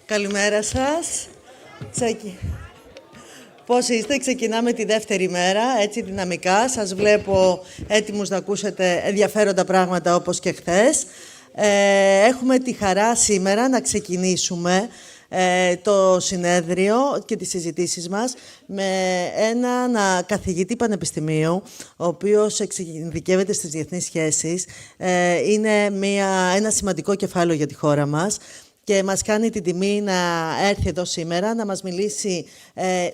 Καλημέρα σας. Πώς είστε? Ξεκινάμε τη δεύτερη μέρα, έτσι δυναμικά. Σας βλέπω έτοιμους να ακούσετε ενδιαφέροντα πράγματα όπως και χθες. Έχουμε τη χαρά σήμερα να ξεκινήσουμε το συνέδριο και τις συζητήσεις μας με έναν καθηγητή πανεπιστημίου, ο οποίος εξειδικεύεται στις διεθνείς σχέσεις. Είναι ένα σημαντικό κεφάλαιο για τη χώρα μας και μας κάνει την τιμή να έρθει εδώ σήμερα να μας μιλήσει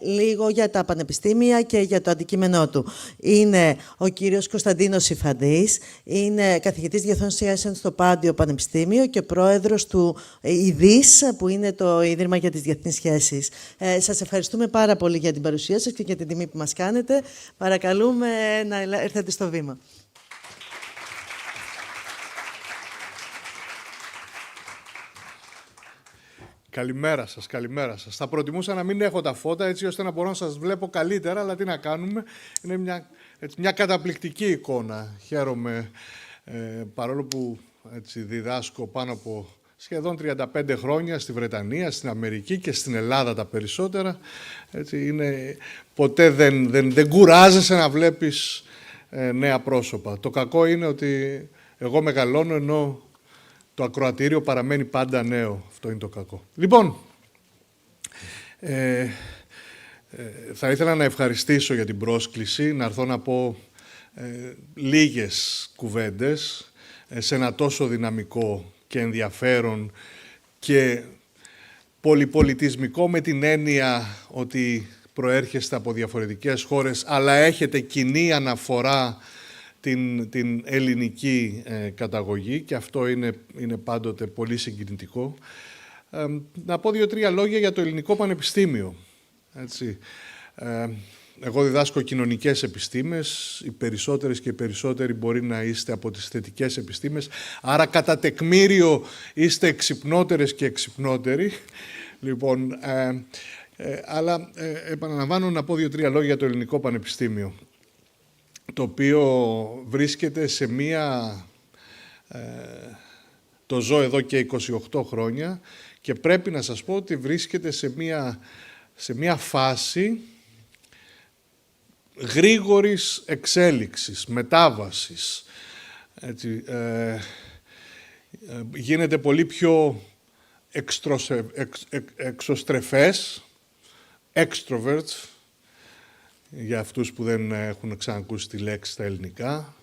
λίγο για τα πανεπιστήμια και για το αντικείμενό του. Είναι ο κύριος Κωνσταντίνος Ιφαντής, είναι καθηγητής διεθνών σχέσεων στο Πάντιο Πανεπιστήμιο και πρόεδρος του ΙΔΙΣ, που είναι το Ίδρυμα για τις Διεθνείς Σχέσεις. Σας ευχαριστούμε πάρα πολύ για την παρουσία σας και για την τιμή που μας κάνετε. Παρακαλούμε να έρθετε στο βήμα. Καλημέρα σας, καλημέρα σας. Θα προτιμούσα να μην έχω τα φώτα, έτσι ώστε να μπορώ να σας βλέπω καλύτερα, αλλά τι να κάνουμε. Είναι μια καταπληκτική εικόνα. Χαίρομαι, παρόλο που διδάσκω πάνω από σχεδόν 35 χρόνια στη Βρετανία, στην Αμερική και στην Ελλάδα τα περισσότερα. Ποτέ δεν κουράζεσαι να βλέπεις νέα πρόσωπα. Το κακό είναι ότι εγώ μεγαλώνω ενώ το ακροατήριο παραμένει πάντα νέο. Αυτό είναι το κακό. Λοιπόν, θα ήθελα να ευχαριστήσω για την πρόσκληση, να έρθω να πω λίγες κουβέντες σε ένα τόσο δυναμικό και ενδιαφέρον και πολυπολιτισμικό, με την έννοια ότι προέρχεστε από διαφορετικές χώρες, αλλά έχετε κοινή αναφορά την ελληνική καταγωγή, και αυτό είναι πάντοτε πολύ συγκινητικό. Να πω 2-3 λόγια για το Ελληνικό Πανεπιστήμιο. Εγώ διδάσκω κοινωνικές επιστήμες, οι περισσότερες και οι περισσότεροι μπορεί να είστε από τις θετικές επιστήμες, άρα κατά τεκμήριο είστε εξυπνότερες και εξυπνότεροι. Λοιπόν, αλλά επαναλαμβάνω να πω 2-3 λόγια για το Ελληνικό Πανεπιστήμιο, το οποίο βρίσκεται σε το ζω εδώ και 28 χρόνια και πρέπει να σας πω ότι βρίσκεται σε μια φάση γρήγορης εξέλιξης, μετάβασης. Γίνεται πολύ πιο εξωστρεφές, extroverts, για αυτούς που δεν έχουν ξανακούσει τη λέξη στα ελληνικά.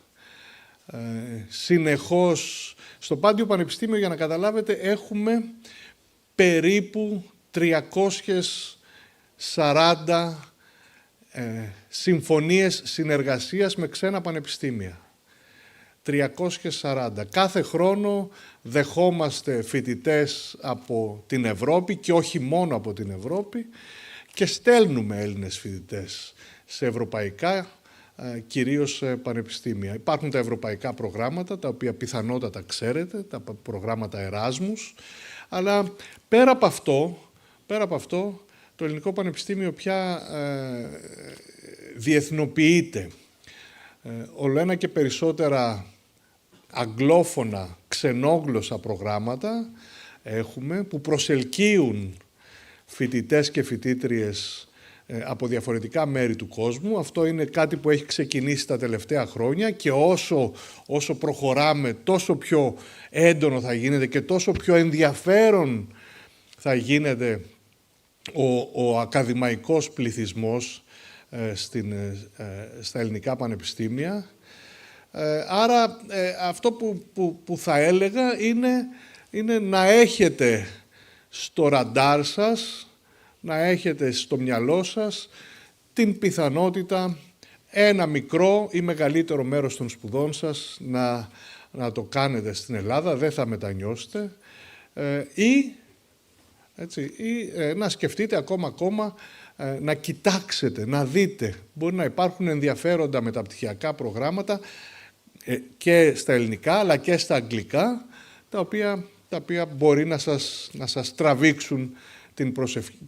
Συνεχώς, στο Πάντιο Πανεπιστήμιο, για να καταλάβετε, έχουμε περίπου 340 συμφωνίες συνεργασίας με ξένα πανεπιστήμια. 340. Κάθε χρόνο δεχόμαστε φοιτητές από την Ευρώπη και όχι μόνο από την Ευρώπη και στέλνουμε Έλληνες φοιτητές σε ευρωπαϊκά, κυρίως πανεπιστήμια. Υπάρχουν τα ευρωπαϊκά προγράμματα, τα οποία πιθανότατα ξέρετε, τα προγράμματα Εράσμους, αλλά πέρα από αυτό, το Ελληνικό Πανεπιστήμιο πια διεθνοποιείται. Όλο ένα και περισσότερα αγγλόφωνα, ξενόγλωσσα προγράμματα έχουμε, που προσελκύουν φοιτητές και φοιτήτριες από διαφορετικά μέρη του κόσμου. Αυτό είναι κάτι που έχει ξεκινήσει τα τελευταία χρόνια και όσο προχωράμε τόσο πιο έντονο θα γίνεται και τόσο πιο ενδιαφέρον θα γίνεται ο ακαδημαϊκός πληθυσμός στα ελληνικά πανεπιστήμια. Άρα αυτό που θα έλεγα είναι να έχετε στο ραντάρ σας, να έχετε στο μυαλό σας την πιθανότητα ένα μικρό ή μεγαλύτερο μέρος των σπουδών σας να το κάνετε στην Ελλάδα, δεν θα μετανιώσετε, ή να σκεφτείτε ακόμα να κοιτάξετε, να δείτε. Μπορεί να υπάρχουν ενδιαφέροντα μεταπτυχιακά προγράμματα και στα ελληνικά αλλά και στα αγγλικά, τα οποία μπορεί να σας τραβήξουν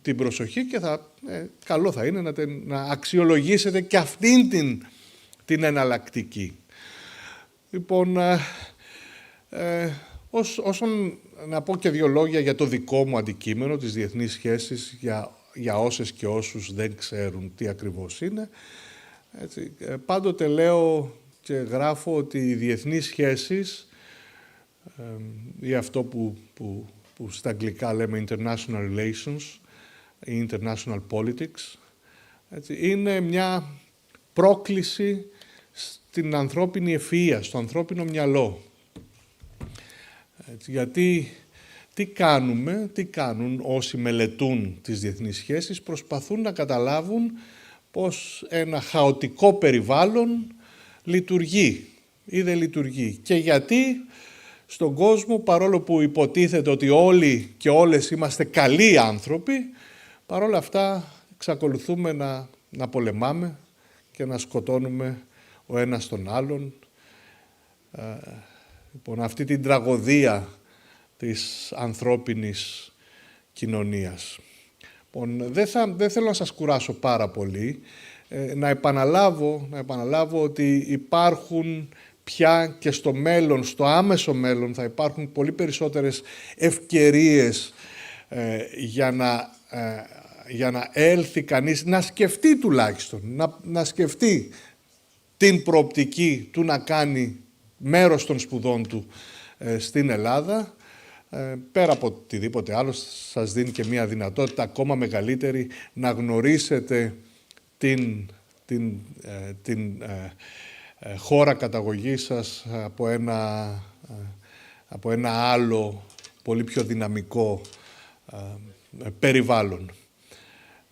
την προσοχή και καλό θα είναι να αξιολογήσετε και αυτήν την εναλλακτική. Λοιπόν, όσον να πω και 2 λόγια για το δικό μου αντικείμενο, τις διεθνείς σχέσεις, για όσες και όσους δεν ξέρουν τι ακριβώς είναι. Έτσι, πάντοτε λέω και γράφω ότι οι διεθνείς σχέσεις, ή αυτό που στα αγγλικά λέμε international relations ή international politics, έτσι, είναι μια πρόκληση στην ανθρώπινη ευφυΐα, στο ανθρώπινο μυαλό. Έτσι, γιατί τι κάνουν όσοι μελετούν τις διεθνείς σχέσεις, προσπαθούν να καταλάβουν πως ένα χαοτικό περιβάλλον λειτουργεί ή δεν λειτουργεί. Και γιατί στον κόσμο, παρόλο που υποτίθεται ότι όλοι και όλες είμαστε καλοί άνθρωποι, παρόλα αυτά εξακολουθούμε να πολεμάμε και να σκοτώνουμε ο ένας τον άλλον. Λοιπόν, αυτή την τραγωδία της ανθρώπινης κοινωνίας. Λοιπόν, δεν θέλω να σας κουράσω πάρα πολύ. Να επαναλάβω ότι υπάρχουν πια και στο μέλλον, στο άμεσο μέλλον, θα υπάρχουν πολύ περισσότερες ευκαιρίες για να έλθει κανείς, να σκεφτεί τουλάχιστον, να σκεφτεί την προοπτική του να κάνει μέρος των σπουδών του στην Ελλάδα. Πέρα από οτιδήποτε άλλο, σας δίνει και μια δυνατότητα ακόμα μεγαλύτερη να γνωρίσετε την χώρα καταγωγής σας από ένα άλλο, πολύ πιο δυναμικό περιβάλλον.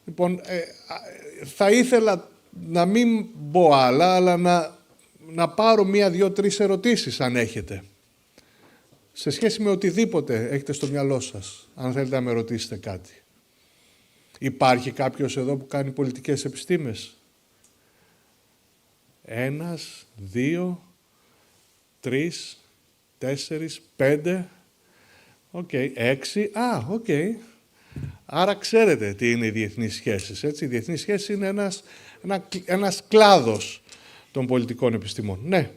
Λοιπόν, θα ήθελα να μην πω άλλα, αλλά να πάρω 1, 2, 3 ερωτήσεις, αν έχετε. Σε σχέση με οτιδήποτε έχετε στο μυαλό σας, αν θέλετε να με ρωτήσετε κάτι. Υπάρχει κάποιος εδώ που κάνει πολιτικές επιστήμες? 1, 2, 3, 4, 5, 6, Άρα ξέρετε τι είναι οι διεθνείς σχέσεις, έτσι. Οι διεθνείς σχέσεις είναι ένας κλάδος των πολιτικών επιστημών. Ναι.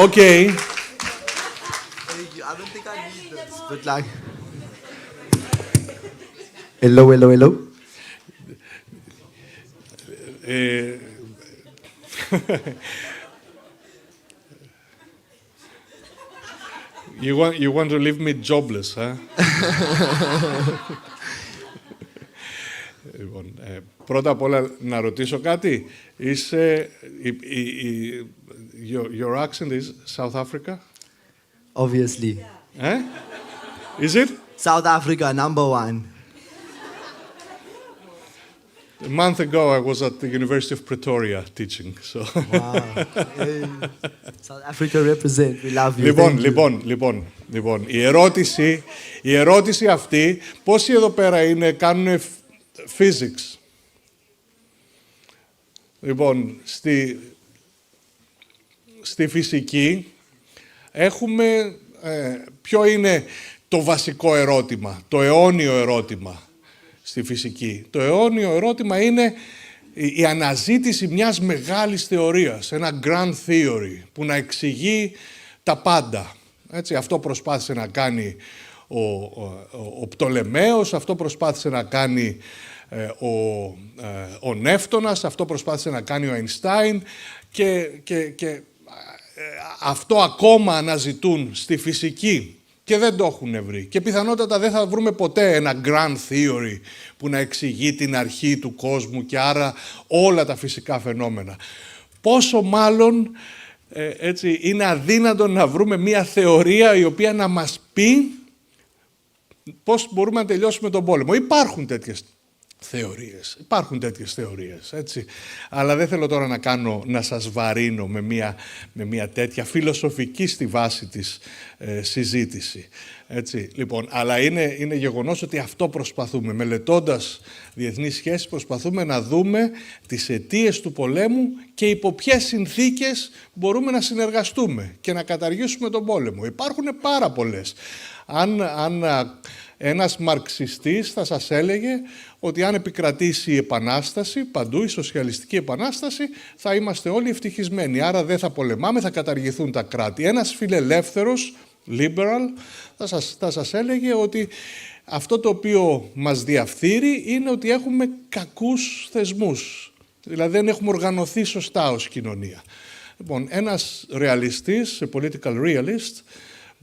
Okay. I don't think I need this, but like... Hello. You want to leave me jobless, huh? Λοιπόν, πρώτα απ' όλα να ρωτήσω κάτι. Your accent is South Africa? Obviously. Is it? South Africa, #1. A month ago, I was at the University of Pretoria teaching. So. Wow. Hey. South Africa represent. We love you. Λοιπόν, η ερώτηση αυτή, πόσοι εδώ πέρα κάνουν physics? Λοιπόν, στη φυσική έχουμε, ποιο είναι το βασικό ερώτημα, το αιώνιο ερώτημα στη φυσική? Το αιώνιο ερώτημα είναι η αναζήτηση μιας μεγάλης θεωρίας, ένα grand theory που να εξηγεί τα πάντα. Έτσι, αυτό προσπάθησε να κάνει ο Πτολεμαίος, αυτό προσπάθησε να κάνει ο Νεύτωνας, αυτό προσπάθησε να κάνει ο Αϊνστάιν και αυτό ακόμα αναζητούν στη φυσική και δεν το έχουν βρει. Και πιθανότατα δεν θα βρούμε ποτέ ένα grand theory που να εξηγεί την αρχή του κόσμου και άρα όλα τα φυσικά φαινόμενα. Πόσο μάλλον έτσι, είναι αδύνατο να βρούμε μια θεωρία η οποία να μας πει πώς μπορούμε να τελειώσουμε τον πόλεμο. Υπάρχουν τέτοιες θεωρίες, έτσι. Αλλά δεν θέλω τώρα να σας βαρύνω με μια τέτοια φιλοσοφική στη βάση της συζήτηση. Έτσι, λοιπόν, αλλά είναι γεγονός ότι αυτό προσπαθούμε. Μελετώντας διεθνείς σχέσεις, προσπαθούμε να δούμε τις αιτίες του πολέμου και υπό ποιες συνθήκες μπορούμε να συνεργαστούμε και να καταργήσουμε τον πόλεμο. Υπάρχουν πάρα πολλές. Αν Ένας μαρξιστής θα σας έλεγε ότι αν επικρατήσει η επανάσταση, παντού η σοσιαλιστική επανάσταση, θα είμαστε όλοι ευτυχισμένοι. Άρα δεν θα πολεμάμε, θα καταργηθούν τα κράτη. Ένας φιλελεύθερος, liberal, θα σας έλεγε ότι αυτό το οποίο μας διαφθείρει είναι ότι έχουμε κακούς θεσμούς. Δηλαδή δεν έχουμε οργανωθεί σωστά ως κοινωνία. Λοιπόν, ένας ρεαλιστής, a political realist,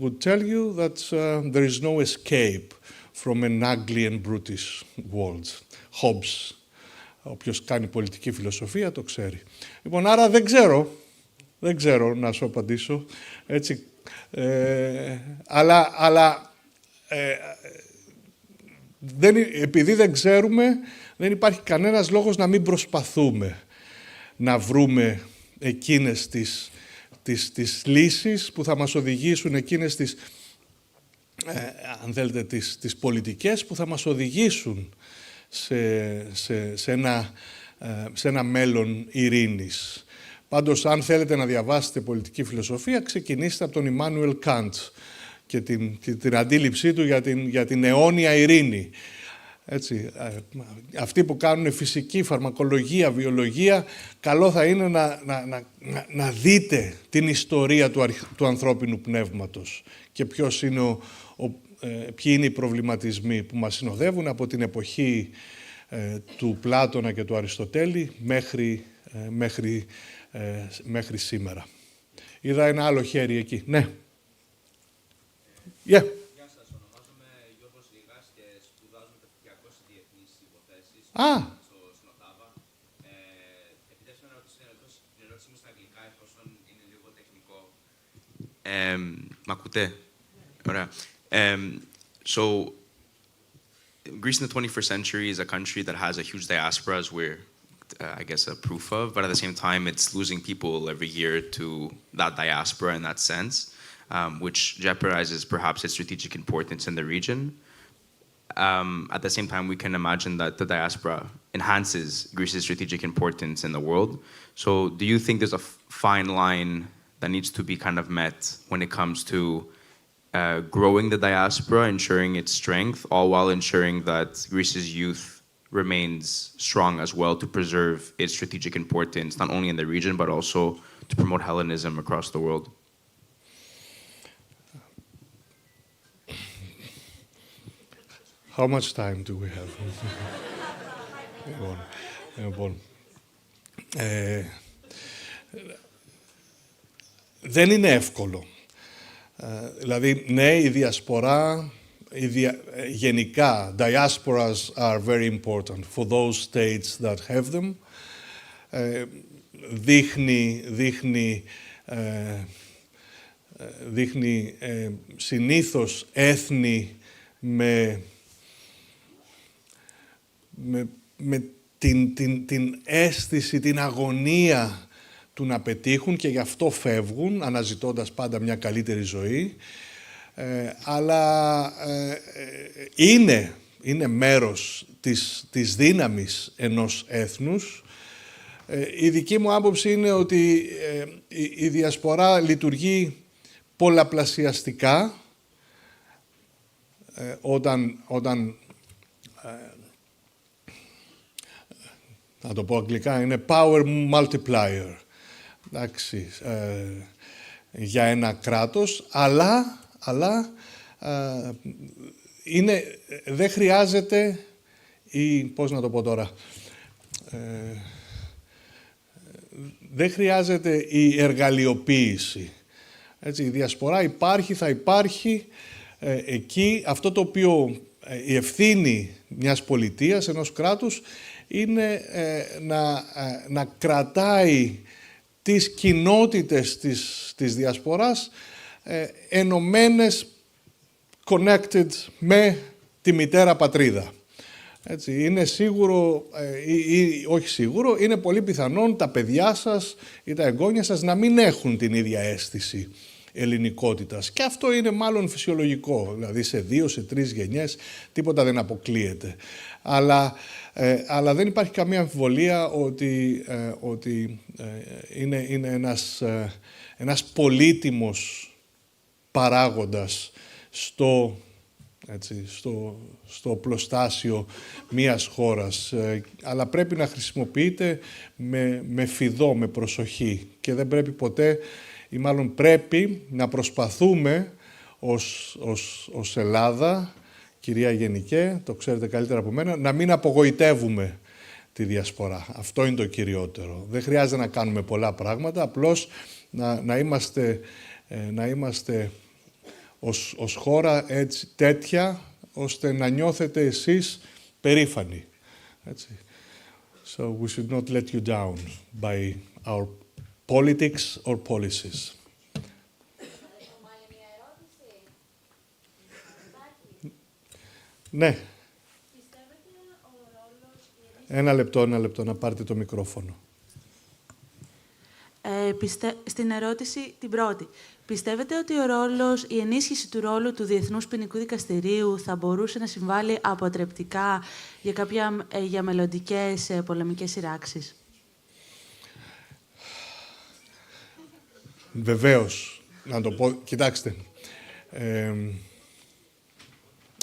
would tell you that there is no escape from an ugly and brutish world. Hobbes. Όποιος κάνει πολιτική φιλοσοφία το ξέρει. Λοιπόν, άρα δεν ξέρω να σου απαντήσω. Έτσι, επειδή δεν ξέρουμε, δεν υπάρχει κανένας λόγος να μην προσπαθούμε να βρούμε εκείνες τις λύσεις που θα μας οδηγήσουν, εκείνες αν θέλετε, τις πολιτικές που θα μας οδηγήσουν σε ένα μέλλον ειρήνης. Πάντως, αν θέλετε να διαβάσετε πολιτική φιλοσοφία, ξεκινήστε από τον Ιμάνουελ Καντ και την αντίληψή του για την αιώνια ειρήνη. Έτσι, αυτοί που κάνουν φυσική, φαρμακολογία, βιολογία, καλό θα είναι να δείτε την ιστορία του ανθρώπινου πνεύματος και ποιοι είναι οι προβληματισμοί που μας συνοδεύουν από την εποχή του Πλάτωνα και του Αριστοτέλη μέχρι σήμερα. Είδα ένα άλλο χέρι εκεί. Ναι. Yeah. Στην Οτάβα. Επιτρέψτε να ρωτήσω την ερώτηση μου στα αγγλικά, εφόσον είναι λίγο τεχνικό. Μ' ακούτε? Ωραία. So, Greece in the 21st century is a country that has a huge diaspora, as we're, I guess, a proof of, but at the same time, it's losing people every year to that diaspora in that sense, which jeopardizes perhaps its strategic importance in the region. At the same time, we can imagine that the diaspora enhances Greece's strategic importance in the world. So do you think there's a fine line that needs to be kind of met when it comes to growing the diaspora, ensuring its strength, all while ensuring that Greece's youth remains strong as well to preserve its strategic importance, not only in the region, but also to promote Hellenism across the world? How much time do we have? Δεν είναι εύκολο. Δηλαδή, ναι, η διασπορά, γενικά, diasporas are very important for those states that have them. Δείχνει συνήθως έθνη με την αίσθηση, την αγωνία του να πετύχουν και γι' αυτό φεύγουν, αναζητώντας πάντα μια καλύτερη ζωή. Αλλά είναι μέρος της δύναμης ενός έθνους. Η δική μου άποψη είναι ότι η διασπορά λειτουργεί πολλαπλασιαστικά όταν να το πω αγγλικά, είναι power multiplier. Εντάξει, για ένα κράτος, αλλά δεν χρειάζεται πώς να το πω τώρα, δεν χρειάζεται η εργαλειοποίηση. Έτσι, η διασπορά υπάρχει, θα υπάρχει. Εκεί αυτό το οποίο η ευθύνη μιας πολιτείας, ενός κράτους, είναι να κρατάει τις κοινότητες της διασποράς ενωμένες, connected με τη μητέρα πατρίδα. Έτσι, είναι σίγουρο, ή όχι σίγουρο, είναι πολύ πιθανόν τα παιδιά σας ή τα εγγόνια σας να μην έχουν την ίδια αίσθηση ελληνικότητας. Και αυτό είναι μάλλον φυσιολογικό, δηλαδή σε 2, σε 3 γενιές τίποτα δεν αποκλείεται. Αλλά δεν υπάρχει καμία αμφιβολία ότι είναι ένας πολύτιμος παράγοντας έτσι, στο οπλοστάσιο μίας χώρας, αλλά πρέπει να χρησιμοποιείται με φιδό, με προσοχή και δεν πρέπει ποτέ, ή μάλλον πρέπει να προσπαθούμε ως Ελλάδα, κυρία Γενικέ, το ξέρετε καλύτερα από μένα, να μην απογοητεύουμε τη Διασπορά. Αυτό είναι το κυριότερο. Δεν χρειάζεται να κάνουμε πολλά πράγματα, απλώς να είμαστε ως χώρα έτσι, τέτοια, ώστε να νιώθετε εσείς περήφανοι. Έτσι. So we should not let you down by our politics or policies. Ναι. Ένα λεπτό, να πάρετε το μικρόφωνο. Στην ερώτηση την πρώτη. Πιστεύετε ότι η ενίσχυση του ρόλου του Διεθνούς Ποινικού Δικαστηρίου θα μπορούσε να συμβάλλει αποτρεπτικά για μελλοντικές πολεμικές σειράξεις? Βεβαίως. Να το πω. Κοιτάξτε.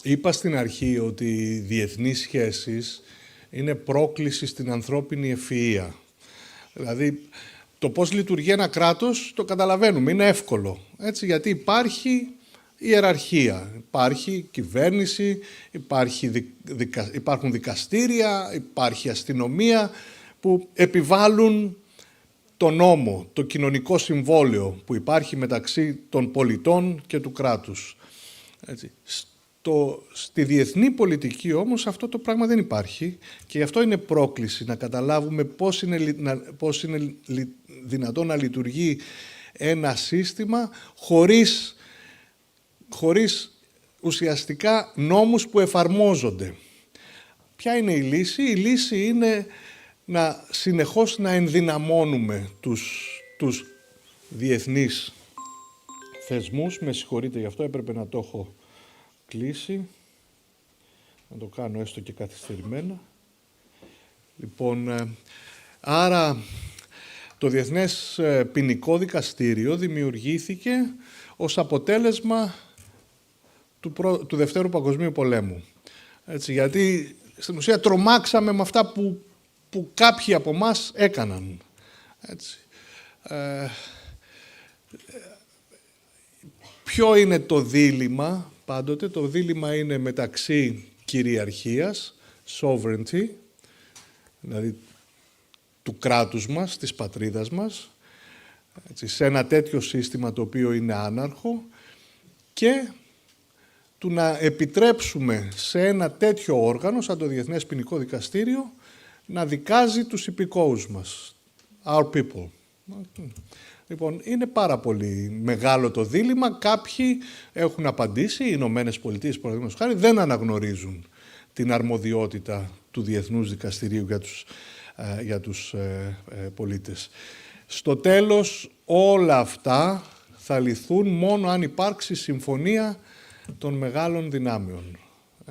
Είπα στην αρχή ότι οι διεθνείς σχέσεις είναι πρόκληση στην ανθρώπινη ευφυΐα. Δηλαδή, το πώς λειτουργεί ένα κράτος το καταλαβαίνουμε, είναι εύκολο. Έτσι, γιατί υπάρχει ιεραρχία, υπάρχει κυβέρνηση, υπάρχουν δικαστήρια, υπάρχει αστυνομία που επιβάλλουν το νόμο, το κοινωνικό συμβόλαιο που υπάρχει μεταξύ των πολιτών και του κράτους. Έτσι. Στη διεθνή πολιτική όμως αυτό το πράγμα δεν υπάρχει και γι' αυτό είναι πρόκληση να καταλάβουμε πώς είναι δυνατόν να λειτουργεί ένα σύστημα χωρίς ουσιαστικά νόμους που εφαρμόζονται. Ποια είναι η λύση? Η λύση είναι συνεχώς να ενδυναμώνουμε τους διεθνείς θεσμούς. Με συγχωρείτε γι' αυτό, έπρεπε να το έχω κλείσει. Να το κάνω έστω και καθυστερημένα. Λοιπόν, άρα το Διεθνές Ποινικό Δικαστήριο δημιουργήθηκε ως αποτέλεσμα του Δευτέρου Παγκοσμίου Πολέμου. Έτσι, γιατί στην ουσία τρομάξαμε με αυτά που κάποιοι από εμάς έκαναν. Έτσι. Ποιο είναι το δίλημμα πάντοτε? Το δίλημμα είναι μεταξύ κυριαρχίας, sovereignty, δηλαδή του κράτους μας, της πατρίδας μας, έτσι, σε ένα τέτοιο σύστημα το οποίο είναι άναρχο, και του να επιτρέψουμε σε ένα τέτοιο όργανο, σαν το Διεθνές Ποινικό Δικαστήριο, να δικάζει τους υπηκόους μας, our people. Λοιπόν, είναι πάρα πολύ μεγάλο το δίλημμα. Κάποιοι έχουν απαντήσει, οι Ηνωμένες Πολιτείες, παραδείγματος χάρη, δεν αναγνωρίζουν την αρμοδιότητα του Διεθνούς Δικαστηρίου για τους πολίτες. Στο τέλος, όλα αυτά θα λυθούν μόνο αν υπάρξει συμφωνία των μεγάλων δυνάμεων.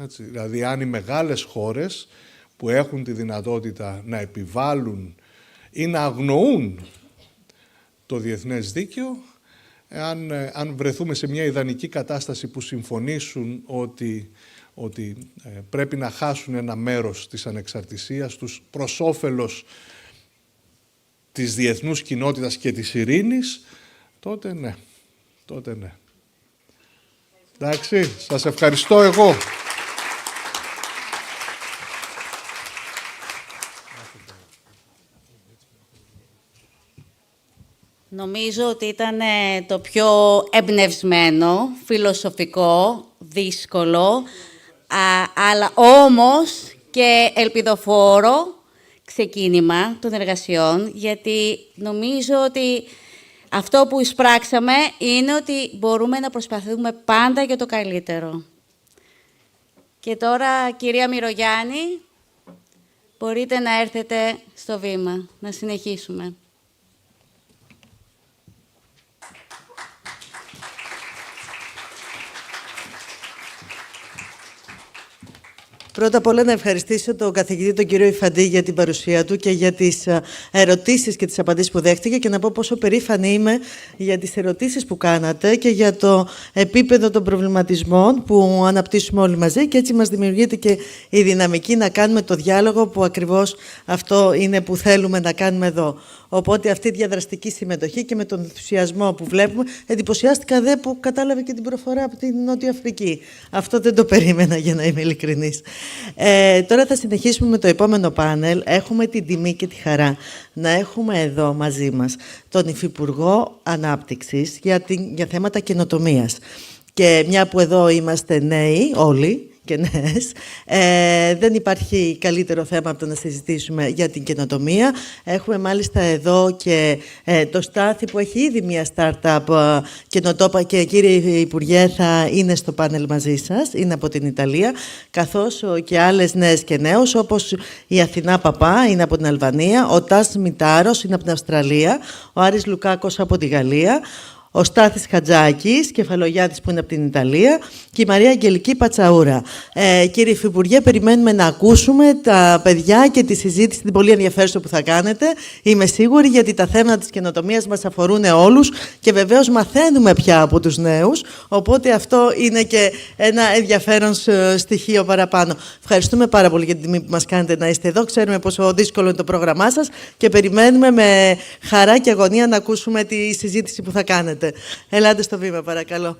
Έτσι, δηλαδή, αν οι μεγάλες χώρες που έχουν τη δυνατότητα να επιβάλλουν ή να αγνοούν το διεθνές δίκαιο, αν βρεθούμε σε μια ιδανική κατάσταση που συμφωνήσουν ότι πρέπει να χάσουν ένα μέρος της ανεξαρτησίας τους προς όφελος της διεθνούς κοινότητας και της ειρήνης, τότε ναι. Εντάξει, σας ευχαριστώ εγώ. Νομίζω ότι ήταν το πιο εμπνευσμένο, φιλοσοφικό, δύσκολο, αλλά όμως και ελπιδοφόρο ξεκίνημα των εργασιών, γιατί νομίζω ότι αυτό που εισπράξαμε είναι ότι μπορούμε να προσπαθούμε πάντα για το καλύτερο. Και τώρα, κυρία Μυρογιάννη, μπορείτε να έρθετε στο βήμα, να συνεχίσουμε. Πρώτα απ' όλα να ευχαριστήσω τον καθηγητή, τον κύριο Ιφαντή, για την παρουσία του και για τις ερωτήσεις και τις απαντήσεις που δέχτηκε και να πω πόσο περήφανη είμαι για τις ερωτήσεις που κάνατε και για το επίπεδο των προβληματισμών που αναπτύσσουμε όλοι μαζί και έτσι μας δημιουργείται και η δυναμική να κάνουμε το διάλογο που ακριβώς αυτό είναι που θέλουμε να κάνουμε εδώ. Οπότε αυτή η διαδραστική συμμετοχή και με τον ενθουσιασμό που βλέπουμε, εντυπωσιάστηκα δε που κατάλαβε και την προφορά από την Νότια Αφρική. Αυτό δεν το περίμενα, για να είμαι ειλικρινής. Τώρα θα συνεχίσουμε με το επόμενο πάνελ. Έχουμε την τιμή και τη χαρά να έχουμε εδώ μαζί μας τον Υφυπουργό Ανάπτυξης για θέματα καινοτομίας. Και μια που εδώ είμαστε νέοι όλοι, και νέες, δεν υπάρχει καλύτερο θέμα από το να συζητήσουμε για την καινοτομία. Έχουμε μάλιστα εδώ και το Στάθη που έχει ήδη μια startup καινοτόπα και κύριε Υπουργέ θα είναι στο πάνελ μαζί σας, είναι από την Ιταλία, καθώς και άλλες νέες και νέους όπως η Αθηνά Παπά είναι από την Αλβανία, ο Τας Μητάρος είναι από την Αυστραλία, ο Άρης Λουκάκος από τη Γαλλία, ο Στάθης Χατζάκης, κεφαλογιάτης που είναι από την Ιταλία και η Μαρία Αγγελική Πατσαούρα. Κύριε Υφυπουργέ, περιμένουμε να ακούσουμε τα παιδιά και τη συζήτηση, την πολύ ενδιαφέρουσα που θα κάνετε. Είμαι σίγουρη, γιατί τα θέματα της καινοτομίας μας αφορούν όλους και βεβαίως μαθαίνουμε πια από τους νέους, οπότε αυτό είναι και ένα ενδιαφέρον στοιχείο παραπάνω. Ευχαριστούμε πάρα πολύ για την τιμή που μας κάνετε να είστε εδώ. Ξέρουμε πόσο δύσκολο είναι το πρόγραμμά σας και περιμένουμε με χαρά και αγωνία να ακούσουμε τη συζήτηση που θα κάνετε. Ελάτε στο βήμα, παρακαλώ.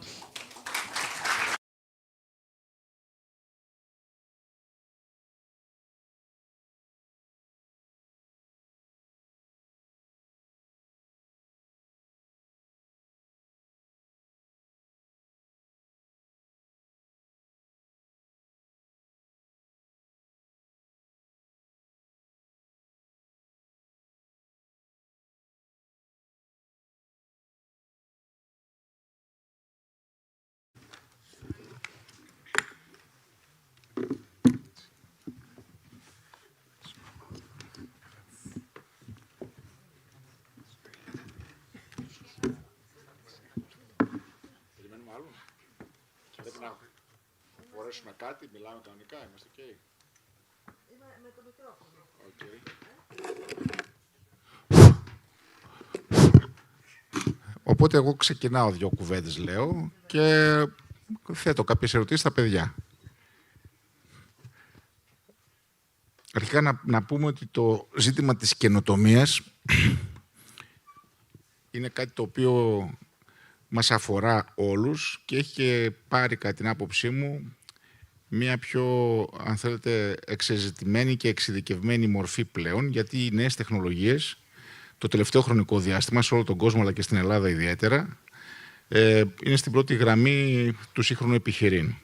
Φορέσουμε κάτι, μιλάμε κανονικά, είμαστε ok. Με το μικρόφωνο. Οπότε εγώ ξεκινάω 2 κουβέντες, λέω, και θέτω κάποιες ερωτήσεις στα παιδιά. Αρχικά να πούμε ότι το ζήτημα της καινοτομίας είναι κάτι το οποίο μας αφορά όλους και έχει και πάρει, κατά την άποψή μου, μια πιο, αν θέλετε, εξεζητημένη και εξειδικευμένη μορφή πλέον, γιατί οι νέες τεχνολογίες, το τελευταίο χρονικό διάστημα, σε όλο τον κόσμο, αλλά και στην Ελλάδα ιδιαίτερα, είναι στην πρώτη γραμμή του σύγχρονου επιχειρήν.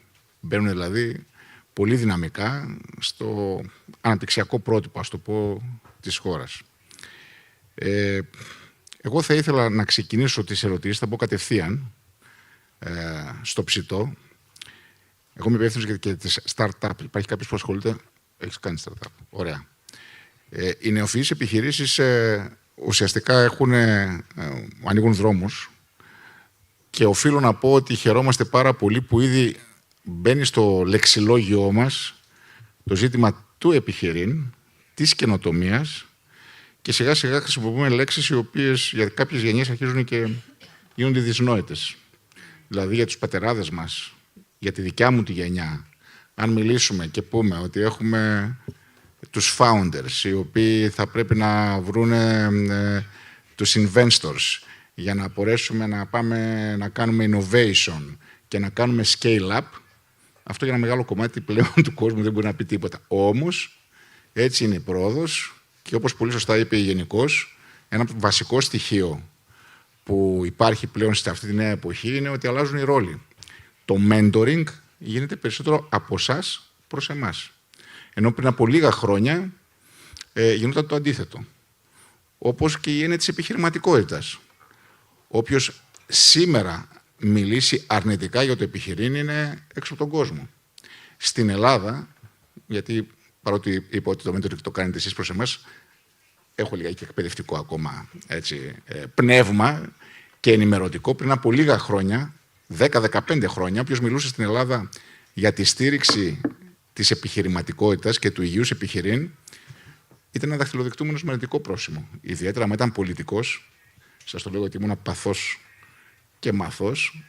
Μπαίνουν δηλαδή πολύ δυναμικά στο αναπτυξιακό πρότυπο, ας το πω, της χώρας. Εγώ θα ήθελα να ξεκινήσω τις ερωτήσεις, θα πω κατευθείαν στο ψητό. Εγώ είμαι υπεύθυνος για τις startup. Υπάρχει κάποιος που ασχολείται? Έχεις κάνει startup. Ωραία. Οι νεοφυείς επιχειρήσεις ουσιαστικά ανοίγουν δρόμους και οφείλω να πω ότι χαιρόμαστε πάρα πολύ που ήδη μπαίνει στο λεξιλόγιό μας το ζήτημα του επιχειρήν, της καινοτομίας και σιγά σιγά χρησιμοποιούμε λέξεις οι οποίες για κάποιες γενιές αρχίζουν και γίνονται δυσνόητες. Δηλαδή για τους πατεράδες μας, για τη δικιά μου τη γενιά, αν μιλήσουμε και πούμε ότι έχουμε τους founders, οι οποίοι θα πρέπει να βρούνε τους investors για να μπορέσουμε να πάμε να κάνουμε innovation και να κάνουμε scale-up, αυτό για ένα μεγάλο κομμάτι πλέον του κόσμου δεν μπορεί να πει τίποτα. Όμως, έτσι είναι η πρόοδος και όπως πολύ σωστά είπε γενικώς, ένα βασικό στοιχείο που υπάρχει πλέον σε αυτή τη νέα εποχή είναι ότι αλλάζουν οι ρόλοι. Το mentoring γίνεται περισσότερο από εσάς προς εμάς. Ενώ πριν από λίγα χρόνια γινόταν το αντίθετο. Όπως και η έννοια της επιχειρηματικότητας. Όποιος σήμερα μιλήσει αρνητικά για το επιχειρήν είναι έξω από τον κόσμο. Στην Ελλάδα, γιατί παρότι είπα ότι το mentoring το κάνετε εσείς προς εμάς, έχω λιγάκι και εκπαιδευτικό ακόμα πνεύμα και ενημερωτικό. Πριν από λίγα χρόνια, 10-15 χρόνια, όποιος μιλούσε στην Ελλάδα για τη στήριξη της επιχειρηματικότητας και του υγιούς επιχειρήν ήταν ένα δαχτυλοδεικτούμενο μελλοντικό πρόσημο. Ιδιαίτερα άμα ήταν πολιτικός, σας το λέω ότι ήμουν παθός και μαθός,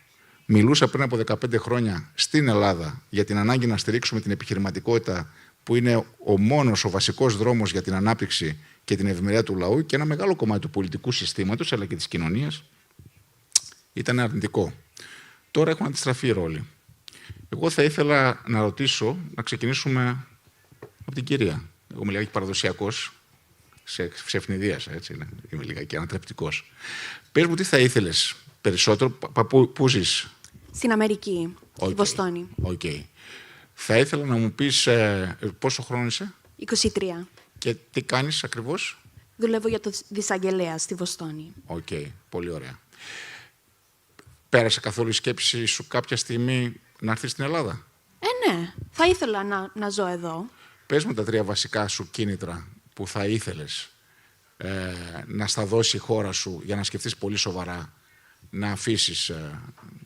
μιλούσα πριν από 15 χρόνια στην Ελλάδα για την ανάγκη να στηρίξουμε την επιχειρηματικότητα που είναι ο βασικός δρόμος για την ανάπτυξη και την ευημερία του λαού και ένα μεγάλο κομμάτι του πολιτικού συστήματος αλλά και της κοινωνίας ήταν αρνητικό. Τώρα έχουν αντιστραφεί οι ρόλοι. Εγώ θα ήθελα να ρωτήσω, να ξεκινήσουμε από την κυρία. Εγώ είμαι λιγάκι παραδοσιακός, σε ευνηδίασα, έτσι είναι. Είμαι λιγάκι ανατρεπτικός. Πες μου τι θα ήθελες περισσότερο, πού ζεις? Στην Αμερική, στη Βοστόνη. Okay. Θα ήθελα να μου πεις πόσο χρόνο είσαι? 23. Και τι κάνεις ακριβώς? Δουλεύω για το Δισαγγελέα στη Βοστόνη. Οκ, πολύ ωραία. Πέρασε καθόλου η σκέψη σου κάποια στιγμή να έρθεις στην Ελλάδα? Ναι. Θα ήθελα να ζω εδώ. Πες μου τα 3 βασικά σου κίνητρα που θα ήθελες να στα δώσει η χώρα σου για να σκεφτείς πολύ σοβαρά να αφήσεις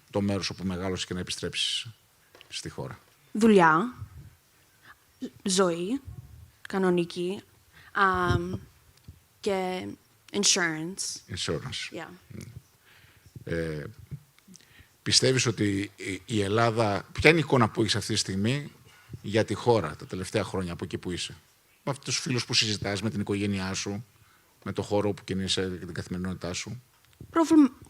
το μέρος όπου μεγάλωσες και να επιστρέψεις στη χώρα. Δουλειά, ζωή, κανονική και insurance. Insurance. Yeah. Πιστεύεις ότι η Ελλάδα... Ποια είναι η εικόνα που έχεις αυτή τη στιγμή για τη χώρα τα τελευταία χρόνια από εκεί που είσαι? Με αυτούς τους φίλους που συζητάς, με την οικογένειά σου, με το χώρο που κινείσαι και την καθημερινότητά σου?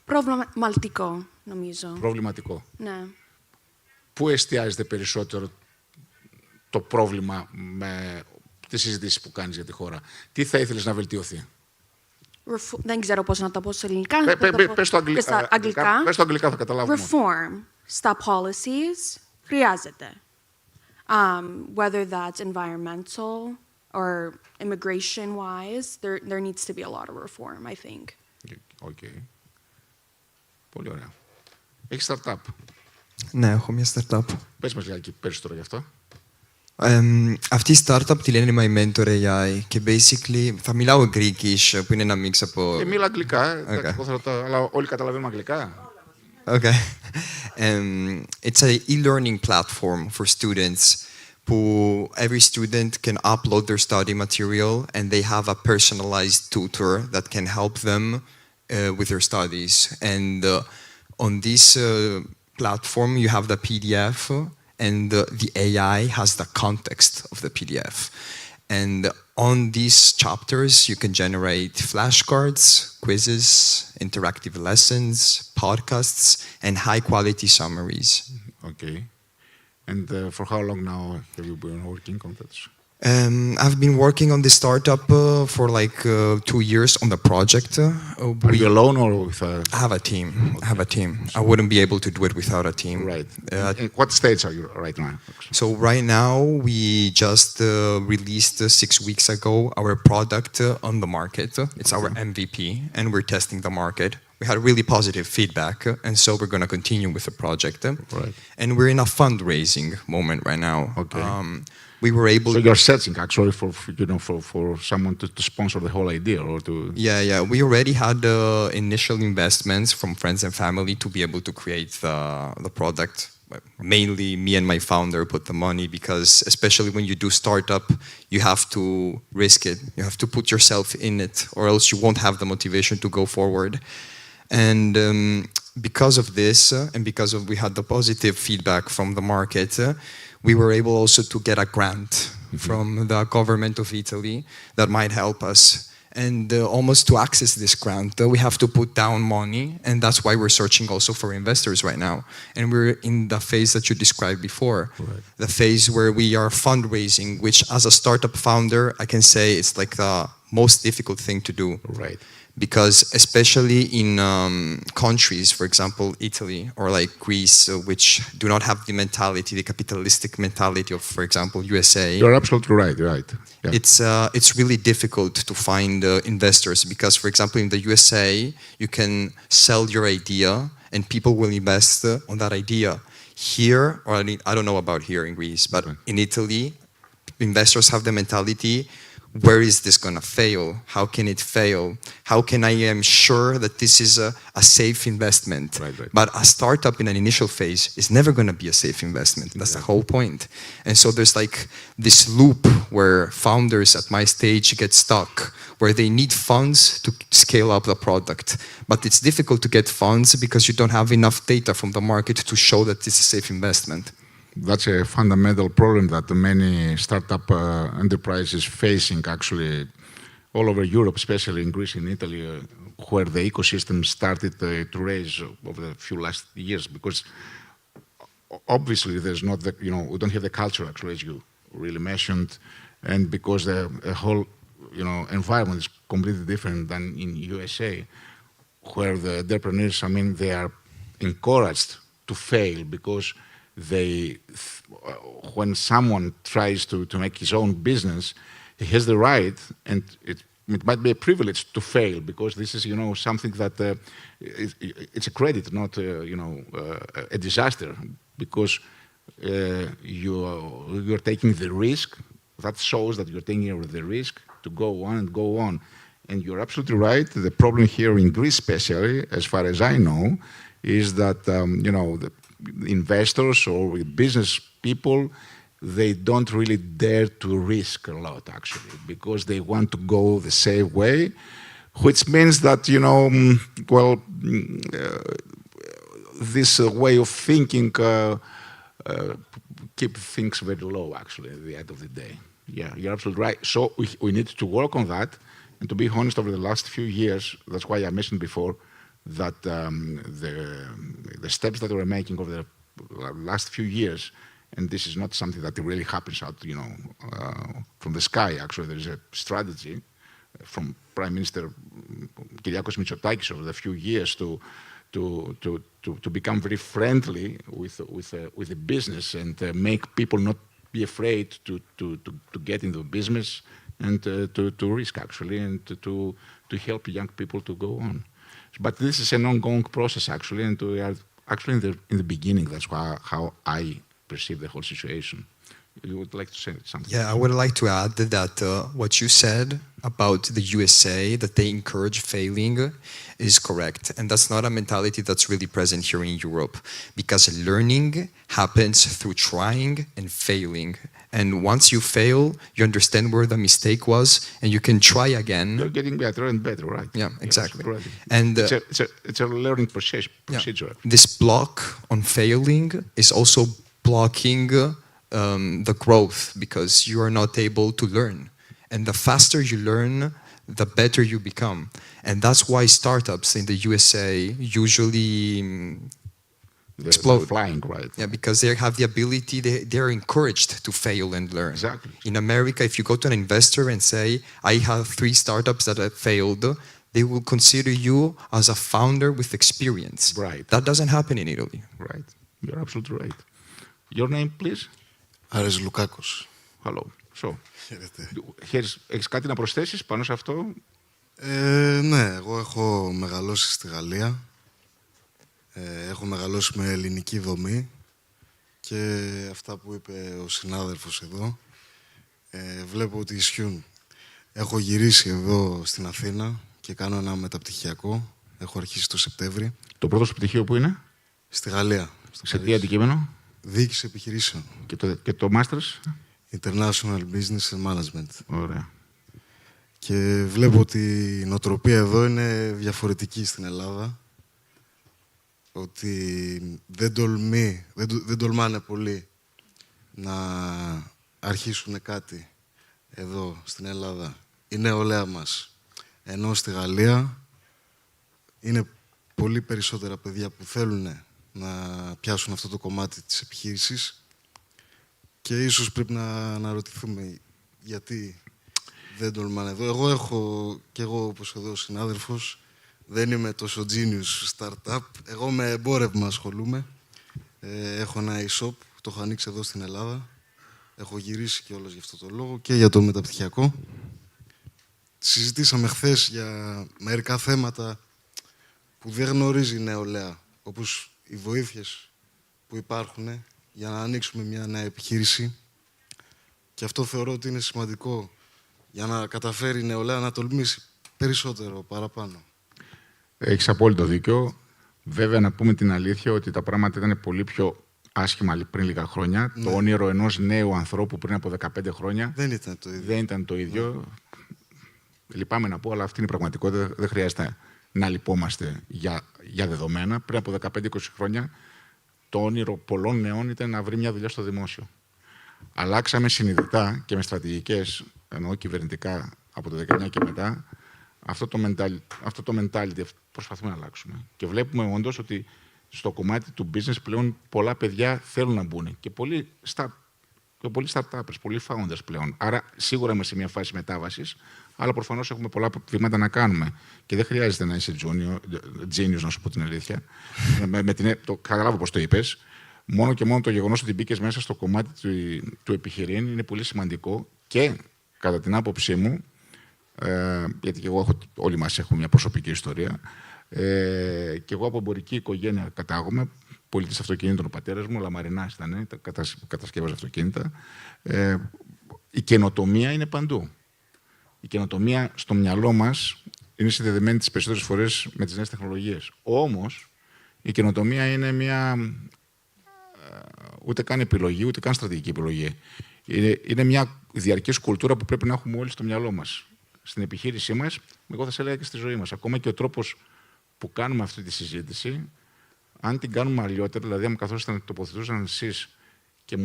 Προβληματικό, νομίζω. Προβληματικό. Ναι. Πού εστιάζεται περισσότερο το πρόβλημα με τις συζητήσεις που κάνεις για τη χώρα? Τι θα ήθελες να βελτιωθεί? Δεν ξέρω πώς να τα πω σε ελληνικά. Πες το αγγλικά. Πες το αγγλικά, θα καταλάβουμε. Reform στα policies χρειάζεται. Whether that's environmental or immigration-wise, there needs to be a lot of reform, I think. Okay. Πολύ ωραία. Έχεις startup? Ναι, έχω μια startup. Πες μας λίγα περισσότερο γι' αυτό. Αυτή η startup τη λένε My Mentor AI και basically θα μιλάω Greekish που είναι ένα μίξ από... Μίλα αγγλικά, αλλά όλοι καταλαβαίνουμε αγγλικά. Okay. It's a e-learning platform for students who every student can upload their study material and they have a personalized tutor that can help them with their studies. And on this platform you have the PDF and the AI has the context of the PDF. And on these chapters, you can generate flashcards, quizzes, interactive lessons, podcasts, and high-quality summaries. Okay. And for how long now have you been working on that? I've been working on this startup for like 2 years on the project. Are you alone or with a... I have a team. Okay. I have a team. I wouldn't be able to do it without a team. Right. In what stage are you right now? So right now, we just released 6 weeks ago our product on the market. It's our MVP, and we're testing the market. We had really positive feedback, and so we're going to continue with the project. Right. And we're in a fundraising moment right now. Okay. We were able. So you're searching actually for someone to sponsor the whole idea or to. Yeah. We already had initial investments from friends and family to be able to create the product. Mainly me and my founder put the money because especially when you do startup, you have to risk it. You have to put yourself in it, or else you won't have the motivation to go forward. And because of this, and because of we had the positive feedback from the market, we were able also to get a grant from the government of Italy that might help us. And almost to access this grant, we have to put down money, and that's why we're searching also for investors right now. And we're in the phase that you described before, right. The phase where we are fundraising, which as a startup founder, I can say it's like the most difficult thing to do. Right. Because especially in countries, for example, Italy or like Greece, which do not have the mentality, the capitalistic mentality of, for example, USA. You're absolutely right. Yeah. It's really difficult to find investors because, for example, in the USA, you can sell your idea and people will invest on that idea. Here, or I don't know about here in Greece, but in Italy, investors have the mentality, where is this going to fail? How can it fail? How can I am sure that this is a safe investment? Right. But a startup in an initial phase is never going to be a safe investment. That's the whole point. And so there's like this loop where founders at my stage get stuck, where they need funds to scale up the product. But it's difficult to get funds because you don't have enough data from the market to show that this is a safe investment. That's a fundamental problem that many startup enterprises facing actually all over Europe, especially in Greece and Italy, where the ecosystem started to raise over the few last years. Because obviously there's not the, we don't have the culture actually, as you really mentioned, and because the whole, environment is completely different than in USA, where the entrepreneurs, they are encouraged to fail because when someone tries to make his own business, he has the right, and it might be a privilege to fail, because this is, something that it's a credit, not, a disaster, because you're taking the risk. That shows that you're taking the risk to go on and go on. And you're absolutely right. The problem here in Greece, especially, as far as I know, is that, the investors or business people, they don't really dare to risk a lot, actually, because they want to go the safe way, which means that, this way of thinking keep things very low, actually, at the end of the day. Yeah, you're absolutely right. So we need to work on that. And to be honest, over the last few years, that's why I mentioned before that the steps that we're making over the last few years, and this is not something that really happens out, from the sky. Actually, there's a strategy from Prime Minister Kyriakos Mitsotakis over the few years to become very friendly with the business and make people not be afraid to get into business and to risk, actually, and to help young people to go on. But this is an ongoing process, actually, and we are actually in the beginning. That's how I perceive the whole situation. You would like to say something? Yeah, I would like to add that what you said about the USA, that they encourage failing, is correct. And that's not a mentality that's really present here in Europe, because learning happens through trying and failing. And once you fail, you understand where the mistake was, and you can try again. You're getting better and better, right? Yeah, exactly. Right. And it's a learning procedure. Yeah. This block on failing is also blocking the growth, because you are not able to learn. And the faster you learn, the better you become. And that's why startups in the USA usually explode. They're flying, right? Yeah, because they have the ability, they're encouraged to fail and learn. Exactly. In America, if you go to an investor and say, I have 3 startups that have failed, they will consider you as a founder with experience. Right. That doesn't happen in Italy. Right. You're absolutely right. Your name, please? Άρης Λουκάκος. Hello. So, Χαίρετε. Έχεις κάτι να προσθέσεις πάνω σε αυτό? Ναι, εγώ έχω μεγαλώσει στη Γαλλία. Έχω μεγαλώσει με ελληνική δομή και αυτά που είπε ο συνάδελφος εδώ βλέπω ότι ισχύουν. Έχω γυρίσει εδώ στην Αθήνα και κάνω ένα μεταπτυχιακό. Έχω αρχίσει το Σεπτέμβρη. Το πρώτο σου πτυχίο που είναι? Στη Γαλλία. Σε τι αντικείμενο? Διοίκηση επιχειρήσεων. Και το Masters? International Business and Management. Ωραία. Και βλέπω ότι η νοοτροπία εδώ είναι διαφορετική στην Ελλάδα. Ότι δεν τολμάνε πολύ να αρχίσουν κάτι εδώ στην Ελλάδα. Η νεολαία μας. Ενώ στη Γαλλία είναι πολύ περισσότερα παιδιά που θέλουν να πιάσουν αυτό το κομμάτι της επιχείρησης και ίσως πρέπει να αναρωτηθούμε γιατί δεν τολμάνε εδώ. Εγώ έχω, και εγώ όπως εδώ ο συνάδελφος, δεν είμαι τόσο genius startup. Εγώ με εμπόρευμα ασχολούμαι. Έχω ένα e-shop, το έχω ανοίξει εδώ στην Ελλάδα. Έχω γυρίσει κιόλας γι' αυτό το λόγο και για το μεταπτυχιακό. Συζητήσαμε χθες για μερικά θέματα που δεν γνωρίζει η νεολαία, όπως οι βοήθειες που υπάρχουν για να ανοίξουμε μια νέα επιχείρηση. Και αυτό θεωρώ ότι είναι σημαντικό για να καταφέρει η νεολαία να τολμήσει περισσότερο, παραπάνω. Έχεις απόλυτο δίκιο. Βέβαια, να πούμε την αλήθεια ότι τα πράγματα ήταν πολύ πιο άσχημα πριν λίγα χρόνια. Ναι. Το όνειρο ενός νέου ανθρώπου πριν από 15 χρόνια δεν ήταν το ίδιο. Δεν ήταν το ίδιο. Ναι. Λυπάμαι να πω, αλλά αυτή είναι η πραγματικότητα. Δεν χρειάζεται να λυπόμαστε για δεδομένα. Πριν από 15-20 χρόνια, το όνειρο πολλών νέων ήταν να βρει μια δουλειά στο δημόσιο. Αλλάξαμε συνειδητά και με στρατηγικές, εννοώ κυβερνητικά, από το 19 και μετά, αυτό το mentality προσπαθούμε να αλλάξουμε. Και βλέπουμε όντως ότι στο κομμάτι του business πλέον πολλά παιδιά θέλουν να μπουν. Και πολλοί startups, πολλοί founders πλέον. Άρα σίγουρα είμαστε σε μια φάση μετάβασης, αλλά προφανώς έχουμε πολλά βήματα να κάνουμε. Και δεν χρειάζεται να είσαι genius, να σου πω την αλήθεια. Καταλάβω πώς το είπες. Μόνο και μόνο το γεγονός ότι μπήκες μέσα στο κομμάτι του επιχειρήν είναι πολύ σημαντικό και κατά την άποψή μου, γιατί και εγώ όλοι μας έχουμε μια προσωπική ιστορία, και εγώ από εμπορική οικογένεια κατάγομαι, πολιτής αυτοκινήτων ο πατέρας μου, λαμαρινάς ήταν, κατασκεύαζε αυτοκίνητα. Η καινοτομία είναι παντού. Η καινοτομία στο μυαλό μας είναι συνδεδεμένη τις περισσότερες φορές με τις νέες τεχνολογίες. Όμως, η καινοτομία είναι μια ούτε καν επιλογή, ούτε καν στρατηγική επιλογή. Είναι μια διαρκής κουλτούρα που πρέπει να έχουμε όλοι στο μυαλό μας. Στην επιχείρησή μας, εγώ θα σε έλεγα και στη ζωή μας. Ακόμα και ο τρόπος που κάνουμε αυτή τη συζήτηση, αν την κάνουμε αλλιότερα, δηλαδή αν καθώς θα τοποθετούσαν εσείς και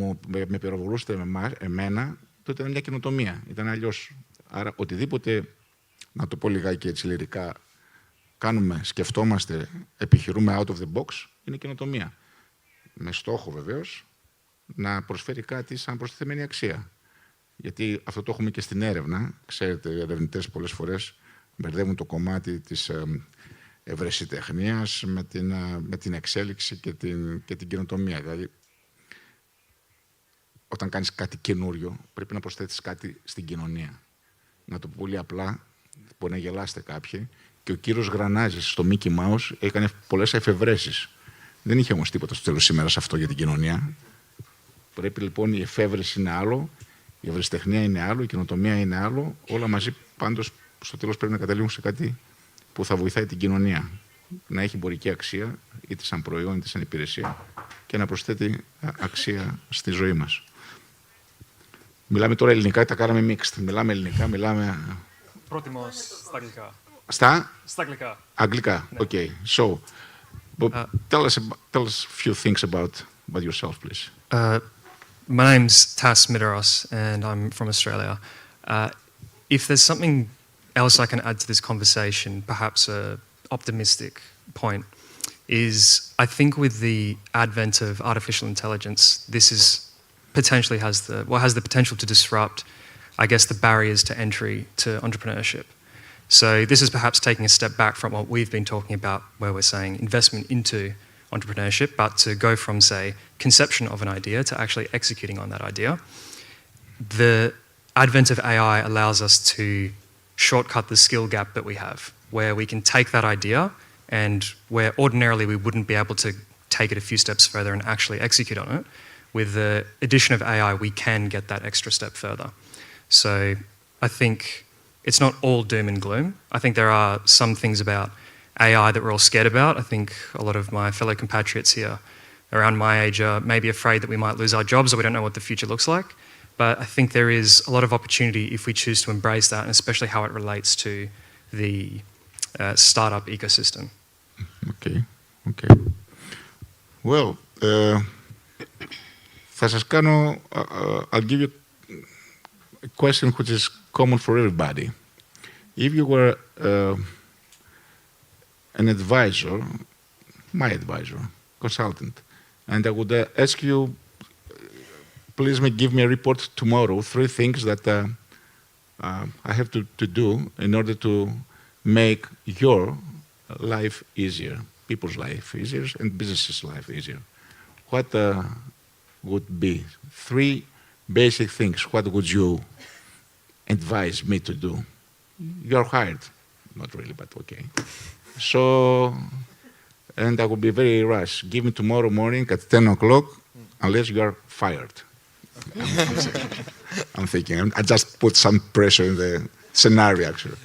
με πυροβολούσατε εμένα, τότε ήταν μια καινοτομία. Ήταν αλλιώς. Άρα, οτιδήποτε, να το πω λιγάκι έτσι λυρικά, κάνουμε, σκεφτόμαστε, επιχειρούμε out of the box, είναι καινοτομία. Με στόχο βεβαίως να προσφέρει κάτι σαν προστιθέμενη αξία. Γιατί αυτό το έχουμε και στην έρευνα. Ξέρετε, οι ερευνητές πολλές φορές μπερδεύουν το κομμάτι της ευρεσιτεχνίας με την εξέλιξη και την καινοτομία. Δηλαδή, όταν κάνεις κάτι καινούριο, πρέπει να προσθέτεις κάτι στην κοινωνία. Να το πω πολύ απλά, μπορεί να γελάσετε κάποιοι, και ο κύριος Γρανάζης στο Mickey Mouse έκανε πολλές εφευρέσεις. Δεν είχε όμως τίποτα στο τέλος σήμερα σε αυτό για την κοινωνία. Πρέπει λοιπόν η εφεύρεση είναι άλλο, η ευρεσιτεχνία είναι άλλο, η καινοτομία είναι άλλο. Όλα μαζί πάντως στο τέλος πρέπει να καταλήγουν σε κάτι που θα βοηθάει την κοινωνία. Να έχει εμπορική αξία, είτε σαν προϊόν είτε σαν υπηρεσία, και να προσθέτει αξία στη ζωή μας. Μιλάμε τώρα ελληνικά, τα κάναμε mixed. Μιλάμε ελληνικά, μιλάμε. Πρότιμο στα αγγλικά. Στα αγγλικά. Αγγλικά, Ναι. okay. So, but tell us a few things about yourself, please. My name's Tas Midaros, and I'm from Australia. If there's something else I can add to this conversation, perhaps an optimistic point, is I think with the advent of artificial intelligence, this is potentially has the potential to disrupt, I guess, the barriers to entry to entrepreneurship. So this is perhaps taking a step back from what we've been talking about, where we're saying investment into entrepreneurship, but to go from, say, conception of an idea to actually executing on that idea. The advent of AI allows us to shortcut the skill gap that we have, where we can take that idea and where ordinarily we wouldn't be able to take it a few steps further and actually execute on it. With the addition of AI, we can get that extra step further. So I think it's not all doom and gloom. I think there are some things about AI that we're all scared about. I think a lot of my fellow compatriots here around my age are maybe afraid that we might lose our jobs or we don't know what the future looks like. But I think there is a lot of opportunity if we choose to embrace that, and especially how it relates to the startup ecosystem. Okay. Well, θα σας κάνω, I'll give you a question which is common for everybody. If you were an advisor, my advisor, consultant, and I would ask you, please give me a report tomorrow, 3 things that I have to do in order to make your life easier, people's life easier, and businesses' life easier. What would be 3 basic things? What would you advise me to do? You're hired. Not really, but okay. So, and I will be very rash. Give me tomorrow morning at 10 o'clock, unless you are fired. I'm thinking. I just put some pressure in the scenario, actually.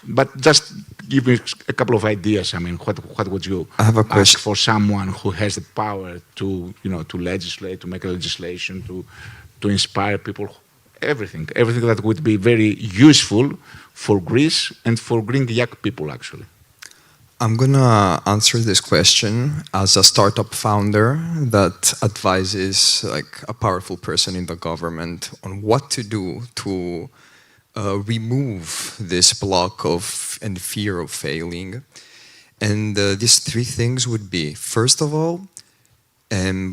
But just give me a couple of ideas. I mean, what would you ask for someone who has the power to, to legislate, to make a legislation, to inspire people, everything that would be very useful for Greece and for Greek young people, actually. I'm gonna answer this question as a startup founder that advises like a powerful person in the government on what to do to remove this block of and fear of failing. And these three things would be, first of all,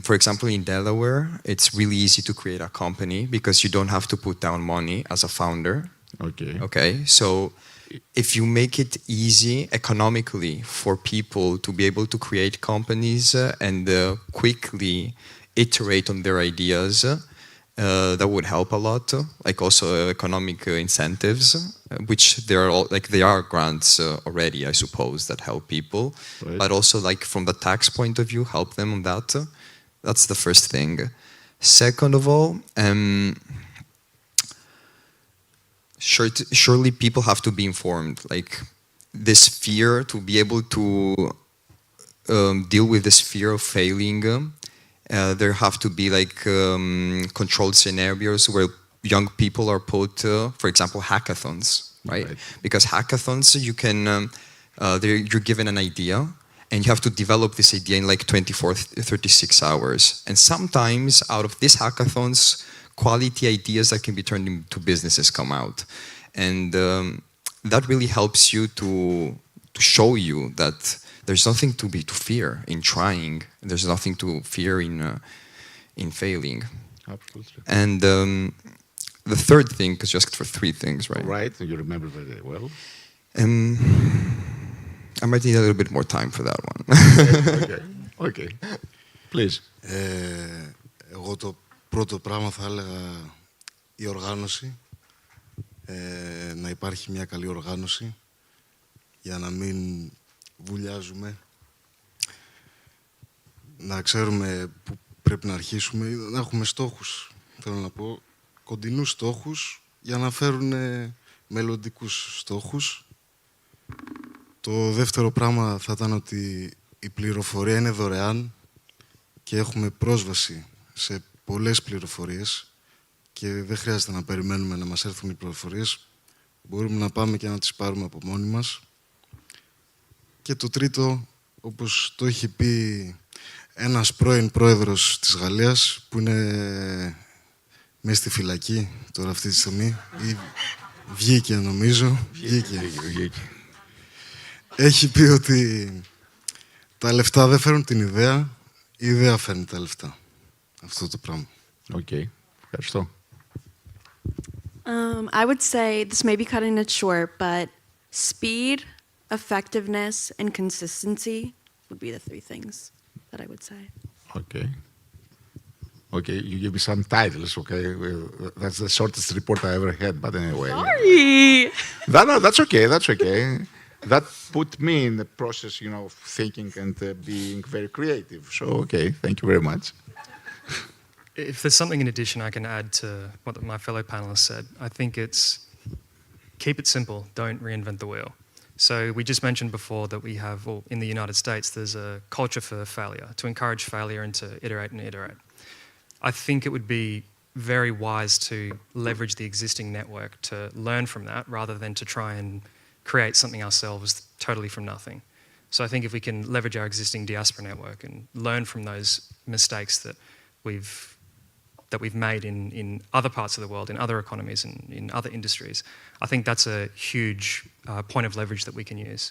for example, in Delaware, it's really easy to create a company because you don't have to put down money as a founder. Okay. So if you make it easy economically for people to be able to create companies and quickly iterate on their ideas, that would help a lot. Like also economic incentives, which they are grants already, I suppose, that help people. Right. But also like from the tax point of view, help them on that. That's the first thing. Second of all, surely people have to be informed. Like this fear, to be able to deal with this fear of failing, there have to be like controlled scenarios where young people are put, for example, hackathons, right? Because hackathons, you can, you're given an idea and you have to develop this idea in like 24, 36 hours. And sometimes out of these hackathons, quality ideas that can be turned into businesses come out. And that really helps you to show you that there's nothing to fear in trying. There's nothing to fear in failing. Absolutely. And the third thing, because you asked for three things, right? Right, you remember very well. I might need a little bit more time for that one. Okay. Please. Εγώ το πρώτο πράγμα θα έλεγα η οργάνωση. Να υπάρχει μια καλή οργάνωση για να μην βουλιάζουμε, να ξέρουμε που πρέπει να αρχίσουμε, να έχουμε στόχους, θέλω να πω, κοντινούς στόχους για να φέρουν μελλοντικούς στόχους. Το δεύτερο πράγμα θα ήταν ότι η πληροφορία είναι δωρεάν και έχουμε πρόσβαση σε πολλές πληροφορίες και δεν χρειάζεται να περιμένουμε να μας έρθουν οι πληροφορίες. Μπορούμε να πάμε και να τις πάρουμε από μόνοι μας. Και το τρίτο, όπως το είχε πει ένας πρώην πρόεδρος της Γαλλίας, που είναι μέσα στη φυλακή τώρα αυτή τη στιγμή, ή βγήκε νομίζω, βγήκε. Έχει πει ότι τα λεφτά δεν φέρνουν την ιδέα, η ιδέα φέρνει τα λεφτά. Αυτό το πράγμα. Ευχαριστώ. I would say, this may be cutting it short, but speed, effectiveness, and consistency would be the three things that I would say. Okay, you give me some titles, okay? That's the shortest report I ever had, but anyway. Sorry! No, that's okay. That put me in the process, of thinking and being very creative. So, okay, thank you very much. If there's something in addition I can add to what my fellow panelists said, I think it's keep it simple, don't reinvent the wheel. So we just mentioned before that we have, or in the United States, there's a culture for failure, to encourage failure and to iterate and iterate. I think it would be very wise to leverage the existing network to learn from that rather than to try and create something ourselves totally from nothing. So I think if we can leverage our existing diaspora network and learn from those mistakes that we've made in other parts of the world, in other economies and in other industries, I think that's a huge point of leverage that we can use.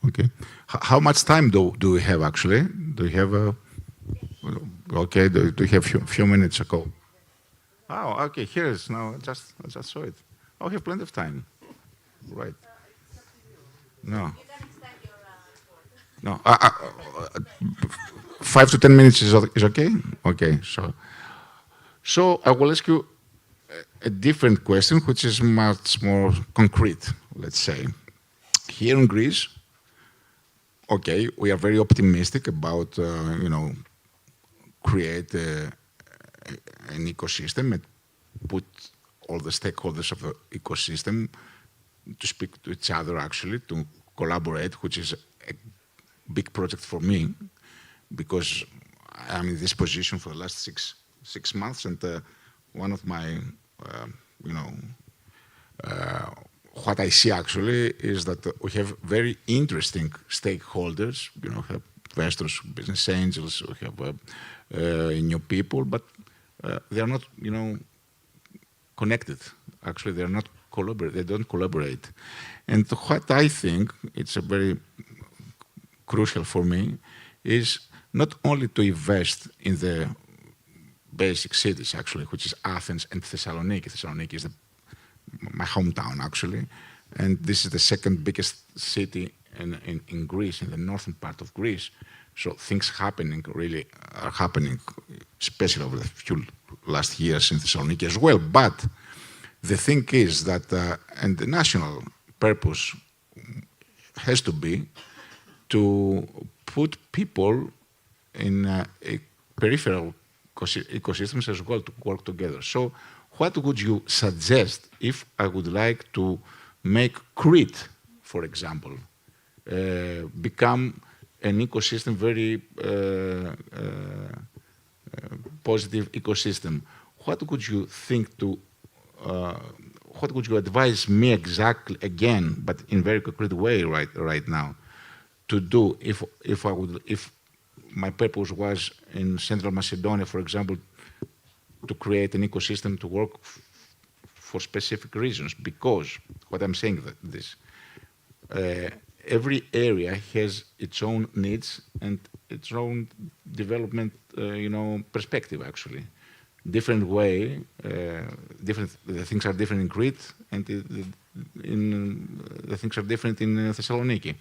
Okay. How much time do we have, actually? Do you have do you have a few minutes ago? Oh, okay, here it is now. I just saw it. Oh, we have plenty of time. Right. No. 5 to 10 minutes is okay? Okay, so I will ask you a different question, which is much more concrete, let's say. Here in Greece, we are very optimistic about, create an ecosystem and put all the stakeholders of the ecosystem to speak to each other, actually, to collaborate, which is a big project for me, because I'm in this position for the last six months, and one of my, what I see actually is that we have very interesting stakeholders, have investors, business angels, we have new people, but they are not, connected. Actually, they are not they don't collaborate. And what I think it's a very crucial for me is not only to invest in the basic cities, actually, which is Athens and Thessaloniki. Thessaloniki is my hometown, actually, and this is the second biggest city in Greece, in the northern part of Greece. So things really are happening, especially over the few last years in Thessaloniki as well. But the thing is that, and the national purpose has to be to put people in peripheral ecosystems as well to work together. So what would you suggest if I would like to make Crete, for example, become an ecosystem, very positive ecosystem? What would you think to, what would you advise me exactly, again, but in very concrete way right now, to do if my purpose was in Central Macedonia, for example, to create an ecosystem to work for specific reasons? Because what I'm saying this, every area has its own needs and its own development, perspective. Actually, different way, the things are different in Crete, and the things are different in Thessaloniki.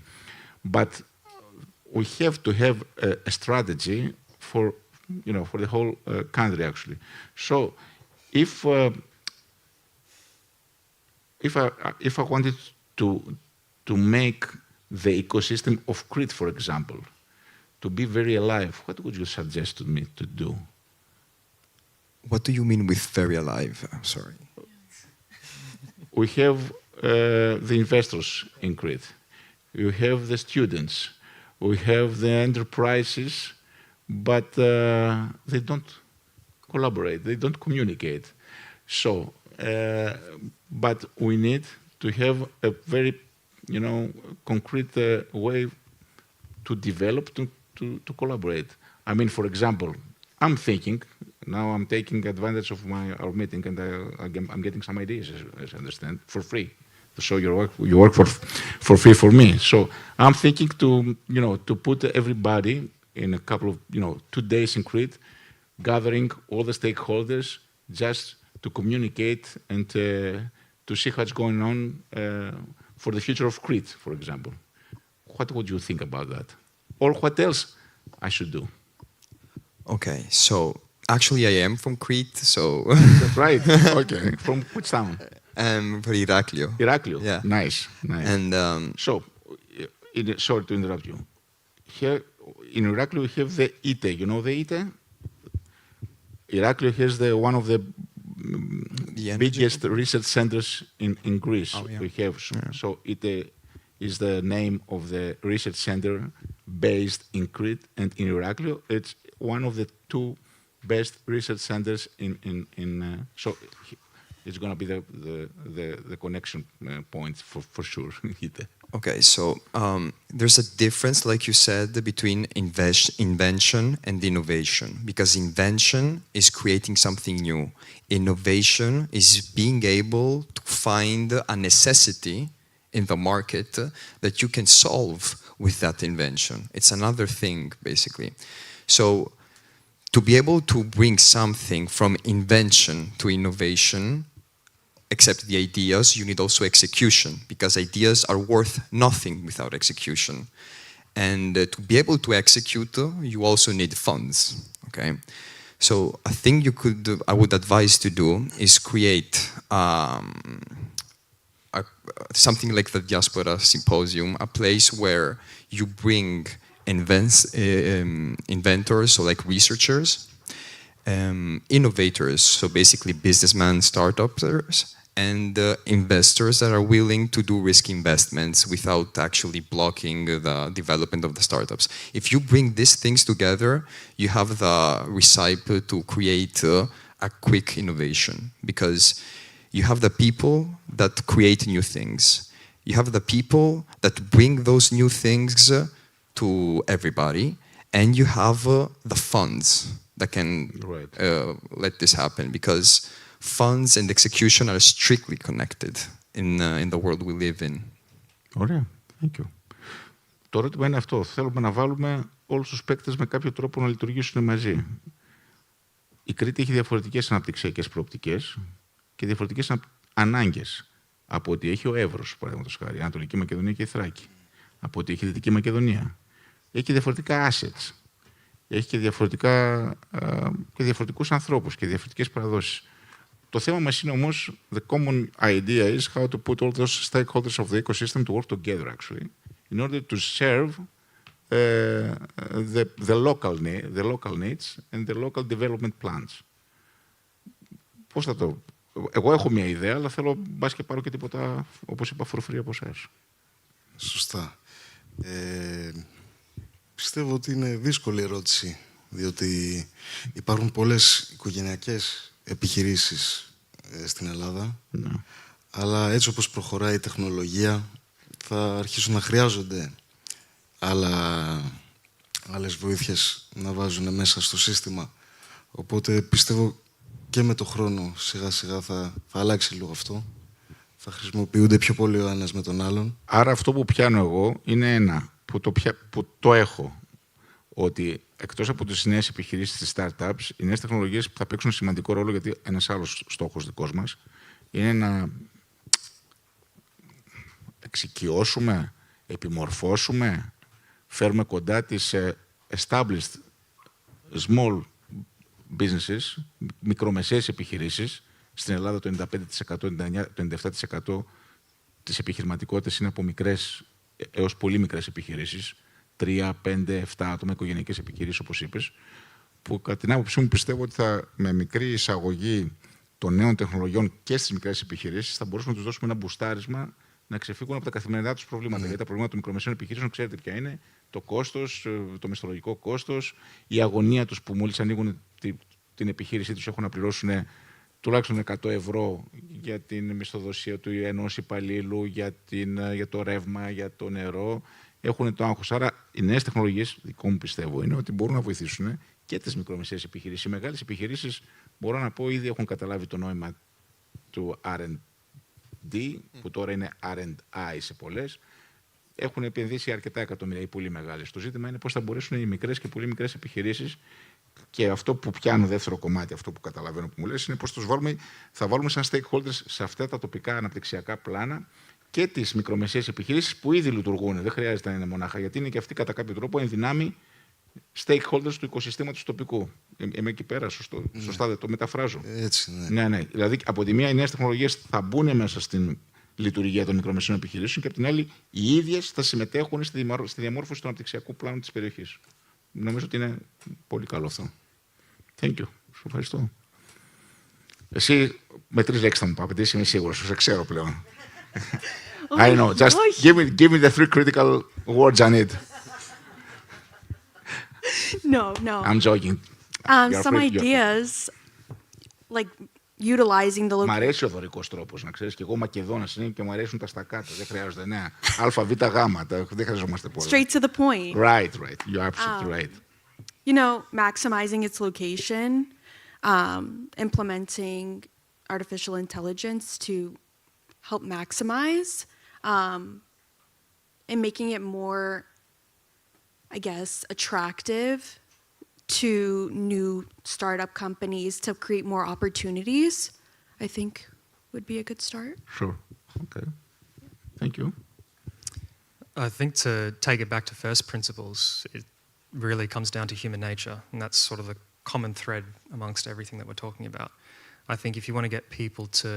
But we have to have a strategy for the whole country, actually. So, if I wanted to make the ecosystem of Crete, for example, to be very alive, what would you suggest to me to do? What do you mean with very alive? Sorry. We have the investors in Crete. You have the students. We have the enterprises, but they don't collaborate. They don't communicate. So, but we need to have a very, concrete way to develop, to collaborate. I mean, for example, I'm thinking, now I'm taking advantage of our meeting, and I'm getting some ideas, as I understand, for free. So you work for free for me. So I'm thinking to put everybody in a couple of 2 days in Crete, gathering all the stakeholders just to communicate and to see what's going on for the future of Crete, for example. What would you think about that? Or what else I should do? Okay, so actually I am from Crete, so... That's right, okay. From which town? From Iraklio. Iraklio, yeah. Nice. And so, sorry to interrupt you. Here in Iraklio we have the ITE. You know the ITE? Iraklio has one of the biggest research centers in Greece. Oh, yeah. We have. So ITE is the name of the research center based in Crete and in Iraklio. It's one of the 2 best research centers in so it's going to be the connection point for sure. Okay, so there's a difference, like you said, between invention and innovation, because invention is creating something new. Innovation is being able to find a necessity in the market that you can solve with that invention. It's another thing, basically. So to be able to bring something from invention to innovation, except the ideas, you need also execution, because ideas are worth nothing without execution. And to be able to execute, you also need funds, okay? So a thing I would advise to do is create something like the Diaspora Symposium, a place where you bring inventors, so like researchers, innovators, so basically businessmen, startups, and investors that are willing to do risky investments without actually blocking the development of the startups. If you bring these things together, you have the recipe to create a quick innovation, because you have the people that create new things. You have the people that bring those new things to everybody, and you have the funds that can let this happen, because funds and execution are strictly connected in the world we live in. Ωραία, thank you. Το ερώτημα είναι αυτό. Θέλουμε να βάλουμε όλους τους παίκτες με κάποιο τρόπο να λειτουργήσουν μαζί. Η Κρήτη έχει διαφορετικές αναπτυξιακές προοπτικές και διαφορετικές ανάγκες από ότι έχει ο Εύρος, παραδείγματος χάρη, η Ανατολική Μακεδονία και η Θράκη. Από ότι έχει η Δυτική Μακεδονία. Έχει και διαφορετικά assets. Έχει και διαφορετικούς ανθρώπους και διαφορετικές παραδόσεις. Το θέμα μας είναι όμως, the common idea is how to put all those stakeholders of the ecosystem to work together, actually, in order to serve the local needs and the local development plans. Πώς θα το... Εγώ έχω μια ιδέα, αλλά θέλω μπας και πάρω και τίποτα, όπως είπα, for free από εσάς. Σωστά. Πιστεύω ότι είναι δύσκολη ερώτηση, διότι υπάρχουν πολλές οικογενειακές επιχειρήσεις στην Ελλάδα, αλλά έτσι όπως προχωράει η τεχνολογία θα αρχίσουν να χρειάζονται άλλες βοήθειες να βάζουν μέσα στο σύστημα. Οπότε πιστεύω και με το χρόνο σιγά σιγά θα αλλάξει λίγο αυτό. Θα χρησιμοποιούνται πιο πολύ ο ένας με τον άλλον. Άρα αυτό που πιάνω εγώ είναι ένα που το έχω. Ότι εκτός από τις νέες επιχειρήσεις, τις startups, οι νέες τεχνολογίες θα παίξουν σημαντικό ρόλο, γιατί ένας άλλος στόχος δικός μας είναι να εξοικειώσουμε, επιμορφώσουμε, φέρουμε κοντά τις established small businesses, μικρομεσαίες επιχειρήσεις. Στην Ελλάδα το 97% της επιχειρηματικότητας είναι από μικρές έως πολύ μικρές επιχειρήσεις. 3, 5, 7 άτομα, οικογενειακές επιχειρήσεις, όπως είπες, που κατά την άποψή μου πιστεύω ότι με μικρή εισαγωγή των νέων τεχνολογιών και στις μικρές επιχειρήσεις θα μπορούσαμε να τους δώσουμε ένα μπουστάρισμα να ξεφύγουν από τα καθημερινά τους προβλήματα. Γιατί τα προβλήματα των μικρομεσαίων επιχειρήσεων, ξέρετε ποια είναι: το κόστος, το μισθολογικό κόστος, η αγωνία τους που μόλις ανοίγουν την επιχείρησή τους έχουν να πληρώσουν τουλάχιστον 100 ευρώ για την μισθοδοσία του ενός υπαλλήλου, για το ρεύμα, για το νερό. Έχουν το άγχος. Άρα, οι νέες τεχνολογίες, δικό μου πιστεύω, είναι ότι μπορούν να βοηθήσουν και τις μικρομεσαίες επιχειρήσεις. Οι μεγάλες επιχειρήσεις, μπορώ να πω, ήδη έχουν καταλάβει το νόημα του R&D, που τώρα είναι R&I σε πολλές. Έχουν επενδύσει αρκετά εκατομμύρια ή πολύ μεγάλες. Το ζήτημα είναι πώς θα μπορέσουν οι μικρές και πολύ μικρές επιχειρήσεις. Και αυτό που πιάνω δεύτερο κομμάτι, αυτό που καταλαβαίνω που μου λες, είναι πώς θα βάλουμε σαν stakeholders σε αυτά τα τοπικά αναπτυξιακά πλάνα και τις μικρομεσαίες επιχειρήσεις που ήδη λειτουργούν. Δεν χρειάζεται να είναι μονάχα, γιατί είναι και αυτοί κατά κάποιο τρόπο εν δυνάμει stakeholders του οικοσυστήματος τοπικού. Είμαι εκεί πέρα, σωστά δεν το μεταφράζω. Έτσι, ναι. Ναι. Δηλαδή, από τη μία, οι νέες τεχνολογίες θα μπουν μέσα στην λειτουργία των μικρομεσαίων επιχειρήσεων και από την άλλη, οι ίδιες θα συμμετέχουν στη διαμόρφωση του αναπτυξιακού πλάνου της περιοχής. Νομίζω ότι είναι πολύ καλό αυτό. Thank you. Σου ευχαριστώ. Εσύ με 3 λέξεις θα μου απαντήσεις, είμαι σίγουρος. Σε ξέρω πλέον. I know. Just give me the 3 critical words I need. No. I'm joking. Some ideas, like utilizing the Μ' αρέσει ο δωρικός τρόπος, να ξέρεις. Και εγώ Μακεδόνας είναι και μου αρέσουν τα στακάτα. Δεν χρειάζονται νέα. Α, Β, Γ. Δεν χρειαζόμαστε πολλά. Straight to the point. Right. You're absolutely right. You know, maximizing its location, implementing artificial intelligence to help maximize, and making it more, I guess, attractive to new startup companies to create more opportunities, I think would be a good start. Sure. Okay. Thank you. I think to take it back to first principles, it really comes down to human nature, and that's sort of the common thread amongst everything that we're talking about. I think if you want to get people to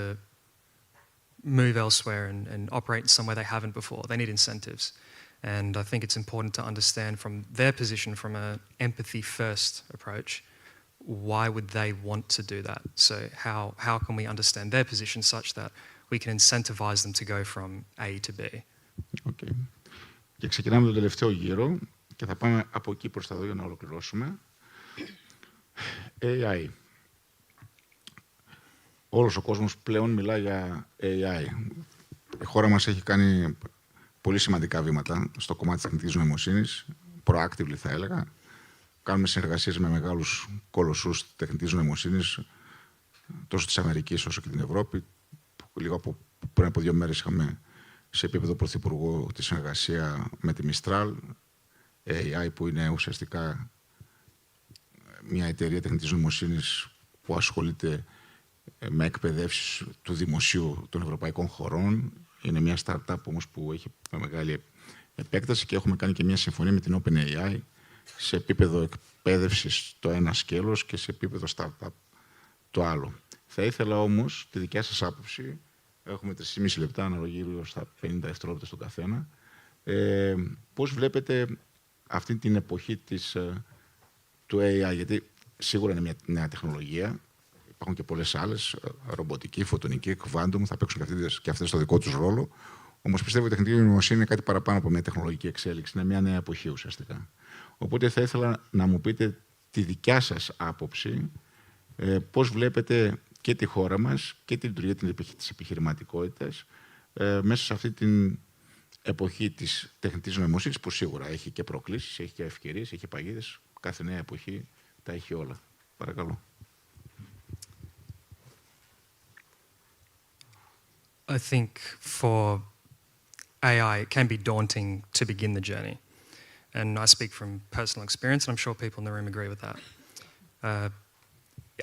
move elsewhere and operate somewhere they haven't before, they need incentives. And I think it's important to understand from their position, from an empathy-first approach, why would they want to do that? So how can we understand their position such that we can incentivize them to go from A to B? Okay. Και ξεκινάμε τον τελευταίο γύρο και θα πάμε από εκεί προς τα εδώ για να ολοκληρώσουμε. AI. Όλος ο κόσμος πλέον μιλάει για AI. Η χώρα μας έχει κάνει πολύ σημαντικά βήματα στο κομμάτι της τεχνητής νοημοσύνης, proactively θα έλεγα. Κάνουμε συνεργασίες με μεγάλους κολοσσούς τεχνητής νοημοσύνης, τόσο της Αμερικής όσο και την Ευρώπη. Πριν από 2 μέρες είχαμε σε επίπεδο πρωθυπουργού τη συνεργασία με τη Mistral AI, που είναι ουσιαστικά μια εταιρεία τεχνητής νοημοσύνης που ασχολείται με εκπαιδεύσεις του δημοσίου των ευρωπαϊκών χωρών. Είναι μια startup όμως που έχει μεγάλη επέκταση και έχουμε κάνει και μια συμφωνία με την OpenAI σε επίπεδο εκπαίδευσης το ένα σκέλος και σε επίπεδο startup το άλλο. Θα ήθελα όμως τη δικιά σας άποψη. Έχουμε 3,5 λεπτά, αναλογή στα 50 δευτερόλεπτα στον καθένα. Πώς βλέπετε αυτή την εποχή του AI, γιατί σίγουρα είναι μια νέα τεχνολογία, υπάρχουν και πολλές άλλες, ρομποτική, φωτονική, quantum, θα παίξουν και αυτές το δικό τους ρόλο. Όμως πιστεύω ότι η τεχνητή νοημοσύνη είναι κάτι παραπάνω από μια τεχνολογική εξέλιξη, είναι μια νέα εποχή ουσιαστικά. Οπότε θα ήθελα να μου πείτε τη δικιά σας άποψη, πώς βλέπετε και τη χώρα μας και τη λειτουργία της επιχειρηματικότητας μέσα σε αυτή την εποχή της τεχνητής νοημοσύνης, που σίγουρα έχει και προκλήσεις, έχει και ευκαιρίες, έχει παγίδες. Κάθε νέα εποχή τα έχει όλα. Παρακαλώ. I think for AI, it can be daunting to begin the journey. And I speak from personal experience, and I'm sure people in the room agree with that.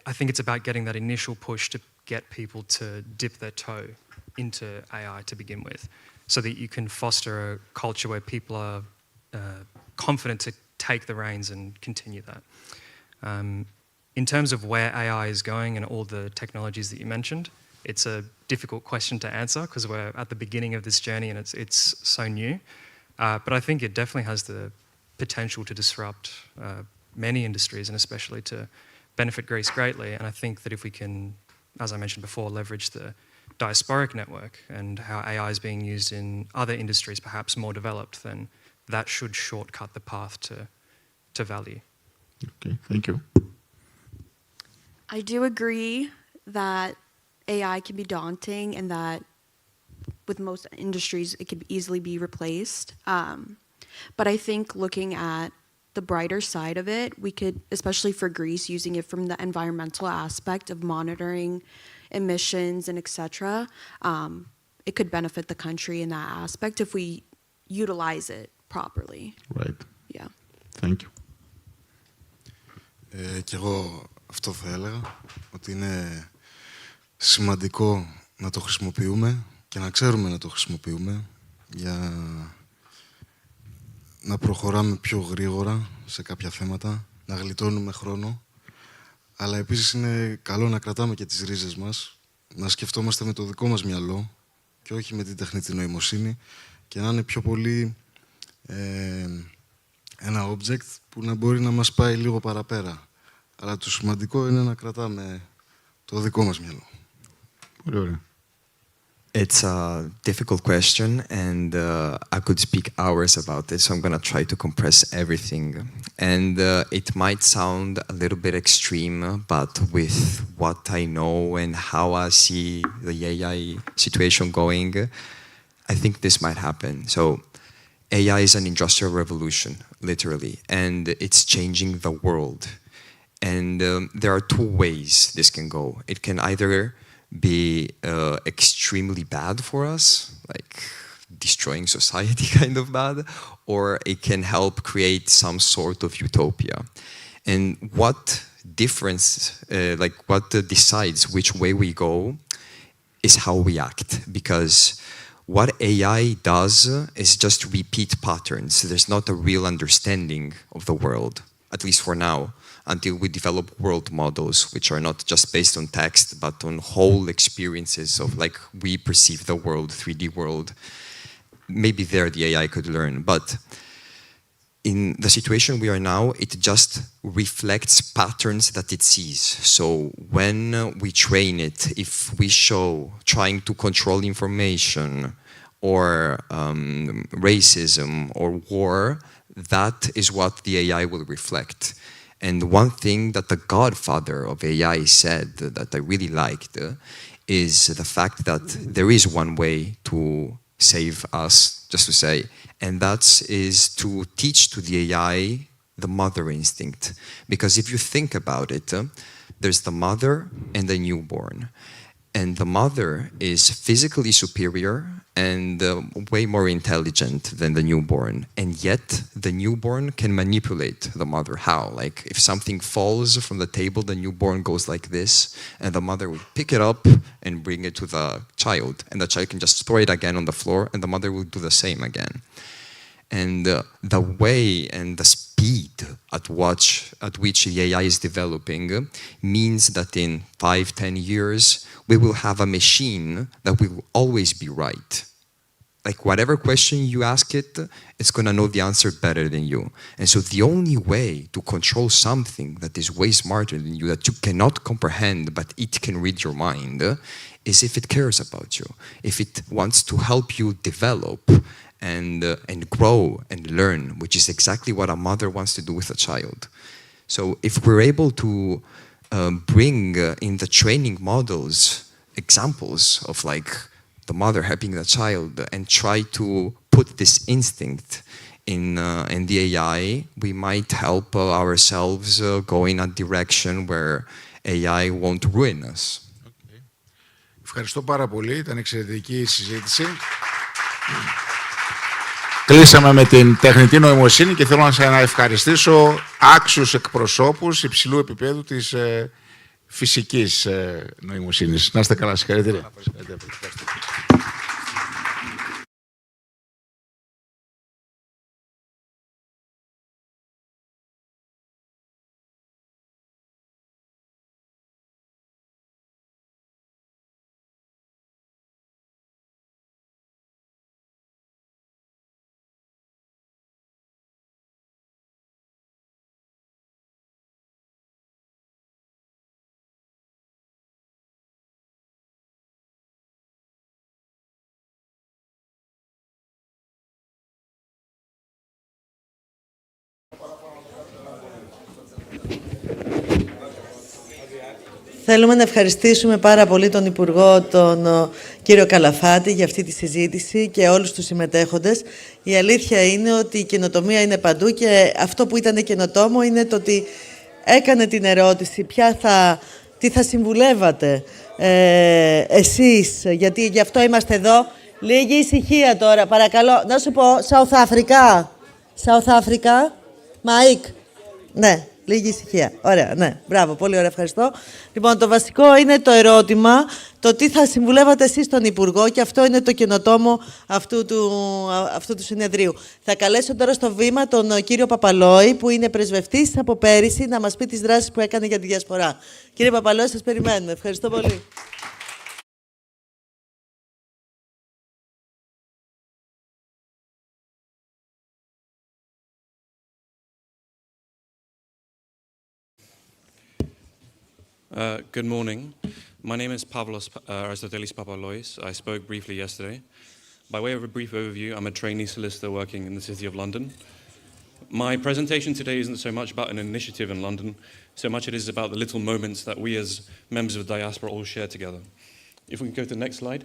I think it's about getting that initial push to get people to dip their toe into AI to begin with, so that you can foster a culture where people are confident to take the reins and continue that. In terms of where AI is going and all the technologies that you mentioned, it's a difficult question to answer because we're at the beginning of this journey and it's so new. But I think it definitely has the potential to disrupt many industries and especially to benefit Greece greatly. And I think that if we can, as I mentioned before, leverage the diasporic network and how AI is being used in other industries perhaps more developed, then that should shortcut the path to value. Okay, thank you. I do agree that AI can be daunting and that with most industries it could easily be replaced. But I think looking at the brighter side of it, we could, especially for Greece, using it from the environmental aspect of monitoring emissions and etc., it could benefit the country in that aspect if we utilize it properly. Right. Yeah. Thank you. Και εγώ αυτό θα έλεγα, ότι είναι σημαντικό να το χρησιμοποιούμε και να ξέρουμε να το χρησιμοποιούμε για να προχωράμε πιο γρήγορα σε κάποια θέματα, να γλιτώνουμε χρόνο, αλλά επίσης είναι καλό να κρατάμε και τις ρίζες μας, να σκεφτόμαστε με το δικό μας μυαλό και όχι με την τεχνητή νοημοσύνη και να είναι πιο πολύ ένα object που να μπορεί να μας πάει λίγο παραπέρα. Αλλά το σημαντικό είναι να κρατάμε το δικό μας μυαλό. Πολύ ωραία. It's a difficult question, and I could speak hours about it, so I'm going to try to compress everything. And it might sound a little bit extreme, but with what I know and how I see the AI situation going, I think this might happen. So AI is an industrial revolution, literally, and it's changing the world. And there are 2 ways this can go. It can either be extremely bad for us, like destroying society kind of bad, or it can help create some sort of utopia. And what difference, what decides which way we go is how we act, because what AI does is just repeat patterns. There's not a real understanding of the world, at least for now, until we develop world models, which are not just based on text, but on whole experiences of like we perceive the world, 3D world. Maybe there the AI could learn. But in the situation we are now, it just reflects patterns that it sees. So when we train it, if we show trying to control information or racism or war, that is what the AI will reflect. And one thing that the godfather of AI said that I really liked is the fact that there is one way to save us, just to say, and that is to teach to the AI the mother instinct. Because if you think about it, there's the mother and the newborn. And the mother is physically superior and way more intelligent than the newborn. And yet, the newborn can manipulate the mother. How? Like, if something falls from the table, the newborn goes like this, and the mother will pick it up and bring it to the child. And the child can just throw it again on the floor, and the mother will do the same again. And the way and the speed at which the AI is developing means that in 5-10 years, we will have a machine that will always be right. Like whatever question you ask it, it's going to know the answer better than you. And so the only way to control something that is way smarter than you, that you cannot comprehend, but it can read your mind, is if it cares about you, if it wants to help you develop and grow and learn, which is exactly what a mother wants to do with a child. So if we're able to bring in the training models examples of like the mother helping the child and try to put this instinct in the AI, we might help ourselves go in a direction where AI won't ruin us. Okay. Ευχαριστώ πάρα πολύ. Ήταν εξαιρετική η συζήτηση. Κλείσαμε με την τεχνητή νοημοσύνη και θέλω να ευχαριστήσω άξιους εκπροσώπους υψηλού επίπεδου της φυσικής νοημοσύνης. Να είστε καλά, συγχαρητήρια. Θέλουμε να ευχαριστήσουμε πάρα πολύ τον Υπουργό, τον κύριο Καλαφάτη, για αυτή τη συζήτηση και όλους τους συμμετέχοντες. Η αλήθεια είναι ότι η καινοτομία είναι παντού και αυτό που ήταν καινοτόμο είναι το ότι έκανε την ερώτηση τι θα συμβουλεύατε εσείς, γιατί γι' αυτό είμαστε εδώ. Λίγη ησυχία τώρα, παρακαλώ. Να σου πω, South Africa, Mike. Ναι. Λίγη ησυχία. Ωραία, ναι. Μπράβο, πολύ ωραία, ευχαριστώ. Λοιπόν, το βασικό είναι το ερώτημα, το τι θα συμβουλεύατε εσείς τον Υπουργό και αυτό είναι το καινοτόμο αυτού του συνεδρίου. Θα καλέσω τώρα στο βήμα τον κύριο Παπαλόη, που είναι πρεσβευτής από πέρυσι, να μας πει τις δράσεις που έκανε για τη διασπορά. Κύριε Παπαλόη, σας περιμένουμε. Ευχαριστώ πολύ. Good morning. My name is Pavlos Aristotelis Papalois. I spoke briefly yesterday. By way of a brief overview, I'm a trainee solicitor working in the City of London. My presentation today isn't so much about an initiative in London, so much it is about the little moments that we as members of the diaspora all share together. If we can go to the next slide.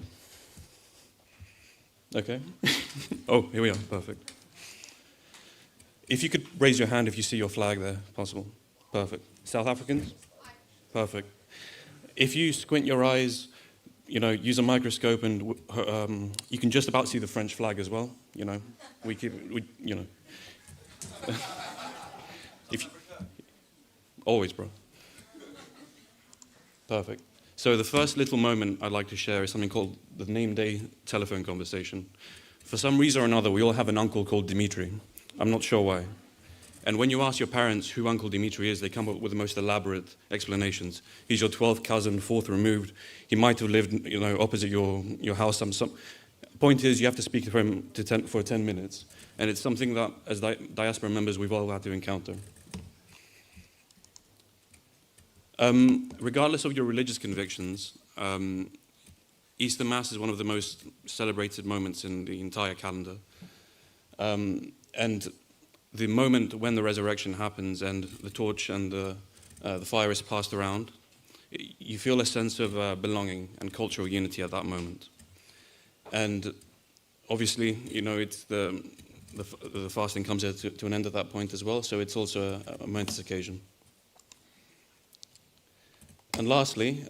Okay. Oh, here we are. Perfect. If you could raise your hand if you see your flag there, possible. Perfect. South Africans? Perfect. If you squint your eyes, use a microscope, and you can just about see the French flag as well. Always, bro. Perfect. So the first little moment I'd like to share is something called the name day telephone conversation. For some reason or another, we all have an uncle called Dimitri. I'm not sure why. And when you ask your parents who Uncle Dimitri is, they come up with the most elaborate explanations. He's your 12th cousin, 4th removed. He might have lived, opposite your house. Point is, you have to speak for him for 10 minutes, and it's something that, as diaspora members, we've all had to encounter. Regardless of your religious convictions, Easter Mass is one of the most celebrated moments in the entire calendar. And the moment when the resurrection happens and the torch and the fire is passed around, you feel a sense of belonging and cultural unity at that moment. And obviously, you know, it's the fasting comes to an end at that point as well, so it's also a momentous occasion. And lastly,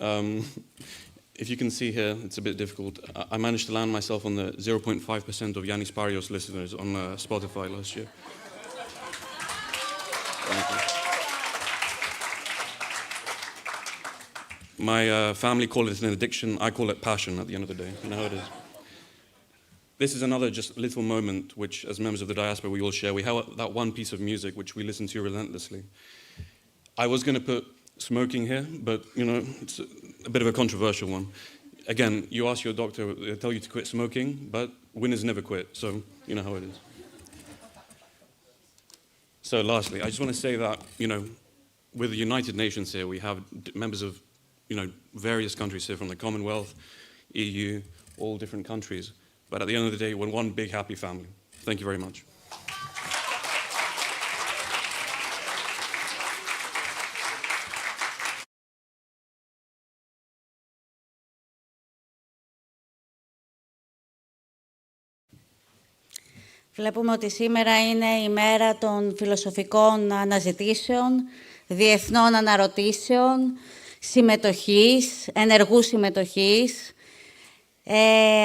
if you can see here, it's a bit difficult. I managed to land myself on the 0.5% of Yannis Parios listeners on Spotify last year. Thank you. My family call it an addiction. I call it passion at the end of the day. You know how it is. This is another just little moment which, as members of the diaspora, we all share. We have that one piece of music which we listen to relentlessly. I was going to put smoking here, but, you know, it's a bit of a controversial one. Again, you ask your doctor, they tell you to quit smoking, but winners never quit, so you know how it is. So lastly, I just want to say that, you know, with the United Nations here, we have members of, you know, various countries here from the Commonwealth, EU, all different countries. But at the end of the day, we're one big happy family. Thank you very much. Βλέπουμε ότι σήμερα είναι η μέρα των φιλοσοφικών αναζητήσεων, διεθνών αναρωτήσεων, συμμετοχής, ενεργού συμμετοχής,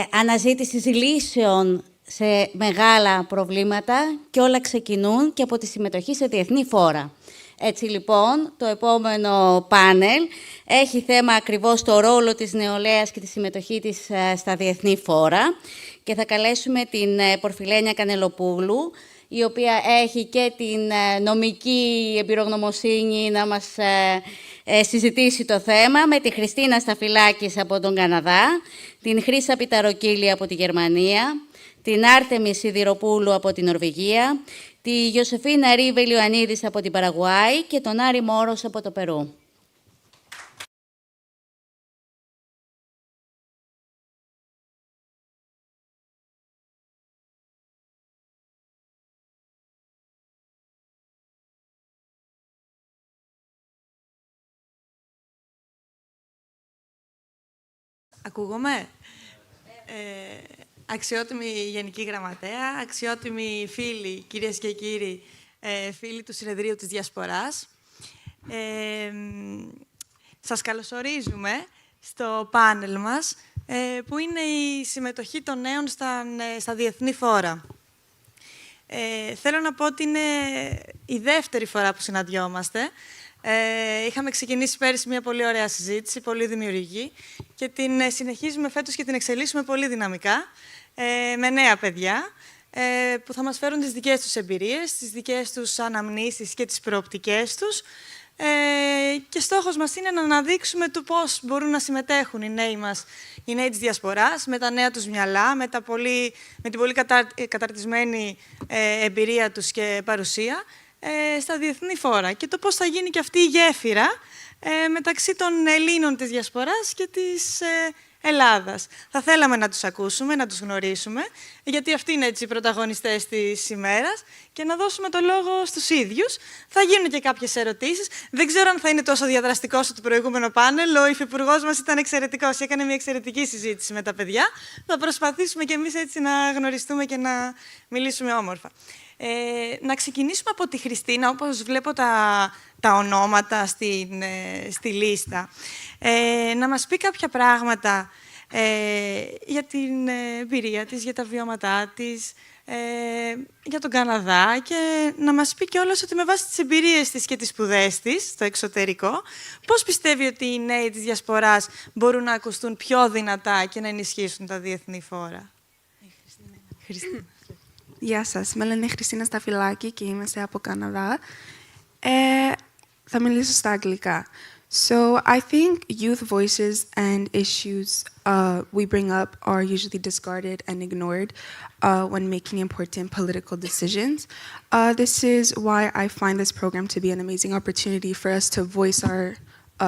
αναζήτησης λύσεων σε μεγάλα προβλήματα και όλα ξεκινούν και από τη συμμετοχή σε διεθνή φόρα. Έτσι λοιπόν, το επόμενο πάνελ έχει θέμα ακριβώς το ρόλο της νεολαίας και τη συμμετοχή της στα διεθνή φόρα και θα καλέσουμε την Πορφιλένια Κανελοπούλου, η οποία έχει και την νομική εμπειρογνωμοσύνη να μας συζητήσει το θέμα, με τη Χριστίνα Σταφυλάκης από τον Καναδά, την Χρύσα Πιταροκύλη από τη Γερμανία, την Άρτεμι Σιδηροπούλου από την Νορβηγία, τη Γιωσεφίνα Ρίβελ Ιωαννίδης από την Παραγουάη και τον Άρη Μόρος από το Περού. Ακούγομαι. Αξιότιμη Γενική Γραμματέα, αξιότιμοι φίλοι, κυρίες και κύριοι, φίλοι του Συνεδρίου της Διασποράς. Σας καλωσορίζουμε στο πάνελ μας, που είναι η συμμετοχή των νέων στα διεθνή φόρα. Θέλω να πω ότι είναι η δεύτερη φορά που συναντιόμαστε. Είχαμε ξεκινήσει πέρυσι μια πολύ ωραία συζήτηση, πολύ δημιουργική, και την συνεχίζουμε φέτος και την εξελίσσουμε πολύ δυναμικά, με νέα παιδιά, που θα μας φέρουν τις δικές τους εμπειρίες, τις δικές τους αναμνήσεις και τις προοπτικές τους. Και στόχος μας είναι να αναδείξουμε το πώς μπορούν να συμμετέχουν οι νέοι μας, οι νέοι της Διασποράς, με τα νέα τους μυαλά, με την πολύ καταρτισμένη εμπειρία τους και παρουσία, στα διεθνή φόρα, και το πώς θα γίνει και αυτή η γέφυρα μεταξύ των Ελλήνων της Διασποράς και της Ελλάδας. Θα θέλαμε να τους ακούσουμε, να τους γνωρίσουμε, γιατί αυτοί είναι έτσι οι πρωταγωνιστές της ημέρας, και να δώσουμε το λόγο στους ίδιους. Θα γίνουν και κάποιες ερωτήσεις. Δεν ξέρω αν θα είναι τόσο διαδραστικό όσο το προηγούμενο πάνελ. Ο υφυπουργός μας ήταν εξαιρετικός, έκανε μια εξαιρετική συζήτηση με τα παιδιά. Θα προσπαθήσουμε κι εμείς έτσι να γνωριστούμε και να μιλήσουμε όμορφα. Να ξεκινήσουμε από τη Χριστίνα, όπως βλέπω τα ονόματα στη λίστα. Να μας πει κάποια πράγματα για την εμπειρία της, για τα βιώματά της, για τον Καναδά, και να μας πει κιόλας ότι με βάση τις εμπειρίες της και τις σπουδές της στο εξωτερικό, πώς πιστεύει ότι οι νέοι της Διασποράς μπορούν να ακουστούν πιο δυνατά και να ενισχύσουν τα διεθνή φόρα. Χριστίνα. Γεια σας, με λένε Χριστίνα Σταφυλάκη και είμαι από Καναδά. Θα μιλήσω στα αγγλικά. So I think youth voices and issues we bring up are usually discarded and ignored when making important political decisions. This is why I find this program to be an amazing opportunity for us to voice our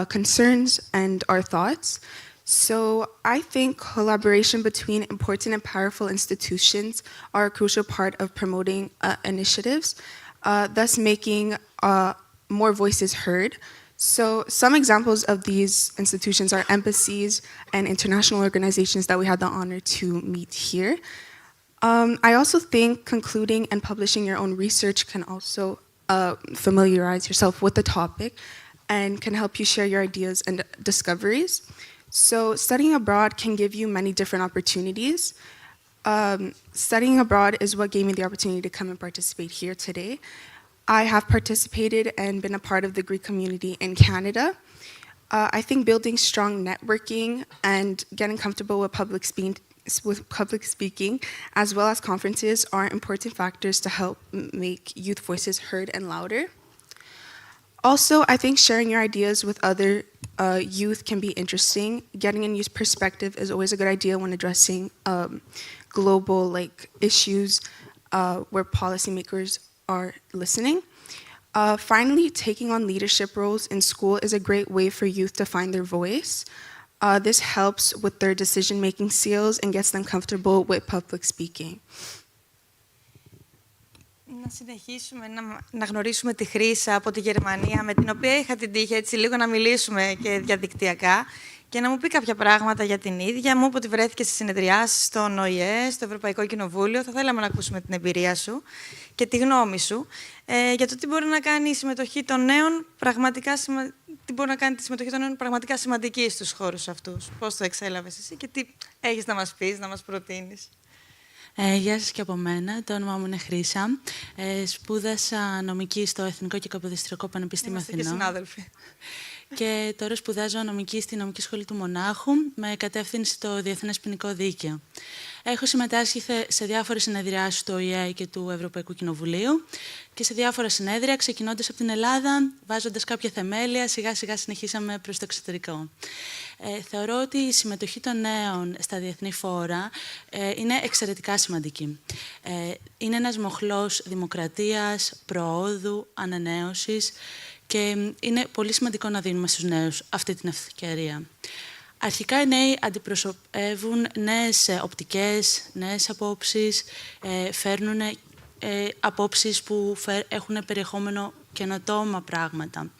concerns and our thoughts. So I think collaboration between important and powerful institutions are a crucial part of promoting initiatives, thus making more voices heard. So some examples of these institutions are embassies and international organizations that we had the honor to meet here. I also think concluding and publishing your own research can also familiarize yourself with the topic and can help you share your ideas and discoveries. So studying abroad can give you many different opportunities. Studying abroad is what gave me the opportunity to come and participate here today. I have participated and been a part of the Greek community in Canada. I think building strong networking and getting comfortable with public speaking, as well as conferences, are important factors to help make youth voices heard and louder. Also, I think sharing your ideas with other youth can be interesting. Getting a youth perspective is always a good idea when addressing global issues where policymakers are listening. Finally, taking on leadership roles in school is a great way for youth to find their voice. This helps with their decision-making skills and gets them comfortable with public speaking. Να συνεχίσουμε να γνωρίσουμε τη Χρύσα από τη Γερμανία, με την οποία είχα την τύχη έτσι λίγο να μιλήσουμε και διαδικτυακά και να μου πει κάποια πράγματα για την ίδια. Μου είπε ότι βρέθηκε στις συνεδριάσεις στον ΟΗΕ, στο Ευρωπαϊκό Κοινοβούλιο. Θα θέλαμε να ακούσουμε την εμπειρία σου και τη γνώμη σου για το τι μπορεί να κάνει η συμμετοχή των νέων πραγματικά σημαντική στους χώρους αυτούς. Πώς το εξέλαβες εσύ και τι έχεις να μας πεις, να μας προτείνεις. Γεια σας και από μένα. Το όνομά μου είναι Χρύσα. Σπούδασα νομική στο Εθνικό και Καποδιστριακό Πανεπιστήμιο Αθηνών. Είμαστε και συνάδελφοι. Και τώρα σπουδάζω νομική στη Νομική Σχολή του Μονάχου με κατεύθυνση στο Διεθνές Ποινικό Δίκαιο. Έχω συμμετάσχει σε διάφορες συνεδριάσεις του ΟΗΕ και του Ευρωπαϊκού Κοινοβουλίου και σε διάφορα συνέδρια, ξεκινώντας από την Ελλάδα, βάζοντας κάποια θεμέλια, σιγά-σιγά συνεχίσαμε προς το εξωτερικό. Θεωρώ ότι η συμμετοχή των νέων στα διεθνή φόρα είναι εξαιρετικά σημαντική. Είναι ένας μοχλός δημοκρατίας, προόδου, ανανέωσης και είναι πολύ σημαντικό να δίνουμε στους νέους αυτή την ευκαιρία. Αρχικά οι νέοι αντιπροσωπεύουν νέες οπτικές, νέες απόψεις, φέρνουν απόψεις που έχουν περιεχόμενο καινοτόμα πράγματα.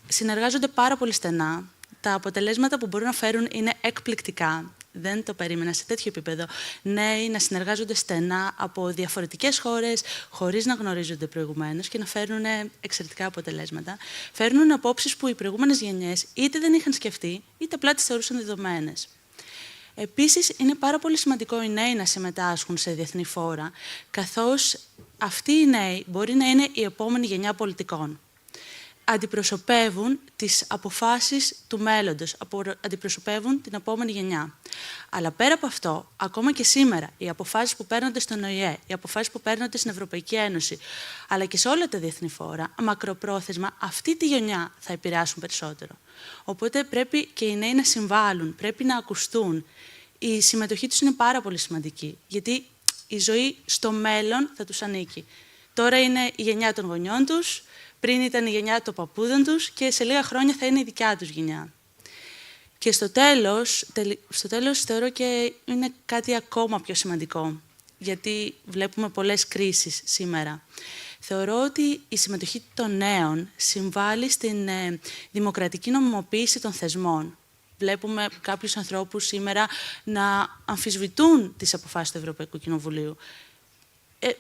Συνεργάζονται πάρα πολύ στενά. Τα αποτελέσματα που μπορούν να φέρουν είναι εκπληκτικά. Δεν το περίμενα σε τέτοιο επίπεδο. Νέοι να συνεργάζονται στενά από διαφορετικές χώρες, χωρίς να γνωρίζονται προηγουμένως και να φέρνουν εξαιρετικά αποτελέσματα. Φέρνουν απόψεις που οι προηγούμενες γενιές είτε δεν είχαν σκεφτεί, είτε απλά τις θεωρούσαν δεδομένες. Επίσης, είναι πάρα πολύ σημαντικό οι νέοι να συμμετάσχουν σε διεθνή φόρα, καθώς αυτοί οι νέοι μπορεί να είναι η επόμενη γενιά πολιτικών. Αντιπροσωπεύουν τις αποφάσεις του μέλλοντος, αντιπροσωπεύουν την επόμενη γενιά. Αλλά πέρα από αυτό, ακόμα και σήμερα, οι αποφάσεις που παίρνονται στον ΟΗΕ, οι αποφάσεις που παίρνονται στην Ευρωπαϊκή Ένωση, αλλά και σε όλα τα διεθνή φόρα, μακροπρόθεσμα, αυτή τη γενιά θα επηρεάσουν περισσότερο. Οπότε πρέπει και οι νέοι να συμβάλλουν, πρέπει να ακουστούν. Η συμμετοχή τους είναι πάρα πολύ σημαντική, γιατί η ζωή στο μέλλον θα τους ανήκει. Τώρα είναι η γενιά των γονιών τους, πριν ήταν η γενιά των παππούδων τους και σε λίγα χρόνια θα είναι η δικιά τους γενιά. Και στο τέλος θεωρώ και είναι κάτι ακόμα πιο σημαντικό, γιατί βλέπουμε πολλές κρίσεις σήμερα. Θεωρώ ότι η συμμετοχή των νέων συμβάλλει στην δημοκρατική νομιμοποίηση των θεσμών. Βλέπουμε κάποιους ανθρώπους σήμερα να αμφισβητούν τις αποφάσεις του Ευρωπαϊκού Κοινοβουλίου.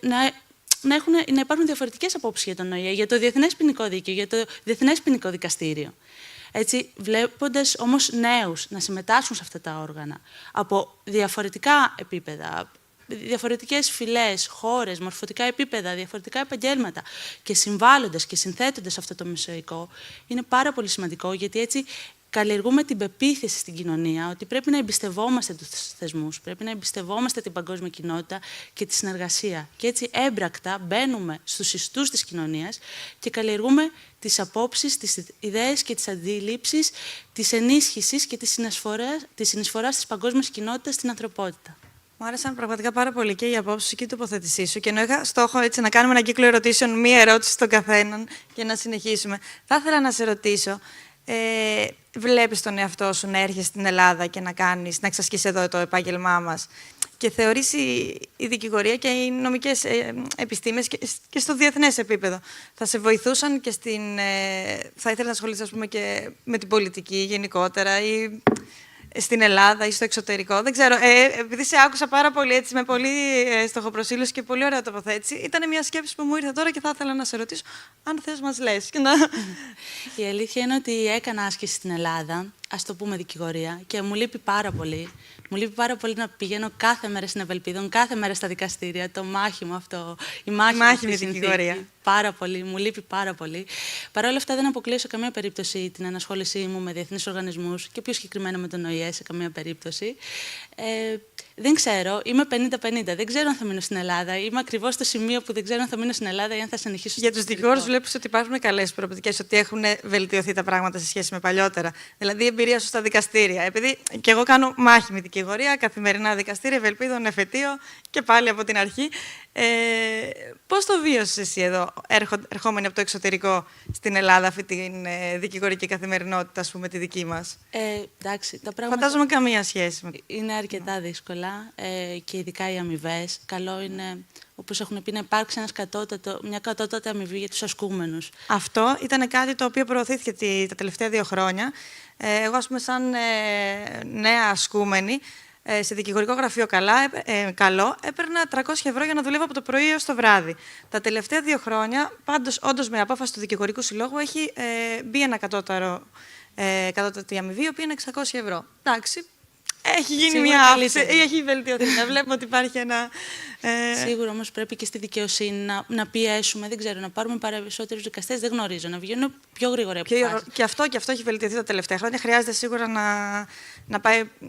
Να υπάρχουν διαφορετικές απόψεις για τον ΟΗΕ, για το Διεθνές Ποινικό Δίκαιο, για το Διεθνές Ποινικό Δικαστήριο. Έτσι, βλέποντας όμως νέους να συμμετάσχουν σε αυτά τα όργανα από διαφορετικά επίπεδα, διαφορετικές φυλές, χώρες, μορφωτικά επίπεδα, διαφορετικά επαγγέλματα και συμβάλλοντας και συνθέτοντας αυτό το μεσαϊκό, είναι πάρα πολύ σημαντικό, γιατί έτσι καλλιεργούμε την πεποίθηση στην κοινωνία ότι πρέπει να εμπιστευόμαστε τους θεσμούς, πρέπει να εμπιστευόμαστε την παγκόσμια κοινότητα και τη συνεργασία. Και έτσι έμπρακτα μπαίνουμε στους ιστούς της κοινωνίας και καλλιεργούμε τις απόψεις, τις ιδέες και τις αντίληψεις της ενίσχυσης και της συνεισφοράς της παγκόσμιας κοινότητας στην ανθρωπότητα. Μου άρεσαν πραγματικά πάρα πολύ και οι απόψεις σου και η τοποθέτησή σου. Και ενώ είχα στόχο έτσι, να κάνουμε ένα κύκλο ερωτήσεων, μία ερώτηση στον καθέναν και να συνεχίσουμε, θα ήθελα να σε ρωτήσω. Βλέπεις τον εαυτό σου να έρχεσαι στην Ελλάδα και να εξασκείς εδώ το επάγγελμά μας και θεωρείς η δικηγορία και οι νομικές επιστήμες και στο διεθνές επίπεδο θα σε βοηθούσαν και θα ήθελες να ασχοληθείς, ας πούμε, και με την πολιτική γενικότερα ή στην Ελλάδα ή στο εξωτερικό? Δεν ξέρω. Επειδή σε άκουσα πάρα πολύ έτσι, με πολύ στοχοπροσήλωση και πολύ ωραία τοποθέτηση, ήταν μια σκέψη που μου ήρθε τώρα και θα ήθελα να σε ρωτήσω αν θες μας λες. Η αλήθεια είναι ότι έκανα άσκηση στην Ελλάδα, ας το πούμε δικηγορία, και μου λείπει πάρα πολύ. Μου λείπει πάρα πολύ να πηγαίνω κάθε μέρα στην Ευελπίδων, κάθε μέρα στα δικαστήρια, το μάχημο αυτό, η μάχημη δικηγορία. Πάρα πολύ, μου λείπει πάρα πολύ. Παρ' όλα αυτά, δεν αποκλείω σε καμία περίπτωση την ενασχόλησή μου με διεθνείς οργανισμούς και πιο συγκεκριμένα με τον ΟΗΕ σε καμία περίπτωση. Δεν ξέρω, είμαι 50-50. Δεν ξέρω αν θα μείνω στην Ελλάδα. Είμαι ακριβώς στο σημείο που δεν ξέρω αν θα μείνω στην Ελλάδα ή αν θα συνεχίσω. Για τους δικηγόρους, βλέπεις ότι υπάρχουν καλές προοπτικές, ότι έχουν βελτιωθεί τα πράγματα σε σχέση με παλιότερα. Δηλαδή, η εμπειρία σου στα δικαστήρια. Επειδή και εγώ κάνω μάχημη δικηγορία, καθημερινά δικαστήρια, Ευελπίδων, εφετείο και πάλι από την αρχή. Πώς το βίωσες εσύ εδώ, ερχόμενοι από το εξωτερικό στην Ελλάδα, αυτή τη δικηγορική καθημερινότητα, ας πούμε, τη δική μας? Εντάξει, τα πράγματα φαντάζομαι καμία σχέση. Είναι αρκετά δύσκολα και ειδικά οι αμοιβές. Καλό είναι, όπως έχουν πει, να υπάρξει μια κατώτατη αμοιβή για τους ασκούμενους. Αυτό ήταν κάτι το οποίο προωθήθηκε τα τελευταία 2 χρόνια. Εγώ, ας πούμε, σαν νέα ασκούμενη, σε δικηγορικό γραφείο καλό, έπαιρνα 300 ευρώ για να δουλεύω από το πρωί έως το βράδυ. Τα τελευταία 2 χρόνια, πάντως, όντως με απόφαση του Δικηγορικού Συλλόγου, έχει μπει ένα κατώτατη αμοιβή, η οποία είναι 600 ευρώ. Εντάξει, έχει γίνει μια αύξηση, έχει βελτιωθεί. Βλέπουμε ότι υπάρχει ένα... Σίγουρα όμως πρέπει και στη δικαιοσύνη να πιέσουμε, δεν ξέρω, να πάρουμε περισσότερους δικαστές, δεν γνωρίζω, να βγαίνουν πιο γρήγορα. Και αυτό έχει βελτιωθεί τα τελευταία χρόνια. Χρειάζεται σίγουρα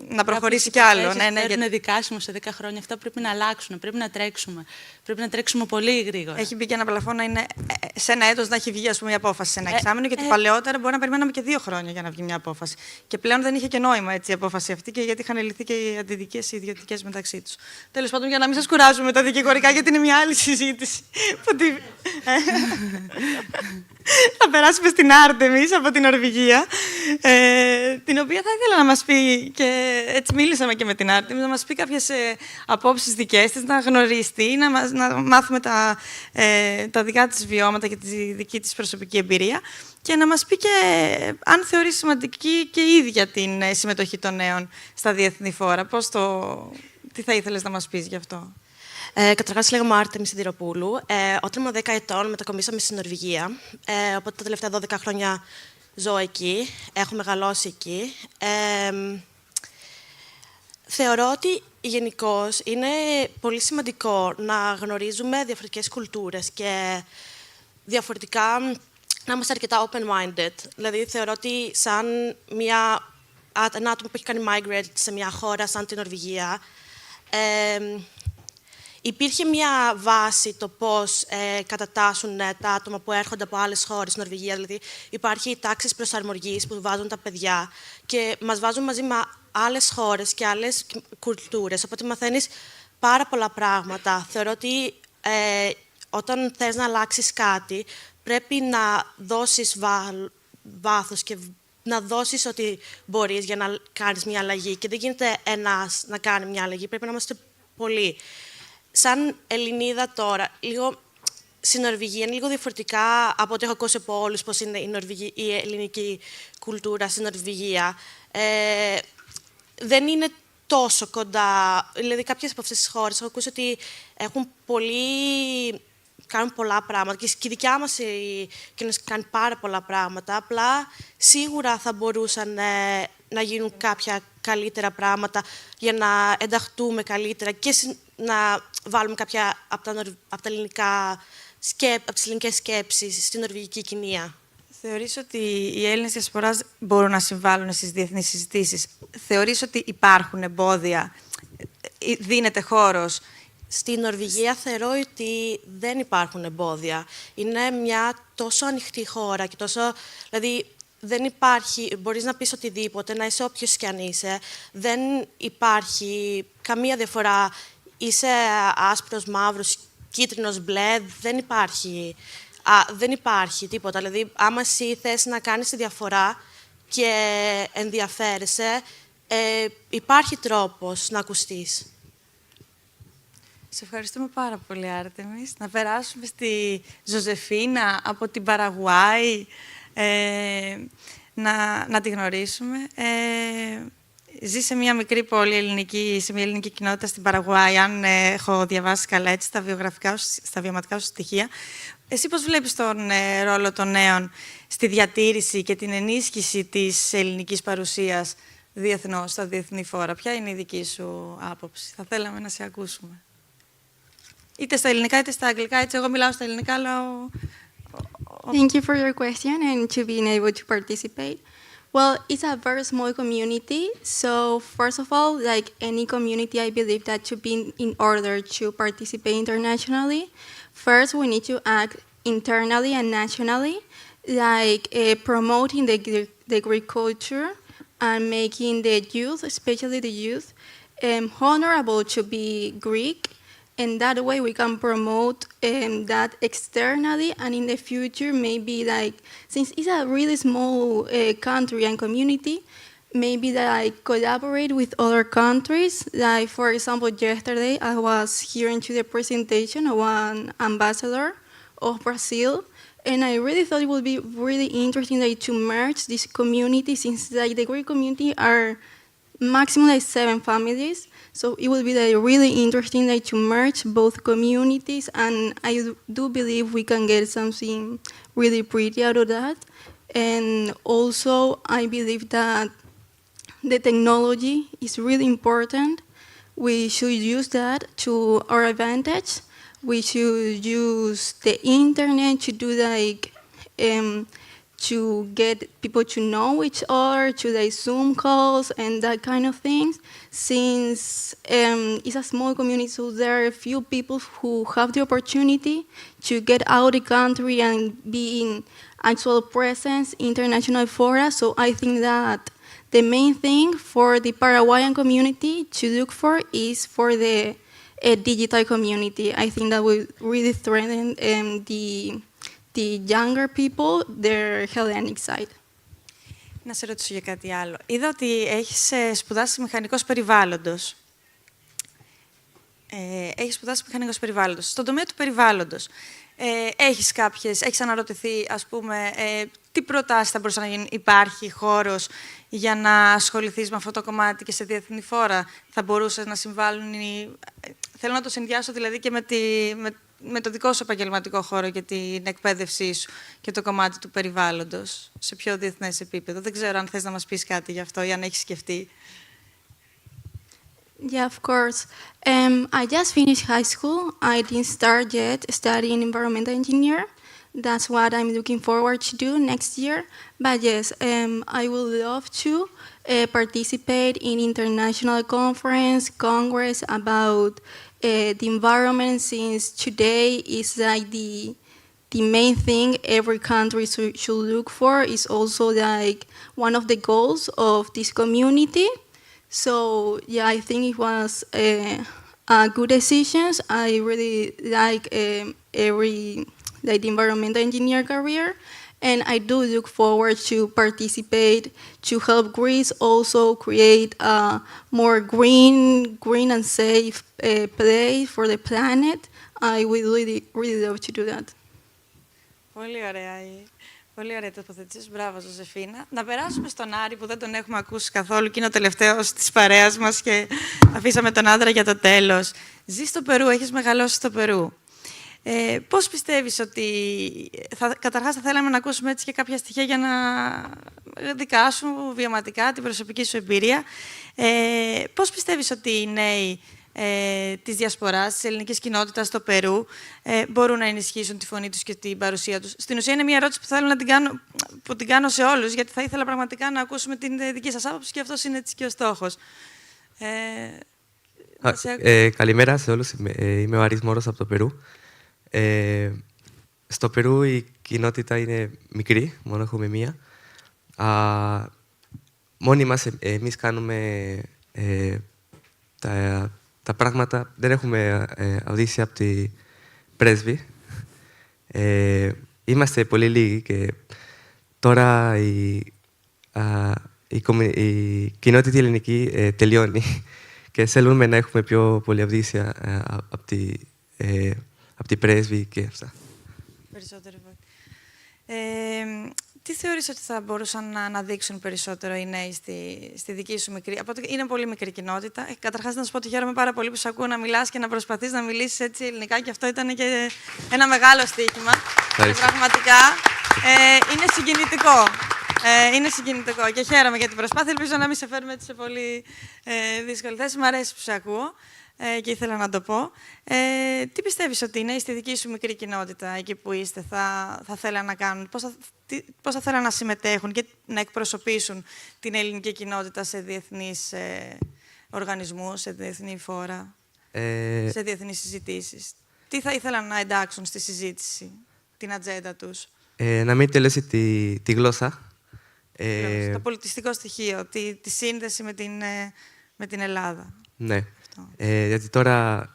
να προχωρήσει κι άλλο. Είναι δικάσιμο σε 10 χρόνια. Αυτά πρέπει να αλλάξουν, πρέπει να τρέξουμε. Πρέπει να τρέξουμε πολύ γρήγορα. Έχει μπει και ένα πλαφό να είναι σε ένα έτος να έχει βγει, ας πούμε, μια απόφαση σε ένα εξάμηνο, γιατί παλαιότερα μπορεί να περιμέναμε και 2 χρόνια για να βγει μια απόφαση. Και πλέον δεν είχε και νόημα έτσι, η απόφαση αυτή, και γιατί είχαν λυθεί και οι αντιδικές οι ιδιωτικές μεταξύ τους. Τέλος πάντων, για να μην σας κουράζουμε με τα δικηγορικά, γιατί είναι μια άλλη συζήτηση. Θα περάσουμε στην Άρτεμις από την Νορβηγία, την οποία θα ήθελα να μας πει, και έτσι μίλησαμε και με την Άρτεμις, να μας πει κάποιες απόψεις δικές της, να γνωριστεί, να μάθουμε τα δικά της βιώματα και τη δική της προσωπική εμπειρία και να μας πει και αν θεωρεί σημαντική και η ίδια την συμμετοχή των νέων στα διεθνή φόρα. Τι θα ήθελες να μας πεις γι' αυτό? Καταρχάς, λέγαμε Άρτεμις Σιδηροπούλου. Όταν ήμουν 10 ετών, μετακομίσαμε στην Νορβηγία. Οπότε τα τελευταία 12 χρόνια ζω εκεί. Έχω μεγαλώσει εκεί. Θεωρώ ότι γενικώς είναι πολύ σημαντικό να γνωρίζουμε διαφορετικές κουλτούρες και διαφορετικά να είμαστε αρκετά open-minded. Δηλαδή, θεωρώ ότι σαν ένα άτομο που έχει κάνει migrate σε μια χώρα σαν την Νορβηγία, υπήρχε μια βάση το πώς κατατάσσουν τα άτομα που έρχονται από άλλες χώρες στην Νορβηγία. Δηλαδή, υπάρχει οι τάξεις προσαρμογής που βάζουν τα παιδιά και μας βάζουν μαζί με άλλες χώρες και άλλες κουλτούρες. Οπότε μαθαίνεις πάρα πολλά πράγματα. Θεωρώ ότι όταν θες να αλλάξεις κάτι, πρέπει να δώσεις βάθος και να δώσεις ό,τι μπορείς για να κάνεις μια αλλαγή. Και δεν γίνεται ένας να κάνει μια αλλαγή, πρέπει να είμαστε πολλοί. Σαν Ελληνίδα τώρα, στην Νορβηγία είναι λίγο διαφορετικά από ό,τι έχω ακούσει από όλους πώς είναι η ελληνική κουλτούρα στην Νορβηγία. Δεν είναι τόσο κοντά. Δηλαδή, κάποιες από αυτές τις χώρες έχω ακούσει ότι κάνουν πολλά πράγματα και η δικιά μας κοινωνία κάνει πάρα πολλά πράγματα. Απλά σίγουρα θα μπορούσαν να γίνουν κάποια καλύτερα πράγματα για να ενταχτούμε καλύτερα και να βάλουμε κάποια από τις ελληνικές σκέψεις στην νορβηγική κοινία. Θεωρείς ότι οι Έλληνες διασποράς μπορούν να συμβάλλουν στις διεθνείς συζητήσεις? Θεωρείς ότι υπάρχουν εμπόδια, δίνεται χώρος? Στη Νορβηγία θεωρώ ότι δεν υπάρχουν εμπόδια. Είναι μια τόσο ανοιχτή χώρα και τόσο... Δηλαδή, δεν υπάρχει... Μπορείς να πεις οτιδήποτε, να είσαι όποιος κι αν είσαι. Δεν υπάρχει καμία διαφορά. Είσαι άσπρος, μαύρος, κίτρινος, μπλε. Δεν υπάρχει τίποτα. Δηλαδή, άμα εσύ θες να κάνεις τη διαφορά και ενδιαφέρεσαι, υπάρχει τρόπος να ακουστείς. Σε ευχαριστούμε πάρα πολύ, Άρτεμις. Να περάσουμε στη Ζωζεφίνα από την Παραγουάη, να τη γνωρίσουμε. Ζει σε μια μικρή πόλη σε μια ελληνική κοινότητα στην Παραγουάη, αν έχω διαβάσει καλά έτσι στα βιωματικά σου στοιχεία. Εσύ πώς βλέπεις τον ρόλο των νέων στη διατήρηση και την ενίσχυση της ελληνικής παρουσίας διεθνώς, στα διεθνή φόρα? Ποια είναι η δική σου άποψη? Θα θέλαμε να σε ακούσουμε. Είτε στα ελληνικά είτε στα αγγλικά. Έτσι, εγώ μιλάω στα ελληνικά, αλλά... Thank you for your question and to being able to participate. Well, it's a very small community. So first of all, like any community, I believe that to be in order to participate internationally, first we need to act internally and nationally, like promoting the Greek culture and making the youth, especially the youth, honorable to be Greek. And that way we can promote that externally, and in the future maybe like, since it's a really small country and community, maybe that I collaborate with other countries. Like for example, yesterday I was hearing to the presentation of one ambassador of Brazil, and I really thought it would be really interesting like, to merge this community, since like, the Greek community are maximum like 7 families. So it will be like, really interesting like, to merge both communities, and I do believe we can get something really pretty out of that. And also, I believe that the technology is really important. We should use that to our advantage. We should use the internet to do like to get people to know each other, to like Zoom calls and that kind of things. Since it's a small community, so there are a few people who have the opportunity to get out of the country and be in actual presence, international fora. So I think that the main thing for the Paraguayan community to look for is for the digital community. I think that will really strengthen the younger people, their Hellenic side. Να σε ρωτήσω για κάτι άλλο. Είδα ότι έχεις σπουδάσει μηχανικός περιβάλλοντος. Στον τομέα του περιβάλλοντος, έχεις αναρωτηθεί, ας πούμε, τι προτάσεις θα μπορούσαν να γίνουν? Υπάρχει χώρος για να ασχοληθείς με αυτό το κομμάτι και σε διεθνή φόρα? Θα μπορούσες να συμβάλλουν Θέλω να το συνδυάσω δηλαδή και με το δικό σου επαγγελματικό χώρο και την εκπαίδευσή σου και το κομμάτι του περιβάλλοντος σε πιο διεθνές επίπεδο. Δεν ξέρω αν θες να μας πεις κάτι γι' αυτό ή αν έχεις σκεφτεί. Yeah, of course. I just finished high school. I didn't start yet studying environmental engineer. That's what I'm looking forward to do next year. But yes, I would love to participate in international congress about the environment, since today is like the main thing every country should look for. Is also like one of the goals of this community. So yeah, I think it was a good decision. I really like the environmental engineer career, and I do look forward to participate to help Greece also create a more green and safe place for the planet. I would really love to do that. Πολύ ωραία τοποθέτηση. Μπράβο, Ζωζεφίνα. Να περάσουμε στον Άρη, που δεν τον έχουμε ακούσει καθόλου και είναι ο τελευταίος της παρέας μας και αφήσαμε τον άντρα για το τέλος. Ζεις στο Περού, έχεις μεγαλώσει στο Περού. Πώς πιστεύεις ότι... Καταρχάς θα θέλαμε να ακούσουμε έτσι και κάποια στοιχεία για να δικά σου βιωματικά, την προσωπική σου εμπειρία. Πώς πιστεύεις ότι οι νέοι της Διασποράς, της ελληνικής κοινότητας στο Περού, μπορούν να ενισχύσουν τη φωνή τους και την παρουσία τους. Στην ουσία είναι μια ερώτηση που θέλω να την κάνω σε όλους, γιατί θα ήθελα πραγματικά να ακούσουμε την δική σας άποψη και αυτός είναι έτσι και ο στόχος. Καλημέρα σε όλους. Είμαι ο Άρης Μόρος από το Περού. Στο Περού η κοινότητα είναι μικρή, μόνο έχουμε μία. Μόνοι μας εμείς κάνουμε τα πράγματα. Δεν έχουμε αουδήσει από τη πρέσβη. Είμαστε πολύ λίγοι και τώρα η κοινότητα ελληνική τελειώνει και θέλουμε να έχουμε πιο πολλή αουδήσια από τη πρέσβη και αυτά. Περισσότερο. Τι θεωρείς ότι θα μπορούσαν να αναδείξουν περισσότερο οι νέοι στη δική σου μικρή... Είναι πολύ μικρή κοινότητα. Καταρχάς, να σου πω ότι χαίρομαι πάρα πολύ που σου ακούω να μιλάς και να προσπαθείς να μιλήσεις έτσι ελληνικά και αυτό ήταν και ένα μεγάλο στοίχημα. Πραγματικά είναι συγκινητικό. Είναι συγκινητικό και χαίρομαι για την προσπάθεια. Ελπίζω να μην σε φέρουμε έτσι σε πολύ δύσκολη θέση. Μ' αρέσει που σε ακούω και ήθελα να το πω. Τι πιστεύεις ότι είναι στη δική σου μικρή κοινότητα, εκεί που είστε, θα θέλαν να κάνουν, πώς θα θέλαν να συμμετέχουν και να εκπροσωπήσουν την ελληνική κοινότητα σε διεθνείς οργανισμούς, σε διεθνή φόρα, σε διεθνείς συζητήσεις. Τι θα ήθελαν να εντάξουν στη συζήτηση, την ατζέντα τους? Να μην τελειώσει τη γλώσσα. Το πολιτιστικό στοιχείο, τη σύνδεση με την Ελλάδα. Ναι. Γιατί τώρα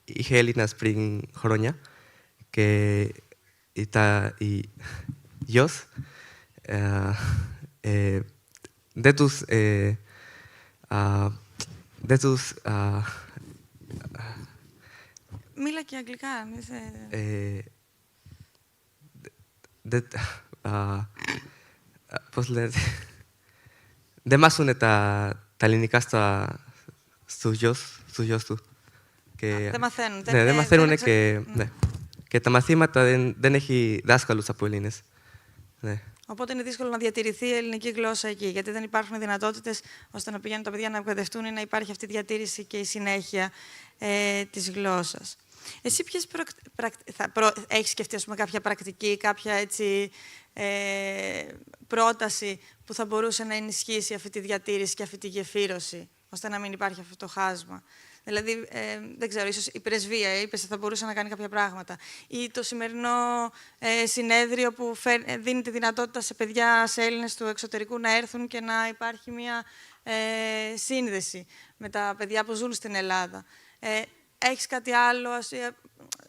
είχε Έλληνας πριν χρόνια και οι γιος δεν τους μίλα και αγγλικά. Πώς λέτε, δεν μάσουνε τα ελληνικά στους γιος του. Δεν μαθαίνουν. Ναι, δεν μαθαίνουν και τα μαθήματα δεν έχει δάσκαλους από Έλληνες. Ναι. Οπότε είναι δύσκολο να διατηρηθεί η ελληνική γλώσσα εκεί, γιατί δεν υπάρχουν δυνατότητες ώστε να πηγαίνουν τα παιδιά να εκπαιδευτούν ή να υπάρχει αυτή η διατήρηση και η συνέχεια της γλώσσας. Εσύ έχεις σκεφτεί, ας πούμε, κάποια πρακτική, κάποια έτσι, πρόταση που θα μπορούσε να ενισχύσει αυτή τη διατήρηση και αυτή τη γεφύρωση, ώστε να μην υπάρχει αυτό το χάσμα? Δηλαδή, δεν ξέρω, ίσως η πρεσβεία, είπες, θα μπορούσε να κάνει κάποια πράγματα. Ή το σημερινό συνέδριο που δίνει τη δυνατότητα σε παιδιά, σε Έλληνες του εξωτερικού να έρθουν και να υπάρχει μια σύνδεση με τα παιδιά που ζουν στην Ελλάδα. Έχεις κάτι άλλο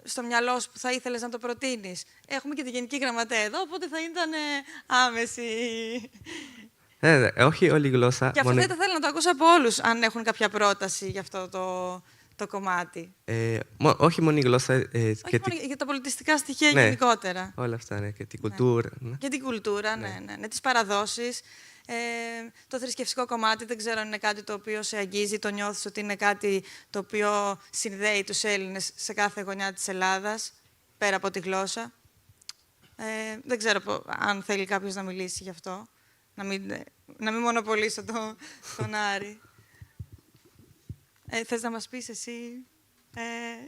στο μυαλό σου που θα ήθελες να το προτείνεις? Έχουμε και τη Γενική Γραμματέα εδώ, οπότε θα ήταν άμεση. Όχι όλη η γλώσσα. Και αυτό θα ήθελα να το ακούσω από όλους, αν έχουν κάποια πρόταση για αυτό το κομμάτι. Όχι μόνο η γλώσσα. Για τα πολιτιστικά στοιχεία γενικότερα. Όλα αυτά, ναι, και την κουλτούρα. Ναι. Και την κουλτούρα, ναι, τις παραδόσεις. Το θρησκευτικό κομμάτι, δεν ξέρω αν είναι κάτι το οποίο σε αγγίζει, το νιώθεις ότι είναι κάτι το οποίο συνδέει τους Έλληνες σε κάθε γωνιά της Ελλάδας, πέρα από τη γλώσσα. Δεν ξέρω αν θέλει κάποιος να μιλήσει γι' αυτό. Να μην μονοπολίσω τον Άρη. Θες να μας πεις εσύ,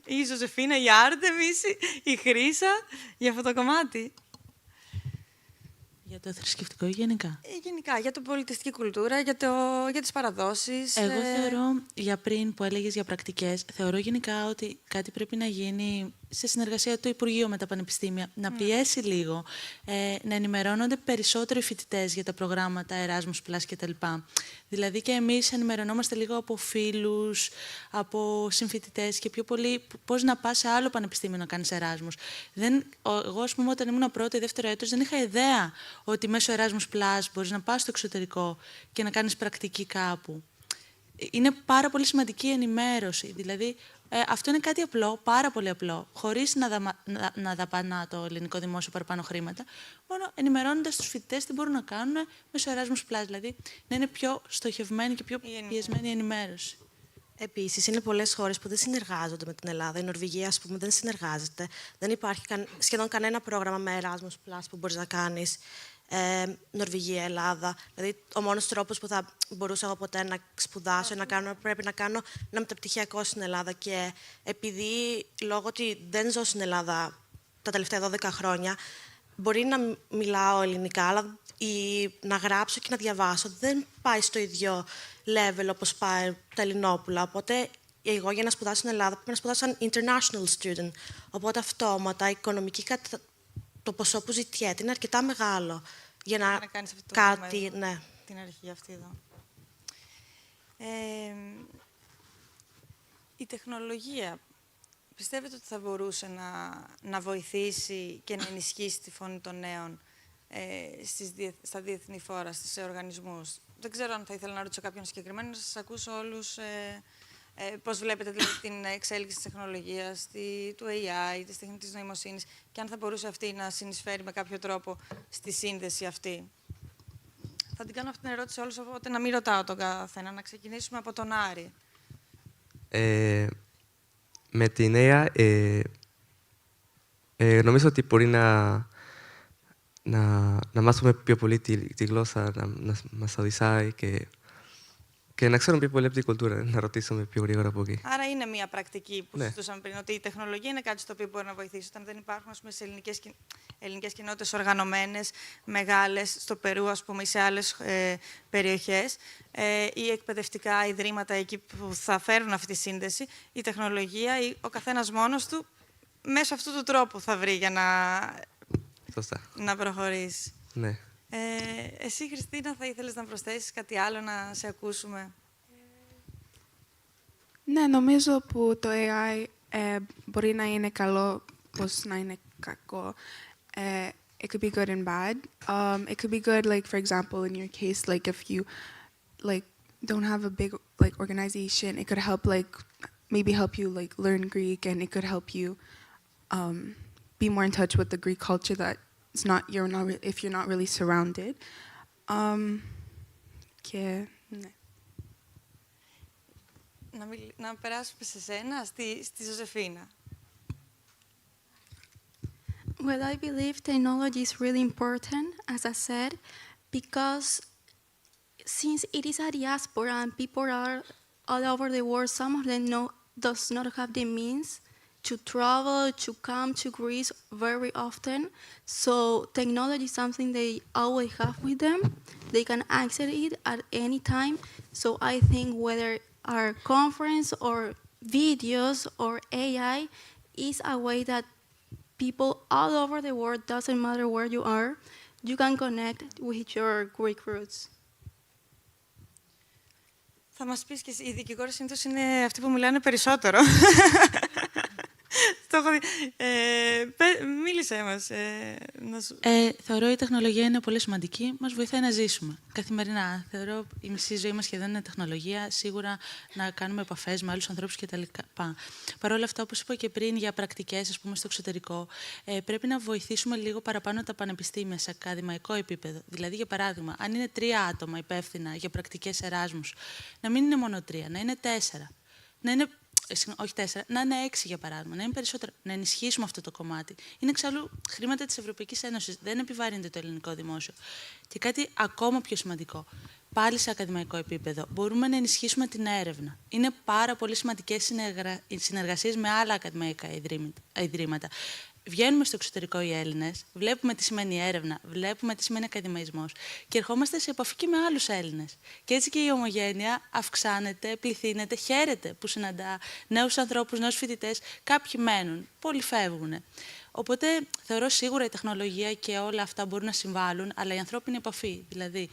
η Ζωζεφίνα, η Άρτεμις, η Χρύσα, για αυτό το κομμάτι? Για το θρησκευτικό ή γενικά? Γενικά, για την πολιτιστική κουλτούρα, για τις παραδόσεις. Εγώ θεωρώ, για πριν που έλεγες για πρακτικές, θεωρώ γενικά ότι κάτι πρέπει να γίνει σε συνεργασία το Υπουργείο με τα πανεπιστήμια, να πιέσει λίγο, να ενημερώνονται περισσότερο οι φοιτητές για τα προγράμματα Erasmus Plus κτλ. Δηλαδή και εμείς ενημερωνόμαστε λίγο από φίλους, από συμφοιτητές και πιο πολύ πώς να πας σε άλλο πανεπιστήμιο να κάνεις Erasmus. Εγώ, ας πούμε, όταν ήμουν πρώτο ή δεύτερο έτος, δεν είχα ιδέα ότι μέσω Erasmus Plus μπορείς να πας στο εξωτερικό και να κάνεις πρακτική κάπου. Είναι πάρα πολύ σημαντική η ενημέρωση. Δηλαδή, αυτό είναι κάτι απλό, πάρα πολύ απλό, χωρίς να δαπανά το ελληνικό δημόσιο παραπάνω χρήματα, μόνο ενημερώνοντας τους φοιτητές τι μπορούν να κάνουν μέσω Erasmus Plus, δηλαδή να είναι πιο στοχευμένη και πιο πιεσμένη η ενημέρωση. Επίσης, είναι πολλές χώρες που δεν συνεργάζονται με την Ελλάδα. Η Νορβηγία, ας πούμε, δεν συνεργάζεται. Δεν υπάρχει σχεδόν κανένα πρόγραμμα με Erasmus Plus που μπορείς να κάνεις Νορβηγία, Ελλάδα. Δηλαδή, ο μόνος τρόπος που θα μπορούσα εγώ ποτέ να σπουδάσω, πρέπει να κάνω ένα μεταπτυχιακό στην Ελλάδα. Και επειδή λόγω ότι δεν ζω στην Ελλάδα τα τελευταία 12 χρόνια, μπορεί να μιλάω ελληνικά, αλλά να γράψω και να διαβάσω δεν πάει στο ίδιο level όπως πάει τα Ελληνόπουλα. Οπότε, εγώ για να σπουδάσω στην Ελλάδα πρέπει να σπουδάσω σαν international student. Οπότε, αυτόματα, η οικονομική το ποσό που ζητιέται είναι αρκετά μεγάλο για να κάνεις αυτό κάτι, ναι. Την αρχή αυτή εδώ. Η τεχνολογία, πιστεύετε ότι θα μπορούσε να βοηθήσει και να ενισχύσει τη φωνή των νέων στα διεθνή φόρα, στις οργανισμούς? Δεν ξέρω αν θα ήθελα να ρωτήσω κάποιον συγκεκριμένο, να σας ακούσω όλους πώς βλέπετε δηλαδή, την εξέλιξη της τεχνολογίας, του AI, της τεχνητής νοημοσύνης και αν θα μπορούσε αυτή να συνεισφέρει με κάποιο τρόπο στη σύνδεση αυτή. Θα την κάνω αυτή την ερώτηση σε όλους, οπότε να μην ρωτάω τον καθένα. Να ξεκινήσουμε από τον Άρη. Με την AI, νομίζω ότι μπορεί να μάθουμε πιο πολύ τη γλώσσα, να μας οδηγάει και να ξέρουμε πιο πολύ από την κουλτούρα, να ρωτήσουμε πιο γρήγορα από εκεί. Άρα είναι μια πρακτική που ναι. συζητούσαμε πριν, ότι η τεχνολογία είναι κάτι στο οποίο μπορεί να βοηθήσει. Όταν δεν υπάρχουν, ας πούμε, σε ελληνικές κοινότητες οργανωμένες, μεγάλες, στο Περού, ας πούμε, ή σε άλλες περιοχές, ή εκπαιδευτικά ιδρύματα εκεί που θα φέρουν αυτή τη σύνδεση, η τεχνολογία ή ο καθένας μόνος του, μέσω αυτού του τρόπου θα βρει για να προχωρήσει. Ναι. Εσύ, Χριστίνα, θα ήθελες να προσθέσεις κάτι άλλο, να σε ακούσουμε? Ναι, νομίζω που το AI μπορεί να είναι καλό, πώς να είναι κακό. It could be good and bad. It could be good, like, for example, in your case, like, if you, like, don't have a big, like, organization, it could help, like, maybe help you, like, learn Greek, and it could help you be more in touch with the Greek culture that if you're not really surrounded. Και, ναι. Να περάσουμε σε σένα, στη Ζωζεφίνα. Well, I believe technology is really important, as I said, because since it is a diaspora and people are all over the world, some of them does not have the means to travel, to come to Greece very often. So technology is something they always have with them. They can access it at any time. So I think whether our conference or videos or AI is a way that people all over the world, doesn't matter where you are, you can connect with your Greek roots. Θα μας πεις και εσύ, οι δικηγόροι συνήθως είναι αυτοί που μιλάνε περισσότερο. Το έχω δει. Μίλησέ μας. Θεωρώ η τεχνολογία είναι πολύ σημαντική. Μας βοηθάει να ζήσουμε καθημερινά. Θεωρώ η μισή ζωή μας σχεδόν είναι τεχνολογία. Σίγουρα να κάνουμε επαφές με άλλους ανθρώπους κτλ. Παρ' όλα αυτά, όπως είπα και πριν, για πρακτικές, ας πούμε, στο εξωτερικό, πρέπει να βοηθήσουμε λίγο παραπάνω τα πανεπιστήμια σε ακαδημαϊκό επίπεδο. Δηλαδή, για παράδειγμα, αν είναι 3 άτομα υπεύθυνα για πρακτικές Εράσμους, να μην είναι μόνο 3, να είναι 4. Να είναι όχι 4, να είναι 6 για παράδειγμα, να είναι περισσότερο, να ενισχύσουμε αυτό το κομμάτι. Είναι εξάλλου χρήματα της Ευρωπαϊκής Ένωσης, δεν επιβαρύνεται το ελληνικό δημόσιο. Και κάτι ακόμα πιο σημαντικό, πάλι σε ακαδημαϊκό επίπεδο, μπορούμε να ενισχύσουμε την έρευνα. Είναι πάρα πολύ σημαντικές συνεργασίες με άλλα ακαδημαϊκά ιδρύματα. Βγαίνουμε στο εξωτερικό οι Έλληνες, βλέπουμε τι σημαίνει έρευνα, βλέπουμε τι σημαίνει ακαδημαϊσμός και ερχόμαστε σε επαφή και με άλλους Έλληνες. Και έτσι και η ομογένεια αυξάνεται, πληθύνεται, χαίρεται που συναντά νέους ανθρώπους, νέους φοιτητές. Κάποιοι μένουν, πολλοί φεύγουν. Οπότε θεωρώ σίγουρα η τεχνολογία και όλα αυτά μπορούν να συμβάλλουν, αλλά η ανθρώπινη επαφή, δηλαδή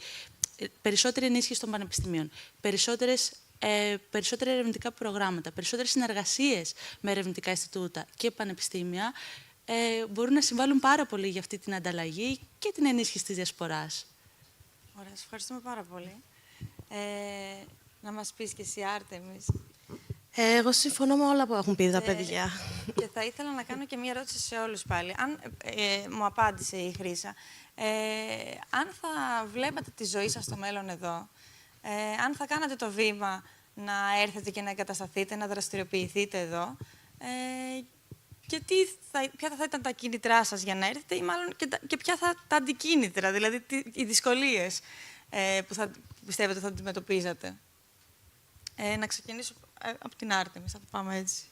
περισσότερη ενίσχυση των πανεπιστημίων, περισσότερα ερευνητικά προγράμματα, περισσότερες συνεργασίες με ερευνητικά Ινστιτούτα και πανεπιστήμια, μπορούν να συμβάλλουν πάρα πολύ για αυτή την ανταλλαγή και την ενίσχυση της διασποράς. Ωραία, σας ευχαριστούμε πάρα πολύ. Να μας πεις και εσύ, Άρτεμις. Εγώ συμφωνώ με όλα που έχουν πει τα παιδιά. Και θα ήθελα να κάνω και μία ερώτηση σε όλους πάλι. Αν μου απάντησε η Χρύσα, αν θα βλέπατε τη ζωή σας στο μέλλον εδώ, αν θα κάνατε το βήμα να έρθετε και να εγκατασταθείτε, να δραστηριοποιηθείτε εδώ, και ποια θα ήταν τα κίνητρά σας για να έρθετε ή μάλλον και ποια θα τα αντικίνητρα, δηλαδή οι δυσκολίες που πιστεύετε ότι θα αντιμετωπίζατε. Να ξεκινήσω από την Άρτεμις, θα το πάμε έτσι.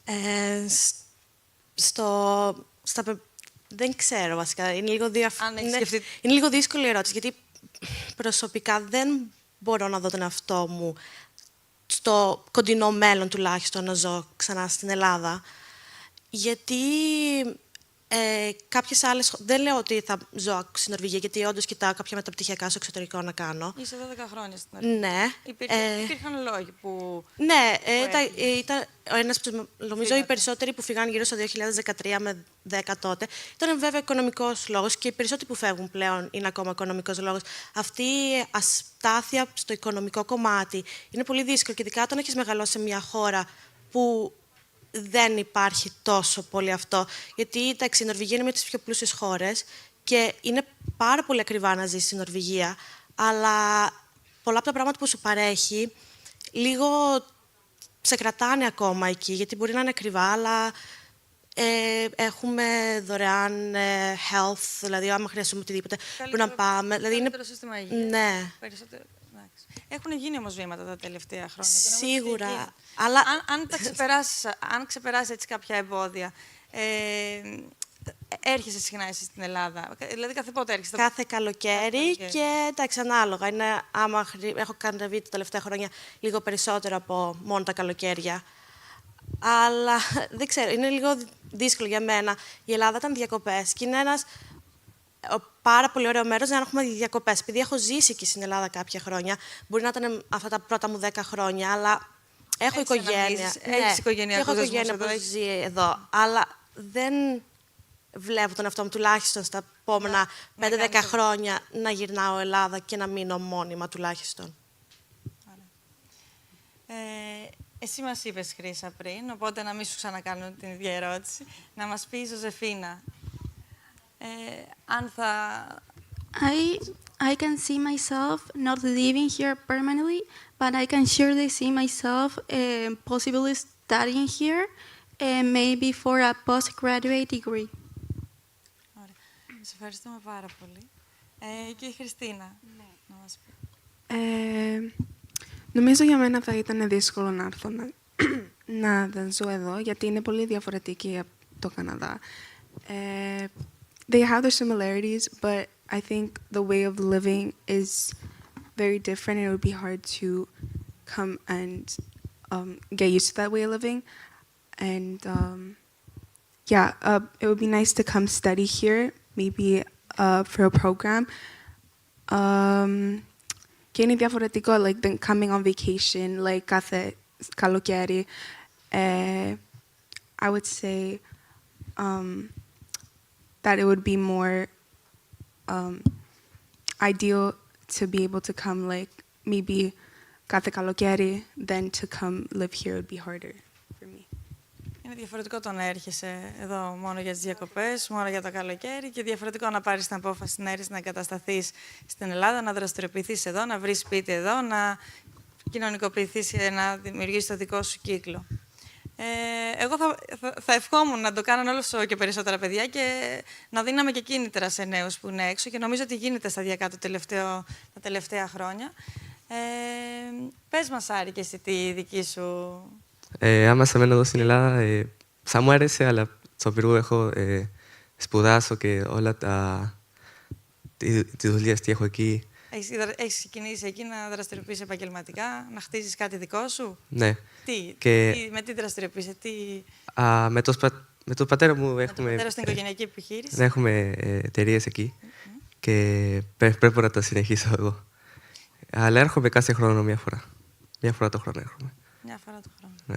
Δεν ξέρω βασικά, είναι λίγο δύσκολη η ερώτηση, γιατί προσωπικά δεν μπορώ να δω τον εαυτό μου στο κοντινό μέλλον τουλάχιστον να ζω ξανά στην Ελλάδα. Γιατί κάποιες άλλες... Δεν λέω ότι θα ζω στην Νορβηγία, γιατί όντως κοιτάω κάποια μεταπτυχιακά στο εξωτερικό να κάνω. Είσαι 12 χρόνια στην Νορβηγία. Ναι. Υπήρχαν λόγοι που... Ναι, ήταν ένας, νομίζω οι περισσότεροι που φύγαν γύρω στο 2013 με 10 τότε, ήταν βέβαια οικονομικός λόγος και οι περισσότεροι που φεύγουν πλέον είναι ακόμα οικονομικός λόγος. Αυτή η αστάθεια στο οικονομικό κομμάτι είναι πολύ δύσκολο και ειδικά όταν έχεις μεγαλώσει σε μια χώρα που δεν υπάρχει τόσο πολύ αυτό. Γιατί η Νορβηγία είναι μια από τις πιο πλούσιες χώρες και είναι πάρα πολύ ακριβά να ζεις στην Νορβηγία, αλλά πολλά από τα πράγματα που σου παρέχει λίγο σε κρατάνε ακόμα εκεί, γιατί μπορεί να είναι ακριβά, αλλά έχουμε δωρεάν health, δηλαδή άμα χρειαστούμε οτιδήποτε, που να πάμε. Καλύτερο σύστημα υγείας. Ναι. Έχουν γίνει όμως βήματα τα τελευταία χρόνια. Σίγουρα. Αλλά... Αν ξεπεράσεις έτσι κάποια εμπόδια, έρχεσαι συχνά εσύ στην Ελλάδα. Δηλαδή κάθε πότε έρχεσαι? Κάθε καλοκαίρι και εντάξει, ανάλογα. Έχω κατέβει τα τελευταία χρόνια λίγο περισσότερο από μόνο τα καλοκαίρια. Αλλά δεν ξέρω, είναι λίγο δύσκολο για μένα. Η Ελλάδα ήταν διακοπές και είναι ένας πάρα πολύ ωραίο μέρος για να έχουμε διακοπές. Επειδή έχω ζήσει και στην Ελλάδα κάποια χρόνια, μπορεί να ήταν αυτά τα πρώτα μου 10 χρόνια, αλλά έχω οικογένεια. Έχεις οικογενειακούς έχω οικογένεια που ζει εδώ. Αλλά δεν βλέπω τον εαυτό μου τουλάχιστον στα επόμενα 5-10 χρόνια να γυρνάω Ελλάδα και να μείνω μόνιμα τουλάχιστον. Εσύ μας είπες, Χρύσα, πριν, οπότε να μην σου ξανακάνω την ίδια ερώτηση. Να μας πει η Ζωζεφίνα, αν θα... I can see myself not living here permanently, but I can surely see myself possibly studying here, maybe for a postgraduate degree. Ωραία. Σας ευχαριστούμε πάρα πολύ. Και η Χριστίνα, να μας πει. Νομίζω για μένα θα ήταν δύσκολο να έρθω να δεν ζω εδώ, γιατί είναι πολύ διαφορετική από το Καναδά. They have their similarities, but I think the way of living is very different. It would be hard to come and get used to that way of living. And it would be nice to come study here, maybe for a program. Και είναι διαφορετικό, like than coming on vacation, like κάθε καλοκαίρι. I would say that it would be more ideal to be able to come, like maybe κάθε καλοκαίρι, than to come live here would be harder for me. Είναι διαφορετικό το να έρχεσαι εδώ μόνο για τις διακοπές, μόνο για το καλοκαίρι και διαφορετικό να πάρεις την απόφαση να έρθεις να εγκατασταθείς στην Ελλάδα, να δραστηριοποιηθείς εδώ, να βρεις σπίτι εδώ, να κοινωνικοποιηθείς και να δημιουργήσεις το δικό σου κύκλο. Εγώ θα ευχόμουν να το κάνουν όσο και περισσότερα παιδιά και να δίναμε και κίνητρα σε νέους που είναι έξω και νομίζω ότι γίνεται σταδιακά τα τελευταία χρόνια. Πες μας, Άρη, και εσύ τη δική σου... Άμα σε μένω εδώ στην Ελλάδα, θα μου άρεσε, αλλά στο Περού έχω σπουδάσω και όλα τη δουλειά τι έχω εκεί. Έχεις ξεκινήσει εκεί να δραστηριοποιήσεις επαγγελματικά, να χτίσεις κάτι δικό σου? Ναι. Με τι δραστηριοποιείσαι, με τον πατέρα μου έχουμε... Με τον πατέρα στην οικογενειακή επιχείρηση. Ναι, έχουμε εταιρείες εκεί και πρέπει να τα συνεχίσω εγώ. Αλλά έρχομαι κάθε χρόνο μία φορά. Μία φορά το χρόνο έρχομαι. Μια φορά το χρόνο. Ναι.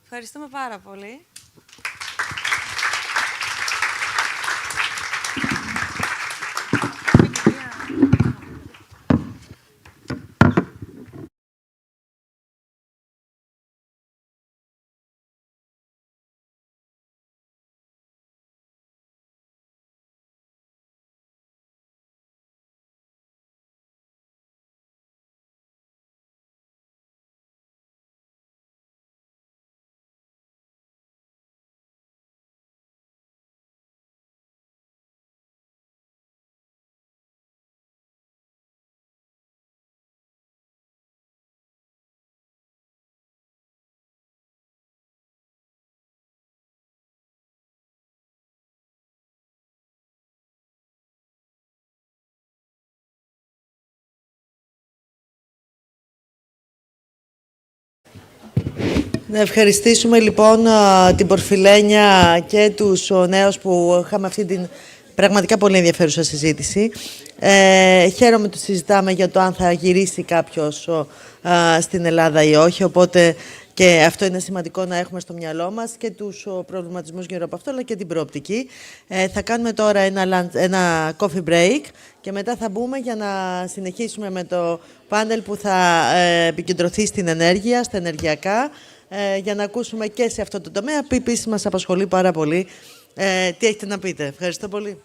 Ευχαριστούμε πάρα πολύ. Να ευχαριστήσουμε λοιπόν την Πορφυλένια και τους νέους που είχαμε αυτή την πραγματικά πολύ ενδιαφέρουσα συζήτηση. Χαίρομαι που συζητάμε για το αν θα γυρίσει κάποιος στην Ελλάδα ή όχι, οπότε και αυτό είναι σημαντικό να έχουμε στο μυαλό μας και τους προβληματισμούς γύρω από αυτό, αλλά και την προοπτική. Θα κάνουμε τώρα ένα coffee break και μετά θα μπούμε για να συνεχίσουμε με το πάνελ που θα επικεντρωθεί στην ενέργεια, στα ενεργειακά, για να ακούσουμε και σε αυτό το τομέα που επίσης μας απασχολεί πάρα πολύ. Τι έχετε να πείτε. Ευχαριστώ πολύ.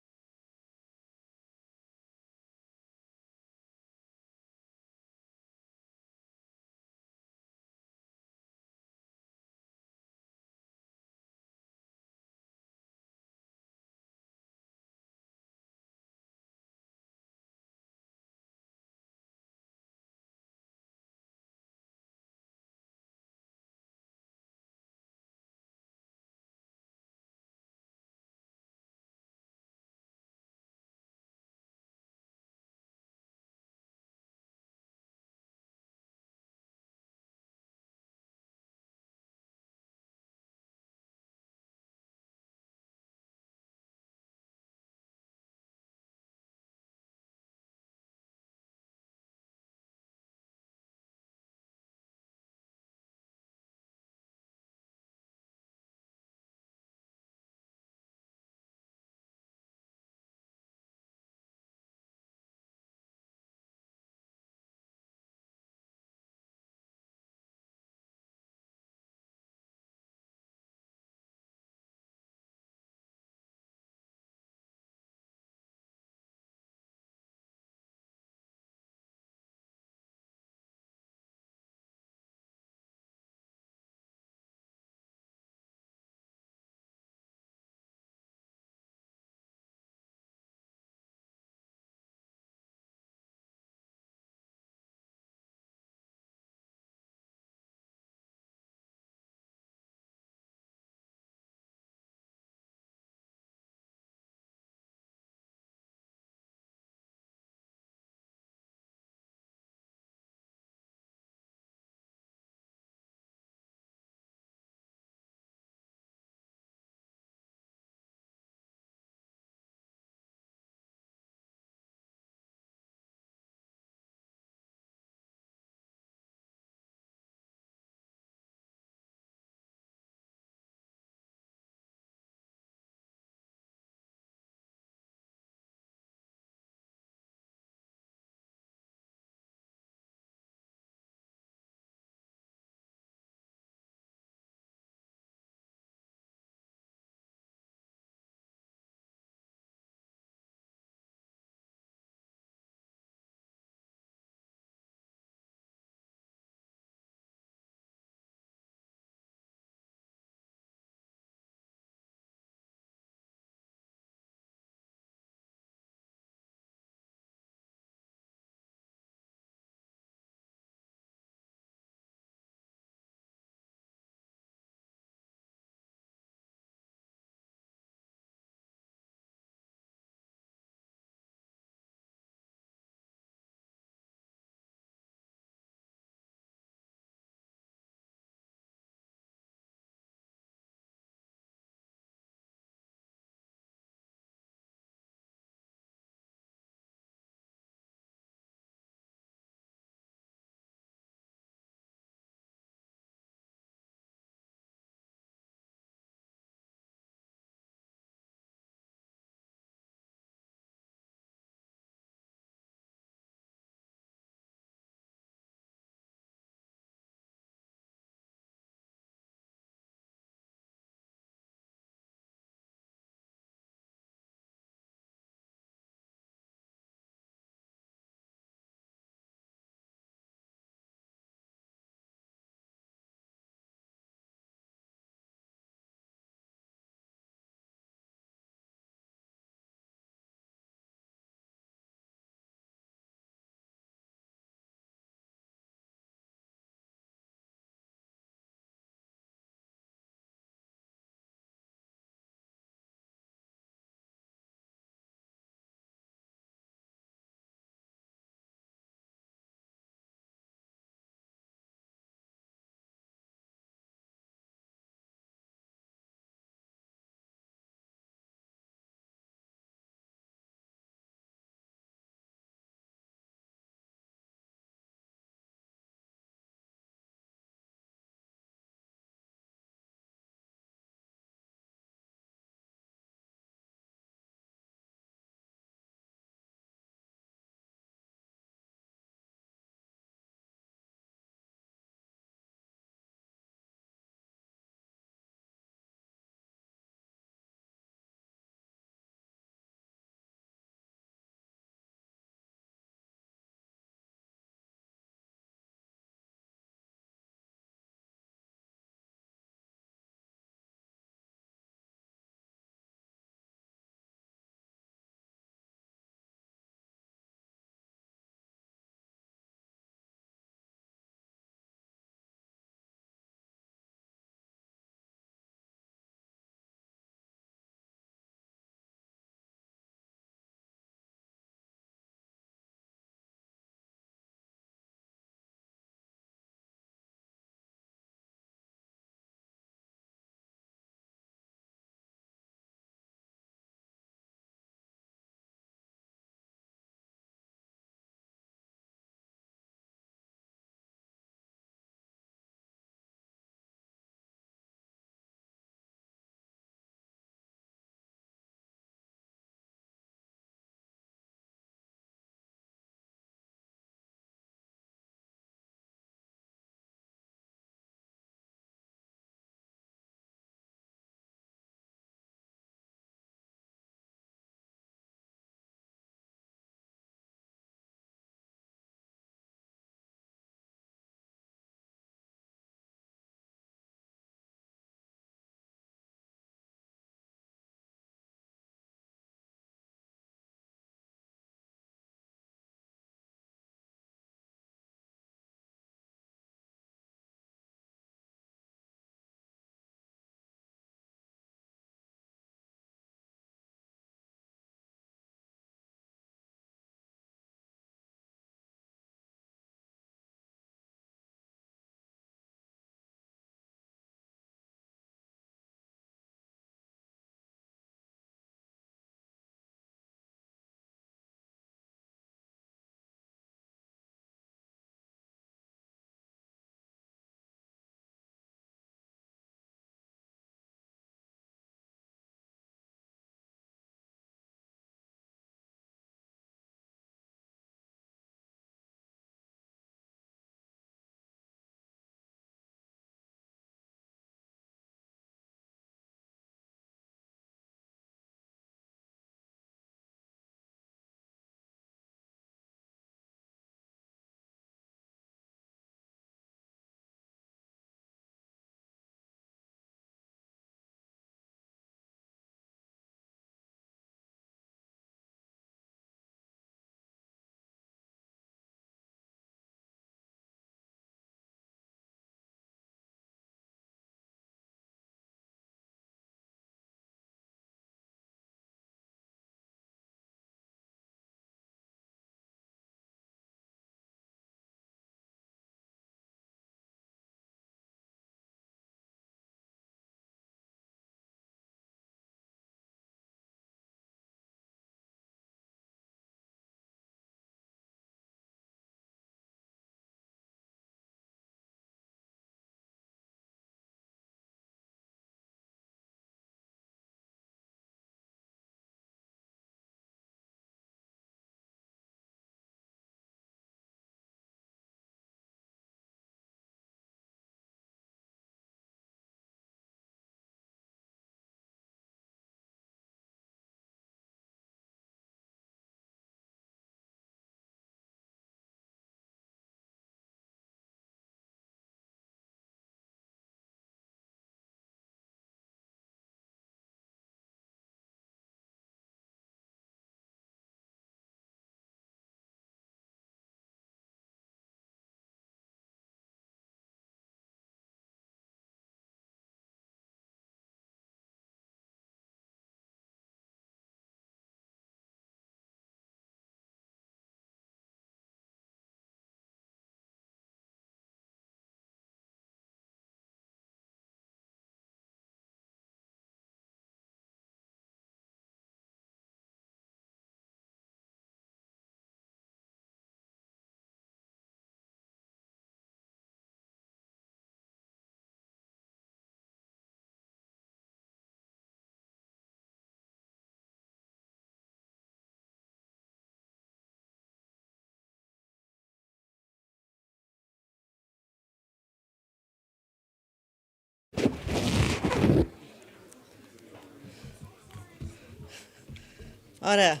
Ωραία.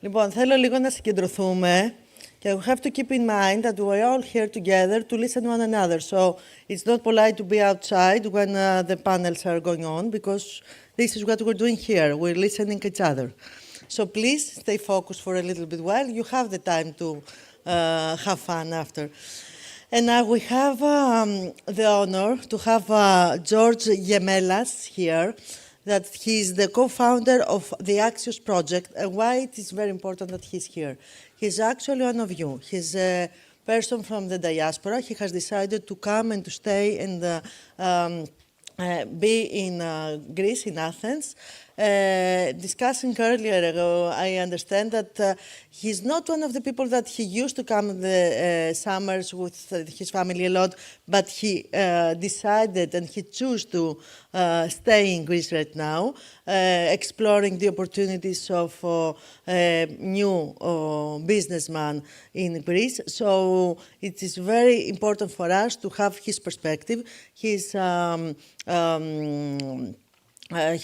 Λοιπόν, θέλω λίγο να συγκεντρωθούμε. Okay, we have to keep in mind that we're all here together to listen to one another. So it's not polite to be outside when the panels are going on, because this is what we're doing here. We're listening to each other. So please stay focused for a little bit while you have the time to have fun after. And now we have the honor to have George Gemelas here, that he's the co-founder of the Axios project, and why it is very important that he's here. He's actually one of you. He's a person from the diaspora. He has decided to come and to stay and be in Greece, in Athens. Discussing earlier, I understand that he's not one of the people that he used to come the summers with his family a lot, but he decided and he chose to stay in Greece right now, exploring the opportunities of a new businessman in Greece. So it is very important for us to have his perspective.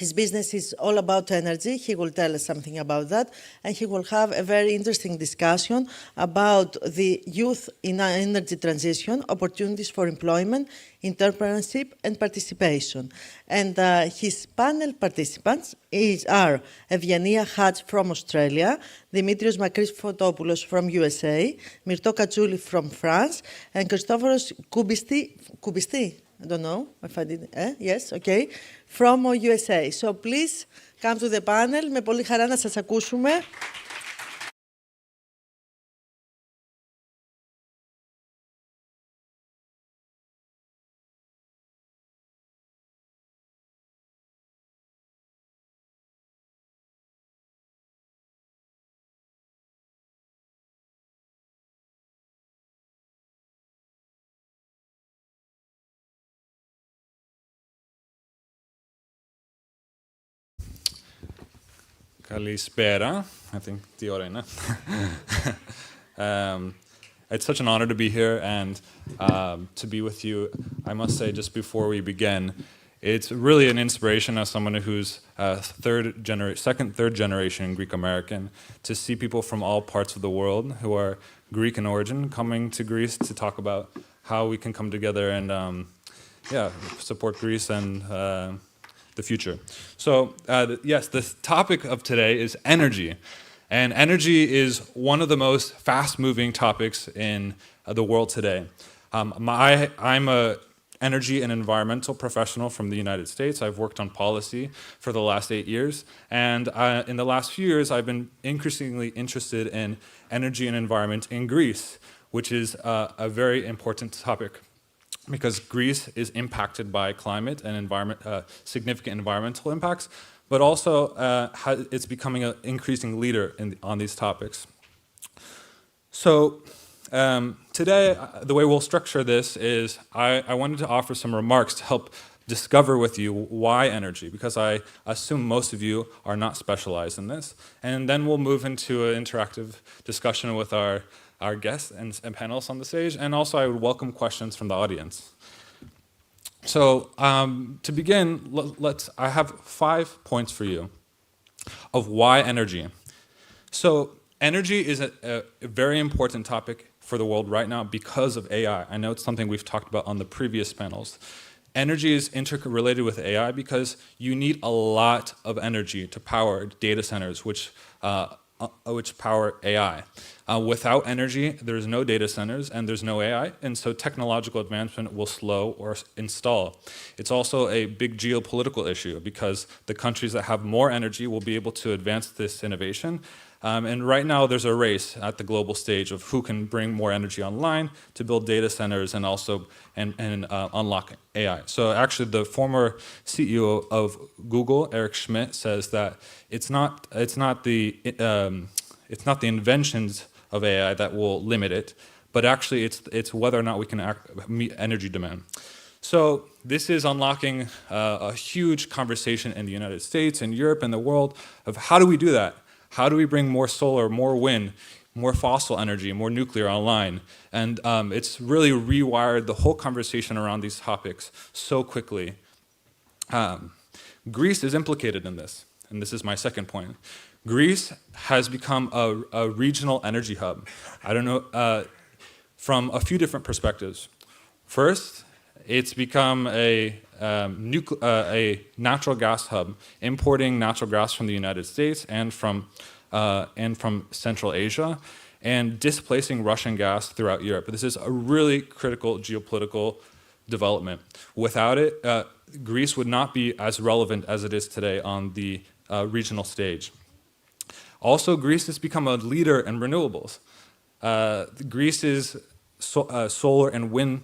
His business is all about energy. He will tell us something about that. And he will have a very interesting discussion about the youth in energy transition, opportunities for employment, entrepreneurship, and participation. And his panel participants are Evyania Hatch from Australia, Dimitrios Makris-Fotopoulos from USA, Myrto Katsouli from France, and Christoforos Koubisti, I don't know if I did, yes, okay, from USA. So please come to the panel. Με πολύ χαρά να σας ακούσουμε. Kalispera, I think τι ώρα είναι. It's such an honor to be here and to be with you. I must say, just before we begin, it's really an inspiration as someone who's second, third generation Greek American to see people from all parts of the world who are Greek in origin coming to Greece to talk about how we can come together and support Greece and the future. So yes, the topic of today is energy. And energy is one of the most fast-moving topics in the world today. I'm an energy and environmental professional from the United States. I've worked on policy for the last 8 years. And in the last few years, I've been increasingly interested in energy and environment in Greece, which is a very important topic, because Greece is impacted by climate and significant environmental impacts, but also it's becoming an increasing leader on these topics. So today, the way we'll structure this is I wanted to offer some remarks to help discover with you why energy, because I assume most of you are not specialized in this. And then we'll move into an interactive discussion with our guests and panelists on the stage, and also I would welcome questions from the audience. So to begin, I have 5 points for you of why energy. So energy is a very important topic for the world right now because of AI. I know it's something we've talked about on the previous panels. Energy is interrelated with AI because you need a lot of energy to power data centers, which power AI. Without energy, there's no data centers and there's no AI, and so technological advancement will slow or stall. It's also a big geopolitical issue because the countries that have more energy will be able to advance this innovation. And right now there's a race at the global stage of who can bring more energy online to build data centers and also unlock AI. So actually the former CEO of Google, Eric Schmidt, says that it's not the inventions of AI that will limit it, but actually it's whether or not we can meet energy demand. So this is unlocking a huge conversation in the United States and Europe and the world of how do we do that? How do we bring more solar, more wind, more fossil energy, more nuclear online? And it's really rewired the whole conversation around these topics so quickly. Greece is implicated in this. and this is my second point, Greece has become a regional energy hub. I don't know, from a few different perspectives. First, it's become a natural gas hub, importing natural gas from the United States and from Central Asia, and displacing Russian gas throughout Europe. This is a really critical geopolitical development. Without it, Greece would not be as relevant as it is today on the regional stage. Also, Greece has become a leader in renewables. Greece's solar and wind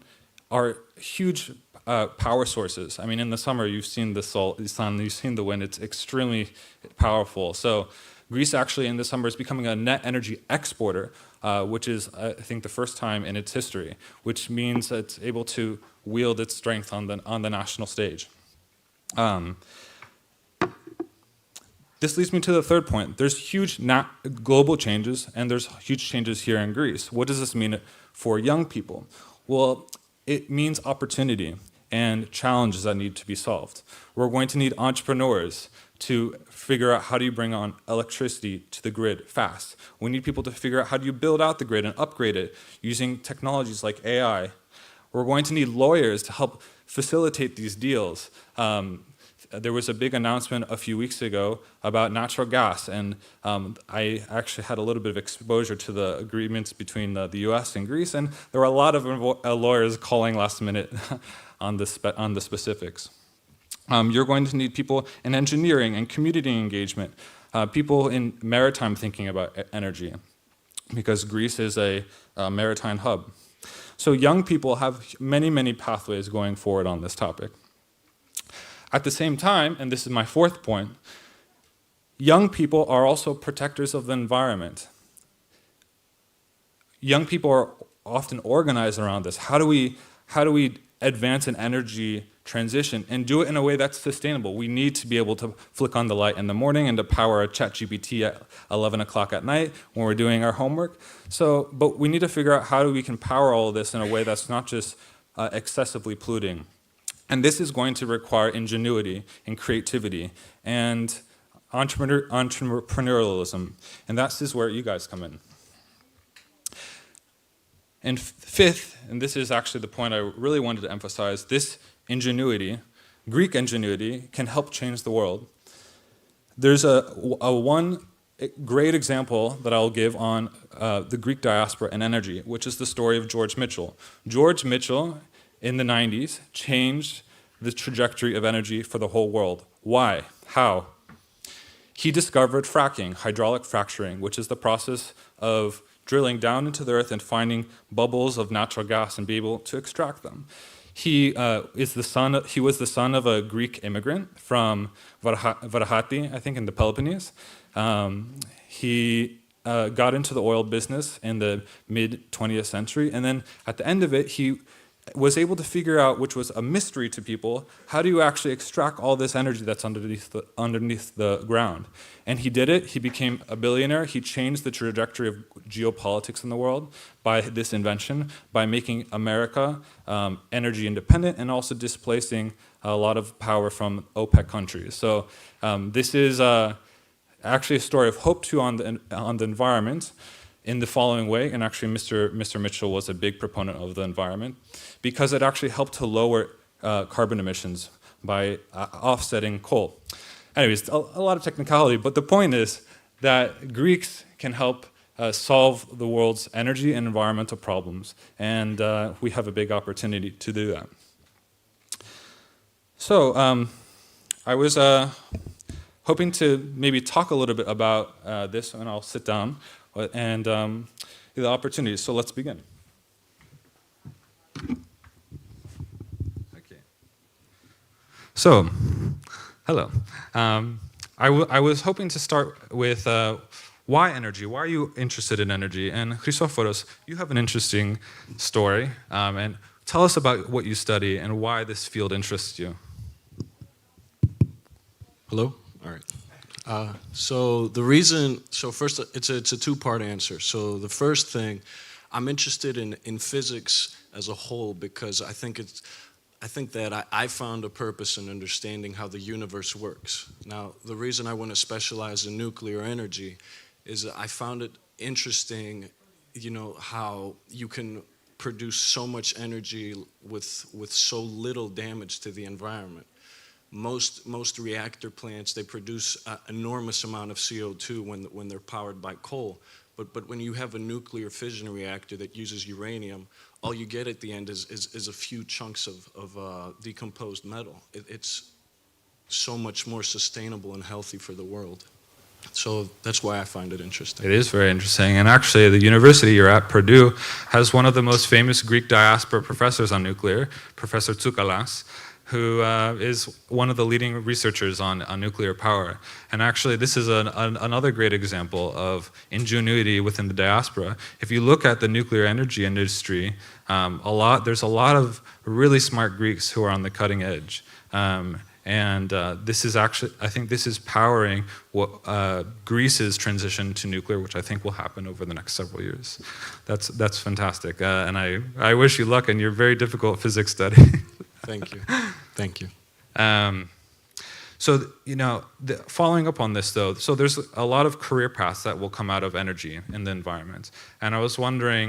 are huge power sources. I mean, in the summer, you've seen the sun, you've seen the wind. It's extremely powerful. So Greece actually in the summer is becoming a net energy exporter, which is, I think, the first time in its history, which means it's able to wield its strength on the national stage. This leads me to the third point. There's huge global changes, and there's huge changes here in Greece. What does this mean for young people? Well, it means opportunity and challenges that need to be solved. We're going to need entrepreneurs to figure out how do you bring on electricity to the grid fast. We need people to figure out how do you build out the grid and upgrade it using technologies like AI. We're going to need lawyers to help facilitate these deals. There was a big announcement a few weeks ago about natural gas, and I actually had a little bit of exposure to the agreements between the US and Greece, and there were a lot of lawyers calling last minute on the specifics. You're going to need people in engineering and community engagement, people in maritime thinking about energy, because Greece is a maritime hub. So young people have many, many pathways going forward on this topic. At the same time, and this is my fourth point, young people are also protectors of the environment. Young people are often organized around this. How do we advance an energy transition and do it in a way that's sustainable? We need to be able to flick on the light in the morning and to power a ChatGPT at 11 o'clock at night when we're doing our homework. But we need to figure out how we can power all of this in a way that's not just excessively polluting. And this is going to require ingenuity and creativity and entrepreneurialism. And that is where you guys come in. And fifth, and this is actually the point I really wanted to emphasize, this ingenuity, Greek ingenuity, can help change the world. There's one great example that I'll give on the Greek diaspora and energy, which is the story of George Mitchell. George Mitchell, in the 90s, changed the trajectory of energy for the whole world. Why? How? He discovered fracking, hydraulic fracturing, which is the process of drilling down into the earth and finding bubbles of natural gas and be able to extract them. He was the son of a Greek immigrant from Varahati, I think, in the Peloponnese. He got into the oil business in the mid-20th century, and then at the end of it, he was able to figure out, which was a mystery to people, how do you actually extract all this energy that's underneath the ground? And he did it. He became a billionaire. He changed the trajectory of geopolitics in the world by this invention, by making America energy independent and also displacing a lot of power from OPEC countries. So this is actually a story of hope too on the environment, in the following way, and actually Mr. Mitchell was a big proponent of the environment, because it actually helped to lower carbon emissions by offsetting coal. Anyways, a lot of technicality, but the point is that Greeks can help solve the world's energy and environmental problems, and we have a big opportunity to do that. So I was hoping to maybe talk a little bit about this, and I'll sit down, and the opportunities. So let's begin. Okay. So, hello. I was hoping to start with why energy? Why are you interested in energy? And Christophoros, you have an interesting story. And tell us about what you study and why this field interests you. Hello? All right. So the reason, first it's a two-part answer. So the first thing, I'm interested in physics as a whole because I think I think that I found a purpose in understanding how the universe works. Now, the reason I want to specialize in nuclear energy is that I found it interesting, how you can produce so much energy with so little damage to the environment. Most reactor plants, they produce an enormous amount of CO2 when they're powered by coal. But when you have a nuclear fission reactor that uses uranium, all you get at the end is a few chunks of decomposed metal. It's so much more sustainable and healthy for the world. So that's why I find it interesting. It is very interesting. And actually, the university you're at, Purdue, has one of the most famous Greek diaspora professors on nuclear, Professor Tsoukalas, who is one of the leading researchers on nuclear power. And actually, this is another great example of ingenuity within the diaspora. If you look at the nuclear energy industry, there's a lot of really smart Greeks who are on the cutting edge. This is actually, I think this is powering what Greece's transition to nuclear, which I think will happen over the next several years. That's fantastic. And I wish you luck in your very difficult physics study. Thank you. Thank you. So, following up on this, though, so there's a lot of career paths that will come out of energy in the environment. And I was wondering,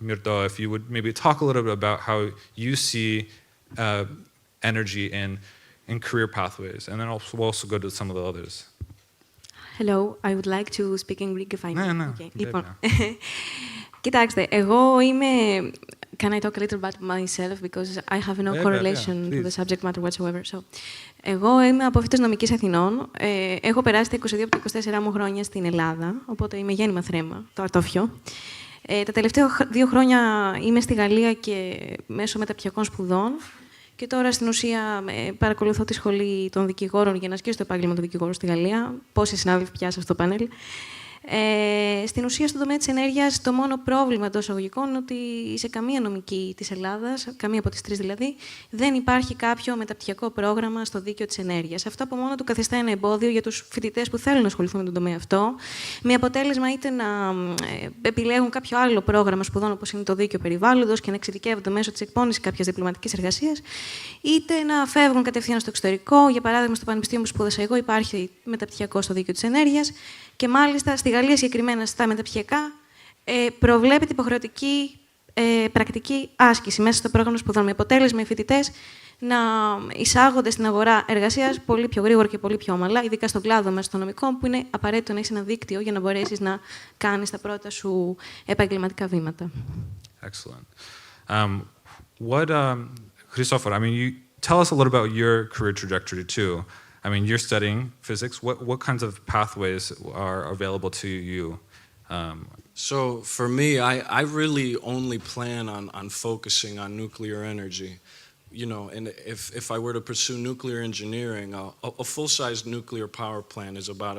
Myrto, if you would maybe talk a little bit about how you see energy in career pathways. And then we'll also go to some of the others. Hello, I would like to speak in Greek if I may. No. Okay. Λοιπόν, κοιτάξτε, εγώ είμαι... Can I talk a little about myself, because I have no correlation to the subject matter whatsoever. So, εγώ είμαι απόφοιτος νομικής Αθηνών. Έχω περάσει τα 22 από τα 24 μου χρόνια στην Ελλάδα, οπότε είμαι γέννημα θρέμα, το αρτόφιο. Τα τελευταία 2 χρόνια είμαι στη Γαλλία και μέσω μεταπτυχιακών σπουδών. Και τώρα στην ουσία παρακολουθώ τη σχολή των δικηγόρων για να ασκήσω το επάγγελμα του δικηγόρου στη Γαλλία. Πόσοι συνάδελφοι πιάσαν στο πάνελ. Στην ουσία, στον τομέα της ενέργειας, το μόνο πρόβλημα εντός εισαγωγικών είναι ότι σε καμία νομική της Ελλάδας, καμία από τις 3 δηλαδή, δεν υπάρχει κάποιο μεταπτυχιακό πρόγραμμα στο δίκαιο της ενέργειας. Αυτό από μόνο του καθιστά ένα εμπόδιο για τους φοιτητές που θέλουν να ασχοληθούν με τον τομέα αυτό, με αποτέλεσμα είτε να επιλέγουν κάποιο άλλο πρόγραμμα σπουδών, όπως είναι το δίκαιο περιβάλλοντος, και να εξειδικεύονται μέσω της εκπόνησης κάποιας διπλωματικής εργασίας, είτε να φεύγουν κατευθείαν στο εξωτερικό. Για παράδειγμα, στο πανεπιστήμιο που σπούδασα εγώ υπάρχει μεταπτυχιακό στο δίκαιο της ενέργειας. Και μάλιστα στη Γαλλία συγκεκριμένα στα μεταπτυχιακά προβλέπεται υποχρεωτική πρακτική άσκηση μέσα στο πρόγραμμα σπουδών, με αποτέλεσμα οι φοιτητές να εισάγονται στην αγορά εργασίας πολύ πιο γρήγορα και πολύ πιο ομαλά, ειδικά στον κλάδο μέσα των νομικών, που είναι απαραίτητο να έχεις ένα δίκτυο για να μπορέσεις να κάνεις τα πρώτα σου επαγγελματικά βήματα. Excellent. Christopher, I mean, you tell us a little about your career trajectory too. I mean, you're studying physics. What kinds of pathways are available to you? So for me, I really only plan on focusing on nuclear energy. And if I were to pursue nuclear engineering, a full-size nuclear power plant is about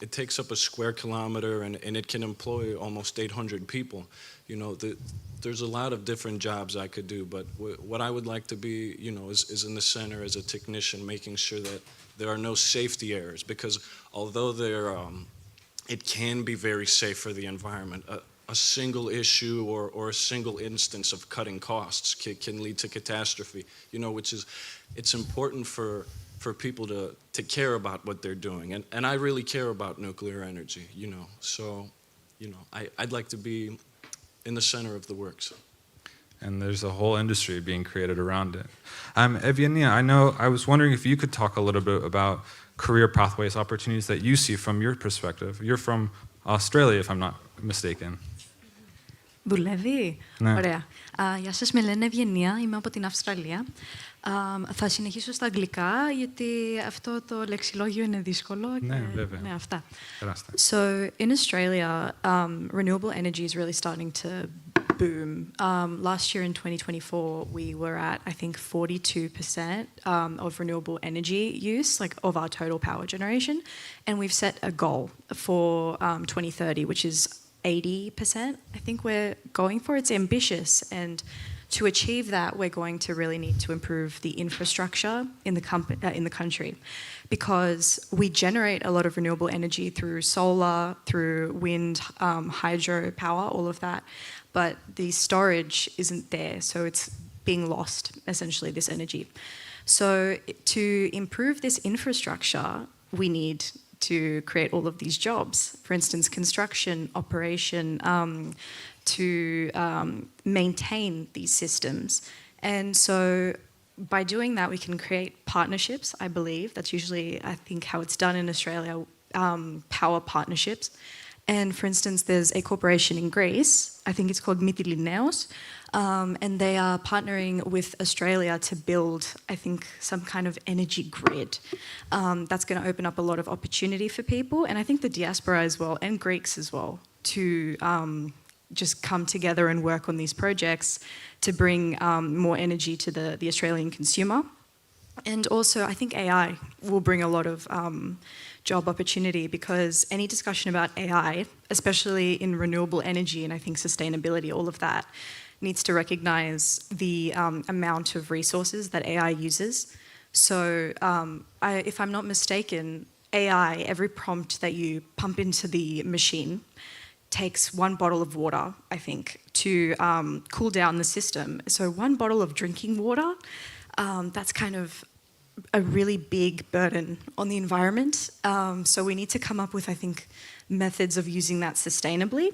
it takes up a square kilometer and it can employ almost 800 people. There's a lot of different jobs I could do, but what I would like to be, is in the center as a technician, making sure that there are no safety errors, because although it can be very safe for the environment, a single issue or a single instance of cutting costs can lead to catastrophe, which is, it's important for people to care about what they're doing. And I really care about nuclear energy, so, I'd like to be in the center of the works. And there's a whole industry being created around it. Evgenia, I was wondering if you could talk a little bit about career pathways, opportunities that you see from your perspective. You're from Australia, if I'm not mistaken. Δουλεύει. Ναι. Ωραία. Γεια σας, με λένε Ευγενία, είμαι από την Αυστραλία. Θα συνεχίσω στα αγγλικά, γιατί αυτό το λεξιλόγιο είναι δύσκολο. Ναι, βέβαια. Ναι, αυτά. Περάστε. So, in Australia, renewable energy is really starting to boom. Last year in 2024, we were at, I think, 42% of renewable energy use, like of our total power generation. And we've set a goal for 2030, which is 80%. I think we're going for. It's ambitious, and to achieve that, we're going to really need to improve the infrastructure in the country, because we generate a lot of renewable energy through solar, through wind, hydro power, all of that, but the storage isn't there. So it's being lost, essentially, this energy. So to improve this infrastructure, we need to create all of these jobs. For instance, construction, operation, to maintain these systems. And so by doing that, we can create partnerships, I believe. That's usually, I think, how it's done in Australia, power partnerships. And for instance, there's a corporation in Greece, I think it's called Mytilineos, and they are partnering with Australia to build, I think, some kind of energy grid. That's going to open up a lot of opportunity for people, and I think the diaspora as well, and Greeks as well, to just come together and work on these projects to bring more energy to the Australian consumer. And also, I think AI will bring a lot of job opportunity, because any discussion about AI, especially in renewable energy and I think sustainability, all of that, needs to recognise the amount of resources that AI uses. So if I'm not mistaken, AI, every prompt that you pump into the machine takes 1 bottle of water, I think, to cool down the system. So 1 bottle of drinking water, that's kind of a really big burden on the environment. So we need to come up with, I think, methods of using that sustainably,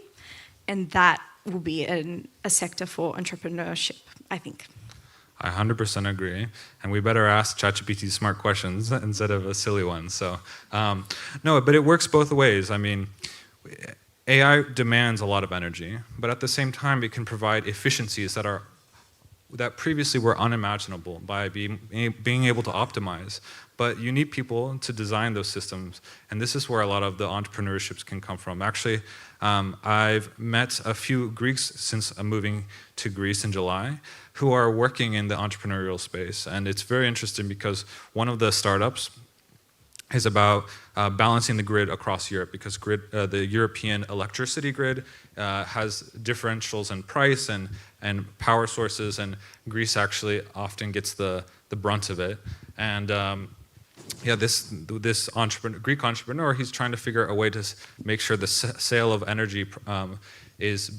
and that will be a sector for entrepreneurship, I think. I 100% agree, and we better ask ChatGPT smart questions instead of a silly one. So, no, but it works both ways. I mean, AI demands a lot of energy, but at the same time, it can provide efficiencies that previously were unimaginable by being able to optimize. But you need people to design those systems, and this is where a lot of the entrepreneurships can come from. Actually, I've met a few Greeks since moving to Greece in July who are working in the entrepreneurial space, and it's very interesting because one of the startups is about balancing the grid across Europe, because the European electricity grid has differentials in price and power sources, and Greece actually often gets the brunt of it. And yeah, this Greek entrepreneur, he's trying to figure a way to make sure the sale of energy is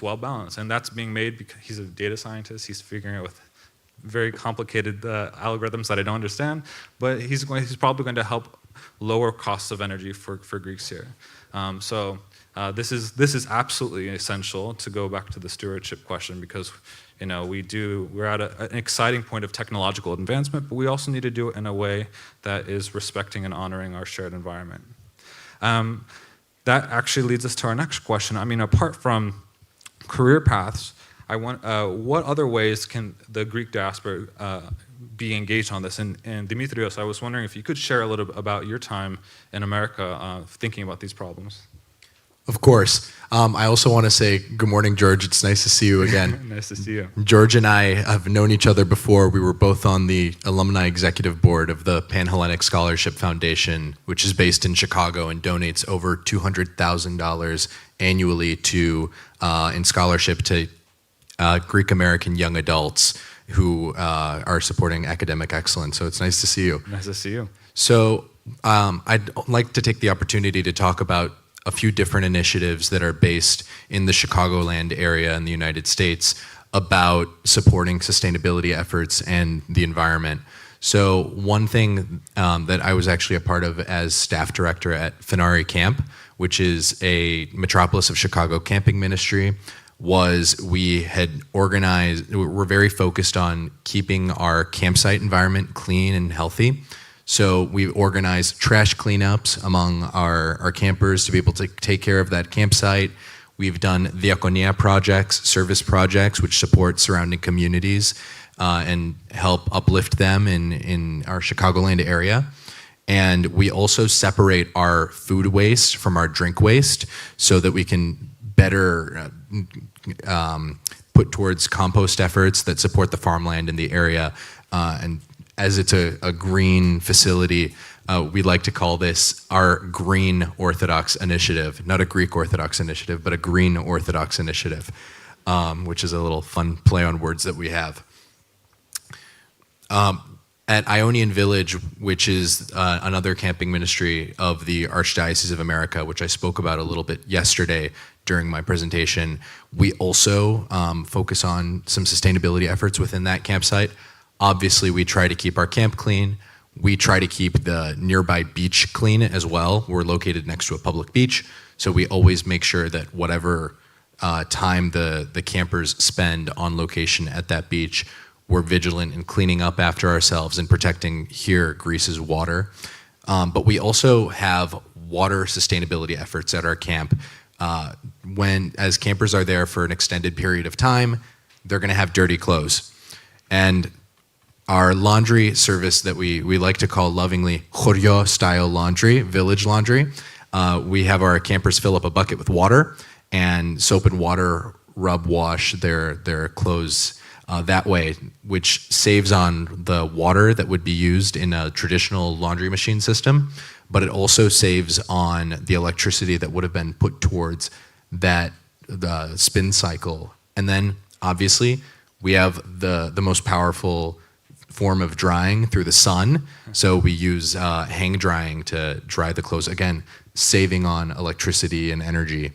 well balanced, and that's being made because he's a data scientist. He's figuring out with very complicated algorithms that I don't understand, but he's probably going to help lower costs of energy for Greeks here. This is absolutely essential, to go back to the stewardship question, because we're at an exciting point of technological advancement, but we also need to do it in a way that is respecting and honoring our shared environment. That actually leads us to our next question. I mean, apart from career paths, what other ways can the Greek diaspora be engaged on this? And Dimitrios, I was wondering if you could share a little bit about your time in America thinking about these problems. Of course. I also want to say good morning, George. It's nice to see you again. Nice to see you. George and I have known each other before. We were both on the alumni executive board of the Pan-Hellenic Scholarship Foundation, which is based in Chicago and donates over $200,000 annually in scholarship to Greek American young adults who are supporting academic excellence. So it's nice to see you. Nice to see you. So I'd like to take the opportunity to talk about a few different initiatives that are based in the Chicagoland area in the United States about supporting sustainability efforts and the environment. So one thing that I was actually a part of as staff director at Finari Camp, which is a Metropolis of Chicago camping ministry, was we're very focused on keeping our campsite environment clean and healthy. So we've organized trash cleanups among our campers to be able to take care of that campsite. We've done diakonia projects, service projects, which support surrounding communities and help uplift them in our Chicagoland area. And we also separate our food waste from our drink waste so that we can better put towards compost efforts that support the farmland in the area. And as it's a green facility, we like to call this our Green Orthodox Initiative, not a Greek Orthodox Initiative, but a Green Orthodox Initiative, which is a little fun play on words that we have. At Ionian Village, which is another camping ministry of the Archdiocese of America, which I spoke about a little bit yesterday during my presentation, we also focus on some sustainability efforts within that campsite. Obviously, we try to keep our camp clean. We try to keep the nearby beach clean as well. We're located next to a public beach, so we always make sure that whatever time the campers spend on location at that beach, we're vigilant in cleaning up after ourselves and protecting here Greece's water. But we also have water sustainability efforts at our camp. As campers are there for an extended period of time, they're gonna have dirty clothes. And our laundry service that we like to call lovingly Choryo-style laundry, village laundry, we have our campers fill up a bucket with water and soap and water rub wash their clothes that way, which saves on the water that would be used in a traditional laundry machine system, but it also saves on the electricity that would have been put towards the spin cycle. And then obviously we have the most powerful form of drying through the sun. So we use hang drying to dry the clothes, again, saving on electricity and energy.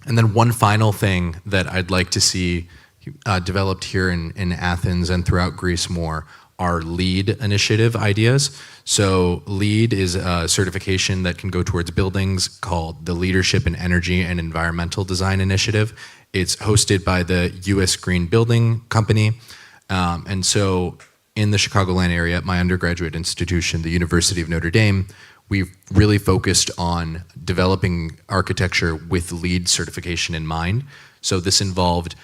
And then one final thing that I'd like to see developed here in Athens and throughout Greece more are LEED initiative ideas. So LEED is a certification that can go towards buildings called the Leadership in Energy and Environmental Design Initiative. It's hosted by the US Green Building Company. And so in the Chicagoland area at my undergraduate institution, the University of Notre Dame, we've really focused on developing architecture with LEED certification in mind. So this involved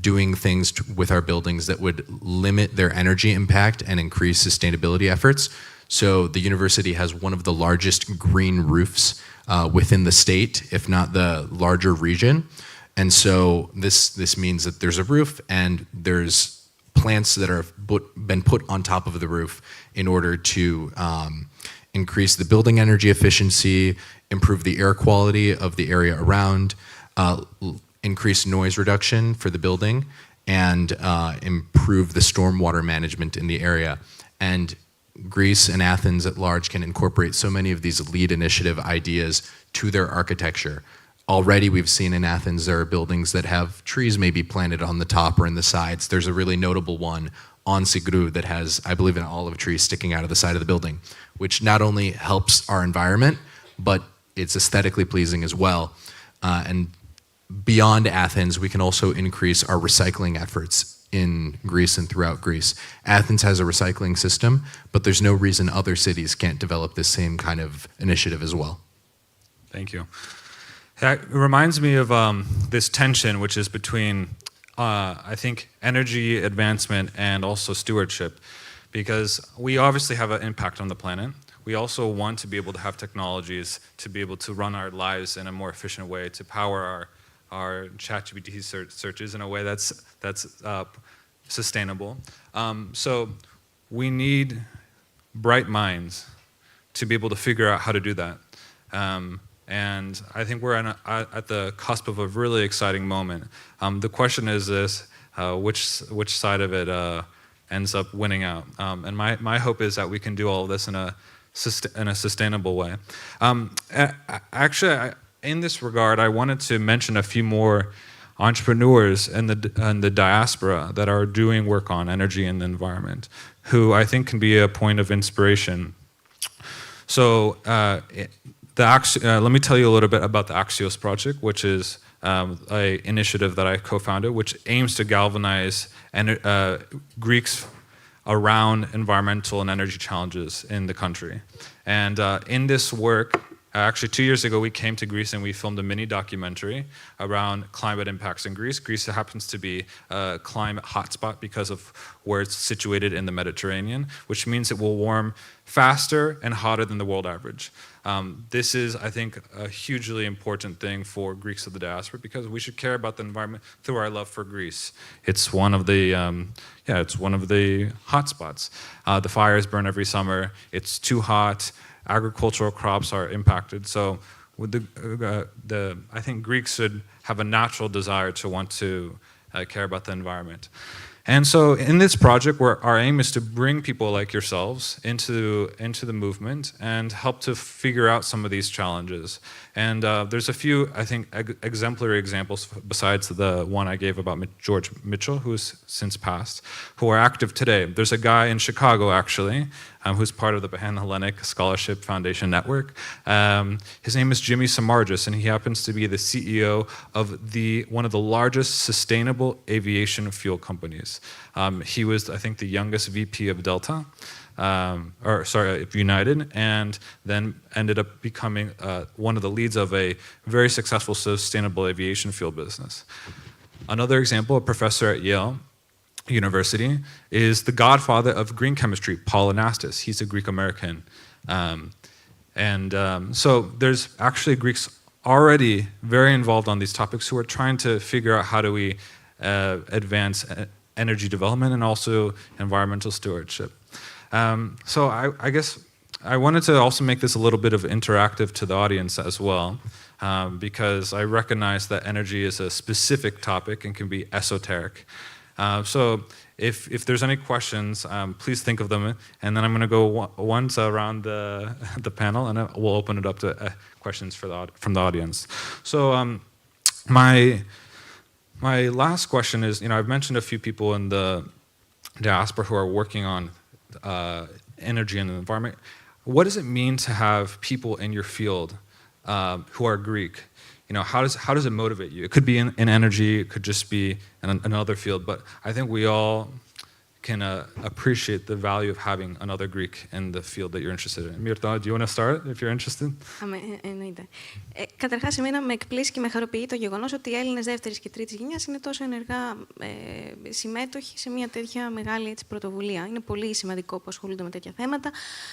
doing things with our buildings that would limit their energy impact and increase sustainability efforts. So the university has one of the largest green roofs within the state, if not the larger region. And so this means that there's a roof and there's plants that are been put on top of the roof in order to increase the building energy efficiency, improve the air quality of the area around, increase noise reduction for the building, and improve the stormwater management in the area. And Greece and Athens at large can incorporate so many of these LEED initiative ideas to their architecture. Already we've seen in Athens there are buildings that have trees maybe planted on the top or in the sides. There's a really notable one on Sigru that has, I believe, an olive tree sticking out of the side of the building, which not only helps our environment, but it's aesthetically pleasing as well. And beyond Athens, we can also increase our recycling efforts in Greece and throughout Greece. Athens has a recycling system, but there's no reason other cities can't develop this same kind of initiative as well. Thank you. That reminds me of this tension, which is between, I think, energy advancement and also stewardship, because we obviously have an impact on the planet. We also want to be able to have technologies to be able to run our lives in a more efficient way, to power our ChatGPT searches in a way that's sustainable. So we need bright minds to be able to figure out how to do that. And I think we're at the cusp of a really exciting moment. The question is this, which side of it ends up winning out? And my hope is that we can do all of this in a sustainable way. Actually, in this regard, I wanted to mention a few more entrepreneurs in the diaspora that are doing work on energy and the environment, who I think can be a point of inspiration. So let me tell you a little bit about the Axios project, which is an initiative that I co-founded, which aims to galvanize Greeks around environmental and energy challenges in the country. And in this work, actually 2 years ago, we came to Greece and we filmed a mini documentary around climate impacts in Greece. Greece happens to be a climate hotspot because of where it's situated in the Mediterranean, which means it will warm faster and hotter than the world average. This is, I think, a hugely important thing for Greeks of the diaspora, because we should care about the environment through our love for Greece. It's one of the, it's one of the hotspots. The fires burn every summer. It's too hot. Agricultural crops are impacted. So with I think Greeks should have a natural desire to want to care about the environment. And so in this project, our aim is to bring people like yourselves into the movement and help to figure out some of these challenges. And there's a few, I think, exemplary examples besides the one I gave about George Mitchell, who's since passed, who are active today. There's a guy in Chicago, actually, who's part of the Hellenic Scholarship Foundation Network. His name is Jimmy Samardzis, and he happens to be the CEO of one of the largest sustainable aviation fuel companies. He was, I think, the youngest VP of Delta, of United, and then ended up becoming one of the leads of a very successful sustainable aviation fuel business. Another example, a professor at Yale University, is the godfather of green chemistry, Paul Anastas. He's a Greek American. So there's actually Greeks already very involved on these topics who are trying to figure out how do we advance energy development and also environmental stewardship. So I guess I wanted to also make this a little bit of interactive to the audience as well, because I recognize that energy is a specific topic and can be esoteric. So if there's any questions, please think of them, and then I'm going to go once around the panel, and we'll open it up to questions from the audience. So my last question is, I've mentioned a few people in the diaspora who are working on energy and the environment. What does it mean to have people in your field who are Greek? How does it motivate you? It could be in energy, it could just be in another field, but I think we all can appreciate the value of having another Greek in the field that you're interested in. Mirta, do you want to start if you're interested? Εννοείται. Καταρχάς, εμένα με εκπλήσει και με χαροποιεί το γεγονός ότι οι Έλληνες δεύτερης και τρίτης γενιάς είναι τόσο ενεργά συμμέτοχοι σε μια τέτοια μεγάλη πρωτοβουλία. Είναι πολύ σημαντικό που ασχολούνται με τέτοια θέματα.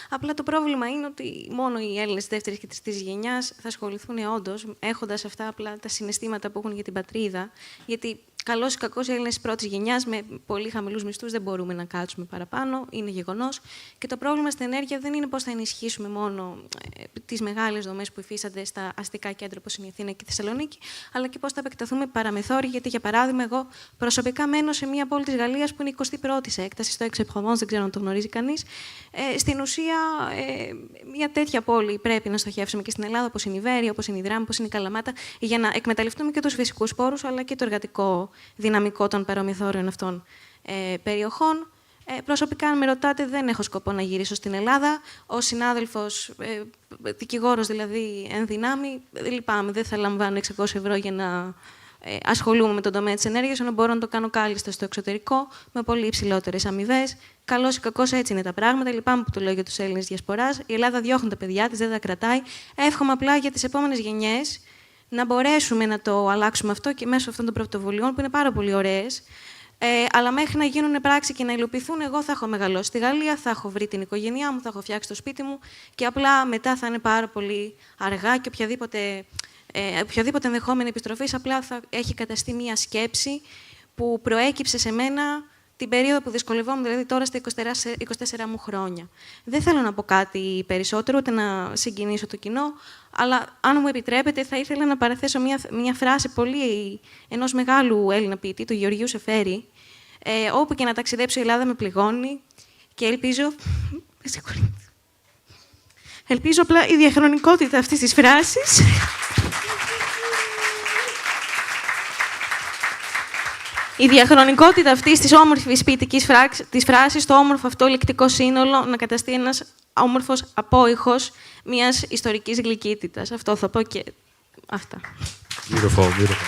Απλά το πρόβλημα είναι ότι μόνο οι Έλληνες δεύτερης και τρίτης γενιάς θα ασχοληθούν όντως, έχοντας αυτά απλά τα συναισθήματα που έχουν για την πατρίδα. Γιατί καλώς ή κακώς οι Έλληνες πρώτης γενιάς με πολύ χαμηλούς μισθούς δεν μπορούμε να κάτσουμε παραπάνω, είναι γεγονός. Και το πρόβλημα στην ενέργεια δεν είναι πώς θα ενισχύσουμε μόνο τις μεγάλες δομές που υφίστανται στα αστικά κέντρα όπως είναι η Αθήνα και η Θεσσαλονίκη, αλλά και πώς θα επεκταθούμε παραμεθόροι. Γιατί, για παράδειγμα, εγώ προσωπικά μένω σε μια πόλη της Γαλλίας που είναι 21η σε έκταση, στο Aix-en-Provence, δεν ξέρω αν το γνωρίζει κανείς. Στην ουσία, μια τέτοια πόλη πρέπει να στοχεύσουμε και στην Ελλάδα, όπως είναι η Βέρεια, όπως είναι η Δράμη, όπως είναι η Καλαμάτα, για να εκμεταλλευτούμε και τους φυσικούς πόρους, αλλά και το εργατικό δυναμικό των παραμεθόριων αυτών περιοχών. Προσωπικά, αν με ρωτάτε, δεν έχω σκοπό να γυρίσω στην Ελλάδα. Ο συνάδελφος, δικηγόρος δηλαδή, εν δυνάμει, λυπάμαι, δεν θα λαμβάνω 600 ευρώ για να ασχολούμαι με τον τομέα της ενέργειας, ενώ μπορώ να το κάνω κάλλιστα στο εξωτερικό, με πολύ υψηλότερες αμοιβές. Καλώς ή κακώς έτσι είναι τα πράγματα. Λυπάμαι που το λέω για τους Έλληνες διασποράς. Η Ελλάδα διώχνει τα παιδιά της, δεν τα κρατάει. Εύχομαι απλά για τις επόμενες γενιές να μπορέσουμε να το αλλάξουμε αυτό και μέσω αυτών των πρωτοβουλειών που είναι πάρα πολύ ωραίες. Αλλά μέχρι να γίνουν πράξη και να υλοποιηθούν, εγώ θα έχω μεγαλώσει στη Γαλλία, θα έχω βρει την οικογένειά μου, θα έχω φτιάξει το σπίτι μου και απλά μετά θα είναι πάρα πολύ αργά και οποιαδήποτε ενδεχόμενη επιστροφή απλά θα έχει καταστεί μια σκέψη που προέκυψε σε μένα την περίοδο που δυσκολευόμουν, δηλαδή τώρα στα 24 μου χρόνια. Δεν θέλω να πω κάτι περισσότερο, ούτε να συγκινήσω το κοινό, αλλά αν μου επιτρέπετε θα ήθελα να παραθέσω μια φράση ενός μεγάλου Έλληνα ποιητή, του Γεωργίου Σεφέρη, όπου και να ταξιδέψω η Ελλάδα με πληγώνει και ελπίζω απλά η διαχρονικότητα αυτής της φράσης η διαχρονικότητα αυτής της όμορφης ποιητικής φράσης, το όμορφο αυτό λεκτικό σύνολο, να καταστεί ένας όμορφος απόϊχος μιας ιστορικής γλυκύτητας. Αυτό θα πω και αυτά. Beautiful, beautiful.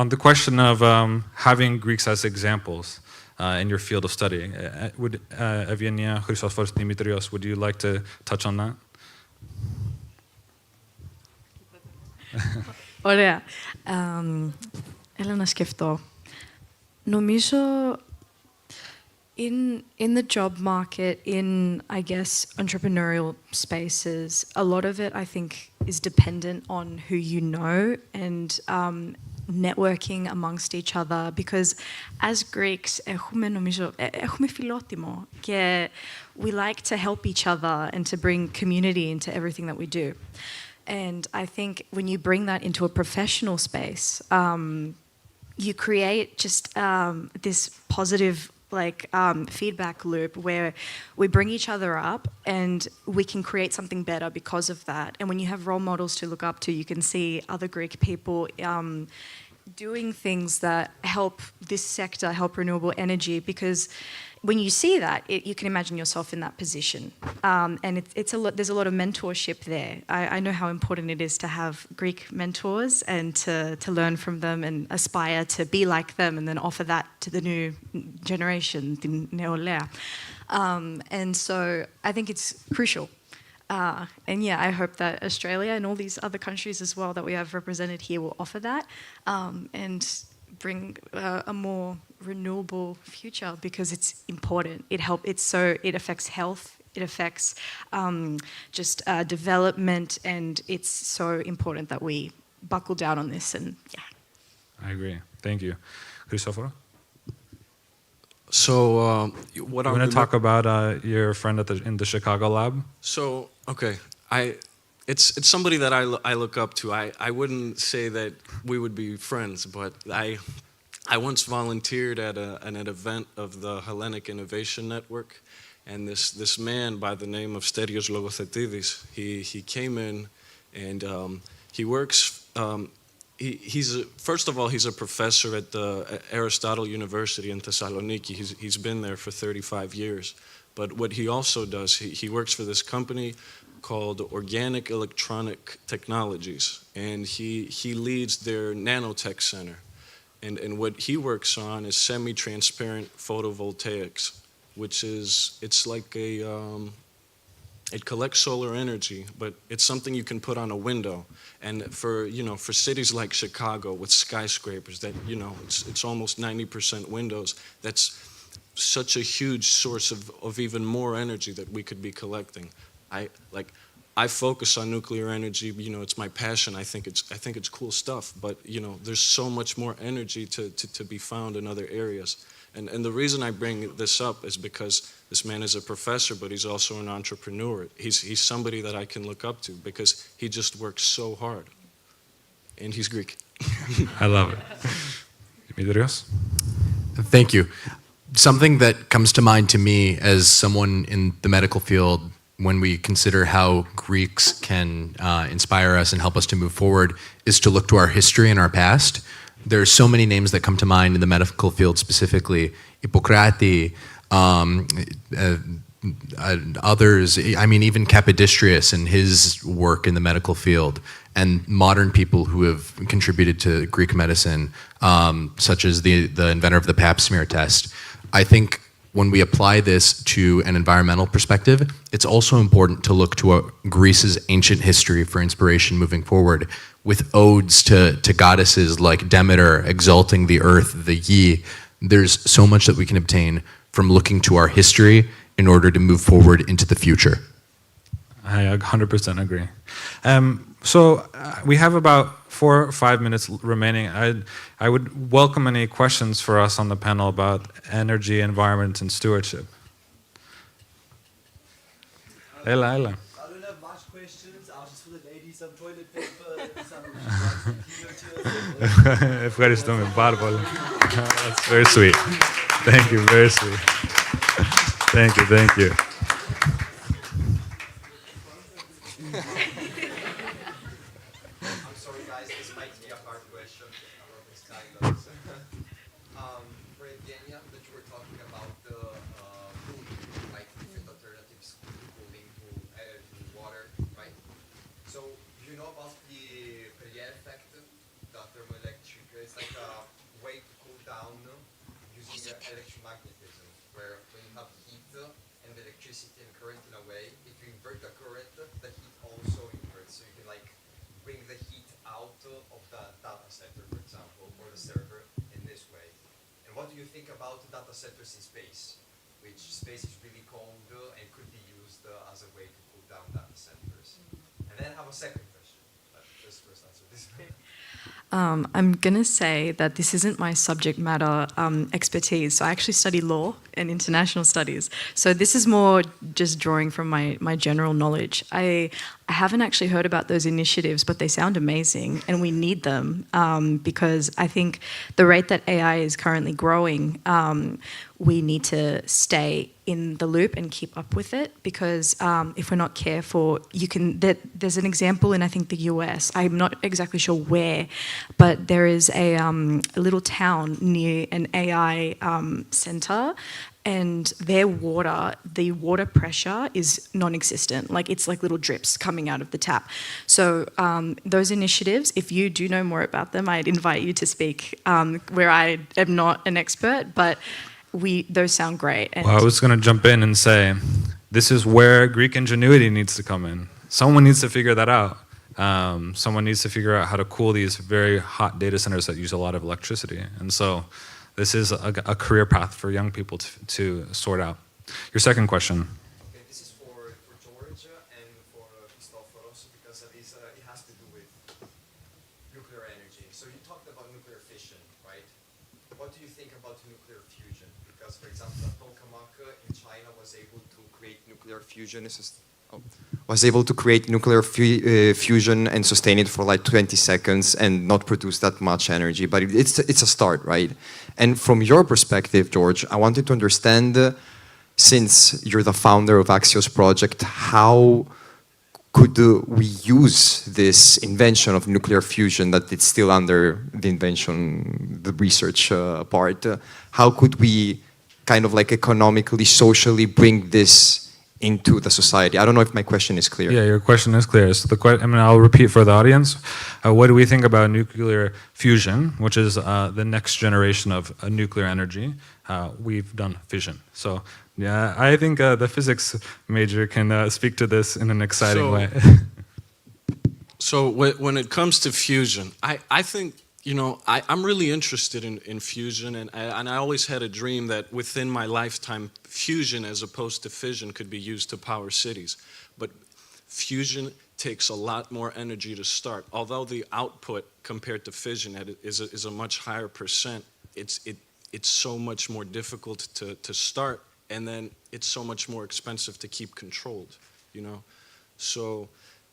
On the question of having Greeks as examples in your field of study, Evgenia Chrysoforos Dimitrios, would you like to touch on that? Ωραία. Έλα να σκεφτώ. Νομίζω in the job market, in, I guess, entrepreneurial spaces, a lot of it, I think, is dependent on who you know and networking amongst each other, because as Greeks, έχουμε φιλότιμο και we like to help each other and to bring community into everything that we do. And I think when you bring that into a professional space, you create just this positive feedback loop where we bring each other up and we can create something better because of that. And when you have role models to look up to, you can see other Greek people doing things that help this sector, help renewable energy, because when you see that, you can imagine yourself in that position. And there's a lot of mentorship there. I know how important it is to have Greek mentors and to learn from them and aspire to be like them and then offer that to the new generation, the neolea. And so I think it's crucial. And yeah, I hope that Australia and all these other countries as well that we have represented here will offer that and bring a more renewable future, because it's important. It affects health, it affects development, and it's so important that we buckle down on this. And yeah, I agree. Thank you, Christopher. So what I'm going to talk about your friend in the Chicago lab. So okay, it's somebody that I look up to. I wouldn't say that we would be friends, but I once volunteered at an event of the Hellenic Innovation Network, and this man by the name of Sterios Logothetidis, he came in, and he works. First of all, he's a professor at the Aristotle University in Thessaloniki. He's been there for 35 years. But what he also does, he works for this company called Organic Electronic Technologies, and he leads their nanotech center. And what he works on is semi-transparent photovoltaics, which it's like it collects solar energy, but it's something you can put on a window. And for cities like Chicago with skyscrapers that, it's almost 90% windows, that's such a huge source of even more energy that we could be collecting. I focus on nuclear energy, it's my passion. I think it's cool stuff, but there's so much more energy to be found in other areas. And the reason I bring this up is because this man is a professor, but he's also an entrepreneur. He's somebody that I can look up to because he just works so hard. And he's Greek. I love it. Dimitrios? Thank you. Something that comes to mind to me as someone in the medical field when we consider how Greeks can inspire us and help us to move forward is to look to our history and our past. There's so many names that come to mind in the medical field specifically. Hippocrates, others, even Capodistrias and his work in the medical field, and modern people who have contributed to Greek medicine, such as the inventor of the Pap smear test. I think when we apply this to an environmental perspective, it's also important to look to Greece's ancient history for inspiration moving forward, with odes to goddesses like Demeter, exalting the earth, the Yi. There's so much that we can obtain from looking to our history in order to move forward into the future. I 100% agree. So we have about 4 or 5 minutes remaining. I would welcome any questions for us on the panel about energy, environment, and stewardship. Ella. I don't have much questions. I'll just for the ladies some toilet paper, some Ευχαριστούμε πάρα πολύ. That's very sweet. Thank you, very sweet. Thank you. I'm sorry guys, this might be a hard question. I love this dialogues. For Evgenia, that you were talking about the cooling, right? Different alternatives to cooling, to energy, water, right? So you know about the Perrier effect, the thermoelectric, it's like a way to cool down using electromagnetism, where when you have heat and electricity and current in a way, if you invert the current, the heat also inverts. So you can like bring the heat out of the data center, for example, or the server in this way. And what do you think about data centers in space? Which space is really cold and could be used as a way to cool down data centers. And then I have a second question, but let's first answer this one. I'm going to say that this isn't my subject matter expertise. So I actually study law and international studies. So this is more just drawing from my general knowledge. I haven't actually heard about those initiatives, but they sound amazing and we need them because I think the rate that AI is currently growing, we need to stay in the loop and keep up with it because if we're not careful, there's an example in I think the US, I'm not exactly sure where, but there is a little town near an AI center and their water, the water pressure is non-existent. Like it's like little drips coming out of the tap. So those initiatives, if you do know more about them, I'd invite you to speak where I am not an expert, but those sound great. And well, I was going to jump in and say, this is where Greek ingenuity needs to come in. Someone needs to figure that out. Someone needs to figure out how to cool these very hot data centers that use a lot of electricity. And so this is a career path for young people to sort out. Your second question. Okay, this is for George and for Christoforos because it has to do with nuclear energy. So you talked about nuclear fission, right? What do you think about nuclear fusion? Because, for example, the tokamak in China was able to create nuclear fusion. Was able to create nuclear fusion and sustain it for like 20 seconds and not produce that much energy. But it's a start, right? And from your perspective, George, I wanted to understand, since you're the founder of Axios Project, how could we use this invention of nuclear fusion that it's still under the invention, the research part? How could we kind of like economically, socially bring this into the society? I don't know if my question is clear. Yeah, your question is clear. So I'll repeat for the audience. What do we think about nuclear fusion, which is the next generation of nuclear energy? We've done fission. So yeah, I think the physics major can speak to this in an exciting way. So when it comes to fusion, I think, you know, I'm really interested in fusion, and I always had a dream that within my lifetime, fusion as opposed to fission could be used to power cities. But fusion takes a lot more energy to start. Although the output compared to fission is a much higher percent, it's so much more difficult to start, and then it's so much more expensive to keep controlled, you know? So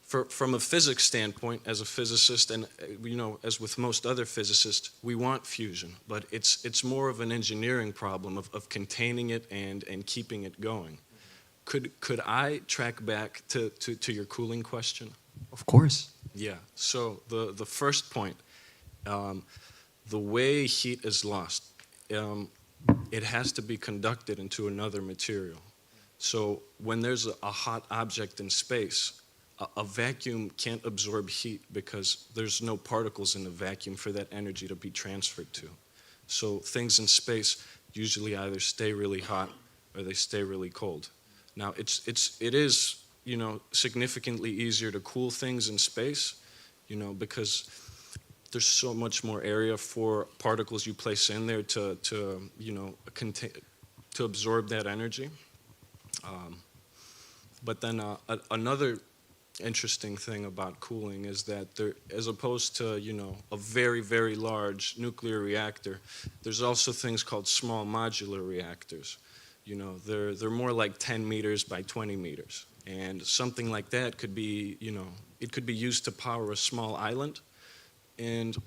from a physics standpoint, as a physicist, and you know, as with most other physicists, we want fusion, but it's more of an engineering problem of containing it and keeping it going. Could I track back to your cooling question? Of course. Yeah. So the first point, the way heat is lost, it has to be conducted into another material. So when there's a hot object in space, a vacuum can't absorb heat because there's no particles in the vacuum for that energy to be transferred to. So things in space usually either stay really hot or they stay really cold. Now it is, you know, significantly easier to cool things in space, you know, because there's so much more area for particles you place in there to you know, to absorb that energy. But then another interesting thing about cooling is that there, as opposed to, you know, a very, very large nuclear reactor, there's also things called small modular reactors. You know, they're more like 10 meters by 20 meters. And something like that could be, you know, it could be used to power a small island. And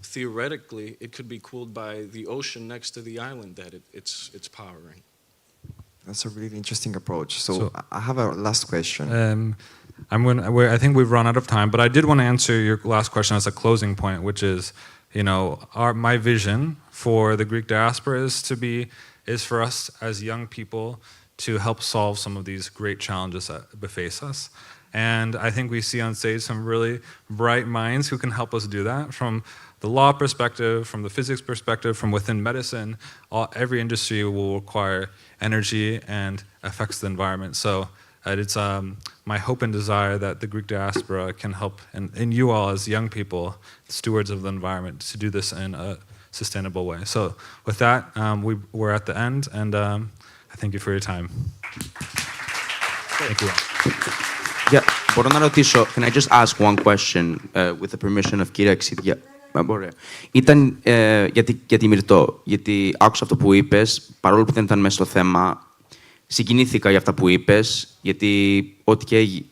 theoretically, it could be cooled by the ocean next to the island that it's powering. That's a really interesting approach. So I have a last question. I think we've run out of time, but I did want to answer your last question as a closing point, which is, you know, my vision for the Greek diaspora is for us as young people to help solve some of these great challenges that beface us. And I think we see on stage some really bright minds who can help us do that, from the law perspective, from the physics perspective, from within medicine. Every industry will require energy and affects the environment. So it's my hope and desire that the Greek diaspora can help, and you all as young people, stewards of the environment, to do this in a sustainable way. So with that, we're at the end, and I thank you for your time. Thank you all. Yeah, μπορώ να ρωτήσω, can I just ask one question with the permission of Kira Exidya? Ωραία. Ήταν γιατί Μυρτώ, γιατί άκουσα αυτό που είπες, παρόλο που δεν ήταν μέσα στο θέμα, συγκινήθηκα για αυτά που είπες, γιατί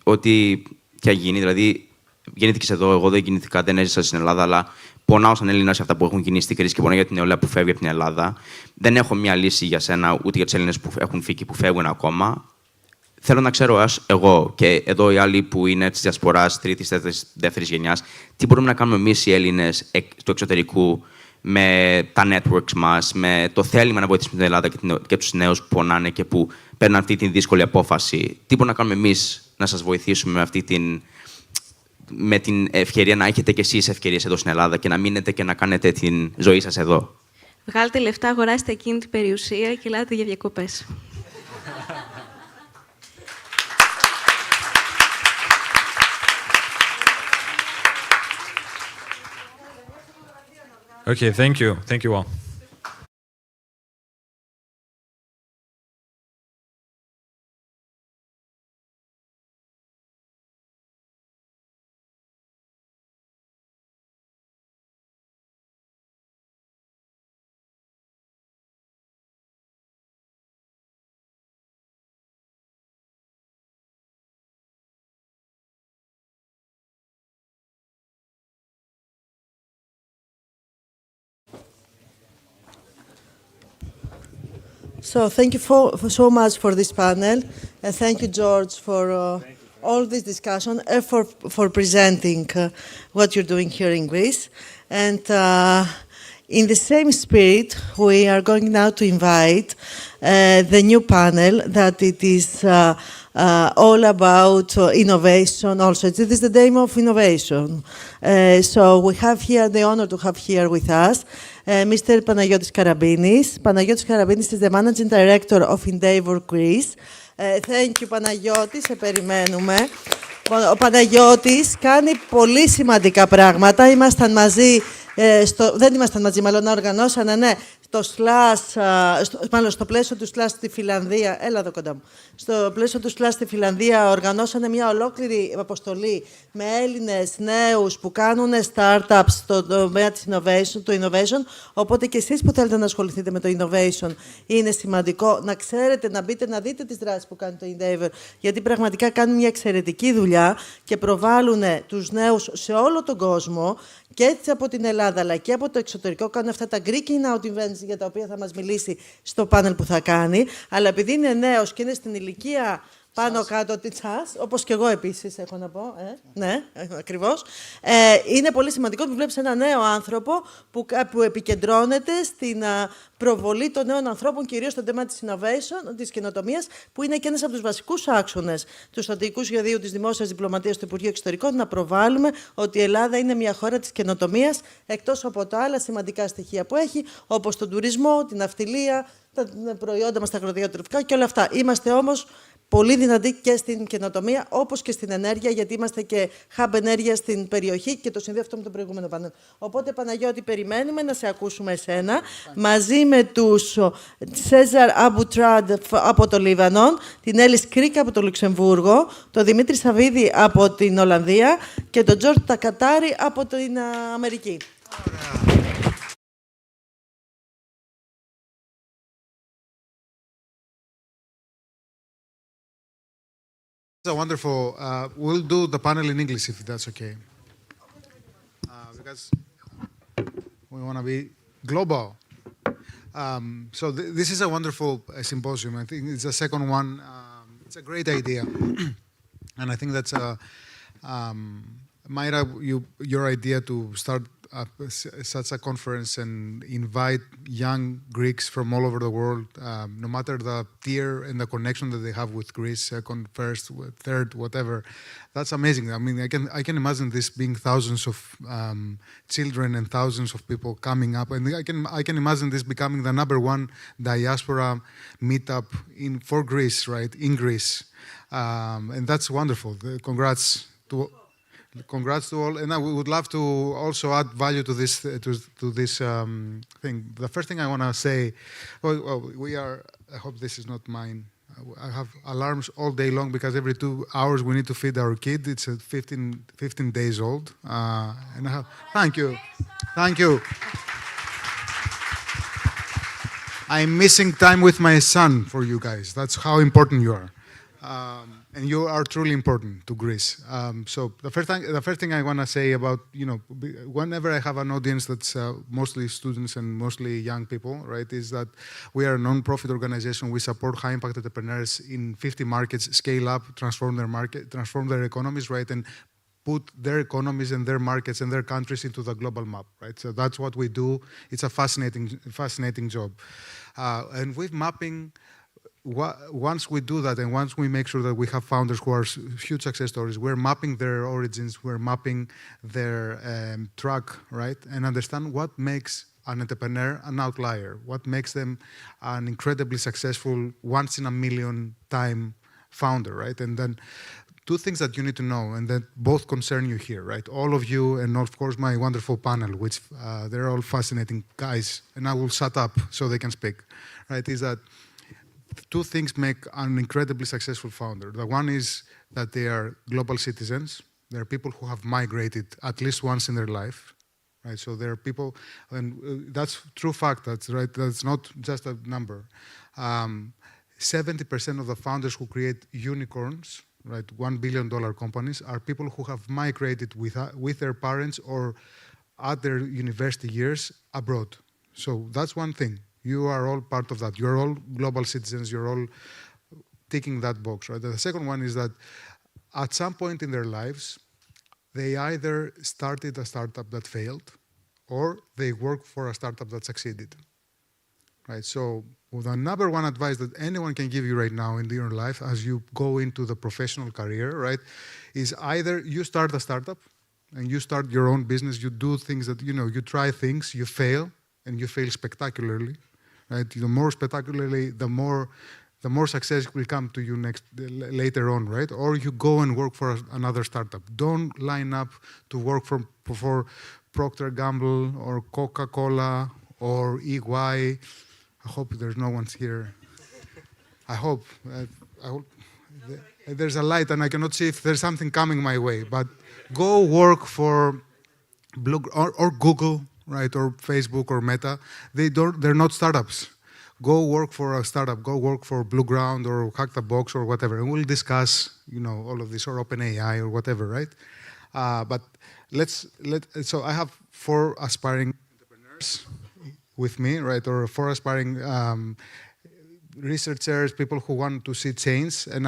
ό,τι και γίνει, δηλαδή γεννήθηκες εδώ, εγώ δεν γεννήθηκα, δεν έζησα στην Ελλάδα, αλλά πονάω σαν Έλληνας για αυτά που έχουν γίνει στην κρίση και πονάω για την νεολαία που φεύγει από την Ελλάδα. Δεν έχω μια λύση για σένα, ούτε για τους Έλληνες που έχουν φύγει, που φεύγουν ακόμα. Θέλω να ξέρω εγώ και εδώ οι άλλοι που είναι της Διασποράς, τρίτης, δεύτερης γενιάς, τι μπορούμε να κάνουμε εμείς οι Έλληνες του εξωτερικού με τα networks μας, με το θέλημα να βοηθήσουμε την Ελλάδα και τους νέους που πονάνε και που παίρνουν αυτή τη δύσκολη απόφαση. Τι μπορούμε να κάνουμε εμείς να σας βοηθήσουμε με την ευκαιρία να έχετε κι εσείς ευκαιρίες εδώ στην Ελλάδα και να μείνετε και να κάνετε την ζωή σας εδώ. Βγάλτε λεφτά, αγοράστε εκείνη την περιουσία και ελάτε για διακοπές. Okay, thank you. Thank you all. So thank you so much for this panel, and thank you, George, for all this discussion and for presenting what you're doing here in Greece. And in the same spirit, we are going now to invite the new panel that it is all about innovation also. It is the day of innovation. So we have here the honor to have here with us Mr. Panagiotis Karabinis. Panagiotis Karabinis is the Managing Director of Endeavor Greece. Thank you, Παναγιώτη, σε περιμένουμε. Ο Παναγιώτης κάνει πολύ σημαντικά πράγματα. Ήμασταν μαζί, δεν ήμασταν μαζί, μάλλον οργανώσανε, ναι, στο πλαίσιο του ΣΛΑΣ στη Φιλανδία, έλα εδώ κοντά μου, στο πλαίσιο του ΣΛΑΣ στη Φιλανδία οργανώσανε μια ολόκληρη αποστολή με Έλληνες νέους που κάνουν startups στο τομέα της innovation, οπότε και εσείς που θέλετε να ασχοληθείτε με το innovation είναι σημαντικό να ξέρετε, να μπείτε, να δείτε τις δράσεις που κάνει το Endeavor, γιατί πραγματικά κάνουν μια εξαιρετική δουλειά και προβάλλουν τους νέους σε όλο τον κόσμο, και έτσι από την Ελλάδα αλλά και από το εξωτερικό. Κάνουν αυτά τα Greek Youth Events για τα οποία θα μας μιλήσει στο πάνελ που θα κάνει. Αλλά επειδή είναι νέος και είναι στην ηλικία πάνω κάτω της σας, όπως και εγώ επίσης έχω να πω, ναι, ακριβώς, είναι πολύ σημαντικό που βλέπεις ένα νέο άνθρωπο που επικεντρώνεται στην προβολή των νέων ανθρώπων, κυρίως στο θέμα της innovation, της καινοτομίας, που είναι και ένας από τους βασικούς άξονες του στρατηγικού σχεδίου της δημόσιας διπλωματίας του Υπουργείου Εξωτερικών, να προβάλλουμε ότι η Ελλάδα είναι μια χώρα της καινοτομίας, εκτός από τα άλλα σημαντικά στοιχεία που έχει, όπως τον τουρισμό, την ναυτιλία, τα προϊόντα μας, τα αγροδιατροφικά και όλα αυτά. Είμαστε όμως πολύ δυνατοί και στην καινοτομία, όπως και στην ενέργεια, γιατί είμαστε και hub ενέργεια στην περιοχή και το συνδέω αυτό με το προηγούμενο πάνελ. Οπότε, Παναγιώτη, περιμένουμε να σε ακούσουμε εσένα, μαζί με τους Σέζαρ Αμπούτραντ από το Λίβανο, την Έλλης Κρίκ από το Λουξεμβούργο, τον Δημήτρη Σαββίδη από την Ολλανδία και τον Τζόρτ Τακατάρη από την Αμερική. Wonderful. We'll do the panel in English if that's okay. Because we want to be global. So this is a wonderful symposium. I think it's the second one. It's a great idea. And I think that's Mayra, your idea to start such a conference and invite young Greeks from all over the world, no matter the tier and the connection that they have with Greece, second, first, third, whatever. That's amazing. I mean, I can imagine this being thousands of children and thousands of people coming up, and I can imagine this becoming the #1 diaspora meetup for Greece, right? In Greece, and that's wonderful. Congrats to all, and I would love to also add value to this thing. The first thing I want to say, we are. I hope this is not mine. I have alarms all day long because every 2 hours we need to feed our kid. It's 15 days old, and I have. Thank you. Thank you. I'm missing time with my son for you guys. That's how important you are. And you are truly important to Greece. So the first thing I want to say about, whenever I have an audience that's mostly students and mostly young people, right, is that we are a non-profit organization. We support high-impact entrepreneurs in 50 markets, scale up, transform their economies, right, and put their economies and their markets and their countries into the global map, right? So that's what we do. It's a fascinating job. And with mapping, once we do that and once we make sure that we have founders who are huge success stories, we're mapping their origins, we're mapping their track, right? And understand what makes an entrepreneur an outlier, what makes them an incredibly successful, once-in-a-million time founder, right? And then two things that you need to know and that both concern you here, right? All of you and of course my wonderful panel, which they're all fascinating guys, and I will shut up so they can speak, right? Is that two things make an incredibly successful founder. The one is that they are global citizens. They're people who have migrated at least once in their life, right? So there are people, and that's true fact, that's right, that's not just a number. 70% of the founders who create unicorns, right, $1 billion companies, are people who have migrated with their parents or at their university years abroad. So that's one thing. You are all part of that. You're all global citizens. You're all ticking that box, right? The second one is that at some point in their lives, they either started a startup that failed or they worked for a startup that succeeded, right? So the number one advice that anyone can give you right now in your life as you go into the professional career, right, is either you start a startup and you start your own business, you do things that, you try things, you fail, and you fail spectacularly, right? The more spectacularly, the more success will come to you later on, right? Or you go and work for another startup. Don't line up to work for Procter & Gamble or Coca-Cola or EY. I hope there's no one here. I hope there's a light and I cannot see if there's something coming my way. But go work for or Google, right, or Facebook or Meta. They're not startups. Go work for a startup. Go work for Blue Ground or Hack the Box or whatever, and we'll discuss, all of this, or OpenAI or whatever, right? But so I have 4 aspiring entrepreneurs with me, right, or 4 aspiring researchers, people who want to see change, and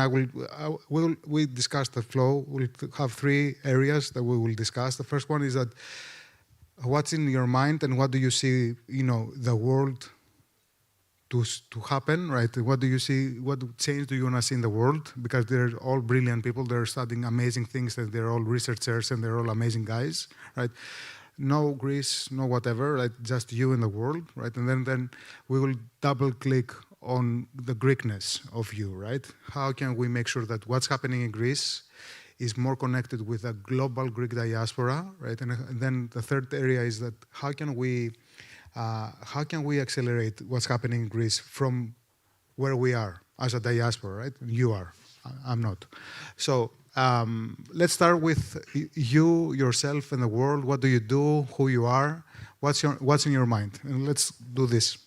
we discuss the flow. We'll have 3 areas that we will discuss. The first one is that what's in your mind and what do you see, the world to happen, right? What do you see, what change do you want to see in the world? Because they're all brilliant people, they're studying amazing things, and they're all researchers, and they're all amazing guys, right? No Greece, no whatever, right? Just you in the world, right? And then we will double click on the Greekness of you, right? How can we make sure that what's happening in Greece is more connected with a global Greek diaspora, right? And then the third area is that how can we accelerate what's happening in Greece from where we are as a diaspora, right? You are, I'm not. So let's start with you, yourself, and the world. What do you do? Who you are? What's in your mind? And let's do this.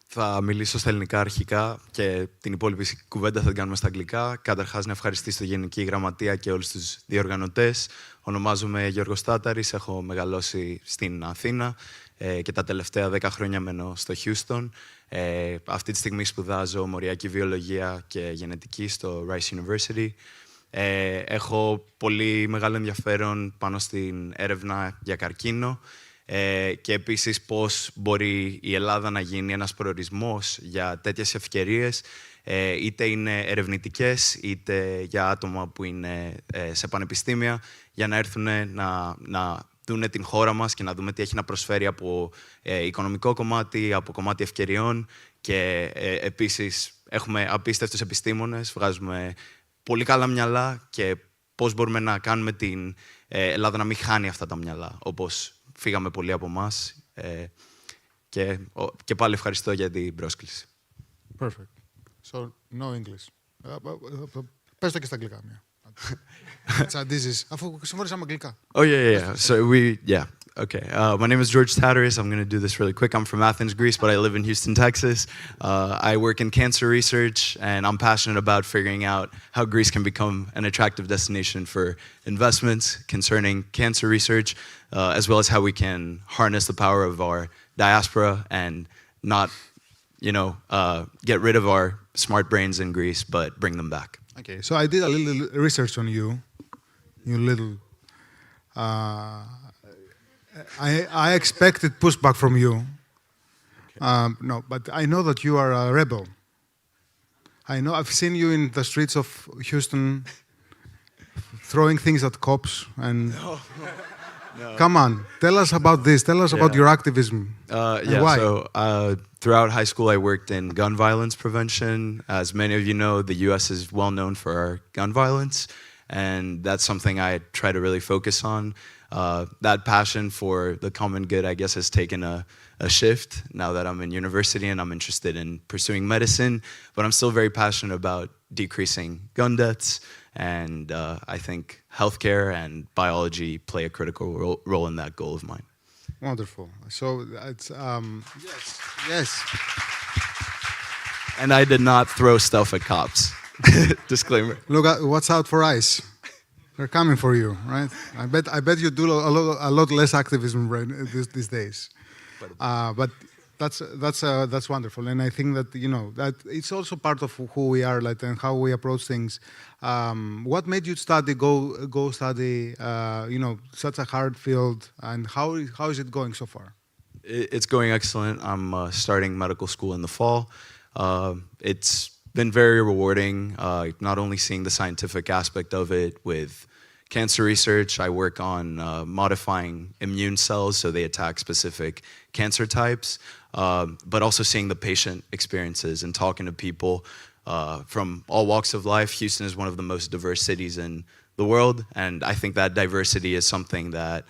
Θα μιλήσω στα ελληνικά αρχικά και την υπόλοιπη κουβέντα θα την κάνουμε στα αγγλικά. Καταρχάς, να ευχαριστήσω τη Γενική Γραμματεία και όλους τους διοργανωτές. Ονομάζομαι Γιώργος Τάταρης, έχω μεγαλώσει στην Αθήνα και τα τελευταία 10 χρόνια μένω στο Houston. Αυτή τη στιγμή σπουδάζω μοριακή βιολογία και γενετική στο Rice University. Έχω πολύ μεγάλο ενδιαφέρον πάνω στην έρευνα για καρκίνο και επίσης πώς μπορεί η Ελλάδα να γίνει ένας προορισμός για τέτοιες ευκαιρίες, είτε είναι ερευνητικές, είτε για άτομα που είναι σε πανεπιστήμια, για να έρθουν να δουν την χώρα μας και να δούμε τι έχει να προσφέρει από οικονομικό κομμάτι, από κομμάτι ευκαιριών και επίσης έχουμε απίστευτους επιστήμονες, βγάζουμε πολύ καλά μυαλά και πώς μπορούμε να κάνουμε την Ελλάδα να μην χάνει αυτά τα μυαλά, όπως φύγαμε πολλοί από εμάς. Και πάλι ευχαριστώ για την πρόσκληση. Perfect. So, no English. Πες το και στα αγγλικά μία. Τσαντίζεις, αφού συμφωνήσαμε αγγλικά. Oh, yeah. So Okay, my name is George Tatteris. I'm going to do this really quick. I'm from Athens, Greece, but I live in Houston, Texas. I work in cancer research, and I'm passionate about figuring out how Greece can become an attractive destination for investments concerning cancer research, as well as how we can harness the power of our diaspora and not, get rid of our smart brains in Greece, but bring them back. Okay, so I did a little research on you. You little... I expected pushback from you. No, but I know that you are a rebel. I've seen you in the streets of Houston throwing things at cops and... No. Come on, tell us about this. Tell us about your activism. Why? So throughout high school, I worked in gun violence prevention. As many of you know, the U.S. is well known for our gun violence, and that's something I try to really focus on. That passion for the common good, I guess, has taken a shift now that I'm in university and I'm interested in pursuing medicine, but I'm still very passionate about decreasing gun deaths, and I think healthcare and biology play a critical role in that goal of mine. Wonderful. So it's yes. And I did not throw stuff at cops. Disclaimer. Look, what's out for ICE? They're coming for you, right? I bet you do a lot less activism these days. But that's wonderful, and I think that that it's also part of who we are, like, and how we approach things. What made you go study such a hard field, and how is it going so far? It's going excellent. I'm starting medical school in the fall. It's been very rewarding, not only seeing the scientific aspect of it with cancer research. I work on modifying immune cells so they attack specific cancer types, but also seeing the patient experiences and talking to people from all walks of life. Houston is one of the most diverse cities in the world, and I think that diversity is something that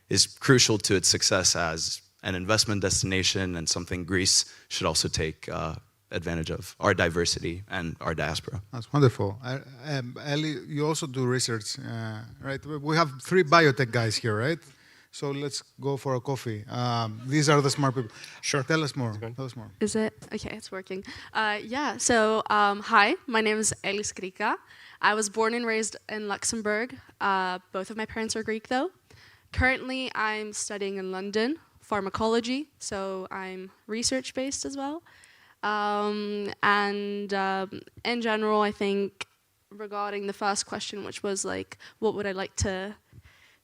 is crucial to its success as an investment destination, and something Greece should also take advantage of, our diversity and our diaspora. That's wonderful. Ellie, you also do research, right? We have 3 biotech guys here, right? So let's go for a coffee. These are the smart people. Sure. Tell us more. Is it? Okay, it's working. So hi, my name is Ellie Skrika. I was born and raised in Luxembourg. Both of my parents are Greek, though. Currently, I'm studying in London, pharmacology, so I'm research-based as well. In general, I think regarding the first question, which was like, what would I like to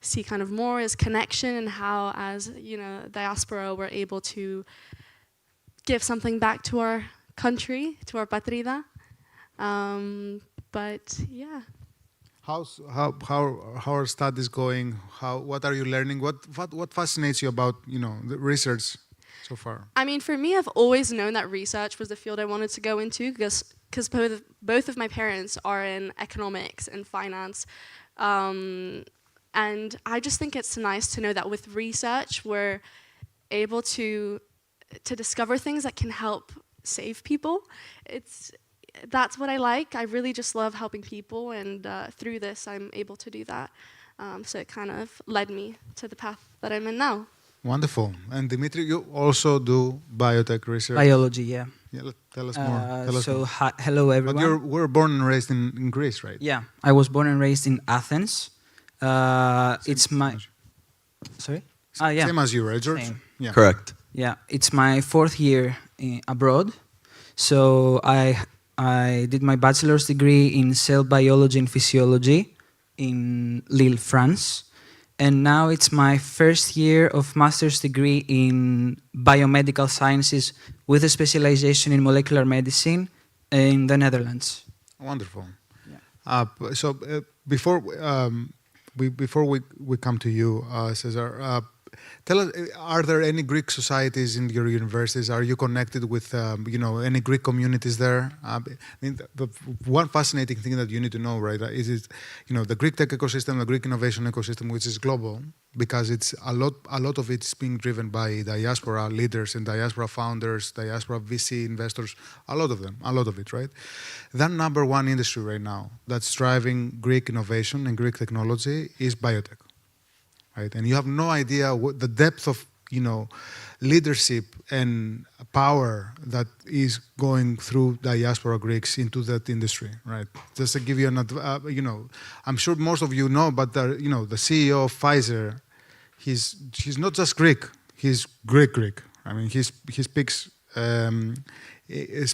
see kind of more, is connection, and how, as diaspora, we're able to give something back to our country, to our patrida. But yeah. How are studies going? What are you learning? What fascinates you about the research so far? I mean, for me, I've always known that research was the field I wanted to go into, because both of my parents are in economics and finance. And I just think it's nice to know that with research, we're able to discover things that can help save people. That's what I like. I really just love helping people, and through this, I'm able to do that. So it kind of led me to the path that I'm in now. Wonderful. And Dimitri, you also do biotech research? Biology, yeah. Yeah, tell us more. Hello, everyone. But you were born and raised in Greece, right? Yeah, I was born and raised in Athens. It's my... Sorry? Yeah. Same as you, right, George? Yeah. Correct. Yeah, it's my 4th year abroad. So I did my bachelor's degree in cell biology and physiology in Lille, France. And now it's my 1st year of master's degree in biomedical sciences with a specialization in molecular medicine in the Netherlands. Wonderful. Yeah. Before we come to you, Cesar, tell us, are there any Greek societies in your universities? Are you connected with any Greek communities there? I mean, the one fascinating thing that you need to know, right, is the Greek tech ecosystem, the Greek innovation ecosystem, which is global, because it's a lot of it's being driven by diaspora leaders and diaspora founders, diaspora VC investors, a lot of it, right? The #1 industry right now that's driving Greek innovation and Greek technology is biotech. right? And you have no idea what the depth of, leadership and power that is going through diaspora Greeks into that industry, right? Just to give you I'm sure most of you know, but the CEO of Pfizer, he's not just Greek, he's Greek. I mean, he speaks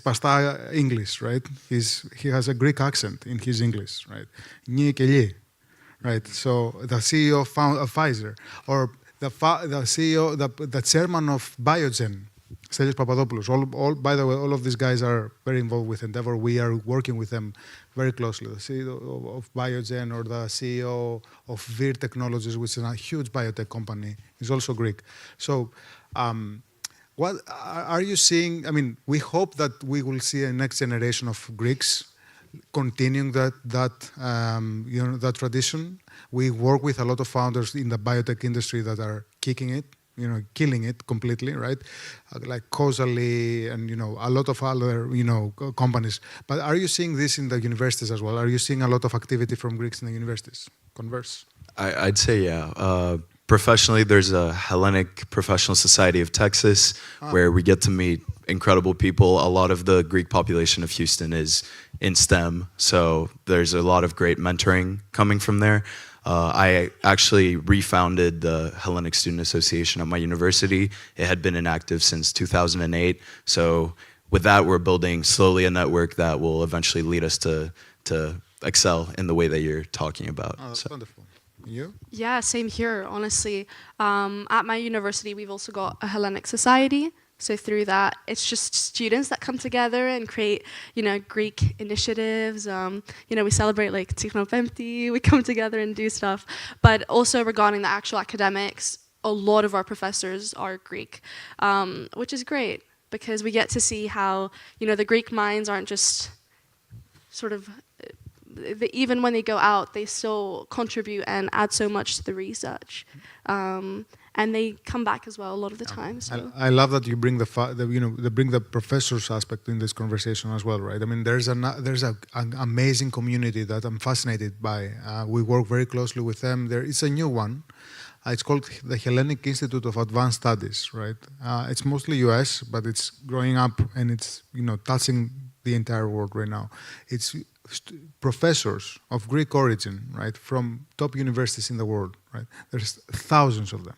spasta English, right? He has a Greek accent in his English, right? Nye Kelly, right? So the CEO of Pfizer, or the CEO, the chairman of Biogen, Stelios Papadopoulos. By the way, all of these guys are very involved with Endeavor. We are working with them very closely. The CEO of Biogen or the CEO of Vir Technologies, which is a huge biotech company, is also Greek. So, what are you seeing? I mean, we hope that we will see a next generation of Greeks continuing that tradition. We work with a lot of founders in the biotech industry that are kicking it, killing it completely, right? Like Causally and, a lot of other, companies. But are you seeing this in the universities as well? Are you seeing a lot of activity from Greeks in the universities? Converse? I'd say, yeah. Professionally, there's a Hellenic Professional Society of Texas where we get to meet incredible people. A lot of the Greek population of Houston is in STEM, so there's a lot of great mentoring coming from there. I actually refounded the Hellenic Student Association at my university. It had been inactive since 2008. So with that, we're building slowly a network that will eventually lead us to excel in the way that you're talking about. Oh, that's wonderful. You? Yeah, same here, honestly. At my university, we've also got a Hellenic Society. So through that, it's just students that come together and create, Greek initiatives. We celebrate like Tsikhnopemti, we come together and do stuff. But also regarding the actual academics, a lot of our professors are Greek, which is great because we get to see how, the Greek minds aren't just sort of, even when they go out, they still contribute and add so much to the research. And they come back as well a lot of the time. So. I love that you bring the professors aspect in this conversation as well, right? I mean, there's an amazing community that I'm fascinated by. We work very closely with them. It's a new one. It's called the Hellenic Institute of Advanced Studies, right? It's mostly US, but it's growing up and it's touching the entire world right now. It's professors of Greek origin, right, from top universities in the world, right? There's thousands of them.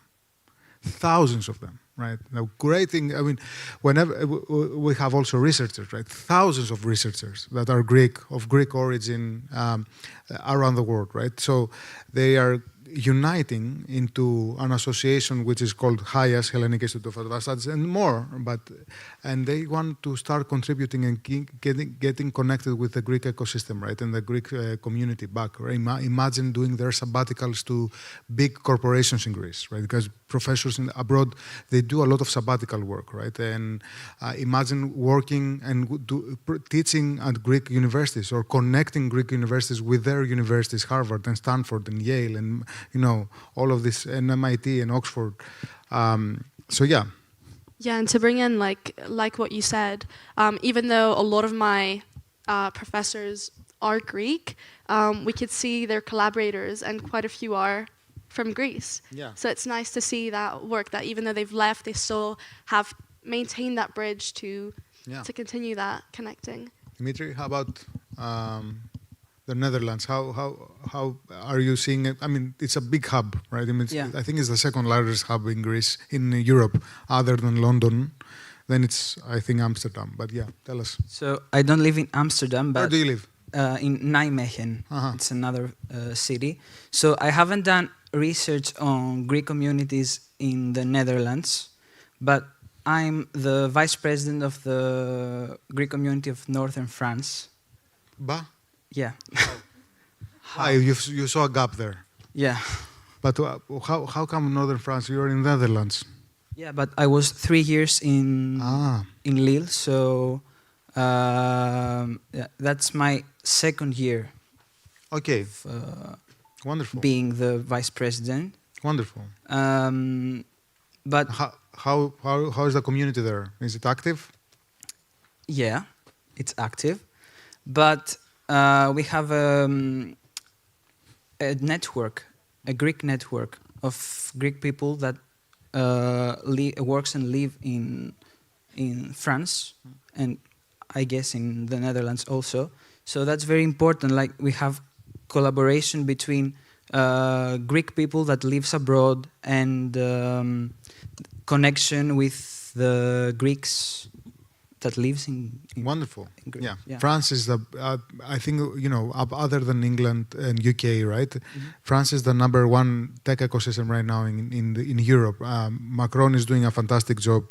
Thousands of them, right? The great thing, I mean, whenever we have also researchers, right? Thousands of researchers that are of Greek origin around the world, right? So they are uniting into an association which is called HIAS, Hellenic Institute of Advanced Studies, and more. And they want to start contributing and getting connected with the Greek ecosystem, right, and the Greek community back. Right? Imagine doing their sabbaticals to big corporations in Greece, right? Because professors abroad, they do a lot of sabbatical work, right? And imagine working and teaching at Greek universities or connecting Greek universities with their universities, Harvard and Stanford and Yale and all of this, and MIT and Oxford. So yeah. Yeah, and to bring in like what you said, even though a lot of my professors are Greek, we could see their collaborators, and quite a few are from Greece. Yeah. So it's nice to see that work, that even though they've left, they still have maintained that bridge to continue that connecting. Dimitri, how about the Netherlands? How are you seeing it? I mean, it's a big hub, right? I mean, I think it's the second largest hub in Greece, in Europe, other than London. Then it's, I think, Amsterdam. But yeah, tell us. So I don't live in Amsterdam, but where do you live? In Nijmegen. It's another city. So I haven't done research on Greek communities in the Netherlands, but I'm the vice president of the Greek community of Northern France. Bah? Yeah. You saw a gap there. Yeah. But how come Northern France? You're in the Netherlands. Yeah, but I was 3 years in Lille, so that's my second year. Okay. Of, wonderful. Being the vice president. Wonderful. But how is the community there? Is it active? Yeah, it's active, but we have a network, a Greek network of Greek people that works and live in France, and I guess in the Netherlands also. So that's very important. Like, we have collaboration between Greek people that lives abroad and connection with the Greeks that lives in wonderful. In Greece. Yeah. France is the I think, you know, other than England and UK, right? France is the #1 tech ecosystem right now in Europe. Macron is doing a fantastic job,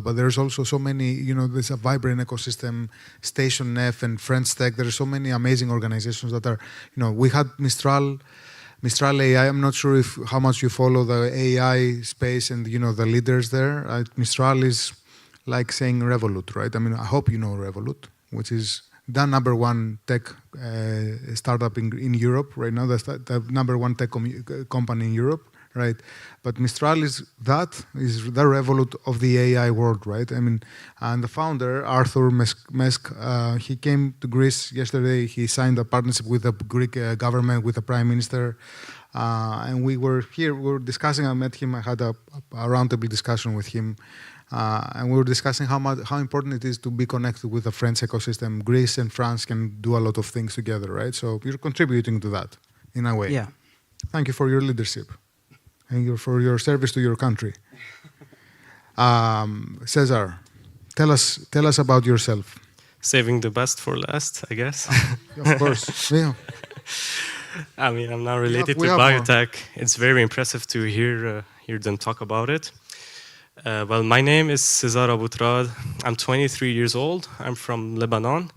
but there's also so many, you know, there's a vibrant ecosystem. Station F and French Tech. There are so many amazing organizations that are, you know, we had Mistral AI. I'm not sure how much you follow the AI space and, you know, the leaders there. Mistral is like saying Revolut, right? I mean, I hope you know Revolut, which is the #1 tech startup in Europe right now. That's the #1 tech company in Europe, right? But Mistral is the Revolut of the AI world, right? I mean, and the founder, Arthur Mesk, he came to Greece yesterday. He signed a partnership with the Greek government, with the prime minister. And we were here, we were discussing, I met him, I had a roundtable discussion with him. And we were discussing how important it is to be connected with the French ecosystem. Greece and France can do a lot of things together, right? So you're contributing to that in a way. Yeah. Thank you for your leadership and for your service to your country. Cesar, tell us about yourself. Saving the best for last, I guess. Of course. Yeah. I mean, I'm not related to biotech. It's very impressive to hear them talk about it. Well, my name is Cesar Aboutrad. I'm 23 years old. I'm from Lebanon.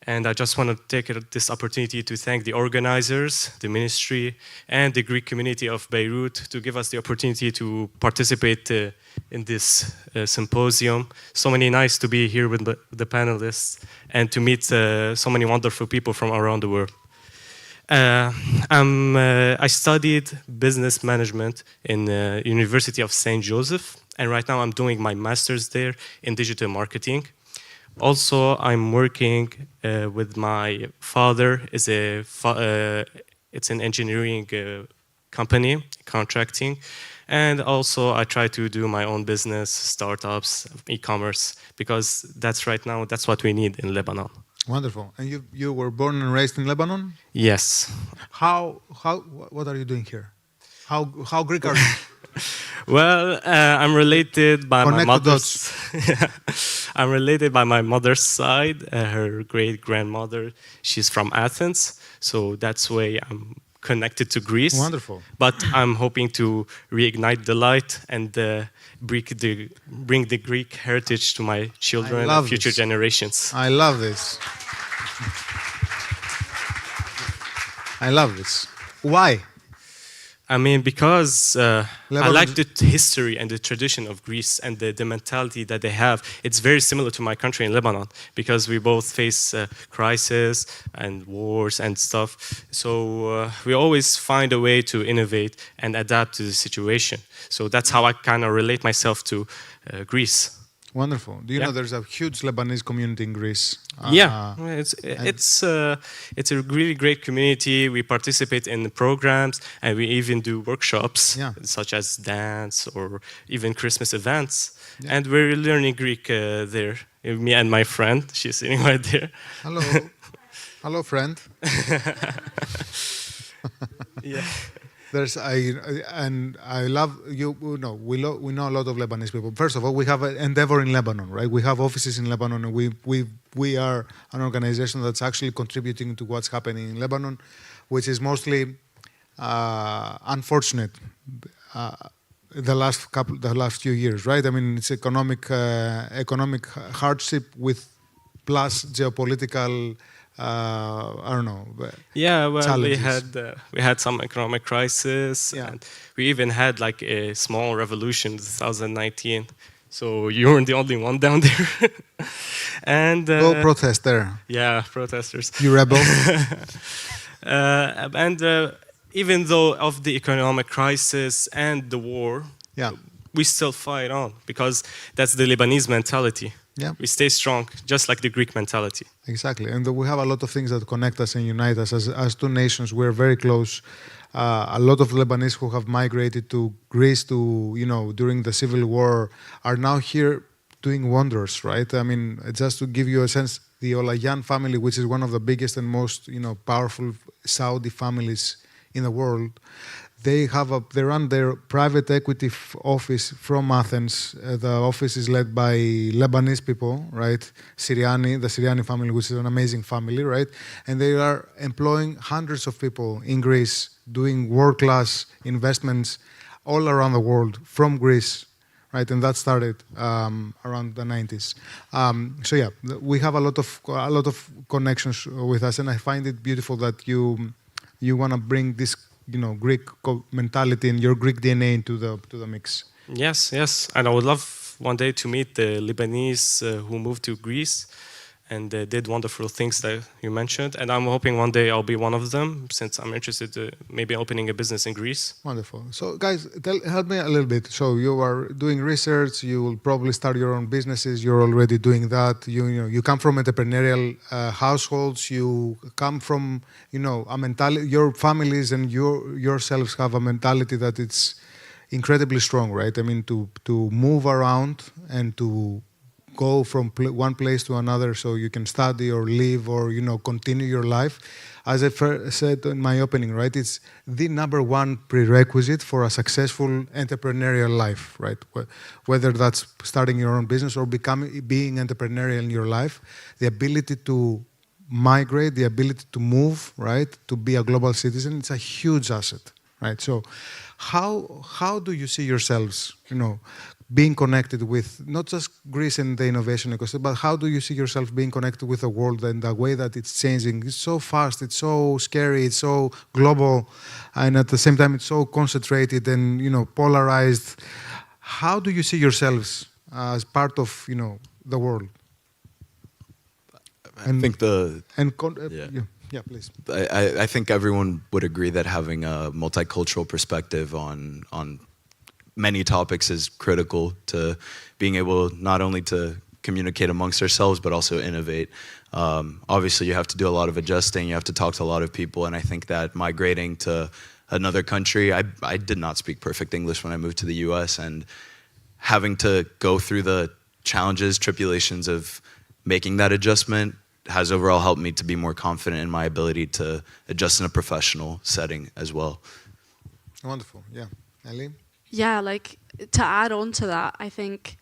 And I just want to take this opportunity to thank the organizers, the ministry, and the Greek community of Beirut to give us the opportunity to participate in this symposium. So nice to be here with the panelists and to meet so many wonderful people from around the world. I studied business management in the University of St. Joseph, and right now I'm doing my master's there in digital marketing. Also, I'm working with my father. It's an engineering company, contracting, and also I try to do my own business, startups, e-commerce, because that's what we need in Lebanon. Wonderful. And you were born and raised in Lebanon? Yes. What are you doing here? How Greek are you? Well, I'm related by my mother's. I'm related by my mother's side. Her great-grandmother, she's from Athens, so that's why I'm connected to Greece. Wonderful. But I'm hoping to reignite the light and bring the Greek heritage to my children and future generations. I love this. I love this. Why? I mean, because I like the history and the tradition of Greece and the mentality that they have. It's very similar to my country in Lebanon because we both face crisis and wars and stuff. So we always find a way to innovate and adapt to the situation. So that's how I kind of relate myself to Greece. Wonderful. Do you know there's a huge Lebanese community in Greece? It's a really great community. We participate in programs and we even do workshops such as dance or even Christmas events. Yeah. And we're learning Greek there. Me and my friend, she's sitting right there. Hello. Hello, friend. Yeah. I love you. No, we know a lot of Lebanese people. First of all, we have an endeavor in Lebanon, right? We have offices in Lebanon, and we are an organization that's actually contributing to what's happening in Lebanon, which is mostly unfortunate. The last few years, right? I mean, it's economic hardship with plus geopolitical. I don't know. Yeah, well, challenges. we had some economic crisis, and we even had like a small revolution in 2019. So you weren't the only one down there. And go protest there. Yeah, protesters. You rebel. Even though of the economic crisis and the war, we still fight on because that's the Lebanese mentality. Yeah. We stay strong, just like the Greek mentality. Exactly. And we have a lot of things that connect us and unite us. As two nations, we're very close. A lot of Lebanese who have migrated to Greece during the civil war are now here doing wonders, right? I mean, just to give you a sense, the Olayan family, which is one of the biggest and most powerful Saudi families in the world, they run their private equity office from Athens. The office is led by Lebanese people, right? The Syriani family, which is an amazing family, right? And they are employing hundreds of people in Greece, doing world-class investments all around the world from Greece, right? And that started around the 90s. So yeah, we have a lot of connections with us, and I find it beautiful that you want to bring this Greek mentality and your Greek DNA into the mix. Yes, and I would love one day to meet the Lebanese who moved to Greece and did wonderful things that you mentioned. And I'm hoping one day I'll be one of them, since I'm interested in maybe opening a business in Greece. Wonderful. So guys, help me a little bit. So you are doing research, you will probably start your own businesses, you're already doing that. You come from entrepreneurial households, you come from, a mentality, your families and yourselves have a mentality that it's incredibly strong, right? I mean, to move around and to go from one place to another so you can study or live or, continue your life. As I said in my opening, right, it's the number one prerequisite for a successful entrepreneurial life, right? Whether that's starting your own business or being entrepreneurial in your life, the ability to migrate, the ability to move, right, to be a global citizen, it's a huge asset, right? So how do you see yourselves, being connected with not just Greece and the innovation ecosystem, but how do you see yourself being connected with the world and the way that it's changing? It's so fast, it's so scary, it's so global, and at the same time it's so concentrated and polarized. How do you see yourselves as part of the world? I think yeah, please. I think everyone would agree that having a multicultural perspective on many topics is critical to being able not only to communicate amongst ourselves, but also innovate. Obviously, you have to do a lot of adjusting. You have to talk to a lot of people. And I think that migrating to another country, I did not speak perfect English when I moved to the US. And having to go through the challenges, tribulations of making that adjustment has overall helped me to be more confident in my ability to adjust in a professional setting as well. Wonderful, yeah. Ellie? Yeah, like to add on to that, I think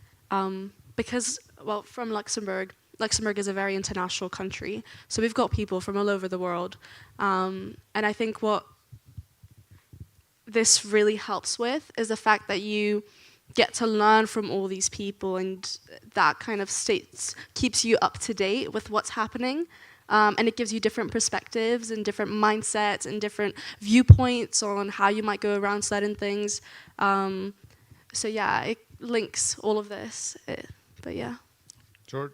because, from Luxembourg is a very international country, so we've got people from all over the world. And I think what this really helps with is the fact that you get to learn from all these people, and that kind of keeps you up to date with what's happening. And it gives you different perspectives and different mindsets and different viewpoints on how you might go around certain things. So yeah, it links all of this. But yeah. George,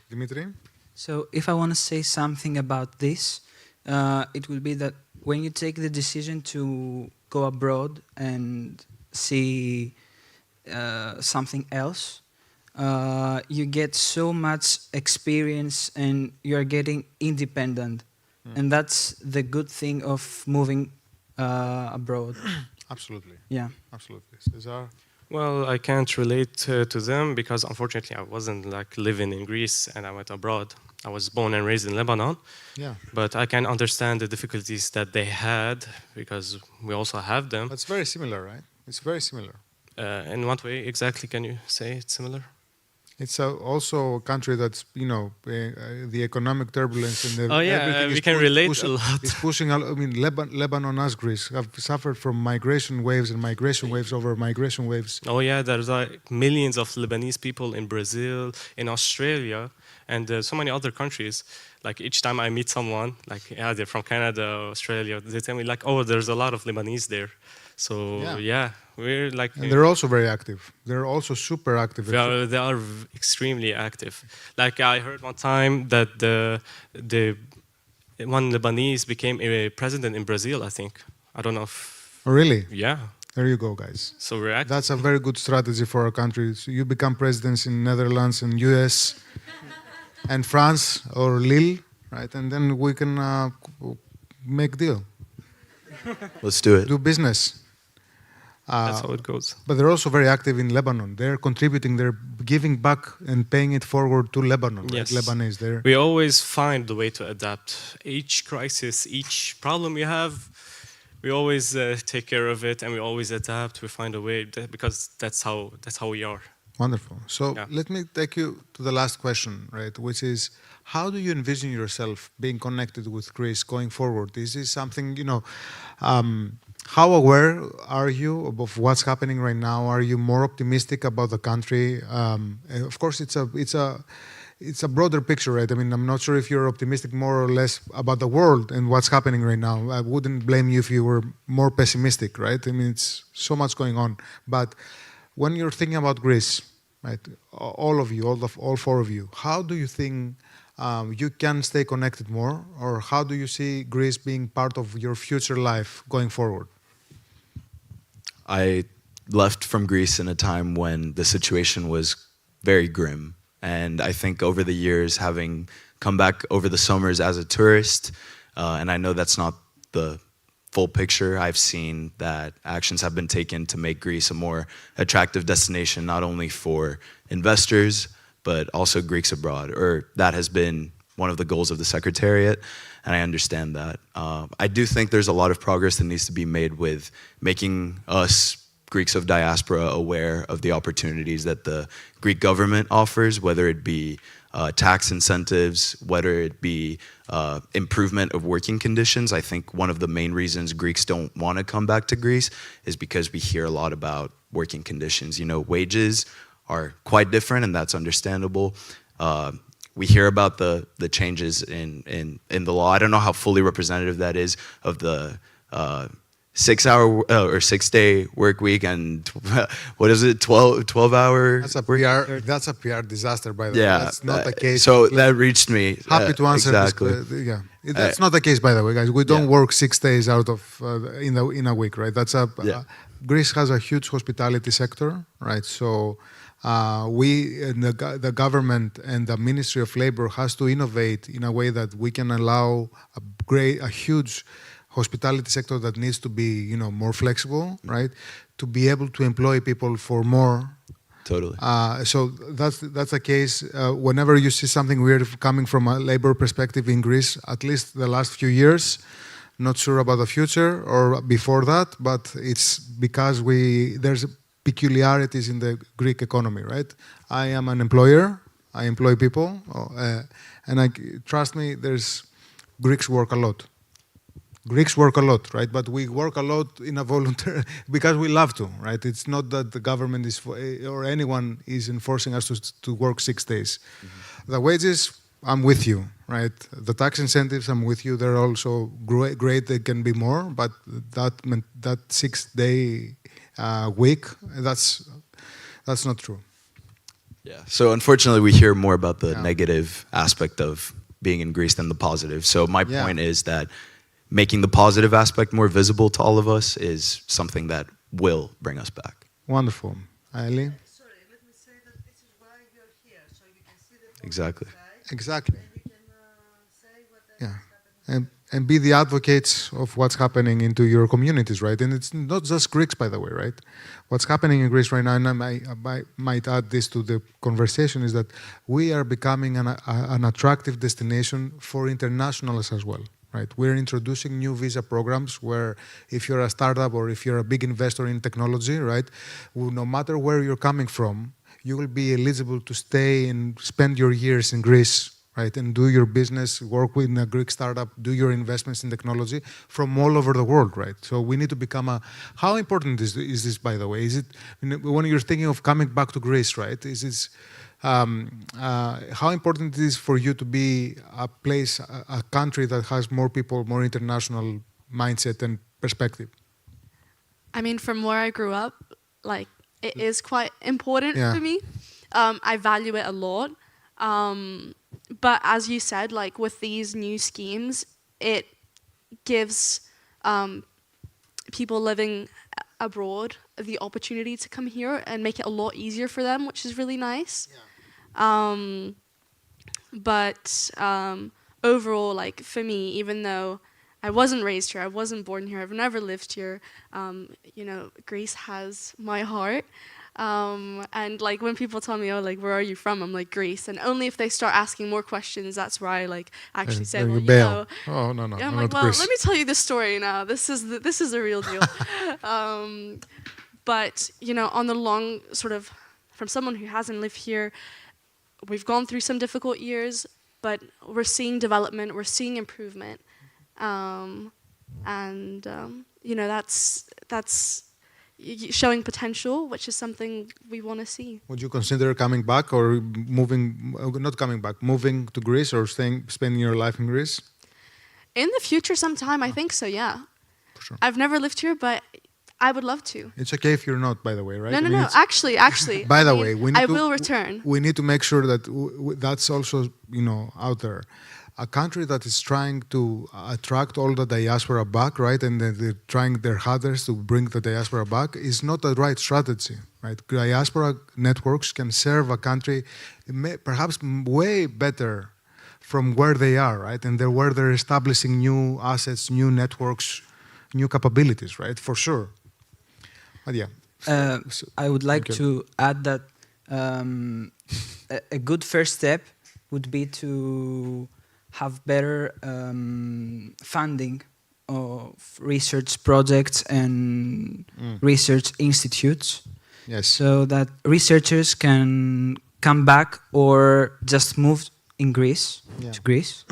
Dimitri? So if I want to say something about this, it will be that when you take the decision to go abroad and see something else, you get so much experience and you're getting independent. And that's the good thing of moving abroad. Absolutely. Yeah. Absolutely. Cesar? Well, I can't relate to them because unfortunately I wasn't living in Greece and I went abroad. I was born and raised in Lebanon. Yeah. But I can understand the difficulties that they had because we also have them. It's very similar, right? It's very similar. In what way exactly can you say it's similar? It's also a country that's, the economic turbulence and everything we can relate a lot. It's pushing. Lebanon as Greece have suffered from migration waves and migration waves over migration waves. Oh yeah, there's millions of Lebanese people in Brazil, in Australia, and so many other countries. Like each time I meet someone, they're from Canada, Australia, they tell me oh, there's a lot of Lebanese there. So yeah, we're and they're also very active. They're also super active. They are extremely active. I heard one time that the one Lebanese became a president in Brazil, I think. I don't know if... Oh, really? Yeah. There you go, guys. So we're active. That's a very good strategy for our country. So you become presidents in Netherlands and US and France or Lille, right? And then we can make deal. Let's do it. Do business. That's how it goes. But they're also very active in Lebanon. They're contributing, they're giving back and paying it forward to Lebanon. Yes. Right? Lebanese there. We always find the way to adapt. Each crisis, each problem we have, we always take care of it, and we always adapt. We find a way because that's how we are. Wonderful. So let me take you to the last question, right? Which is, how do you envision yourself being connected with Greece going forward? Is this something, how aware are you of what's happening right now? Are you more optimistic about the country? Of course, it's a broader picture, right? I mean, I'm not sure if you're optimistic more or less about the world and what's happening right now. I wouldn't blame you if you were more pessimistic, right? I mean, it's so much going on. But when you're thinking about Greece, right, all of you, all four of you, how do you think you can stay connected more, or how do you see Greece being part of your future life going forward? I left from Greece in a time when the situation was very grim. And I think over the years, having come back over the summers as a tourist, and I know that's not the full picture, I've seen that actions have been taken to make Greece a more attractive destination, not only for investors, but also Greeks abroad, or that has been one of the goals of the Secretariat, and I understand that. I do think there's a lot of progress that needs to be made with making us Greeks of diaspora aware of the opportunities that the Greek government offers, whether it be tax incentives, whether it be improvement of working conditions. I think one of the main reasons Greeks don't want to come back to Greece is because we hear a lot about working conditions. Wages are quite different, and that's understandable. We hear about the changes in the law. I don't know how fully representative that is of the 6-hour or 6-day work week and what is it, 12-hour? That's a PR disaster, by the way. Yeah, That's not the case. So that reached me. Happy to answer exactly. this. That's not the case, by the way, guys. We don't work 6 days out of in a week, right? Greece has a huge hospitality sector, right? So the government and the Ministry of Labor has to innovate in a way that we can allow a huge hospitality sector that needs to be, more flexible, right? To be able to employ people for more. Totally. So that's the case. Whenever you see something weird coming from a labor perspective in Greece, at least the last few years, not sure about the future or before that, but it's because there's peculiarities in the Greek economy, right? I am an employer. I employ people, and trust me, Greeks work a lot. Greeks work a lot, right? But we work a lot in a voluntary because we love to, right? It's not that the government or anyone is enforcing us to work 6 days. Mm-hmm. The wages, I'm with you, right? The tax incentives, I'm with you. They're also great. They can be more, but that 6-day week, that's not true. Yeah. So unfortunately, we hear more about the negative aspect of being in Greece than the positive. So my point is that making the positive aspect more visible to all of us is something that will bring us back. Wonderful. Ailey? Sorry, let me say that this is why you're here, so you can see the Exactly. Exactly. And you can say what is happening. And be the advocates of what's happening into your communities, right? And it's not just Greeks, by the way, right? What's happening in Greece right now, and I might add this to the conversation, is that we are becoming an attractive destination for internationals as well. Right. We're introducing new visa programs where if you're a startup or if you're a big investor in technology, right, no matter where you're coming from, you will be eligible to stay and spend your years in Greece, right, and do your business, work with a Greek startup, do your investments in technology from all over the world, right? So we need to become how important is this, by the way? Is it, when you're thinking of coming back to Greece, right, is this, how important it is for you to be a place, a country that has more people, more international mindset and perspective? I mean, from where I grew up, it is quite important for me. I value it a lot. But as you said, with these new schemes, it gives people living abroad the opportunity to come here and make it a lot easier for them, which is really nice. But overall, for me, even though I wasn't raised here. I wasn't born here. I've never lived here. You know, Greece has my heart. And like when people tell me, oh, like, where are you from? I'm like, Greece. And only if they start asking more questions, that's where I like actually say, well, you know. Oh, no, no, Yeah, I'm not like, well, Greece. let me tell you the story now. This is the real deal. But, you know, on the long sort of, from someone who hasn't lived here, we've gone through some difficult years, but we're seeing development, we're seeing improvement. You know, that's showing potential, which is something we want to see. Would you consider coming back or moving, not coming back, moving to Greece or spending your life in Greece? In the future sometime, I think so, yeah. For sure. I've never lived here, but I would love to. It's okay if you're not, by the way, right? No, I no, mean, no. Actually. By the way, I will return. We need to make sure that that's also, you know, out there. A country that is trying to attract all the diaspora back, right, and they're trying their hardest to bring the diaspora back, is not the right strategy, right? Diaspora networks can serve a country perhaps way better from where they are, right, and where they're establishing new assets, new networks, new capabilities, right, for sure. But yeah. I would like to add that a good first step would be to have better funding of research projects and research institutes. Yes. So that researchers can come back or just move in Greece to Greece.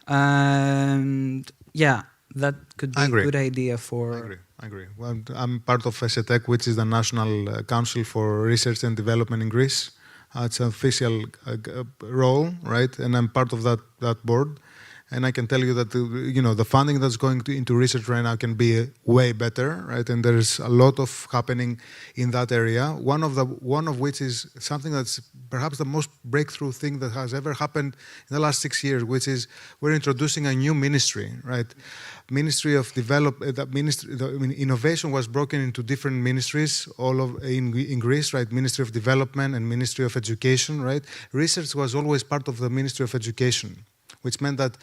And yeah, that could be a good idea for... I agree. Well, I'm part of SETEC, which is the National Council for Research and Development in Greece. It's an official role, right? And I'm part of that board. And I can tell you that you know, the funding that's going into research right now can be way better, right? And there's a lot of happening in that area. One of which is something that's perhaps the most breakthrough thing that has ever happened in the last 6 years, which is we're introducing a new ministry, right? Ministry of innovation was broken into different ministries in Greece, right? Ministry of Development and Ministry of Education, right? Research was always part of the Ministry of Education, which meant that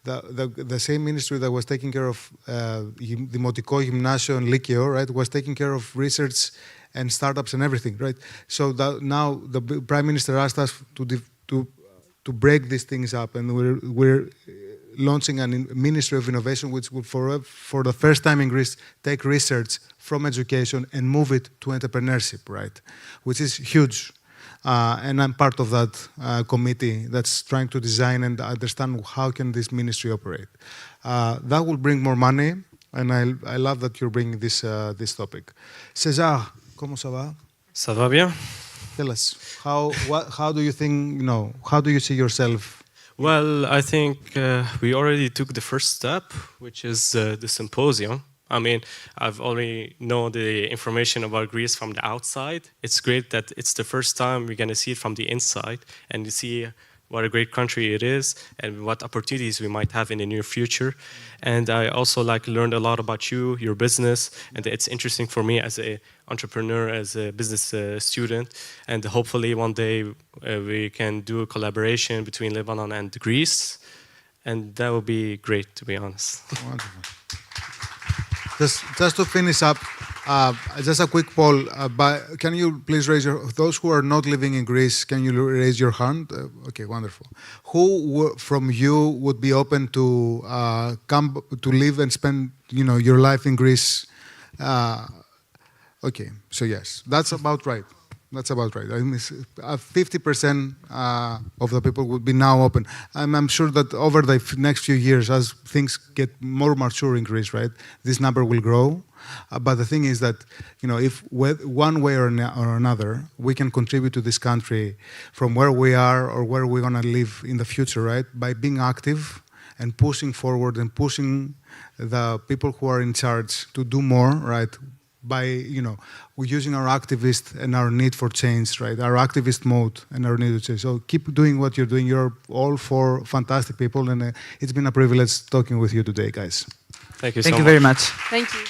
the same ministry that was taking care of Δημοτικό, Gymnasio, and Lykio, right, was taking care of research and startups and everything, right? So now the Prime Minister asked us to break these things up, and we're launching a Ministry of Innovation, which will, for the first time in Greece, take research from education and move it to entrepreneurship, right? Which is huge. And I'm part of that committee that's trying to design and understand how can this ministry operate. That will bring more money, and I love that you're bringing this topic. César, comment ça va? Ça va bien. Tell us, how do you think, how do you see yourself? Well, I think we already took the first step, which is the symposium. I mean, I've already know the information about Greece from the outside. It's great that it's the first time we're going to see it from the inside and to see what a great country it is and what opportunities we might have in the near future. And I also learned a lot about you, your business, and it's interesting for me as an entrepreneur, as a business student. And hopefully one day we can do a collaboration between Lebanon and Greece. And that would be great, to be honest. Wonderful. Just to finish up, just a quick poll. Can you please raise those who are not living in Greece, can you raise your hand? Okay, wonderful. Who from you would be open to come to live and spend, your life in Greece? Okay, so yes, that's about right. That's about right. I mean, 50% of the people would be now open. I'm sure that over the next few years, as things get more mature in Greece, right, this number will grow. But the thing is that, if one way or another, we can contribute to this country from where we are or where we're going to live in the future, right, by being active and pushing forward and pushing the people who are in charge to do more, right, by, we're using our activist and our need for change, right? Our activist mode and our need to change. So keep doing what you're doing. You're all four fantastic people, and it's been a privilege talking with you today, guys. Thank you so much. Thank you very much. Thank you.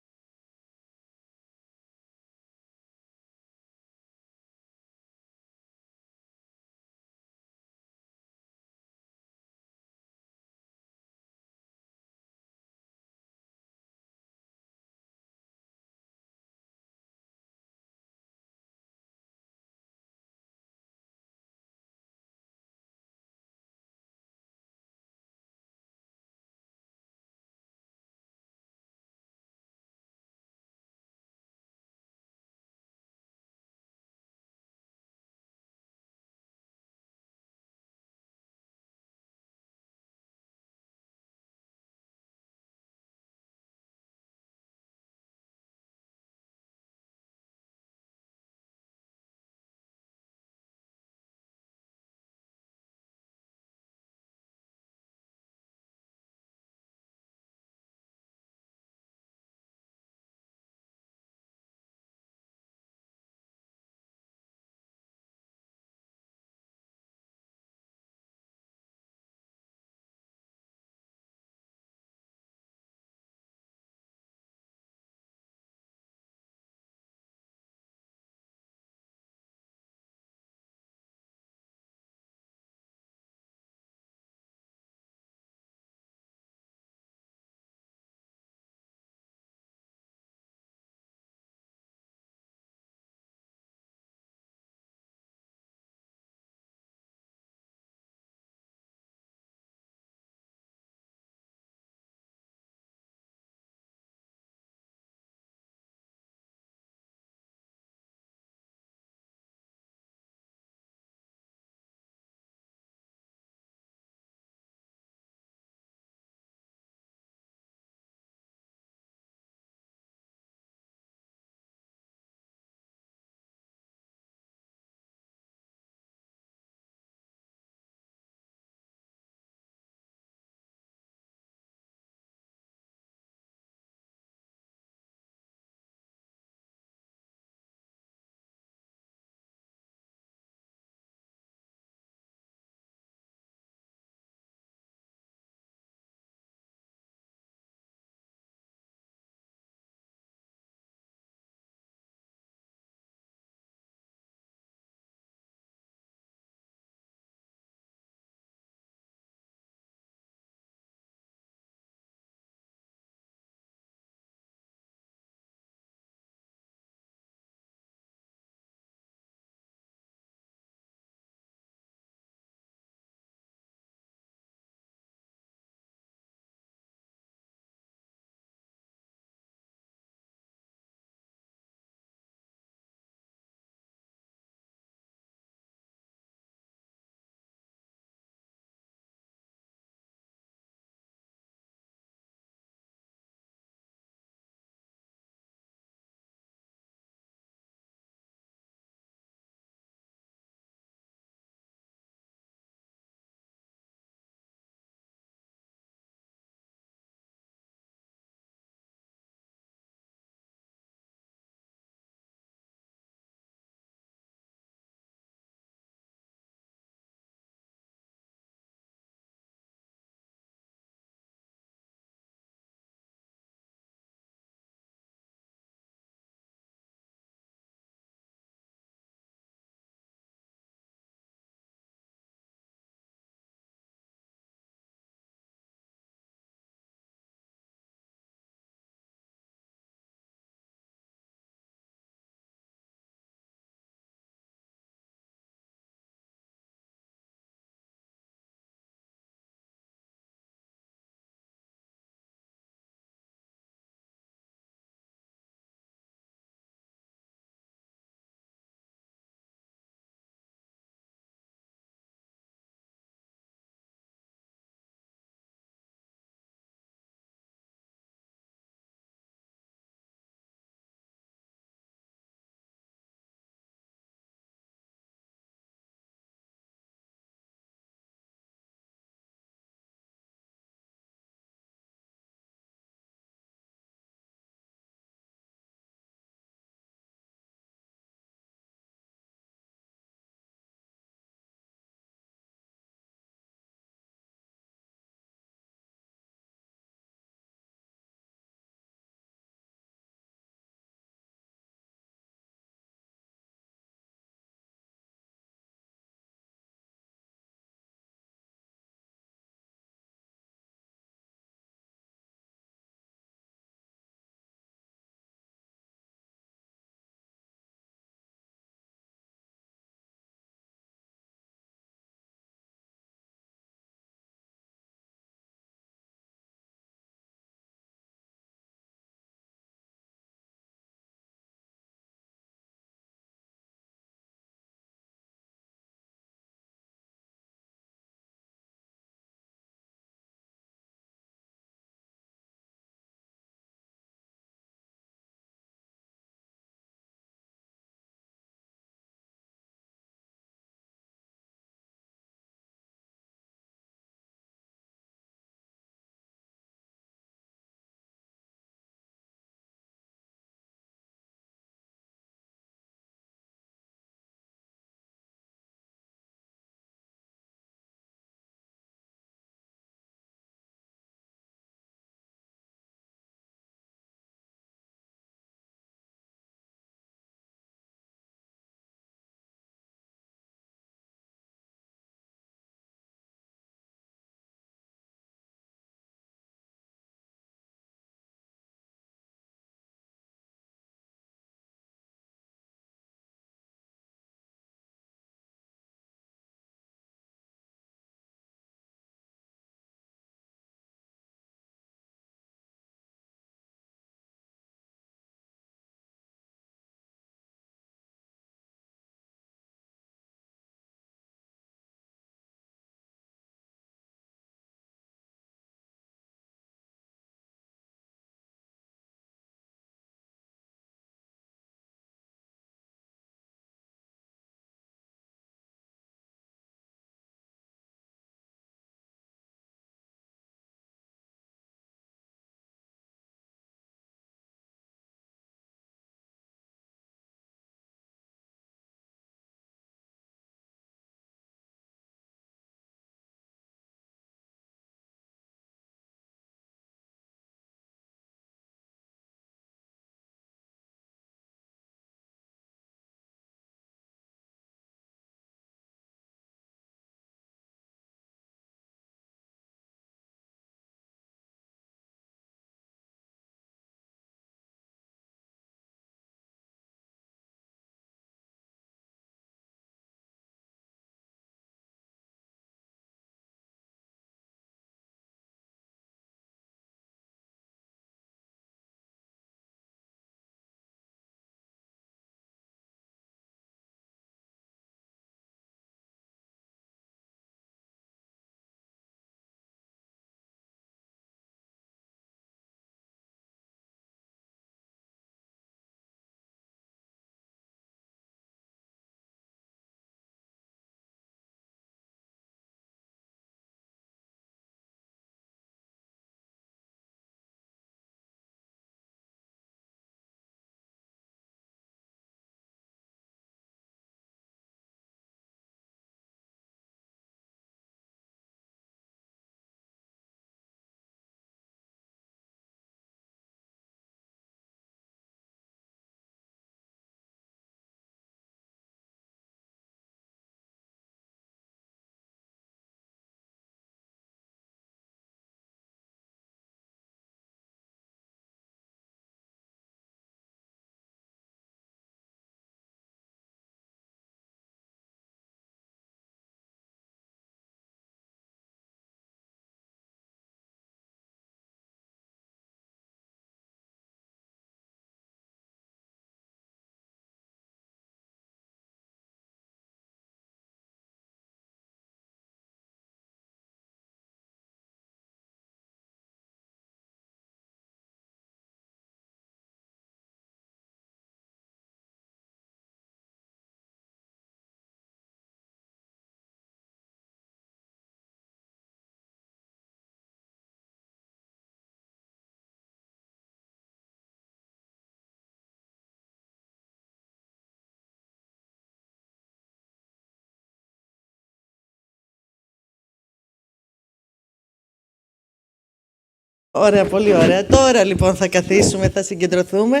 Ωραία, πολύ ωραία. Τώρα λοιπόν θα καθίσουμε, θα συγκεντρωθούμε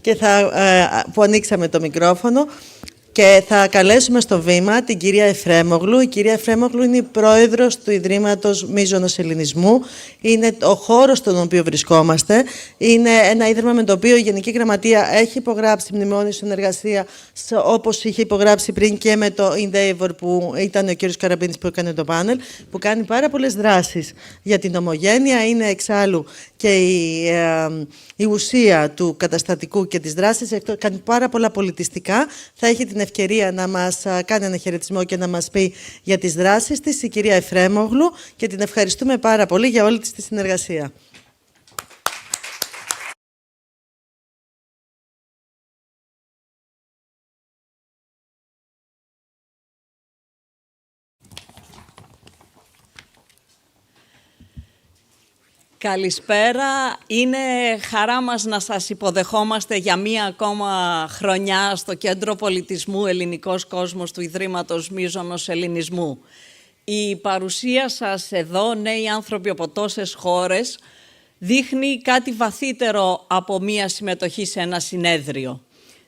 και που ανοίξαμε το μικρόφωνο και θα καλέσουμε στο βήμα την κυρία Εφρέμογλου. Η κυρία Εφρέμογλου είναι η πρόεδρος του Ιδρύματος Μίζωνος Ελληνισμού. Είναι ο χώρος στον οποίο βρισκόμαστε. Είναι ένα ίδρυμα με το οποίο η Γενική Γραμματεία έχει υπογράψει μνημόνιο συνεργασία, όπως είχε υπογράψει πριν και με το Endeavor, που ήταν ο κύριος Καραμπίνης που έκανε το πάνελ, που κάνει πάρα πολλές δράσεις για την ομογένεια. Είναι εξάλλου και η ουσία του καταστατικού και της δράσης. Κάνει πάρα πολλά πολιτιστικά. Θα έχει την ευκαιρία να μας κάνει ένα χαιρετισμό και να μας πει για τις δράσεις της η κυρία Εφρέμογλου και την ευχαριστούμε πάρα πολύ για όλη της τη συνεργασία. Καλησπέρα. Είναι χαρά μας να σας υποδεχόμαστε για μία ακόμα χρονιά στο Κέντρο Πολιτισμού Ελληνικός Κόσμος του Ιδρύματος Μίζωνος Ελληνισμού. Η παρουσία σας εδώ, νέοι άνθρωποι από τόσες χώρες, δείχνει κάτι βαθύτερο από μία συμμετοχή σε ένα συνέδριο.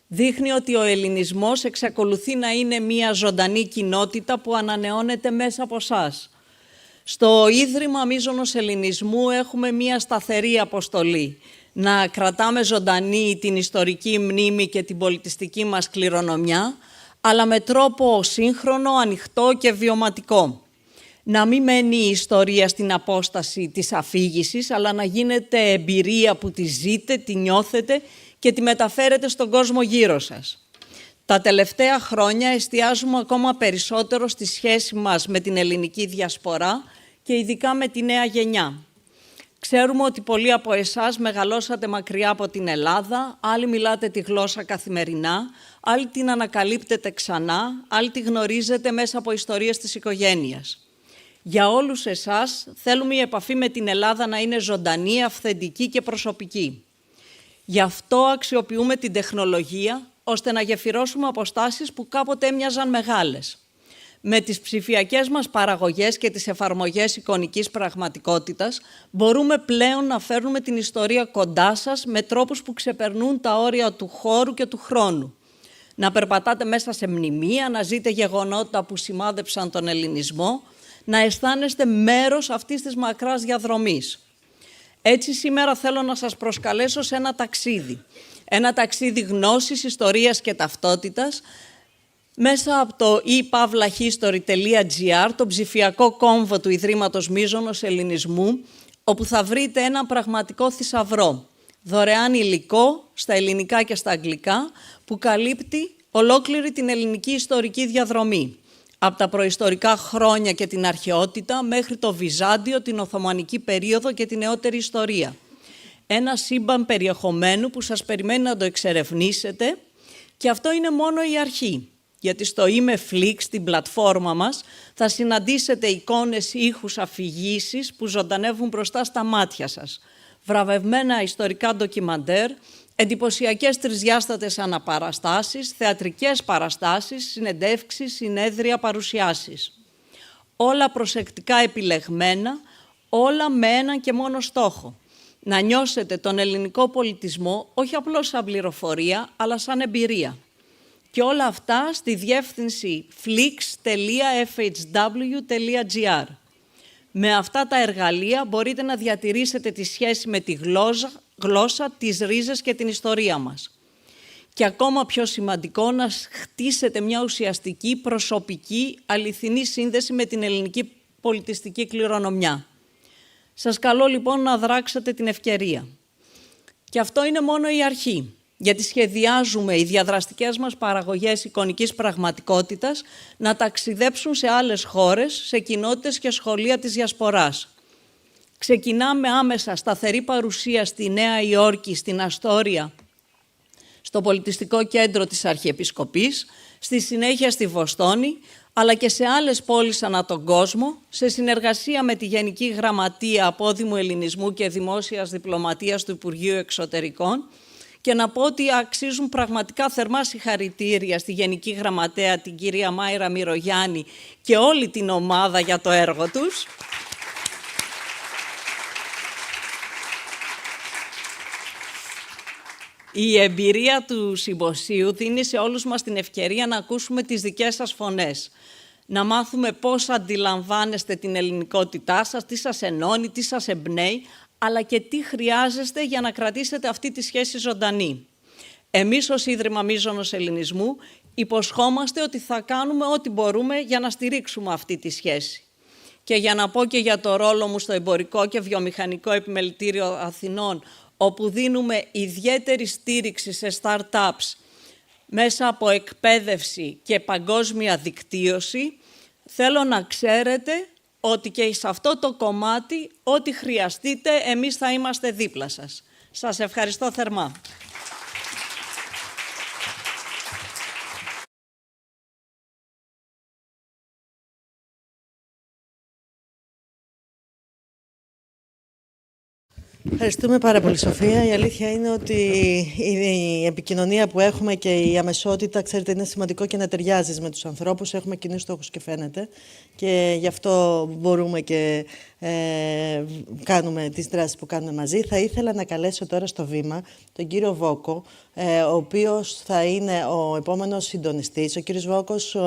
Δείχνει ότι ο ελληνισμός εξακολουθεί να είναι μία ζωντανή κοινότητα που ανανεώνεται μέσα από εσάς. Στο Ίδρυμα Μίζωνος Ελληνισμού έχουμε μία σταθερή αποστολή. Να κρατάμε ζωντανή την ιστορική μνήμη και την πολιτιστική μας κληρονομιά, αλλά με τρόπο σύγχρονο, ανοιχτό και βιωματικό. Να μην μένει η ιστορία στην απόσταση της αφήγησης, αλλά να γίνεται εμπειρία που τη ζείτε, τη νιώθετε και τη μεταφέρετε στον κόσμο γύρω σας. Τα τελευταία χρόνια εστιάζουμε ακόμα περισσότερο στη σχέση μας με την ελληνική διασπορά και ειδικά με τη νέα γενιά. Ξέρουμε ότι πολλοί από εσάς μεγαλώσατε μακριά από την Ελλάδα, άλλοι μιλάτε τη γλώσσα καθημερινά, άλλοι την ανακαλύπτετε ξανά, άλλοι τη γνωρίζετε μέσα από ιστορίες της οικογένειας. Για όλους εσάς θέλουμε η επαφή με την Ελλάδα να είναι ζωντανή, αυθεντική και προσωπική. Γι' αυτό αξιοποιούμε την τεχνολογία, ώστε να γεφυρώσουμε αποστάσεις που κάποτε έμοιαζαν μεγάλες. Με τις ψηφιακές μας παραγωγές και τις εφαρμογές εικονικής πραγματικότητας, μπορούμε πλέον να φέρνουμε την ιστορία κοντά σας με τρόπους που ξεπερνούν τα όρια του χώρου και του χρόνου. Να περπατάτε μέσα σε μνημεία, να ζείτε γεγονότα που σημάδεψαν τον ελληνισμό, να αισθάνεστε μέρος αυτής της μακράς διαδρομής. Έτσι, σήμερα θέλω να σας προσκαλέσω σε ένα ταξίδι. Ένα ταξίδι γνώσης, ιστορίας και ταυτότητας, μέσα από το e-pavlahistory.gr, το ψηφιακό κόμβο του Ιδρύματος Μίζωνος Ελληνισμού, όπου θα βρείτε ένα πραγματικό θησαυρό, δωρεάν υλικό στα ελληνικά και στα αγγλικά, που καλύπτει ολόκληρη την ελληνική ιστορική διαδρομή. Από τα προϊστορικά χρόνια και την αρχαιότητα μέχρι το Βυζάντιο, την Οθωμανική περίοδο και την νεότερη ιστορία. Ένα σύμπαν περιεχομένου που σας περιμένει να το εξερευνήσετε, και αυτό είναι μόνο η αρχή. Γιατί στο Είμαι Flix, την πλατφόρμα μας, θα συναντήσετε εικόνες, ήχους, αφηγήσεις που ζωντανεύουν μπροστά στα μάτια σας. Βραβευμένα ιστορικά ντοκιμαντέρ, εντυπωσιακές τρισδιάστατες αναπαραστάσεις, θεατρικές παραστάσεις, συνεντεύξεις, συνέδρια, παρουσιάσεις. Όλα προσεκτικά επιλεγμένα, όλα με έναν και μόνο στόχο. Να νιώσετε τον ελληνικό πολιτισμό όχι απλώς σαν πληροφορία, αλλά σαν εμπειρία. Και όλα αυτά στη διεύθυνση flix.fhw.gr. Με αυτά τα εργαλεία μπορείτε να διατηρήσετε τη σχέση με τη γλώσσα, τις ρίζες και την ιστορία μας. Και ακόμα πιο σημαντικό, να χτίσετε μια ουσιαστική, προσωπική, αληθινή σύνδεση με την ελληνική πολιτιστική κληρονομιά. Σας καλώ λοιπόν να δράξετε την ευκαιρία. Και αυτό είναι μόνο η αρχή. Γιατί σχεδιάζουμε οι διαδραστικές μας παραγωγές εικονικής πραγματικότητας να ταξιδέψουν σε άλλες χώρες, σε κοινότητες και σχολεία της διασποράς. Ξεκινάμε άμεσα σταθερή παρουσία στη Νέα Υόρκη, στην Αστόρια, στο πολιτιστικό κέντρο της Αρχιεπισκοπής, στη συνέχεια στη Βοστόνη, αλλά και σε άλλες πόλεις ανά τον κόσμο, σε συνεργασία με τη Γενική Γραμματεία Απόδημου Ελληνισμού και Δημόσιας Διπλωματίας του Υπουργείου Εξωτερικών, και να πω ότι αξίζουν πραγματικά θερμά συγχαρητήρια στη Γενική Γραμματέα, την κυρία Μάιρα Μυρογιάννη και όλη την ομάδα για το έργο τους. Η εμπειρία του συμποσίου δίνει σε όλους μας την ευκαιρία να ακούσουμε τις δικές σας φωνές. Να μάθουμε πώς αντιλαμβάνεστε την ελληνικότητά σας, τι σας ενώνει, τι σας εμπνέει, αλλά και τι χρειάζεστε για να κρατήσετε αυτή τη σχέση ζωντανή. Εμείς ως Ίδρυμα Μίζωνος Ελληνισμού υποσχόμαστε ότι θα κάνουμε ό,τι μπορούμε για να στηρίξουμε αυτή τη σχέση. Και για να πω και για το ρόλο μου στο Εμπορικό και Βιομηχανικό Επιμελητήριο Αθηνών, όπου δίνουμε ιδιαίτερη στήριξη σε startups μέσα από εκπαίδευση και παγκόσμια δικτύωση, θέλω να ξέρετε ότι και σε αυτό το κομμάτι, ό,τι χρειαστείτε, εμείς θα είμαστε δίπλα σας. Σας ευχαριστώ θερμά. Ευχαριστούμε πάρα πολύ, Σοφία. Η αλήθεια είναι ότι η επικοινωνία που έχουμε και η αμεσότητα, ξέρετε, είναι σημαντικό και να ταιριάζεις με τους ανθρώπους. Έχουμε κοινούς στόχους και φαίνεται. Και γι' αυτό μπορούμε και κάνουμε τις δράσεις που κάνουμε μαζί. Θα ήθελα να καλέσω τώρα στο βήμα τον κύριο Βόκο, ο οποίος θα είναι ο επόμενος συντονιστής. Ο κύριος Βόκος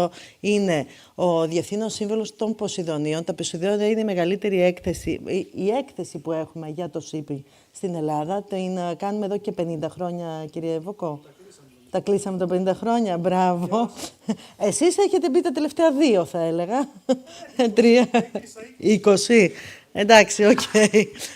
είναι ο Διευθύνων Σύμβουλος των Ποσειδονίων. Τα Ποσειδόνια είναι η μεγαλύτερη έκθεση, η έκθεση που έχουμε για το ΣΥΠΗ στην Ελλάδα. Την κάνουμε εδώ και 50 χρόνια, κύριε Βόκο. Τα κλείσαμε τα 50 χρόνια, μπράβο. Εσείς έχετε μπει τα τελευταία 2, θα έλεγα. 3, 20. Εντάξει, οκ.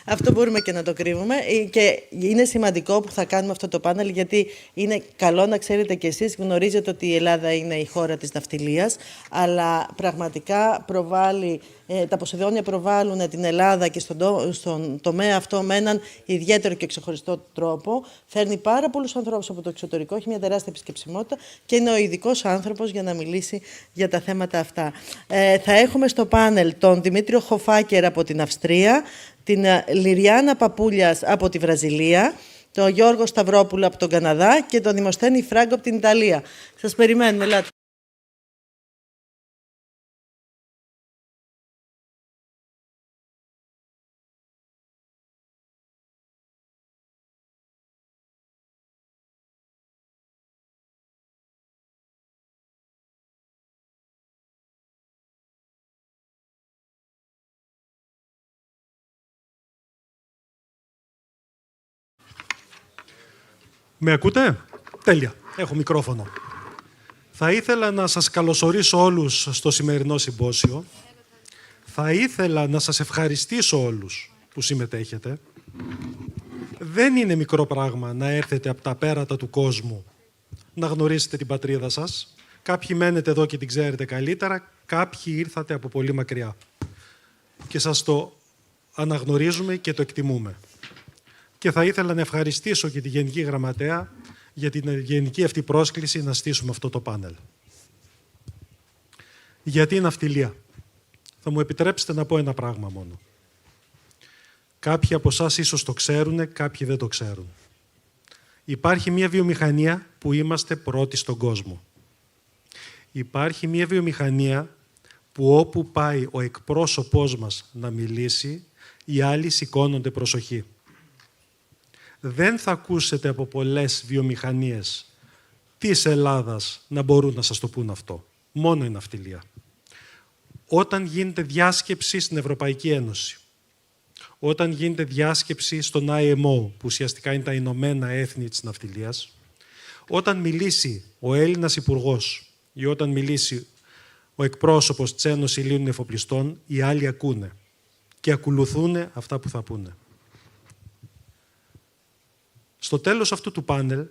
Αυτό μπορούμε και να το κρύβουμε. Και είναι σημαντικό που θα κάνουμε αυτό το πάνελ, γιατί είναι καλό να ξέρετε κι εσείς, γνωρίζετε ότι η Ελλάδα είναι η χώρα της ναυτιλίας, αλλά πραγματικά προβάλλει, τα Ποσειδόνια προβάλλουν την Ελλάδα και στον τομέα αυτό με έναν ιδιαίτερο και ξεχωριστό τρόπο. Φέρνει πάρα πολλούς ανθρώπους από το εξωτερικό, έχει μια τεράστια επισκεψιμότητα και είναι ο ειδικός άνθρωπος για να μιλήσει για τα θέματα αυτά. Θα έχουμε στο πάνελ τον Δημήτριο Χοφάκερ από την Αυστρία, την Λιριάννα Παπούλιας από τη Βραζιλία, τον Γιώργο Σταυρόπουλο από τον Καναδά και τον Δημοσθένη Φράγκο από την Ιταλία. Σας περιμένουμε, ελάτε. Με ακούτε? Τέλεια. Έχω μικρόφωνο. Θα ήθελα να σας καλωσορίσω όλους στο σημερινό συμπόσιο. Θα ήθελα να σας ευχαριστήσω όλους που συμμετέχετε. Δεν είναι μικρό πράγμα να έρθετε από τα πέρατα του κόσμου, να γνωρίσετε την πατρίδα σας. Κάποιοι μένετε εδώ και την ξέρετε καλύτερα, κάποιοι ήρθατε από πολύ μακριά. Και σας το αναγνωρίζουμε και το εκτιμούμε. Και θα ήθελα να ευχαριστήσω και τη Γενική Γραμματέα για την γενική αυτή πρόσκληση να στήσουμε αυτό το πάνελ. Γιατί η ναυτιλία? Θα μου επιτρέψετε να πω ένα πράγμα μόνο. Κάποιοι από εσάς ίσως το ξέρουν, κάποιοι δεν το ξέρουν. Υπάρχει μια βιομηχανία που είμαστε πρώτοι στον κόσμο. Υπάρχει μια βιομηχανία που όπου πάει ο εκπρόσωπός μας να μιλήσει, οι άλλοι σηκώνονται προσοχή. Δεν θα ακούσετε από πολλές βιομηχανίες της Ελλάδας να μπορούν να σας το πούν αυτό. Μόνο η ναυτιλία. Όταν γίνεται διάσκεψη στην Ευρωπαϊκή Ένωση, όταν γίνεται διάσκεψη στον IMO, που ουσιαστικά είναι τα Ηνωμένα Έθνη της ναυτιλίας, όταν μιλήσει ο Έλληνας Υπουργός ή όταν μιλήσει ο εκπρόσωπος της Ένωσης Ελλήνων Εφοπλιστών, οι άλλοι ακούνε και ακολουθούν αυτά που θα πούνε. Στο τέλος αυτού του πάνελ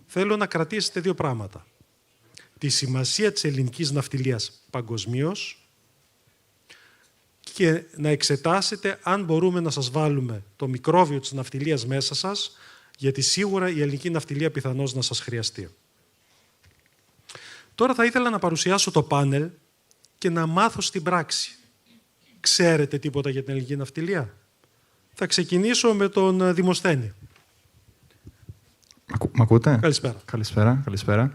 θέλω να κρατήσετε 2 πράγματα. Τη σημασία της ελληνικής ναυτιλίας παγκοσμίως και να εξετάσετε αν μπορούμε να σας βάλουμε το μικρόβιο της ναυτιλίας μέσα σας, γιατί σίγουρα η ελληνική ναυτιλία πιθανώς να σας χρειαστεί. Τώρα θα ήθελα να παρουσιάσω το πάνελ και να μάθω στην πράξη. Ξέρετε τίποτα για την ελληνική ναυτιλία? Θα ξεκινήσω με τον Δημοσθένη. Μ' ακούτε? Καλησπέρα. Καλησπέρα.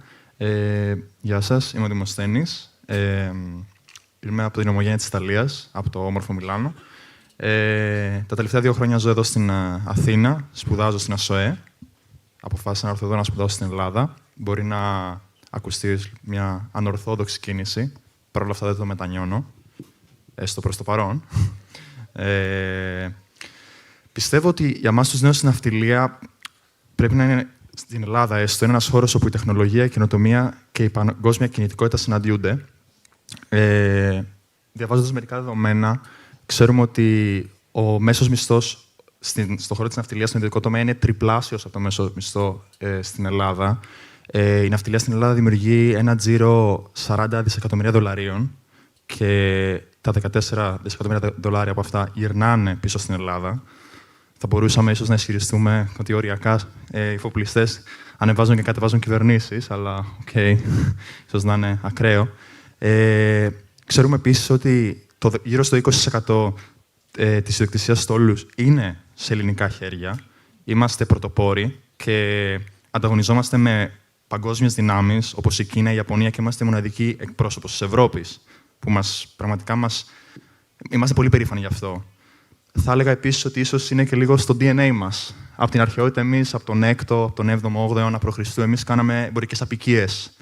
Γεια σας, είμαι ο Δημοσθένης. Είμαι από την ομογένεια της Ιταλίας, από το όμορφο Μιλάνο. Τα τελευταία 2 χρόνια ζω εδώ στην Αθήνα, σπουδάζω στην ΑΣΟΕ. αποφάσισα να έρθω εδώ να σπουδάσω στην Ελλάδα. Μπορεί να ακουστεί μια ανορθόδοξη κίνηση. Παρ' όλα αυτά δεν το μετανιώνω, έστω προς το παρόν. Πιστεύω ότι για εμάς τους νέους η ναυτιλία πρέπει να είναι, στην Ελλάδα έστω, είναι ένας χώρος όπου η τεχνολογία, η καινοτομία και η παγκόσμια κινητικότητα συναντιούνται. Διαβάζοντας μερικά δεδομένα, ξέρουμε ότι ο μέσος μισθός στον χώρο της ναυτιλίας, στον ιδιωτικό τομέα, είναι τριπλάσιος από το μέσο μισθό στην Ελλάδα. Η ναυτιλία στην Ελλάδα δημιουργεί ένα τζίρο 40 δισεκατομμύρια δολαρίων και τα 14 δισεκατομμύρια δολάρια από αυτά γυρνάνε πίσω στην Ελλάδα. Θα μπορούσαμε ίσως να ισχυριστούμε ότι οριακά οι εφοπλιστές ανεβάζουν και κατεβάζουν κυβερνήσεις, αλλά ίσως να είναι ακραίο. Ξέρουμε επίσης ότι γύρω στο 20% της ιδιοκτησίας στόλους είναι σε ελληνικά χέρια. Είμαστε πρωτοπόροι και ανταγωνιζόμαστε με παγκόσμιες δυνάμεις όπως η Κίνα, η Ιαπωνία και είμαστε μοναδικοί εκπρόσωπος της Ευρώπης, που είμαστε πολύ περήφανοι γι' αυτό. Θα έλεγα επίσης ότι ίσως είναι και λίγο στο DNA μας. Από την αρχαιότητα εμείς, από τον 6ο, από τον 7ο, 8ο αιώνα π.Χ., εμείς κάναμε εμπορικές απικίες.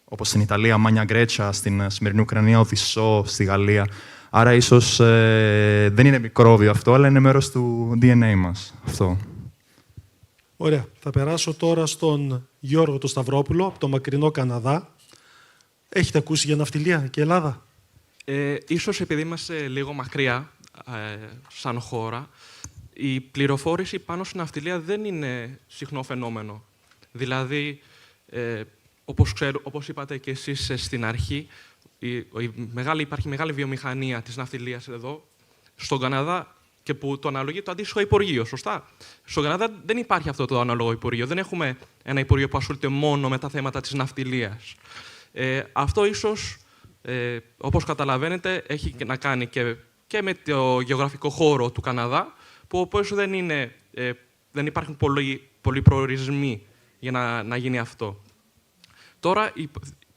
Όπως στην Ιταλία, Μάνια Γκρέτσα, στην σημερινή Ουκρανία, Οδυσσό, στη Γαλλία. Άρα ίσως δεν είναι μικρόβιο αυτό, αλλά είναι μέρος του DNA μας. Αυτό. Ωραία. Θα περάσω τώρα στον Γιώργο το Σταυρόπουλο, από το μακρινό Καναδά. Έχετε ακούσει για ναυτιλία και Ελλάδα? Ίσως επειδή είμαστε λίγο μακριά, σαν χώρα, η πληροφόρηση πάνω στην ναυτιλία δεν είναι συχνό φαινόμενο. Δηλαδή, όπως είπατε και εσείς στην αρχή, υπάρχει μεγάλη βιομηχανία της ναυτιλίας εδώ, στον Καναδά, και που το αναλογεί το αντίστοιχο Υπουργείο, σωστά. Στον Καναδά δεν υπάρχει αυτό το ανάλογο Υπουργείο. Δεν έχουμε ένα Υπουργείο που ασχολείται μόνο με τα θέματα της ναυτιλίας. Αυτό ίσως, όπως καταλαβαίνετε, έχει να κάνει και με το γεωγραφικό χώρο του Καναδά, που όπως δεν υπάρχουν πολλοί προορισμοί για να γίνει αυτό. Τώρα,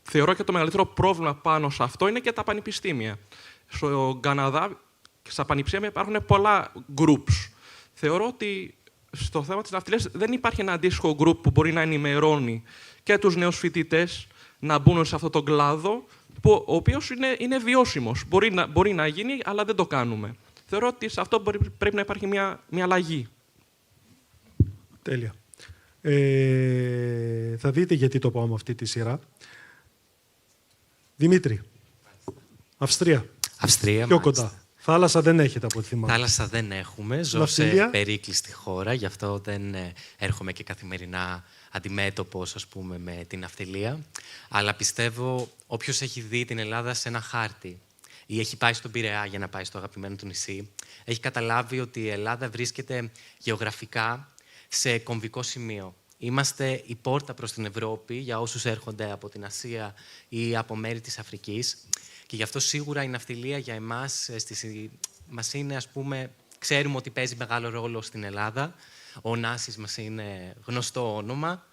θεωρώ και το μεγαλύτερο πρόβλημα πάνω σε αυτό είναι και τα πανεπιστήμια. Στο Καναδά, στα πανεπιστήμια υπάρχουν πολλά groups. Θεωρώ ότι στο θέμα της ναυτιλίας δεν υπάρχει ένα αντίστοιχο group που μπορεί να ενημερώνει και τους νέους φοιτητές να μπουν σε αυτόν τον κλάδο, ο οποίος είναι βιώσιμος. Μπορεί να γίνει, αλλά δεν το κάνουμε. Θεωρώ ότι σε αυτό πρέπει να υπάρχει μια αλλαγή. Τέλεια. Θα δείτε γιατί το πάω με αυτή τη σειρά. Δημήτρη, Αυστρία. Αυστρία, πιο μάλιστα. κοντά. Θάλασσα δεν έχετε από ό,τι θυμάμαι. Θάλασσα δεν έχουμε. Ζω σε περίκλειστη χώρα, γι' αυτό δεν έρχομαι και καθημερινά αντιμέτωπος, ας πούμε, με την ναυτιλία. Αλλά πιστεύω, όποιος έχει δει την Ελλάδα σε ένα χάρτη ή έχει πάει στον Πειραιά για να πάει στο αγαπημένο του νησί, έχει καταλάβει ότι η Ελλάδα βρίσκεται γεωγραφικά σε κομβικό σημείο. Είμαστε η πόρτα προς την Ευρώπη για όσους έρχονται από την Ασία ή από μέρη της Αφρικής. Και γι' αυτό σίγουρα η ναυτιλία για εμάς μας είναι, ας πούμε, ξέρουμε ότι παίζει μεγάλο ρόλο στην Ελλάδα. Ο Νάσης μας είναι γνωστό όνομα.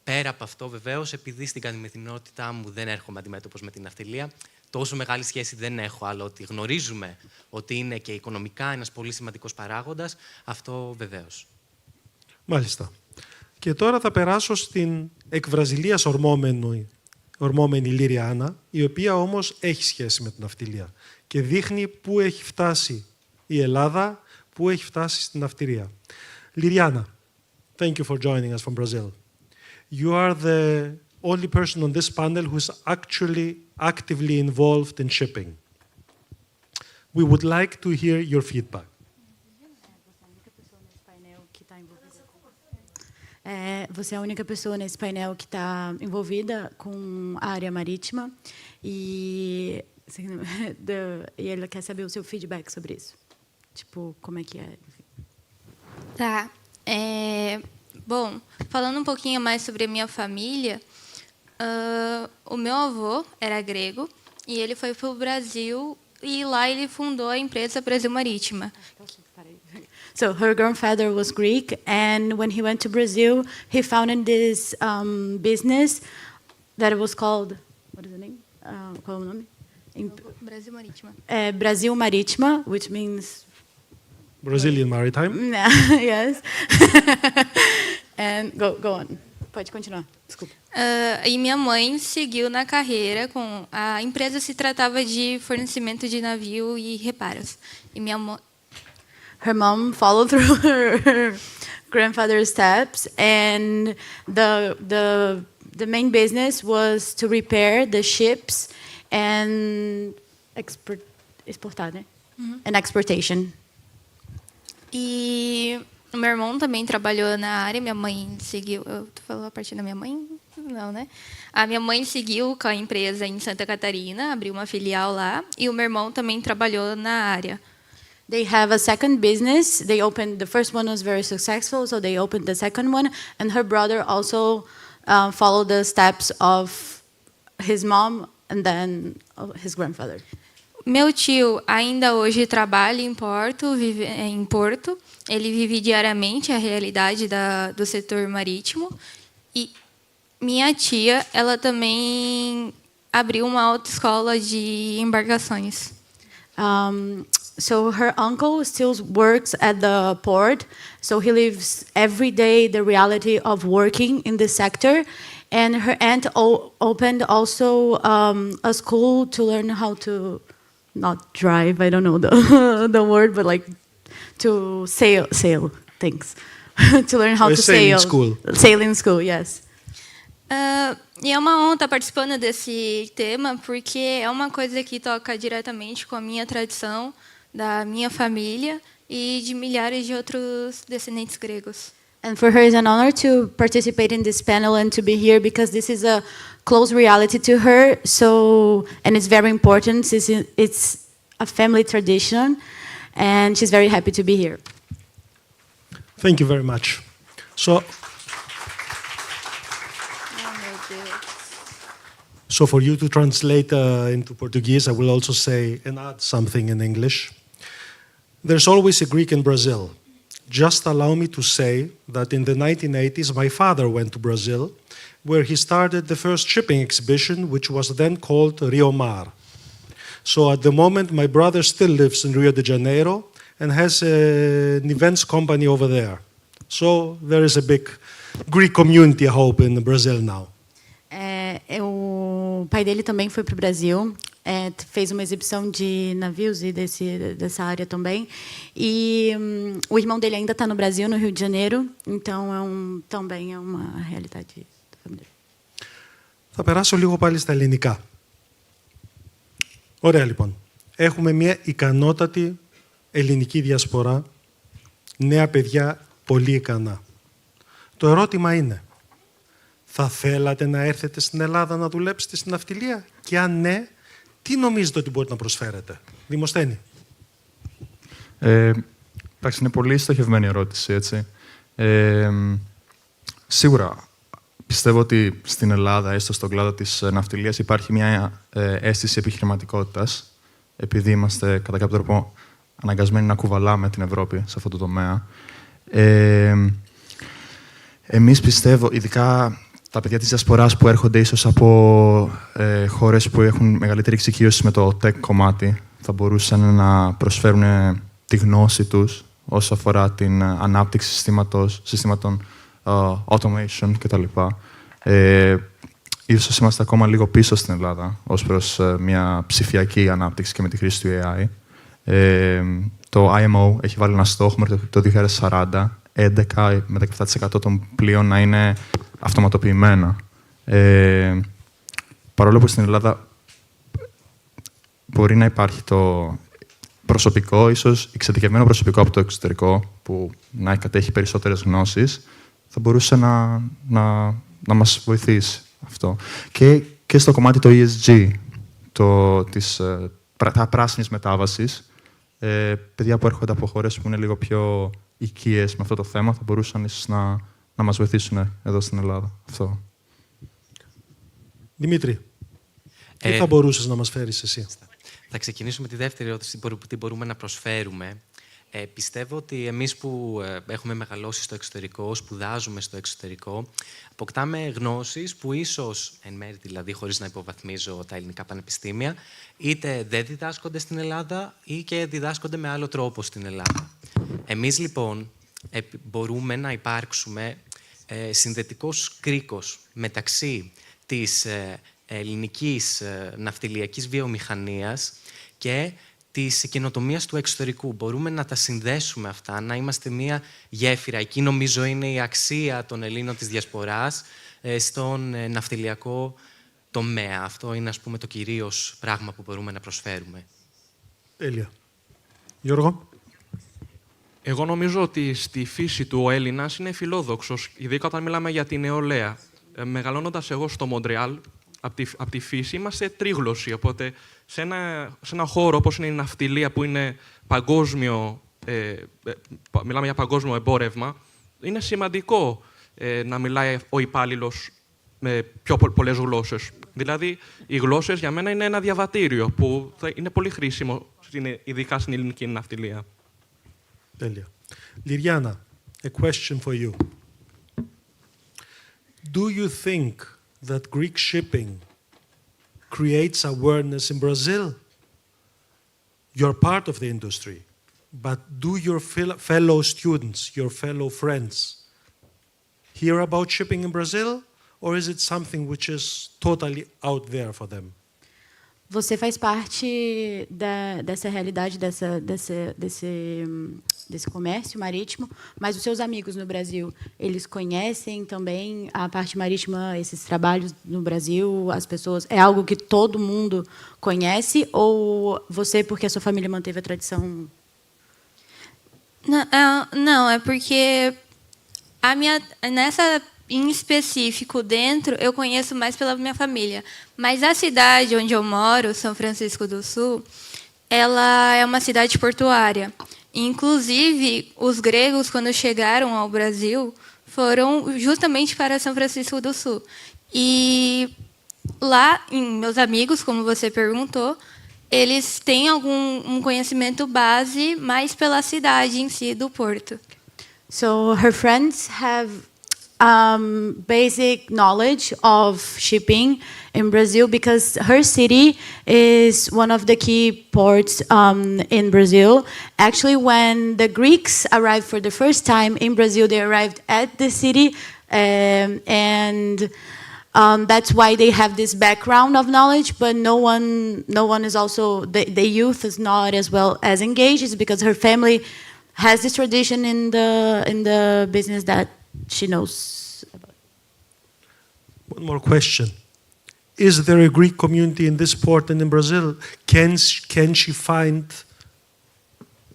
Πέρα από αυτό, βεβαίως, επειδή στην καθημερινότητά μου δεν έρχομαι αντιμέτωπος με την ναυτιλία, τόσο μεγάλη σχέση δεν έχω, αλλά ότι γνωρίζουμε ότι είναι και οικονομικά ένας πολύ σημαντικός παράγοντας, αυτό βεβαίως. Μάλιστα. Και τώρα θα περάσω στην εκ Βραζιλίας ορμόμενη Λιριάννα, η οποία όμως έχει σχέση με την ναυτιλία και δείχνει πού έχει φτάσει η Ελλάδα, πού έχει φτάσει στην ναυτιλία. Liriana, thank you for joining us from Brazil. You are the only person on this panel who is actually actively involved in shipping. We would like to hear your feedback. Você é a única pessoa nesse painel que está envolvida com a área marítima e ele quer saber o seu feedback sobre isso. Tipo, como é que é? Tá. Bom, falando um pouquinho mais sobre a minha família, o meu avô era grego e ele foi para o Brasil e lá ele fundou a empresa Brasil Marítima. So her grandfather was Greek, and when he went to Brazil, he founded this business that was called, what is the name? Qual é o nome? Brasil Marítima. Brasil Marítima, which means Brazilian Maritime. Yes. And go on. Pode continuar. Desculpa. E minha mãe seguiu na carreira com a empresa se tratava de fornecimento de navio e reparos. E minha mãe Her mom followed through her grandfather's steps, and the main business was to repair the ships and exportar, né? And exportation. E o meu irmão também trabalhou na área, minha mãe seguiu... Tu falou a partir da minha mãe? Não, né? A minha mãe seguiu com a empresa em Santa Catarina, abriu uma filial lá, e o meu irmão também trabalhou na área. They have a second business. They opened, the first one was very successful, so they opened the second one, and her brother also followed the steps of his mom and then his grandfather. Meu tio ainda hoje trabalha em Porto, vive em Porto. Ele vive diariamente a realidade do setor marítimo. E minha tia, ela também abriu uma autoescola de embarcações. So her uncle still works at the port. So he lives every day the reality of working in the sector. And her aunt opened also a school to learn how to not drive, I don't know the word, but like to sail things. To learn how to sail. Sailing school, yes. E é uma honra estar participando desse tema, porque é uma coisa que toca diretamente com a minha tradição, da minha família e de milhares de outros descendentes gregos. And for her, it's an honor to participate in this panel and to be here because this is a close reality to her. So, and it's very important. It's a family tradition, and she's very happy to be here. Thank you very much. So for you to translate into Portuguese, I will also say and add something in English. There's always a Greek in Brazil. Just allow me to say that in the 1980s, my father went to Brazil, where he started the first shipping exhibition, which was then called Rio Mar. So at the moment, my brother still lives in Rio de Janeiro and has an events company over there. So there is a big Greek community, I hope, in Brazil now. O pai dele também foi para o Brasil, fez uma exibição de navios e dessa área também. E o irmão dele ainda está no Brasil, no Rio de Janeiro, então também é uma realidade da família. Θα περάσω λίγο πάλι στα ελληνικά. Ωραία λοιπόν. Έχουμε μια ικανότατη ελληνική διασπορά, νέα παιδιά πολύ ικανά. Το ερώτημα είναι, θα θέλατε να έρθετε στην Ελλάδα να δουλέψετε στην ναυτιλία και αν ναι, τι νομίζετε ότι μπορείτε να προσφέρετε? Δημοσθένη. Εντάξει, είναι πολύ στοχευμένη ερώτηση, έτσι. Σίγουρα πιστεύω ότι στην Ελλάδα, έστω στον κλάδο της ναυτιλίας, υπάρχει μια αίσθηση επιχειρηματικότητας, επειδή είμαστε κατά κάποιο τρόπο αναγκασμένοι να κουβαλάμε την Ευρώπη σε αυτό το τομέα. Εμείς πιστεύω, ειδικά τα παιδιά της διασποράς που έρχονται ίσως από χώρες που έχουν μεγαλύτερη εξοικείωση με το tech κομμάτι, θα μπορούσαν να προσφέρουν τη γνώση τους όσο αφορά την ανάπτυξη συστήματων automation κτλ. Ίσως είμαστε ακόμα λίγο πίσω στην Ελλάδα ως προς μια ψηφιακή ανάπτυξη και με τη χρήση του AI. Το IMO έχει βάλει ένα στόχο μέχρι το 2040, 11 με 17% των πλοίων να είναι αυτοματοποιημένα. Παρόλο που στην Ελλάδα μπορεί να υπάρχει το προσωπικό, ίσως εξειδικευμένο προσωπικό από το εξωτερικό, που να κατέχει περισσότερες γνώσεις, θα μπορούσε να μας βοηθήσει αυτό. Και στο κομμάτι το ESG, τα πράσινης μετάβασης, παιδιά που έρχονται από χώρες που είναι λίγο πιο οικίες με αυτό το θέμα, θα μπορούσαν ίσως να μας βοηθήσουν εδώ στην Ελλάδα. Αυτό. Δημήτρη, τι θα μπορούσες να μας φέρεις εσύ? Θα ξεκινήσουμε τη δεύτερη ερώτηση, τι μπορούμε να προσφέρουμε. Πιστεύω ότι εμείς που έχουμε μεγαλώσει στο εξωτερικό, σπουδάζουμε στο εξωτερικό, αποκτάμε γνώσεις που ίσως, εν μέρει δηλαδή, χωρίς να υποβαθμίζω τα ελληνικά πανεπιστήμια, είτε δεν διδάσκονται στην Ελλάδα ή και διδάσκονται με άλλο τρόπο στην Ελλάδα. Εμείς λοιπόν μπορούμε να υπάρξουμε συνδετικός κρίκος μεταξύ της ελληνικής ναυτιλιακής βιομηχανίας και της καινοτομίας του εξωτερικού. Μπορούμε να τα συνδέσουμε αυτά, να είμαστε μία γέφυρα. Εκεί νομίζω είναι η αξία των Ελλήνων της Διασποράς στον ναυτιλιακό τομέα. Αυτό είναι, ας πούμε, το κυρίως πράγμα που μπορούμε να προσφέρουμε. Τέλεια. Γιώργο. Εγώ νομίζω ότι στη φύση του ο Έλληνας είναι φιλόδοξος, ειδικά όταν μιλάμε για την νεολαία. Μεγαλώνοντας εγώ στο Μοντρεάλ, από τη φύση είμαστε τρίγλωσσοι, οπότε σε ένα χώρο όπως είναι η ναυτιλία που είναι παγκόσμιο, μιλάμε για παγκόσμιο εμπόρευμα, είναι σημαντικό να μιλάει ο υπάλληλος με πιο πολλές γλώσσες. Δηλαδή, οι γλώσσες για μένα είναι ένα διαβατήριο που είναι πολύ χρήσιμο, ειδικά στην ελληνική ναυτιλία. Τέλεια. Λιριάννα, a question for you. Do you think that Greek shipping creates awareness in Brazil? You're part of the industry, but do your fellow students, your fellow friends, hear about shipping in Brazil, or is it something which is totally out there for them? Você faz parte dessa realidade, desse comércio marítimo, mas os seus amigos no Brasil, eles conhecem também a parte marítima, esses trabalhos no Brasil, as pessoas, é algo que todo mundo conhece, ou você, porque a sua família manteve a tradição? Não, é porque nessa em específico dentro, eu conheço mais pela minha família. Mas a cidade onde eu moro, São Francisco do Sul, ela é uma cidade portuária. Inclusive, os gregos, quando chegaram ao Brasil, foram justamente para São Francisco do Sul. E lá, meus amigos, como você perguntou, eles têm um conhecimento base mais pela cidade em si, do porto. So her friends have basic knowledge of shipping in Brazil because her city is one of the key ports in Brazil. Actually, when the Greeks arrived for the first time in Brazil, they arrived at the city, and that's why they have this background of knowledge. But no one is also the youth is not as well as engaged. It's because her family has this tradition in the business that she knows about. One more question. Is there a Greek community in this port and in Brazil? Can she find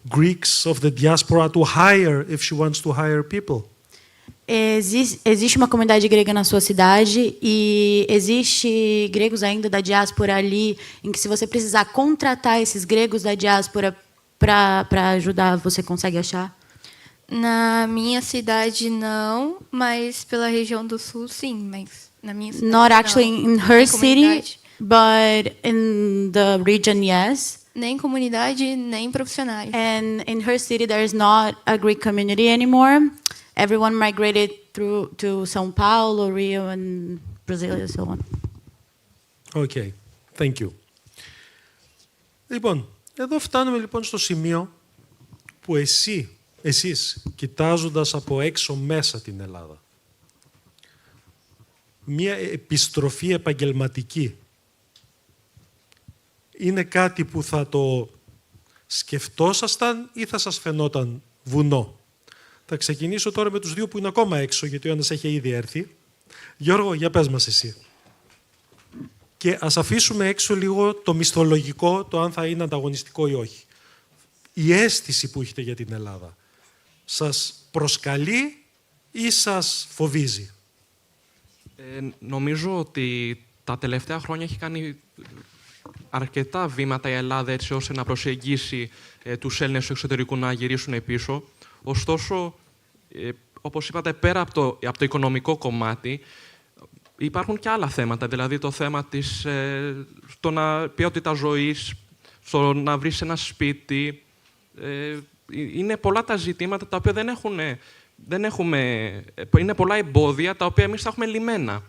Greeks of the diaspora to hire if she wants to hire people? Existe uma comunidade grega na sua cidade e existe gregos ainda da diáspora ali, em que se você precisar contratar esses gregos da diáspora para ajudar, você consegue achar? Na minha cidade, não, mas pela região do sul, sim. Mas na minha cidade, not actually in her city, but in the region, yes. Nem comunidade, nem profissionais. And in her city, there is not a Greek community anymore. Everyone migrated to São Paulo, Rio, and Brazil, and so on. Okay, thank you. Λοιπόν, εδώ φτάνουμε λοιπόν στο σημείο που εσείς, κοιτάζοντας από έξω μέσα την Ελλάδα, μία επιστροφή επαγγελματική είναι κάτι που θα το σκεφτόσασταν ή θα σας φαινόταν βουνό? Θα ξεκινήσω τώρα με τους δύο που είναι ακόμα έξω, γιατί ο ένας έχει ήδη έρθει. Γιώργο, για πες μας εσύ. Και ας αφήσουμε έξω λίγο το μισθολογικό, το αν θα είναι ανταγωνιστικό ή όχι. Η αίσθηση που έχετε για την Ελλάδα σας προσκαλεί ή σας φοβίζει? Νομίζω ότι τα τελευταία χρόνια έχει κάνει αρκετά βήματα η Ελλάδα έτσι ώστε να προσεγγίσει τους Έλληνες του εξωτερικού να γυρίσουν πίσω. Ωστόσο, όπως είπατε, πέρα από το οικονομικό κομμάτι, υπάρχουν και άλλα θέματα. Δηλαδή το θέμα της ποιότητα ζωής, στο να βρεις ένα σπίτι. Είναι πολλά τα ζητήματα τα οποία είναι πολλά εμπόδια τα οποία εμείς θα έχουμε λυμμένα.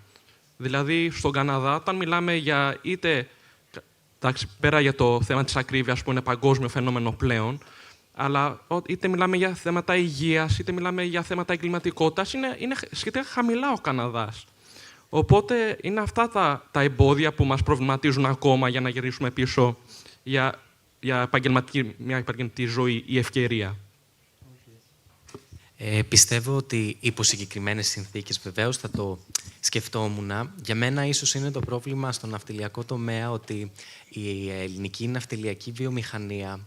Δηλαδή, στον Καναδά, όταν μιλάμε για πέρα για το θέμα της ακρίβειας που είναι παγκόσμιο φαινόμενο πλέον, αλλά είτε μιλάμε για θέματα υγείας, είτε μιλάμε για θέματα εγκληματικότητας, είναι σχετικά χαμηλά ο Καναδάς. Οπότε είναι αυτά τα εμπόδια που μας προβληματίζουν ακόμα για να γυρίσουμε πίσω για μια επαγγελματική ζωή ή ευκαιρία. Πιστεύω ότι υπό συγκεκριμένες συνθήκες, βεβαίως θα το σκεφτόμουν. Για μένα ίσως είναι το πρόβλημα στο ναυτιλιακό τομέα ότι η ελληνική ναυτιλιακή βιομηχανία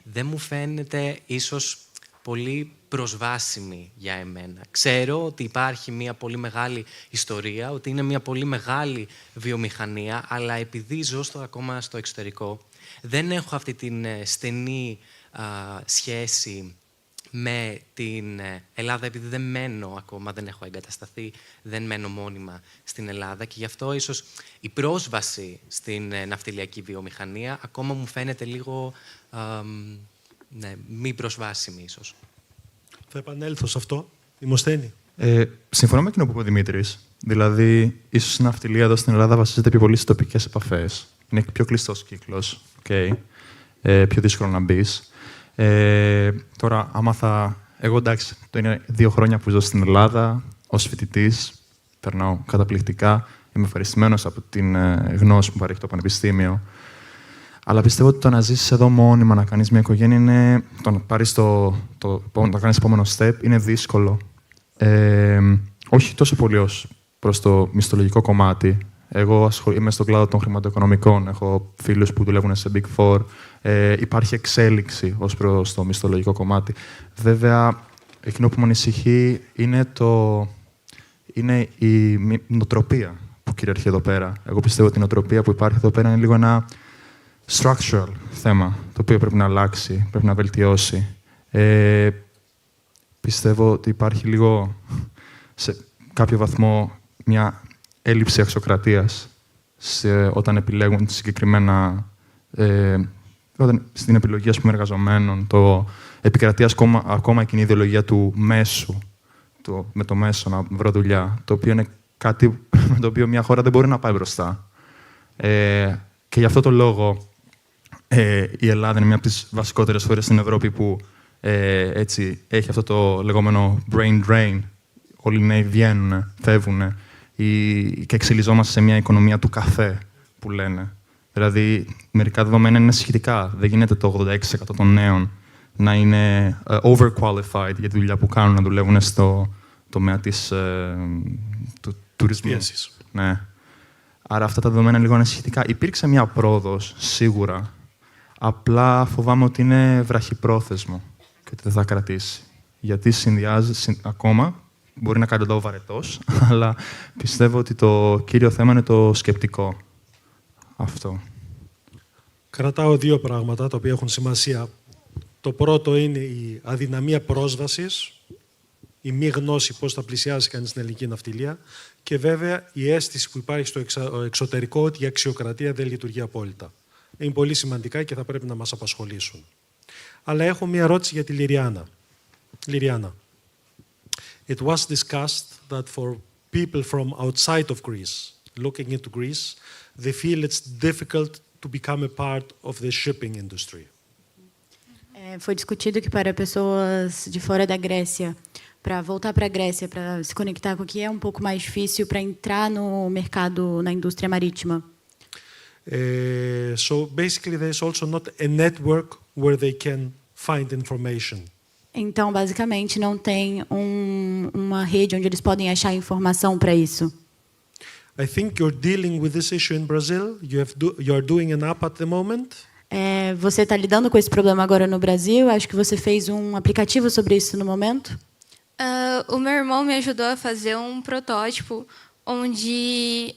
δεν μου φαίνεται ίσως πολύ προσβάσιμη για εμένα. Ξέρω ότι υπάρχει μια πολύ μεγάλη ιστορία, ότι είναι μια πολύ μεγάλη βιομηχανία, αλλά επειδή ζω ακόμα στο εξωτερικό, δεν έχω αυτή την στενή σχέση με την Ελλάδα, επειδή δεν μένω ακόμα, δεν έχω εγκατασταθεί, δεν μένω μόνιμα στην Ελλάδα και γι' αυτό ίσως η πρόσβαση στην ναυτιλιακή βιομηχανία ακόμα μου φαίνεται λίγο μη προσβάσιμη ίσως. Θα επανέλθω σε αυτό. Δημοσθένη. Συμφωνώ με εκείνο που είπε ο Δημήτρης. Δηλαδή, ίσως η ναυτιλία εδώ στην Ελλάδα βασίζεται πιο πολύ στις τοπικές επαφές. Είναι πιο κλειστός κύκλος. Okay. Πιο δύσκολο να μπεις. Τώρα, εγώ εντάξει, το είναι 2 χρόνια που ζω στην Ελλάδα ως φοιτητής. Περνάω καταπληκτικά. Είμαι ευχαριστημένος από την γνώση που παρέχει το Πανεπιστήμιο. Αλλά πιστεύω ότι το να ζήσεις εδώ μόνιμα, να κάνεις μια οικογένεια, είναι, το να πάρεις να κάνεις επόμενο step, είναι δύσκολο. Όχι τόσο πολύ ως προς το μισθολογικό κομμάτι. Εγώ είμαι στον κλάδο των χρηματοοικονομικών. Έχω φίλους που δουλεύουν σε Big Four. Υπάρχει εξέλιξη ως προς το μισθολογικό κομμάτι. Βέβαια, εκείνο που με ανησυχεί είναι η νοοτροπία που κυριαρχεί εδώ πέρα. Εγώ πιστεύω ότι η νοοτροπία που υπάρχει εδώ πέρα είναι λίγο ένα structural θέμα, το οποίο πρέπει να αλλάξει, πρέπει να βελτιώσει. Πιστεύω ότι υπάρχει λίγο, σε κάποιο βαθμό, μια έλλειψη αξιοκρατίας όταν επιλέγουν συγκεκριμένα, στην επιλογή εργαζομένων, επικρατεί ακόμα εκείνη η ιδεολογία του μέσου, με το μέσο να βρω δουλειά, το οποίο είναι κάτι με το οποίο μια χώρα δεν μπορεί να πάει μπροστά. Και γι' αυτό το λόγο η Ελλάδα είναι μια από τις βασικότερες χώρες στην Ευρώπη που έτσι, έχει αυτό το λεγόμενο brain drain. Όλοι οι νέοι βγαίνουν, φεύγουν και εξελιζόμαστε σε μια οικονομία του καφέ, που λένε. Δηλαδή, μερικά δεδομένα είναι σχετικά. Δεν γίνεται το 86% των νέων να είναι overqualified για τη δουλειά που κάνουν, να δουλεύουν στο τομέα του τουρισμού. Ναι. Άρα αυτά τα δεδομένα λίγο είναι σχετικά. Υπήρξε μια πρόοδος, σίγουρα. Απλά φοβάμαι ότι είναι βραχυπρόθεσμο και ότι δεν θα κρατήσει. Γιατί συνδυάζει ακόμα, μπορεί να κάνει το βαρετός, αλλά πιστεύω ότι το κύριο θέμα είναι το σκεπτικό. Αυτό. Κρατάω 2 πράγματα τα οποία έχουν σημασία. Το πρώτο είναι η αδυναμία πρόσβασης, η μη γνώση πώς θα πλησιάσει κανείς στην ελληνική ναυτιλία και βέβαια η αίσθηση που υπάρχει στο εξωτερικό ότι η αξιοκρατία δεν λειτουργεί απόλυτα. Είναι πολύ σημαντικά και θα πρέπει να μας απασχολήσουν. Αλλά έχω μία ερώτηση για τη Λιριάννα. Λιριάννα, it was discussed that for people from outside of Greece, looking into Greece, they feel it's difficult to become a part of the shipping industry. Foi discutido que para pessoas de fora da Grécia, para voltar para a Grécia, para se conectar com o que é um pouco mais difícil para entrar no mercado, na indústria marítima. So basically there's also not a network where they can find information. Então, basicamente, não tem uma rede onde eles podem achar informação para isso. I think you're dealing with this issue in Brazil. You are doing an app at the moment. Você está lidando com esse problema agora no Brasil? Acho que você fez aplicativo sobre isso no momento. O meu irmão me ajudou a fazer protótipo onde,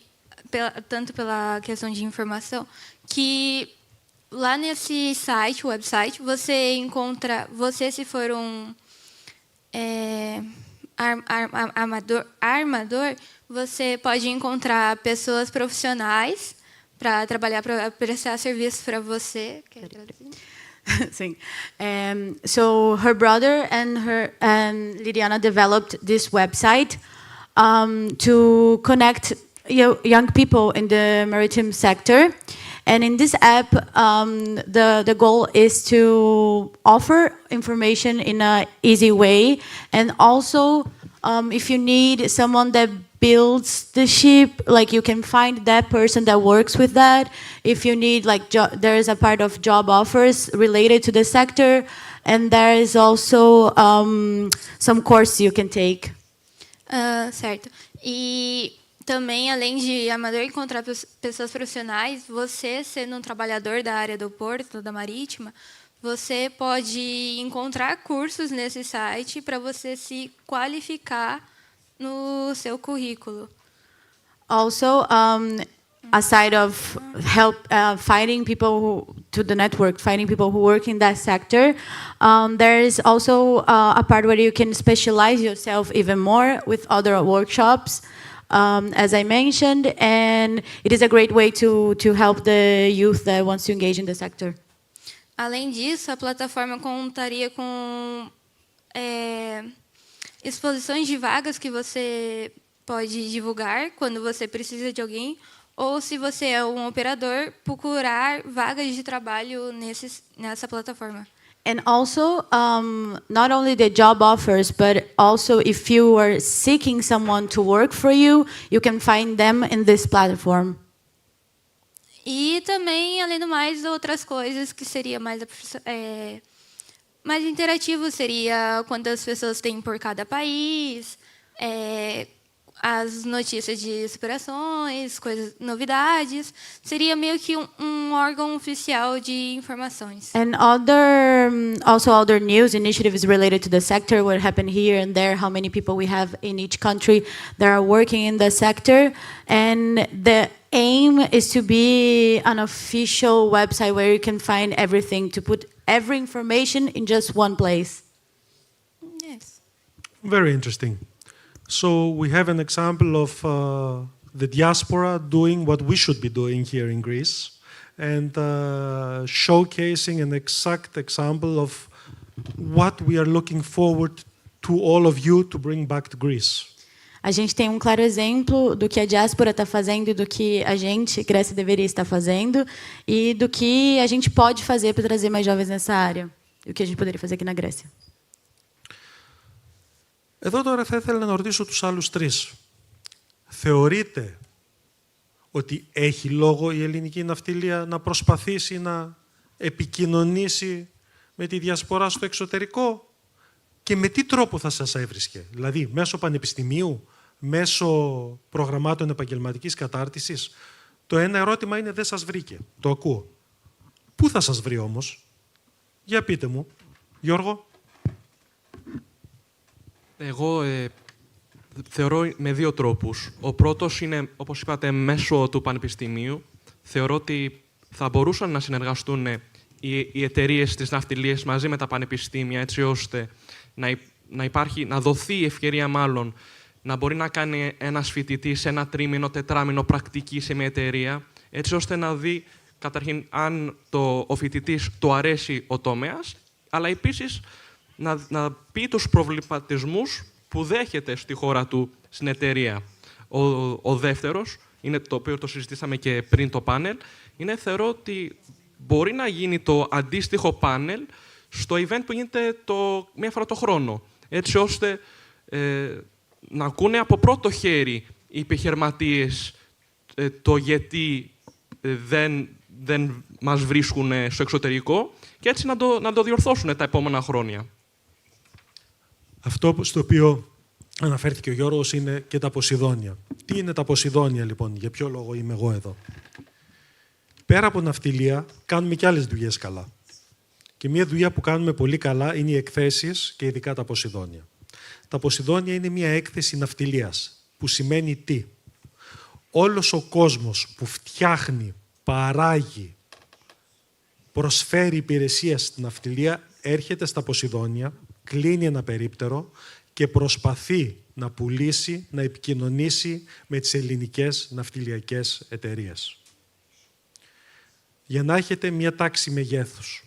tanto pela questão de informação, que lá nesse site, website, você encontra, se for armador, você pode encontrar pessoas profissionais para trabalhar, para prestar serviço para você. Sim. So her brother and Liliana developed this website to connect young people in the maritime sector. And in this app, the goal is to offer information in an easy way. And also, if you need someone that builds the ship, like you can find that person that works with that. If you need, like, there is a part of job offers related to the sector, and there is also some course you can take. Certo. E também, além de amador encontrar pessoas profissionais, você, sendo um trabalhador da área do porto, da marítima, você pode encontrar cursos nesse site para você se qualificar no seu currículo. Also, aside of finding people finding people who work in that sector, there is also a part where you can specialize yourself even more with other workshops, as I mentioned, and it is a great way to help the youth that wants to engage in the sector. Além disso, a plataforma contaria com exposições de vagas que você pode divulgar quando você precisa de alguém, ou se você é um operador, procurar vagas de trabalho nessa plataforma. And also, not only the job offers, but also if you are seeking someone to work for you, you can find them in this platform. E também, além do mais, outras coisas que seria mais interativo, seria quantas pessoas tem por cada país, as notícias de superações, novidades. Seria meio que um órgão oficial de informações. And also other news initiatives related to the sector, what happened here and there, how many people we have in each country that are working in the sector. And the aim is to be an official website where you can find everything, to put every information in just one place. Yes. Very interesting. So we have an example of the diaspora doing what we should be doing here in Greece, and showcasing an exact example of what we are looking forward to all of you to bring back to Greece. A gente tem claro exemplo do que a diáspora está fazendo, do que a gente, Grécia, deveria estar fazendo, e do que a gente pode fazer para trazer mais jovens nessa área, e o que a gente poderia fazer aqui na Grécia. Εδώ τώρα θα ήθελα να ρωτήσω τους άλλους τρεις. Θεωρείτε ότι έχει λόγο η ελληνική ναυτιλία να προσπαθήσει να επικοινωνήσει με τη διασπορά στο εξωτερικό, και με τι τρόπο θα σας έβρισκε? Δηλαδή, μέσω πανεπιστημίου, μέσω προγραμμάτων επαγγελματικής κατάρτισης? Το ένα ερώτημα είναι, δεν σας βρήκε. Το ακούω. Πού θα σας βρει όμως? Για πείτε μου. Γιώργο. Εγώ θεωρώ με δύο τρόπους. Ο πρώτος είναι, όπως είπατε, μέσω του πανεπιστημίου. Θεωρώ ότι θα μπορούσαν να συνεργαστούν οι εταιρείες της ναυτιλίας μαζί με τα πανεπιστήμια, έτσι ώστε να δοθεί η ευκαιρία, μάλλον, να μπορεί να κάνει ένας φοιτητής ένα τρίμηνο, τετράμηνο πρακτική σε μια εταιρεία, έτσι ώστε να δει καταρχήν αν ο φοιτητής του αρέσει ο τομέας, αλλά επίσης να πει τους προβληματισμούς που δέχεται στη χώρα του στην εταιρεία. Ο δεύτερος, είναι το οποίο το συζητήσαμε και πριν το πάνελ, είναι, θεωρώ ότι μπορεί να γίνει το αντίστοιχο πάνελ στο event που γίνεται μία φορά το χρόνο, έτσι ώστε να ακούνε από πρώτο χέρι οι επιχειρηματίες το γιατί δεν μας βρίσκουν στο εξωτερικό, και έτσι να το διορθώσουν τα επόμενα χρόνια. Αυτό στο οποίο αναφέρθηκε ο Γιώργος είναι και τα Ποσειδόνια. Τι είναι τα Ποσειδόνια, λοιπόν, για ποιο λόγο είμαι εγώ εδώ? Πέρα από ναυτιλία, κάνουμε και άλλες δουλειές καλά. Και μια δουλειά που κάνουμε πολύ καλά είναι οι εκθέσεις, και ειδικά τα Ποσειδόνια. Τα Ποσειδόνια είναι μια έκθεση ναυτιλίας, που σημαίνει τι? Όλος ο κόσμος που φτιάχνει, παράγει, προσφέρει υπηρεσία στην ναυτιλία, έρχεται στα Ποσειδόνια, κλείνει ένα περίπτερο και προσπαθεί να πουλήσει, να επικοινωνήσει με τις ελληνικές ναυτιλιακές εταιρείες. Για να έχετε μια τάξη μεγέθους,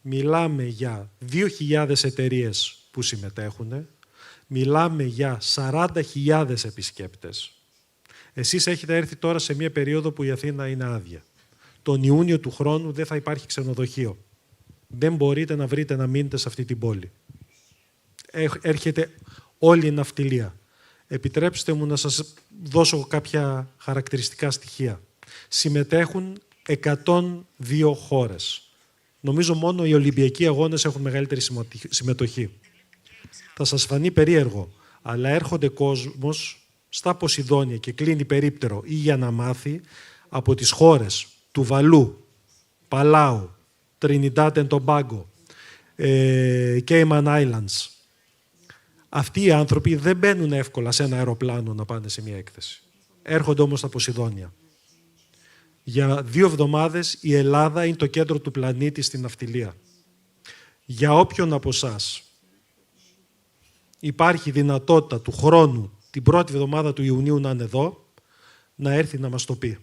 μιλάμε για 2.000 εταιρείες που συμμετέχουν, μιλάμε για 40.000 επισκέπτες. Εσείς έχετε έρθει τώρα σε μια περίοδο που η Αθήνα είναι άδεια. τον Ιούνιο του χρόνου δεν θα υπάρχει ξενοδοχείο. Δεν μπορείτε να βρείτε να μείνετε σε αυτή την πόλη. Έρχεται όλη η ναυτιλία. Επιτρέψτε μου να σας δώσω κάποια χαρακτηριστικά στοιχεία. Συμμετέχουν 102 χώρες. Νομίζω μόνο οι Ολυμπιακοί Αγώνες έχουν μεγαλύτερη συμμετοχή. Θα σας φανεί περίεργο, αλλά έρχονται κόσμος στα Ποσειδόνια και κλείνει περίπτερο ή για να μάθει από τις χώρες του Βαλού, Παλάου, Τρινιντάτ εν Τομπάγκο, Cayman Islands. Αυτοί οι άνθρωποι δεν μπαίνουν εύκολα σε ένα αεροπλάνο να πάνε σε μια έκθεση. Έρχονται όμως στα Ποσειδόνια. Για 2 εβδομάδες η Ελλάδα είναι το κέντρο του πλανήτη στην ναυτιλία. Για όποιον από εσάς υπάρχει δυνατότητα του χρόνου, την πρώτη εβδομάδα του Ιουνίου να είναι εδώ, να έρθει να μας το πει.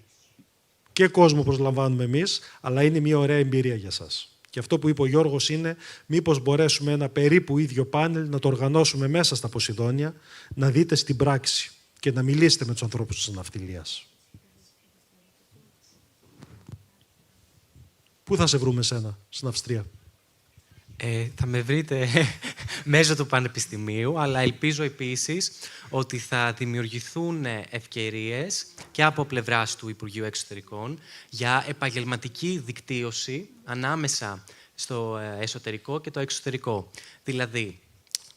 Και κόσμο προσλαμβάνουμε εμείς, αλλά είναι μια ωραία εμπειρία για σας. Και αυτό που είπε ο Γιώργος είναι μήπως μπορέσουμε ένα περίπου ίδιο πάνελ να το οργανώσουμε μέσα στα Ποσειδόνια, να δείτε στην πράξη και να μιλήσετε με τους ανθρώπους της ναυτιλίας. Πού θα σε βρούμε σένα, στην Αυστρία? Θα με βρείτε μέσω του Πανεπιστημίου, αλλά ελπίζω επίσης ότι θα δημιουργηθούν ευκαιρίες και από πλευράς του Υπουργείου Εξωτερικών για επαγγελματική δικτύωση ανάμεσα στο εσωτερικό και το εξωτερικό. Δηλαδή,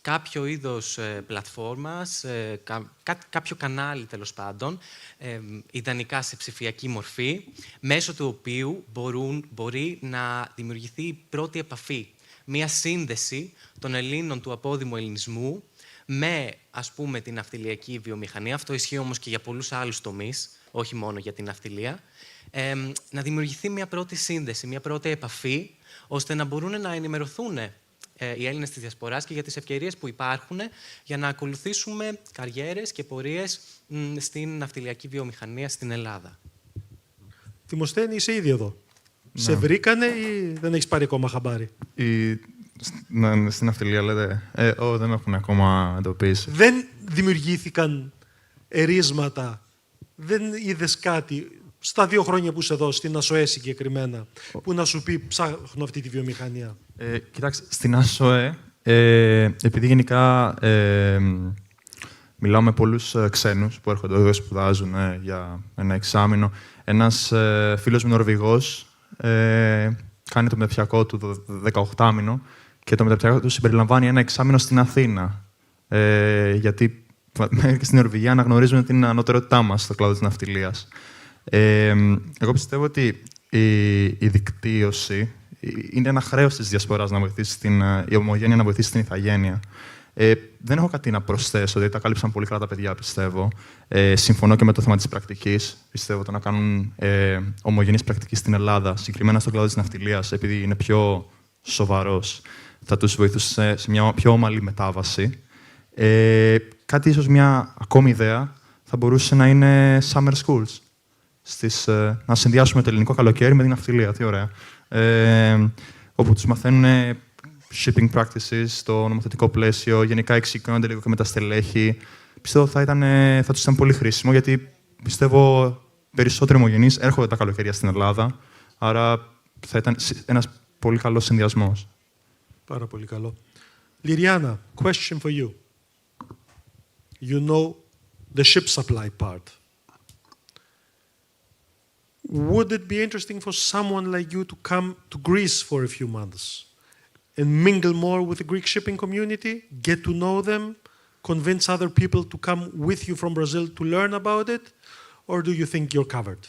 κάποιο είδος πλατφόρμας, κάποιο κανάλι τέλος πάντων, ιδανικά σε ψηφιακή μορφή, μέσω του οποίου μπορεί να δημιουργηθεί η πρώτη επαφή. Μία σύνδεση των Ελλήνων του απόδημου ελληνισμού με, ας πούμε, την ναυτιλιακή βιομηχανία. Αυτό ισχύει όμως και για πολλούς άλλους τομείς, όχι μόνο για την ναυτιλία. Να δημιουργηθεί μια πρώτη σύνδεση, μια πρώτη επαφή, ώστε να μπορούν να ενημερωθούν οι Έλληνες της Διασποράς και για τις ευκαιρίες που υπάρχουν για να ακολουθήσουμε καριέρες και πορείες στην ναυτιλιακή βιομηχανία στην Ελλάδα. Δημοσθένη, είσαι ήδη εδώ. Ναι. Σε βρήκανε ή δεν έχεις πάρει ακόμα χαμπάρι? Στην ναυτιλία λέτε. Δεν με έχουν ακόμα εντοπίσει. Δεν δημιουργήθηκαν ερίσματα, δεν είδες κάτι στα 2 χρόνια που είσαι εδώ, στην ΑΣΟΕ συγκεκριμένα, που να σου πει ψάχνω αυτή τη βιομηχανία? Κοιτάξτε, στην ΑΣΟΕ, επειδή γενικά μιλάω με πολλούς ξένους που έρχονται εδώ, σπουδάζουν για ένα εξάμηνο. Ένας φίλος μου Νορβηγός κάνει το μεταπτυχιακό του 18μηνο και το μεταπτυχιακό του συμπεριλαμβάνει ένα εξάμηνο στην Αθήνα. Γιατί και στην Νορβηγία αναγνωρίζουν την ανωτερότητά μας στο κλάδο της ναυτιλίας. Εγώ πιστεύω ότι η δικτύωση είναι ένα χρέος της Διασποράς να βοηθήσει η ομογένεια να βοηθήσει την ηθαγένεια. Δεν έχω κάτι να προσθέσω, δηλαδή τα κάλυψαν πολύ καλά τα παιδιά, πιστεύω. Συμφωνώ και με το θέμα της πρακτικής. Πιστεύω το να κάνουν ομογενείς πρακτική στην Ελλάδα, συγκεκριμένα στον κλάδο της ναυτιλίας, επειδή είναι πιο σοβαρός, θα τους βοηθούσε σε μια πιο ομαλή μετάβαση. Κάτι ίσως μια ακόμη ιδέα θα μπορούσε να είναι summer schools. Να συνδυάσουμε το ελληνικό καλοκαίρι με την ναυτιλία. Τι ωραία. Όπου τους μαθαίνουν shipping practices, το νομοθετικό πλαίσιο, γενικά εξοικειώνονται λίγο και με τα στελέχη. Πιστεύω θα τους ήταν πολύ χρήσιμο, γιατί πιστεύω περισσότεροι ομογενείς έρχονται τα καλοκαίρια στην Ελλάδα, άρα θα ήταν ένας πολύ καλός συνδυασμός. Πάρα πολύ καλό. Λιριάννα, question for you. You know the ship supply part. Would it be interesting for someone like you to come to Greece for a few months and mingle more with the Greek shipping community, get to know them, convince other people to come with you from Brazil to learn about it, or do you think you're covered?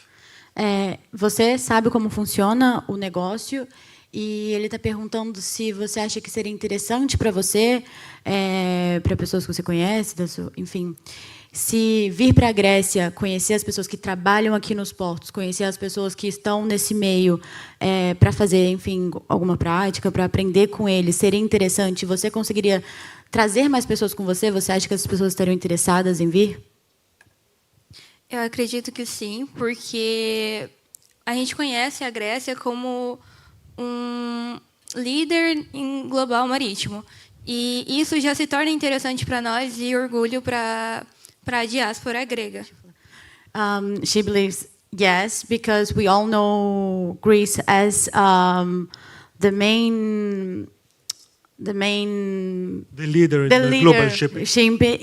Você sabe como funciona o negócio e ele está perguntando se você acha que seria interessante para você, para pessoas que você conhece, enfim, se vir para a Grécia, conhecer as pessoas que trabalham aqui nos portos, conhecer as pessoas que estão nesse meio para fazer, enfim, alguma prática, para aprender com eles, seria interessante? Você conseguiria trazer mais pessoas com você? Você acha que as pessoas estariam interessadas em vir? Eu acredito que sim, porque a gente conhece a Grécia como líder em global marítimo. E isso já se torna interessante para nós e orgulho para a diáspora grega. She believes Yes, because we all know Greece as the leader in global shipping.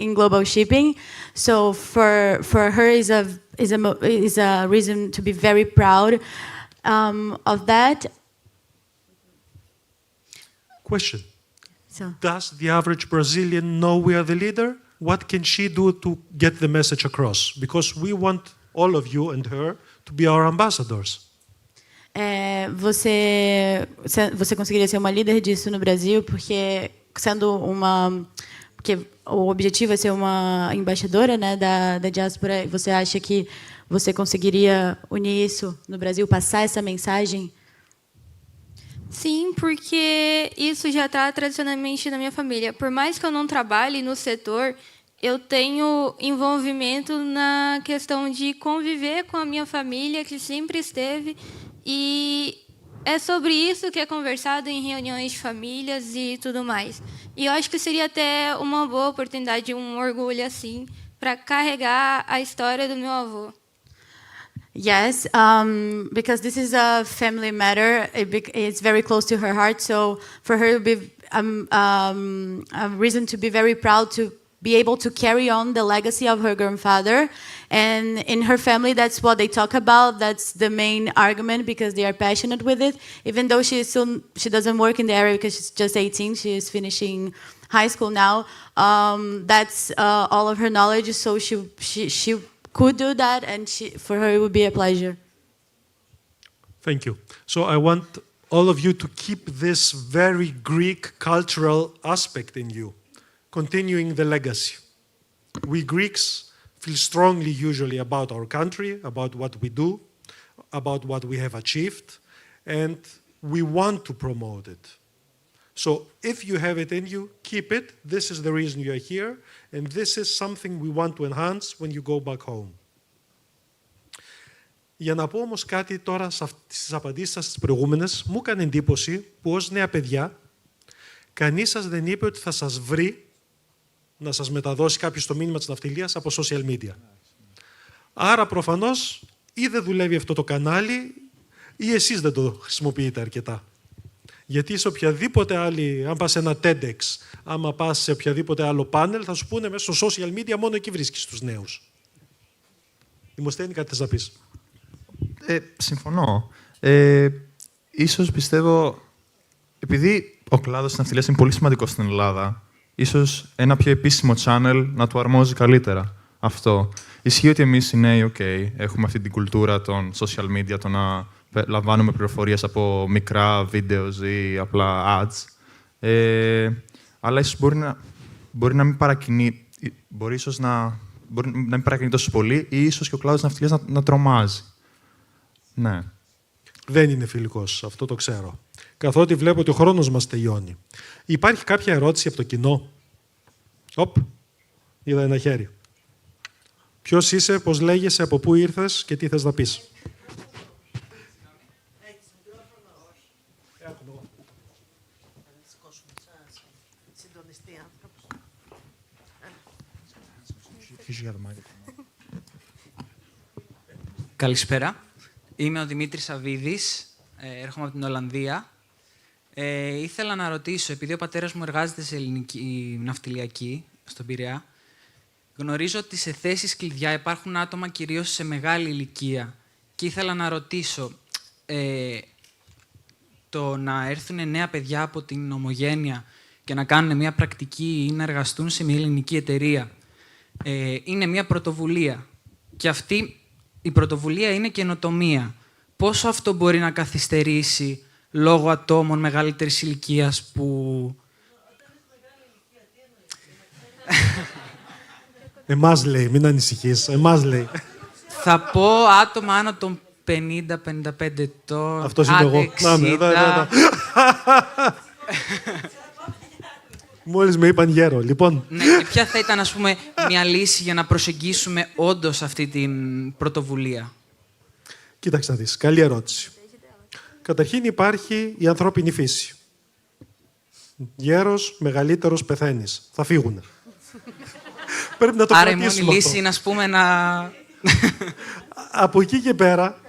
In global shipping. So for her is a reason to be very proud of that. Question. So. Does the average Brazilian know we are the leader? What can she do to get the message across? Because we want all of you and her to be our ambassadors. Você conseguiria ser uma líder disso no Brasil, porque porque o objetivo é ser uma embaixadora, né, da diáspora. Você acha que você conseguiria unir isso no Brasil, passar essa mensagem? Sim, porque isso já está tradicionalmente na minha família. Por mais que eu não trabalhe no setor, eu tenho envolvimento na questão de conviver com a minha família, que sempre esteve, e é sobre isso que é conversado em reuniões de famílias e tudo mais. E eu acho que seria até uma boa oportunidade, um orgulho assim, para carregar a história do meu avô. Yes, because this is a family matter. It's very close to her heart. So for her, it would be a reason to be very proud to be able to carry on the legacy of her grandfather. And in her family, that's what they talk about. That's the main argument, because they are passionate with it. Even though she doesn't work in the area because she's just 18, she is finishing high school now. That's all of her knowledge. So she could do that, and for her it would be a pleasure. Thank you. So I want all of you to keep this very Greek cultural aspect in you, continuing the legacy. We Greeks feel strongly usually about our country, about what we do, about what we have achieved, and we want to promote it. So if you have it in you, keep it. This is the reason you are here, and this is something we want to enhance when you go back home. Για να πω όμως κάτι τώρα στις απαντήσεις σας τις προηγούμενες, μου έκανε εντύπωση που ως νέα παιδιά κανείς σας δεν είπε ότι θα σας βρει να σας μεταδώσει κάποιος το μήνυμα της ναυτιλίας από social media. Άρα προφανώς ή δεν δουλεύει αυτό το κανάλι ή εσείς δεν το χρησιμοποιείτε αρκετά. Γιατί σε οποιαδήποτε άλλη, αν πας σε ένα TEDx, άμα πας σε οποιαδήποτε άλλο πάνελ, θα σου πούνε μέσα στο social media μόνο εκεί βρίσκεις τους νέους. Δημοσθένη, κάτι θες να πεις? Συμφωνώ. Ίσως πιστεύω, επειδή ο κλάδος της ναυτιλίας είναι πολύ σημαντικός στην Ελλάδα, ίσως ένα πιο επίσημο channel να του αρμόζει καλύτερα αυτό. Ισχύει ότι εμείς οι νέοι, έχουμε αυτή την κουλτούρα των social media, το να λαμβάνουμε πληροφορίες από μικρά βίντεο ή απλά ads. Αλλά ίσως μπορεί να μην παρακινεί, μπορεί να μην παρακινεί τόσο πολύ, ή ίσως και ο κλάδος της ναυτιλίας να τρομάζει. Ναι. Δεν είναι φιλικός, αυτό το ξέρω. Καθότι βλέπω ότι ο χρόνος μας τελειώνει. Υπάρχει κάποια ερώτηση από το κοινό? Είδα ένα χέρι. Ποιος είσαι, πώς λέγεσαι, από πού ήρθες και τι θες να πεις? Καλησπέρα. Είμαι ο Δημήτρης Αβίδης, έρχομαι από την Ολλανδία. Ήθελα να ρωτήσω, επειδή ο πατέρας μου εργάζεται σε ελληνική ναυτιλιακή, στον Πειραιά, γνωρίζω ότι σε θέσεις κλειδιά υπάρχουν άτομα κυρίως σε μεγάλη ηλικία. Και ήθελα να ρωτήσω, το να έρθουν νέα παιδιά από την ομογένεια και να κάνουν μια πρακτική ή να εργαστούν σε μια ελληνική εταιρεία, είναι μια πρωτοβουλία. Και αυτή η πρωτοβουλία είναι καινοτομία. Πόσο αυτό μπορεί να καθυστερήσει λόγω ατόμων μεγαλύτερης ηλικίας που... Εμάς λέει, μην ανησυχείς. Εμάς λέει. Θα πω άτομα άνω των 50-55 ετών. Αυτός είμαι εγώ. Να, μόλις με είπαν γέρο, λοιπόν. Ναι, και ποια θα ήταν, ας πούμε, μια λύση για να προσεγγίσουμε όντως αυτή την πρωτοβουλία? Κοίταξε να δεις. Καλή ερώτηση. Καταρχήν υπάρχει η ανθρώπινη φύση. Γέρος, μεγαλύτερος, πεθαίνεις. Θα φύγουνε. Πρέπει να το άρα κρατήσουμε αυτό. Άρα η μόνη λύση είναι, ας πούμε, να... Από εκεί και πέρα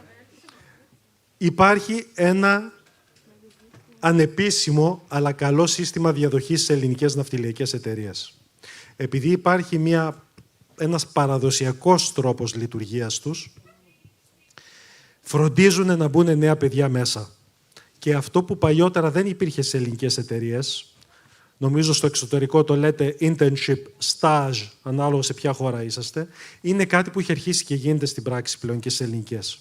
υπάρχει ένα ανεπίσημο αλλά καλό σύστημα διαδοχής σε ελληνικές ναυτιλιακές εταιρείες. Επειδή υπάρχει ένας παραδοσιακός τρόπος λειτουργίας τους, φροντίζουν να μπουν νέα παιδιά μέσα. Και αυτό που παλιότερα δεν υπήρχε σε ελληνικές εταιρείες, νομίζω στο εξωτερικό το λέτε internship, stage, ανάλογα σε ποια χώρα είσαστε, είναι κάτι που έχει αρχίσει και γίνεται στην πράξη πλέον και στις ελληνικές.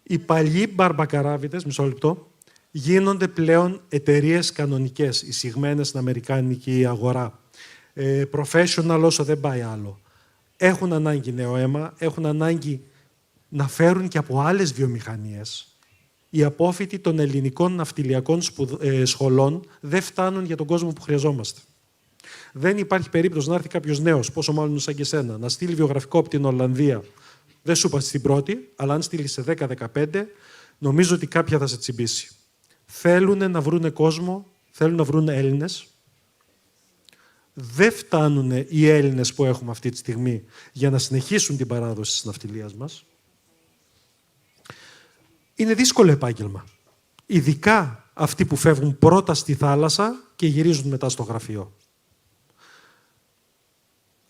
Οι παλιοί μπαρμπακαράβιδες, μισό λεπτό, γίνονται πλέον εταιρείες κανονικές, εισηγμένες στην αμερικάνικη αγορά. Professional όσο δεν πάει άλλο. Έχουν ανάγκη νέο αίμα, έχουν ανάγκη να φέρουν και από άλλες βιομηχανίες. Οι απόφοιτοι των ελληνικών ναυτιλιακών σχολών δεν φτάνουν για τον κόσμο που χρειαζόμαστε. Δεν υπάρχει περίπτωση να έρθει κάποιος νέος, πόσο μάλλον σαν και εσένα, να στείλει βιογραφικό από την Ολλανδία. Δεν σου είπα στην πρώτη, αλλά αν στείλει σε 10-15, νομίζω ότι κάποια θα σε τσιμπήσει. Θέλουν να βρούνε κόσμο, θέλουν να βρούνε Έλληνες. Δεν φτάνουν οι Έλληνες που έχουμε αυτή τη στιγμή για να συνεχίσουν την παράδοση της ναυτιλίας μας. Είναι δύσκολο επάγγελμα. Ειδικά αυτοί που φεύγουν πρώτα στη θάλασσα και γυρίζουν μετά στο γραφείο.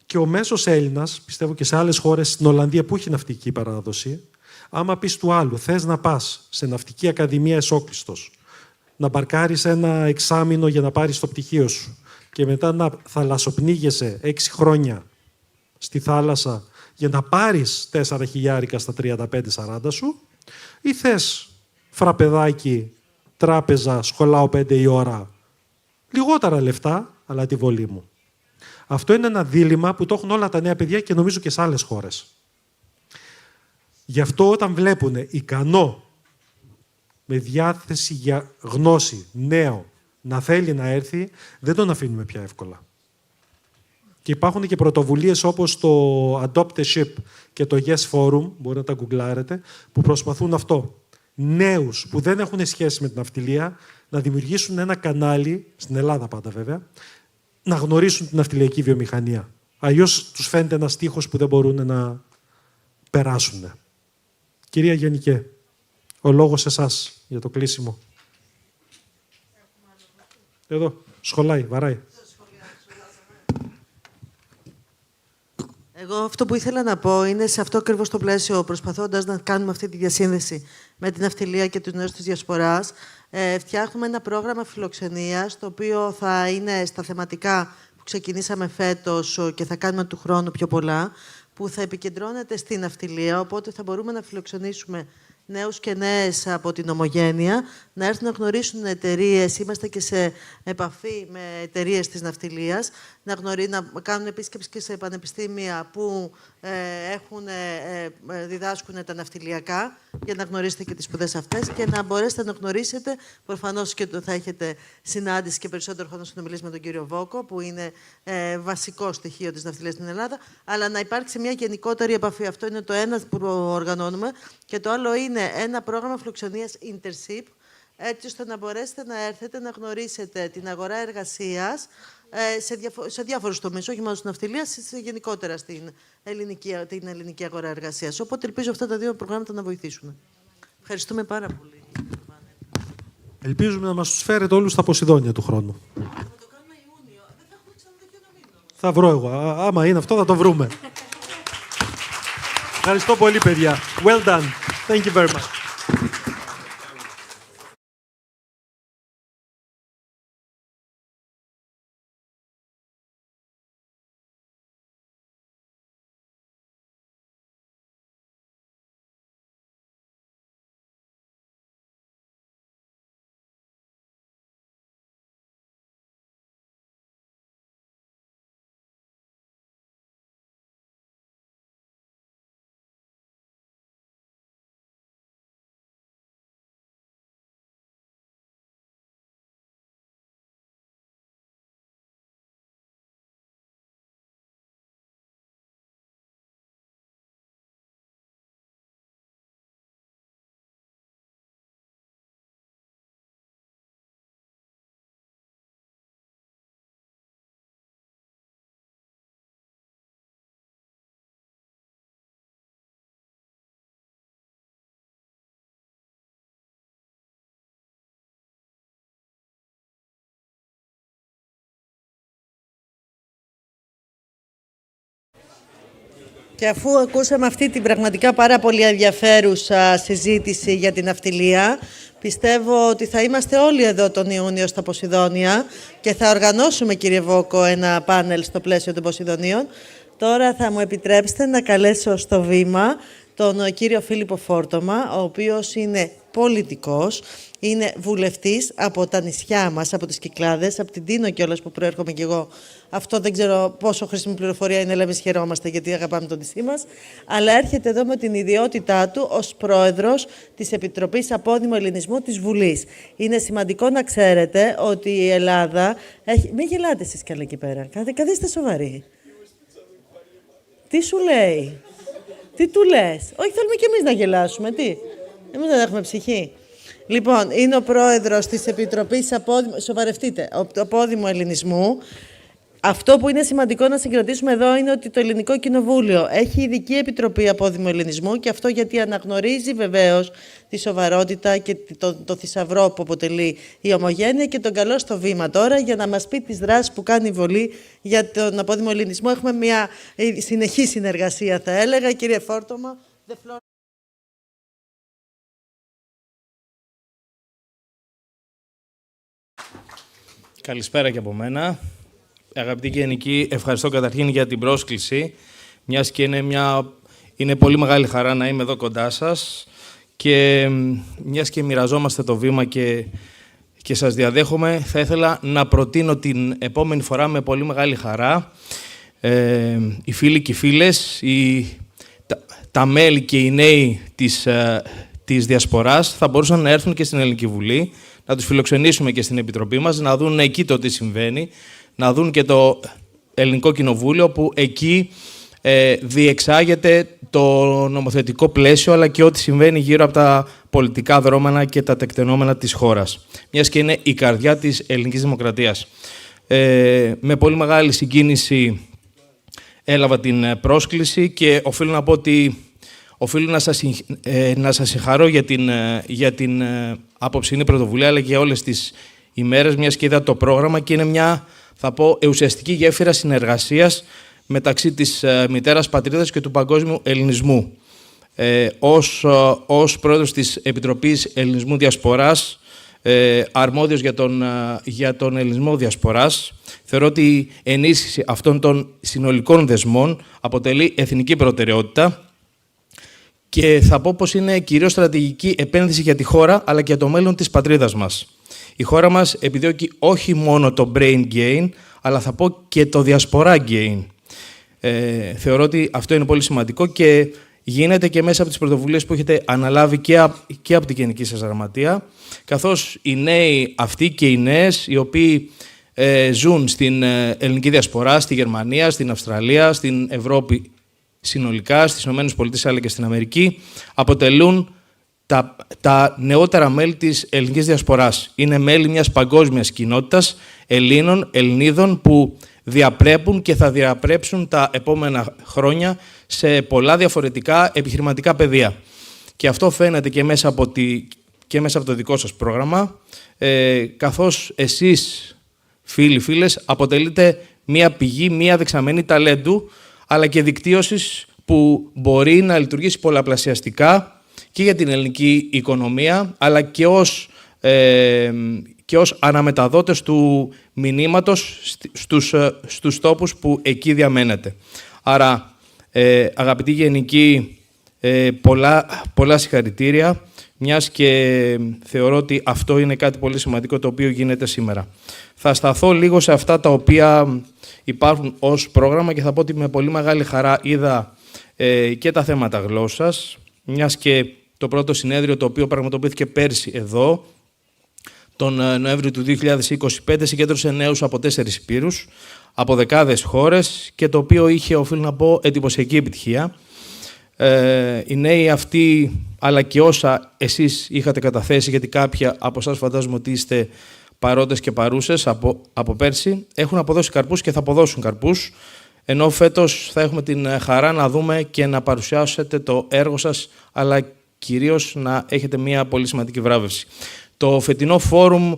Και ο μέσος Έλληνας, πιστεύω και σε άλλες χώρες, στην Ολλανδία που έχει ναυτική παράδοση, άμα πεις του άλλου, θες να πας σε ναυτική ακαδημία εσόκλειστος, να μπαρκάρεις ένα εξάμηνο για να πάρεις το πτυχίο σου και μετά να θαλασσοπνίγεσαι 6 χρόνια στη θάλασσα για να πάρεις 4 χιλιάρικα στα 35-40 σου, ή θες φραπεδάκι, τράπεζα, σχολάω 5 η ώρα, λιγότερα λεφτά, αλλά τη βολή μου. Αυτό είναι ένα δίλημμα που το έχουν όλα τα νέα παιδιά και νομίζω και σε άλλες χώρες. Γι' αυτό όταν βλέπουν ικανό, με διάθεση για γνώση, νέο, να θέλει να έρθει, δεν τον αφήνουμε πια εύκολα. Και υπάρχουν και πρωτοβουλίες όπως το Adopt a Ship και το Yes Forum, μπορείτε να τα γκουγκλάρετε, που προσπαθούν αυτό. Νέους που δεν έχουν σχέση με την ναυτιλία, να δημιουργήσουν ένα κανάλι, στην Ελλάδα πάντα βέβαια, να γνωρίσουν την ναυτιλιακή βιομηχανία. Αλλιώς τους φαίνεται ένας τείχος που δεν μπορούν να περάσουν. Κυρία Γενικέ, ο λόγος σε εσάς για το κλείσιμο. Εδώ, σχολάει, βαράει. Εγώ αυτό που ήθελα να πω είναι σε αυτό ακριβώς το πλαίσιο, προσπαθώντας να κάνουμε αυτή τη διασύνδεση με την ναυτιλία και τους νέους της Διασποράς, φτιάχνουμε ένα πρόγραμμα φιλοξενίας, το οποίο θα είναι στα θεματικά που ξεκινήσαμε φέτος και θα κάνουμε του χρόνου πιο πολλά, που θα επικεντρώνεται στην ναυτιλία, οπότε θα μπορούμε να φιλοξενήσουμε νέους και νέες από την ομογένεια, να έρθουν να γνωρίσουν εταιρείες. Είμαστε και σε επαφή με εταιρείες της ναυτιλίας, να κάνουν επίσκεψη και σε πανεπιστήμια που διδάσκουν τα ναυτιλιακά, για να γνωρίσετε και τις σπουδές αυτές και να μπορέσετε να γνωρίσετε, προφανώς και θα έχετε συνάντηση και περισσότερο χρόνο συνομιλήσει με τον κύριο Βόκο, που είναι βασικό στοιχείο της ναυτιλίας στην Ελλάδα, αλλά να υπάρξει μια γενικότερη επαφή. Αυτό είναι το ένα που οργανώνουμε. Και το άλλο είναι ένα πρόγραμμα φιλοξενίας internship, έτσι ώστε να μπορέσετε να έρθετε να γνωρίσετε την αγορά εργασίας σε διάφορους τομείς, όχι μόνο στην ναυτιλία, γενικότερα στην ελληνική αγορά εργασίας. Οπότε ελπίζω αυτά τα δύο προγράμματα να βοηθήσουν. Ευχαριστούμε πάρα πολύ. Ελπίζουμε να μας τους φέρετε όλους στα Ποσειδόνια του χρόνου. Θα βρω εγώ. Άμα είναι αυτό θα το βρούμε. Ευχαριστώ πολύ, παιδιά. Well done. Thank you very much. Και αφού ακούσαμε αυτή την πραγματικά πάρα πολύ ενδιαφέρουσα συζήτηση για την ναυτιλία, πιστεύω ότι θα είμαστε όλοι εδώ τον Ιούνιο στα Ποσειδόνια και θα οργανώσουμε, κύριε Βόκο, ένα πάνελ στο πλαίσιο των Ποσειδονίων. Τώρα θα μου επιτρέψετε να καλέσω στο βήμα τον κύριο Φίλιππο Φόρτωμα, ο οποίος είναι πολιτικός, είναι βουλευτής από τα νησιά μας, από τις Κυκλάδες, από την Τίνο κιόλας που προέρχομαι κι εγώ. Αυτό δεν ξέρω πόσο χρήσιμη πληροφορία είναι, αλλά εμείς χαιρόμαστε γιατί αγαπάμε το νησί μας. Αλλά έρχεται εδώ με την ιδιότητά του ως πρόεδρος της Επιτροπής Απόδημου Ελληνισμού της Βουλής. Είναι σημαντικό να ξέρετε ότι η Ελλάδα έχει... Μην γελάτε εσείς καλά εκεί πέρα. Καθίστε σοβαροί. Τι σου λέει? Τι του λες? Όχι, θέλουμε κι εμείς να γελάσουμε. Τι? Εμείς δεν έχουμε ψυχή. Λοιπόν, είναι ο πρόεδρος της Επιτροπής Σοβαρευτείτε, Απόδημου Ελληνισμού. Αυτό που είναι σημαντικό να συγκρατήσουμε εδώ είναι ότι το Ελληνικό Κοινοβούλιο έχει ειδική επιτροπή απόδημου ελληνισμού και αυτό γιατί αναγνωρίζει βεβαίως τη σοβαρότητα και το θησαυρό που αποτελεί η ομογένεια και τον καλό στο βήμα τώρα για να μας πει τις δράσεις που κάνει η Βολή για τον απόδημο ελληνισμό. Έχουμε μια συνεχή συνεργασία, θα έλεγα. Κύριε Φόρτωμα, Καλησπέρα και από μένα. Αγαπητοί Γενικοί, ευχαριστώ καταρχήν για την πρόσκληση, μιας και είναι πολύ μεγάλη χαρά να είμαι εδώ κοντά σας και μιας και μοιραζόμαστε το βήμα και σας διαδέχομαι, θα ήθελα να προτείνω την επόμενη φορά με πολύ μεγάλη χαρά οι φίλοι και οι φίλες, τα μέλη και οι νέοι της Διασποράς θα μπορούσαν να έρθουν και στην Ελληνική Βουλή, να τους φιλοξενήσουμε και στην Επιτροπή μας, να δουν εκεί το τι συμβαίνει, να δουν και το Ελληνικό Κοινοβούλιο που εκεί διεξάγεται το νομοθετικό πλαίσιο αλλά και ό,τι συμβαίνει γύρω από τα πολιτικά δρόμενα και τα τεκτενόμενα της χώρας. Μιας και είναι η καρδιά της ελληνικής δημοκρατίας. Με πολύ μεγάλη συγκίνηση έλαβα την πρόσκληση και οφείλω να πω ότι οφείλω να σας συγχαρώ για την απόψινή πρωτοβουλία αλλά και για όλες τις ημέρες, μιας και είδα το πρόγραμμα και είναι μια, θα πω, ουσιαστική γέφυρα συνεργασίας μεταξύ της μητέρας πατρίδας και του παγκόσμιου ελληνισμού. Ως πρόεδρος της Επιτροπής Ελληνισμού Διασποράς, αρμόδιος για τον ελληνισμό Διασποράς, θεωρώ ότι η ενίσχυση αυτών των συνολικών δεσμών αποτελεί εθνική προτεραιότητα και θα πω πως είναι κυρίως στρατηγική επένδυση για τη χώρα αλλά και για το μέλλον της πατρίδας μας. Η χώρα μας επιδιώκει όχι μόνο το brain gain, αλλά θα πω και το diaspora gain. Θεωρώ ότι αυτό είναι πολύ σημαντικό και γίνεται και μέσα από τις πρωτοβουλίες που έχετε αναλάβει και από την Γενική σας Γραμματεία, καθώς οι νέοι αυτοί και οι νέες, οι οποίοι ζουν στην ελληνική διασπορά, στη Γερμανία, στην Αυστραλία, στην Ευρώπη συνολικά, στις ΗΠΑ αλλά και στην Αμερική, αποτελούν τα νεότερα μέλη της ελληνικής διασποράς. Είναι μέλη μιας παγκόσμιας κοινότητας Ελλήνων, Ελληνίδων που διαπρέπουν και θα διαπρέψουν τα επόμενα χρόνια σε πολλά διαφορετικά επιχειρηματικά πεδία. Και αυτό φαίνεται και μέσα από το δικό σας πρόγραμμα, καθώς εσείς, φίλοι, φίλες, αποτελείτε μια πηγή, μια δεξαμενή ταλέντου, αλλά και δικτύωσης που μπορεί να λειτουργήσει πολλαπλασιαστικά και για την ελληνική οικονομία, αλλά και ως αναμεταδότες του μηνύματος στους τόπους που εκεί διαμένετε. Άρα, αγαπητοί Γενικοί, πολλά συγχαρητήρια, μιας και θεωρώ ότι αυτό είναι κάτι πολύ σημαντικό το οποίο γίνεται σήμερα. Θα σταθώ λίγο σε αυτά τα οποία υπάρχουν ως πρόγραμμα και θα πω ότι με πολύ μεγάλη χαρά είδα και τα θέματα γλώσσας, μιας και το πρώτο συνέδριο το οποίο πραγματοποιήθηκε πέρσι εδώ, τον Νοέμβριο του 2025, συγκέντρωσε νέους από 4 υπήρους, από δεκάδες χώρες και το οποίο είχε, οφείλω να πω, εντυπωσιακή επιτυχία. Οι νέοι αυτοί, αλλά και όσα εσείς είχατε καταθέσει, γιατί κάποια από εσάς φαντάζομαι ότι είστε παρόντες και παρούσες από πέρσι, έχουν αποδώσει καρπούς και θα αποδώσουν καρπούς, ενώ φέτος θα έχουμε την χαρά να δούμε και να παρουσιάσετε το έργο σας, αλλά κυρίως να έχετε μια πολύ σημαντική βράβευση. Το φετινό φόρουμ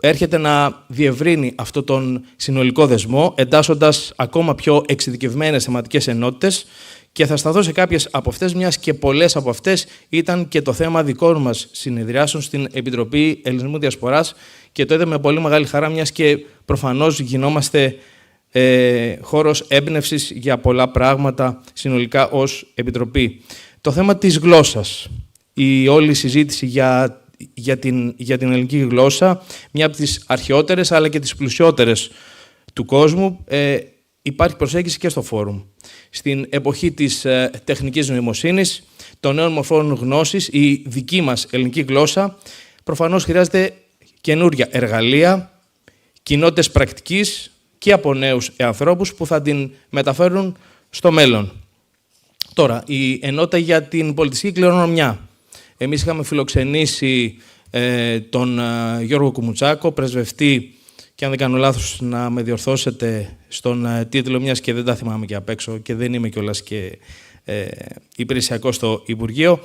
έρχεται να διευρύνει αυτό τον συνολικό δεσμό, εντάσσοντας ακόμα πιο εξειδικευμένες θεματικές ενότητες Και θα σταθώ σε κάποιες από αυτές, μιας και πολλές από αυτές ήταν και το θέμα δικών μας συνεδριάσεων στην Επιτροπή Ελληνισμού Διασποράς και το είδα με πολύ μεγάλη χαρά, μιας και προφανώς γινόμαστε χώρος έμπνευσης για πολλά πράγματα συνολικά ως Επιτροπή. Το θέμα της γλώσσας. Η όλη συζήτηση για την ελληνική γλώσσα, μια από τις αρχαιότερες αλλά και τις πλουσιότερες του κόσμου, υπάρχει προσέγγιση και στο φόρουμ. Στην εποχή της τεχνικής νοημοσύνης, των νέων μορφών γνώσης, η δική μας ελληνική γλώσσα προφανώς χρειάζεται καινούρια εργαλεία, κοινότητες πρακτικής και από νέους ανθρώπους που θα την μεταφέρουν στο μέλλον. Τώρα, η ενότητα για την πολιτιστική κληρονομιά. Εμείς είχαμε φιλοξενήσει τον Γιώργο Κουμουτσάκο, πρεσβευτή, και αν δεν κάνω λάθος να με διορθώσετε στον τίτλο, μιας και δεν τα θυμάμαι και απ' έξω και δεν είμαι κιόλας και υπηρεσιακό στο Υπουργείο.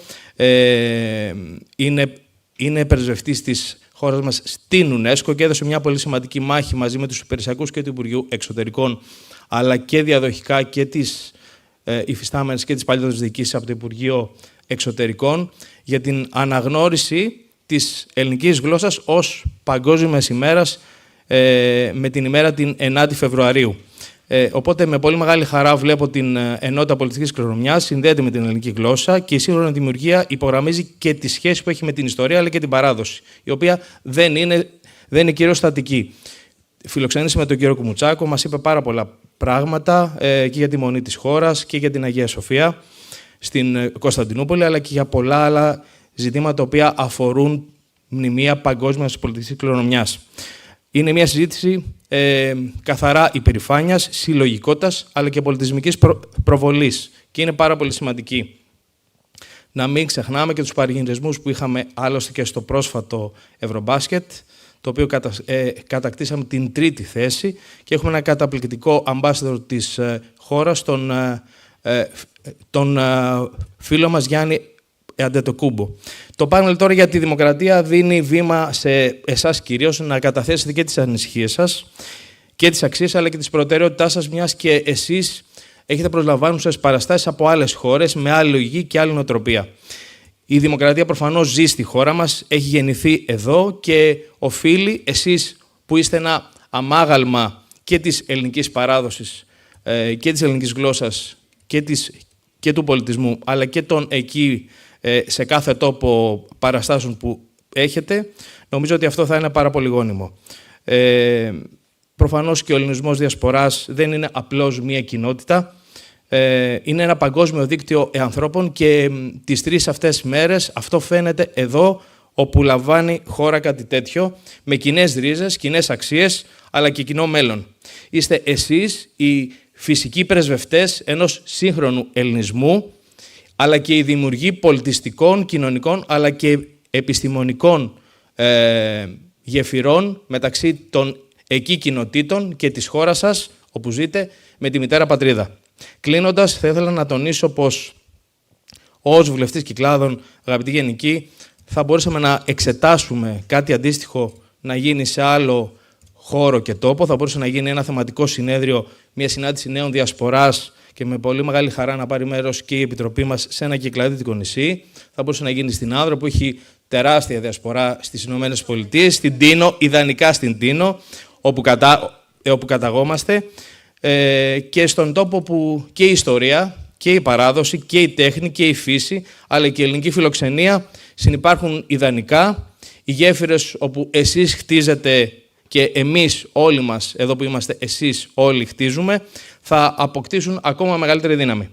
Είναι πρεσβευτής της χώρας μας στην UNESCO και έδωσε μια πολύ σημαντική μάχη μαζί με τους υπηρεσιακούς και του Υπουργείου Εξωτερικών, αλλά και διαδοχικά και τις υφιστάμενες και τις παλιότερες διοικήσεις από το Υπουργείο Εξωτερικών για την αναγνώριση της ελληνικής γλώσσας ως παγκόσμιας ημέρας με την ημέρα την 9η Φεβρουαρίου. Οπότε με πολύ μεγάλη χαρά βλέπω την ενότητα πολιτιστικής κληρονομιάς συνδέεται με την ελληνική γλώσσα και η σύγχρονη δημιουργία υπογραμμίζει και τη σχέση που έχει με την ιστορία αλλά και την παράδοση, η οποία δεν είναι κυρίως στατική. Φιλοξενήσαμε με τον κύριο Κουμουτσάκο, μας είπε πάρα πολλά πράγματα και για τη Μονή της χώρας και για την Αγία Σοφία στην Κωνσταντινούπολη, αλλά και για πολλά άλλα ζητήματα τα οποία αφορούν μνημεία παγκόσμιας πολιτιστικής κληρονομιάς. Είναι μια συζήτηση καθαρά υπερηφάνειας, συλλογικότητας, αλλά και πολιτισμικής προβολής. Και είναι πάρα πολύ σημαντική. Να μην ξεχνάμε και τους παρηγυρισμούς που είχαμε άλλωστε και στο πρόσφατο Ευρωμπάσκετ, το οποίο κατακτήσαμε την 3η θέση και έχουμε ένα καταπληκτικό ambassador της χώρας, τον φίλο μας Γιάννη Αντετοκούμπο. Το πάνελ τώρα για τη δημοκρατία δίνει βήμα σε εσάς κυρίως να καταθέσετε και τις ανησυχίες σας και τις αξίες αλλά και τις προτεραιότητάς σας, μιας και εσείς έχετε προσλαμβάνουσες παραστάσεις από άλλες χώρες με άλλη λογική και άλλη νοοτροπία. Η δημοκρατία προφανώς ζει στη χώρα μας, έχει γεννηθεί εδώ και οφείλει εσείς που είστε ένα αμάγαλμα και της ελληνικής παράδοσης και της ελληνικής γλώσσας και του πολιτισμού, αλλά και των εκεί σε κάθε τόπο παραστάσεων που έχετε, νομίζω ότι αυτό θα είναι πάρα πολύ γόνιμο. Προφανώς και ο ελληνισμός διασποράς δεν είναι απλώς μία κοινότητα, είναι ένα παγκόσμιο δίκτυο ανθρώπων και τις 3 αυτές μέρες αυτό φαίνεται εδώ, όπου λαμβάνει χώρα κάτι τέτοιο, με κοινές ρίζες, κοινές αξίες, αλλά και κοινό μέλλον. Είστε εσείς οι φυσικοί πρεσβευτές ενός σύγχρονου ελληνισμού, αλλά και οι δημιουργοί πολιτιστικών, κοινωνικών, αλλά και επιστημονικών γεφυρών μεταξύ των εκεί κοινοτήτων και της χώρας σας, όπου ζείτε, με τη μητέρα πατρίδα. Κλείνοντας, θα ήθελα να τονίσω πως ως βουλευτής Κυκλάδων, αγαπητοί γενικοί, θα μπορούσαμε να εξετάσουμε κάτι αντίστοιχο να γίνει σε άλλο χώρο και τόπο. Θα μπορούσε να γίνει ένα θεματικό συνέδριο, μια συνάντηση νέων διασποράς και με πολύ μεγάλη χαρά να πάρει μέρος και η Επιτροπή μας σε ένα κυκλαδίτικο νησί. Θα μπορούσε να γίνει στην Άνδρο, που έχει τεράστια διασπορά στις Ηνωμένες Πολιτείες, στην Τίνο, ιδανικά στην Τίνο, όπου καταγόμαστε, και στον τόπο που και η ιστορία και η παράδοση και η τέχνη και η φύση, αλλά και η ελληνική φιλοξενία συνυπάρχουν ιδανικά. Οι γέφυρες όπου εσείς χτίζετε και εμείς όλοι μας, εδώ που είμαστε εσείς όλοι χτίζουμε, θα αποκτήσουν ακόμα μεγαλύτερη δύναμη.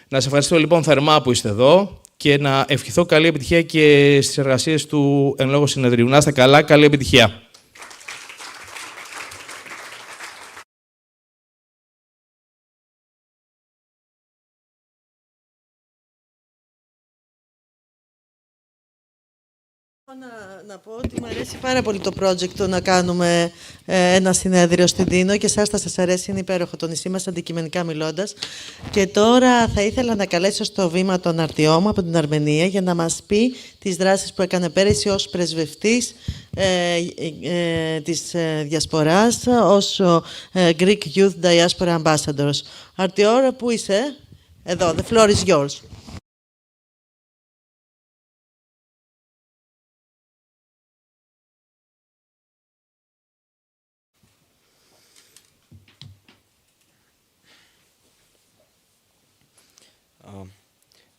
Να σας ευχαριστώ λοιπόν θερμά που είστε εδώ και να ευχηθώ καλή επιτυχία και στις εργασίες του εν λόγω συνεδρίου. Να είστε καλά, καλή επιτυχία. Να πω ότι μου αρέσει πάρα πολύ το project το να κάνουμε ένα συνέδριο στην Τίνο και εσάς θα σας αρέσει, είναι υπέροχο το νησί μας αντικειμενικά μιλώντας. Και τώρα θα ήθελα να καλέσω στο βήμα τον Αρτιώμα από την Αρμενία για να μας πει τις δράσεις που έκανε πέρυσι ως πρεσβευτής της Διασποράς, ως Greek Youth Diaspora Ambassadors. Αρτιώμα, πού είσαι? Εδώ, the floor is yours.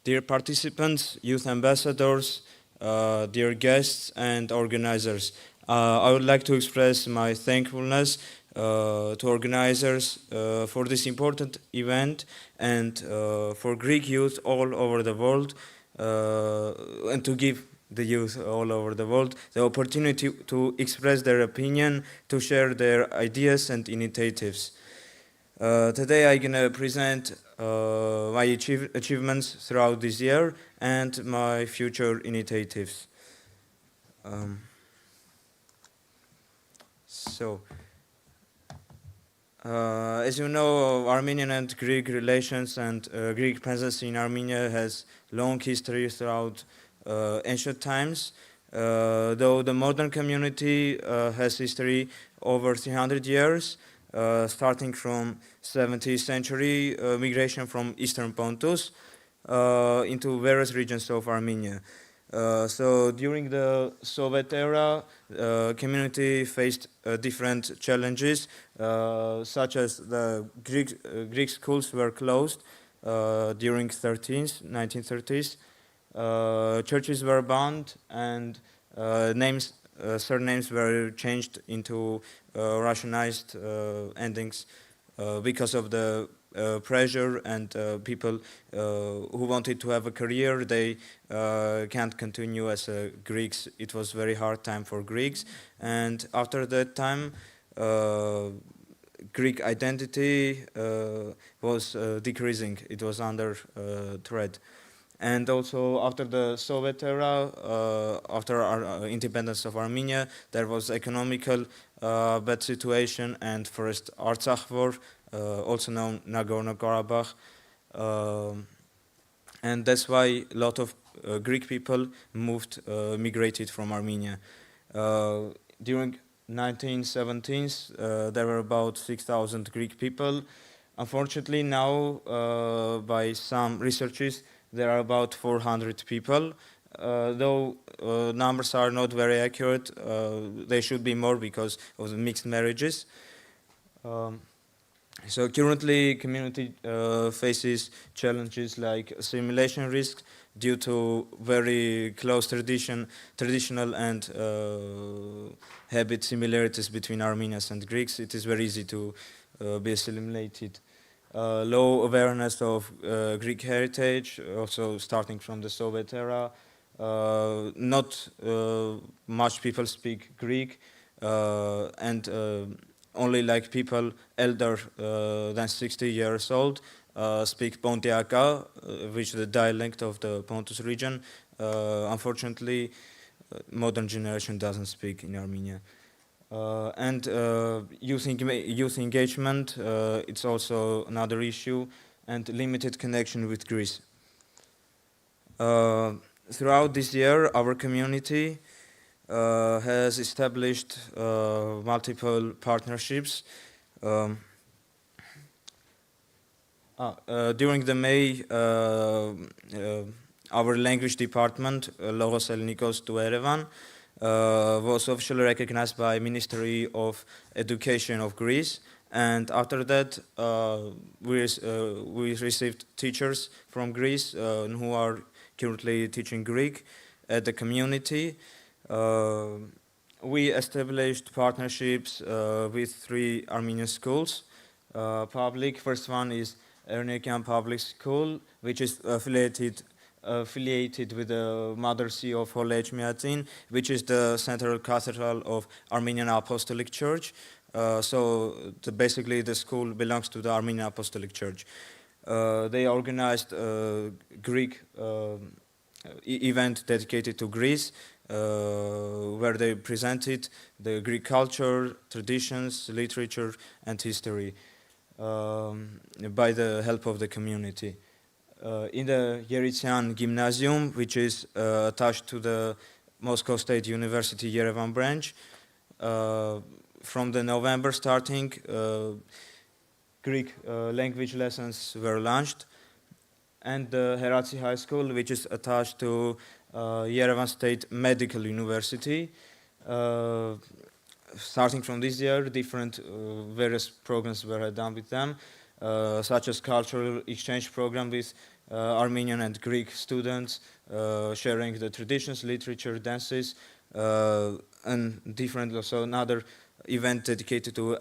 Dear participants, youth ambassadors, dear guests and organizers, I would like to express my thankfulness to organizers for this important event and for Greek youth all over the world and to give the youth all over the world the opportunity to express their opinion, to share their ideas and initiatives. Today I'm going to present my achievements throughout this year and my future initiatives. As you know, Armenian and Greek relations and Greek presence in Armenia has long history throughout ancient times. Though the modern community has history over 300 years, starting from 17th century migration from Eastern Pontus into various regions of Armenia. So during the Soviet era, community faced different challenges, such as the Greek schools were closed during 1930s. Churches were banned and surnames were changed into Russianized endings because of the pressure and people who wanted to have a career, they can't continue as Greeks. It was a very hard time for Greeks. And after that time, Greek identity was decreasing. It was under threat. And also after the Soviet era, after our independence of Armenia, there was economical bad situation and first Artsakh war, also known Nagorno-Karabakh. And that's why a lot of Greek people migrated from Armenia. During 1970s, there were about 6,000 Greek people. Unfortunately, now, by some researchers, there are about 400 people. Though numbers are not very accurate, they should be more because of the mixed marriages. So currently, community faces challenges like assimilation risk due to very close traditional and habit similarities between Armenians and Greeks. It is very easy to be assimilated. Low awareness of Greek heritage, also starting from the Soviet era. Not much people speak Greek, and only like people elder than 60 years old speak Pontiaca, which is the dialect of the Pontus region. Unfortunately, modern generation doesn't speak in Armenia. And youth engagement, it's also another issue, and limited connection with Greece. Throughout this year, our community has established multiple partnerships. During the May, our language department, Logos Hellenikos to Erevan, was officially recognized by Ministry of Education of Greece, and after that we received teachers from Greece who are currently teaching Greek at the community. We established partnerships with 3 Armenian schools. Public, first one is Hellenic Public School, which is affiliated with the Mother See of Holy Echmiadzin, which is the central cathedral of Armenian Apostolic Church. So basically the school belongs to the Armenian Apostolic Church. They organized a Greek event dedicated to Greece, where they presented the Greek culture, traditions, literature, and history by the help of the community. In the Yerityan Gymnasium, which is attached to the Moscow State University Yerevan branch, from the November starting, Greek language lessons were launched. and the Heratsi High School, which is attached to Yerevan State Medical University. Starting from this year, different various programs were done with them, such as cultural exchange program with Armenian and Greek students, sharing the traditions, literature, dances, and different, also another event dedicated to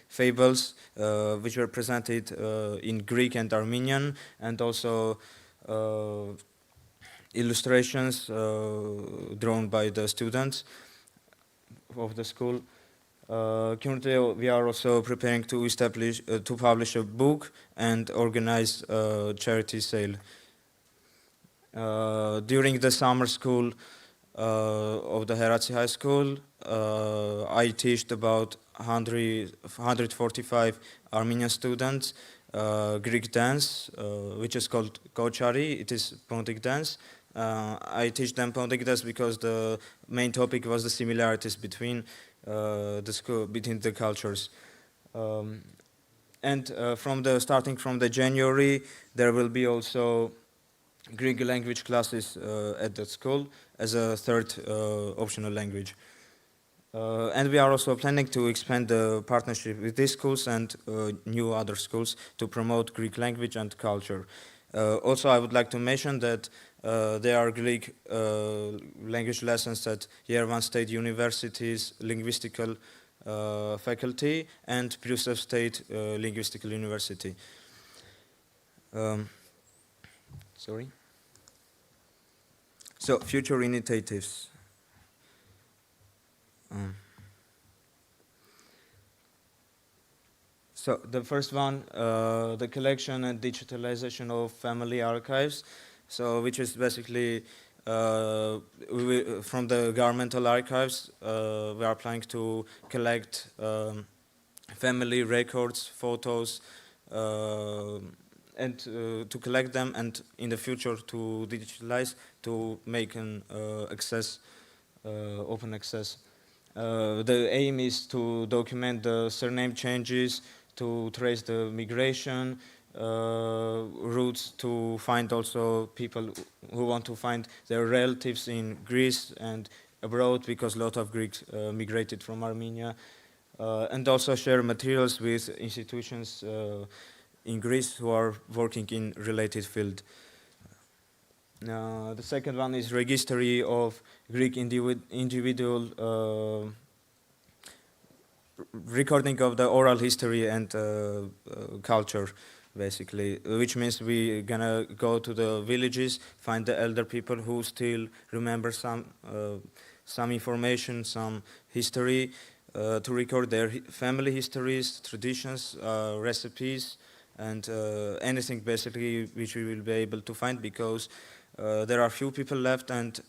fables, which were presented in Greek and Armenian, and also illustrations drawn by the students of the school. Currently, we are also preparing to establish, to publish a book and organize a charity sale. During the summer school of the Heratsi High School, I taught about 145 Armenian students Greek dance, which is called Kochari. It is Pontic dance. I teach them Pontic dance because the main topic was the similarities between between the cultures. Starting from the January, there will be also Greek language classes at the school as a third optional language. And we are also planning to expand the partnership with these schools and new other schools to promote Greek language and culture. Also, I would like to mention that there are Greek language lessons at Yerevan State University's linguistical faculty and Prusev State Linguistical University. So, future initiatives. So the first one, the collection and digitalization of family archives, so which is basically from the governmental archives. We are planning to collect family records, photos, and to collect them, and in the future to digitalize, to make an open access. The aim is to document the surname changes, to trace the migration routes, to find also people who want to find their relatives in Greece and abroad, because a lot of Greeks migrated from Armenia, and also share materials with institutions in Greece who are working in related field. The second one is registry of Greek individual recording of the oral history and culture, basically, which means we're gonna go to the villages, find the elder people who still remember some information, some history, to record their family histories, traditions, recipes, and anything basically which we will be able to find, because there are few people left and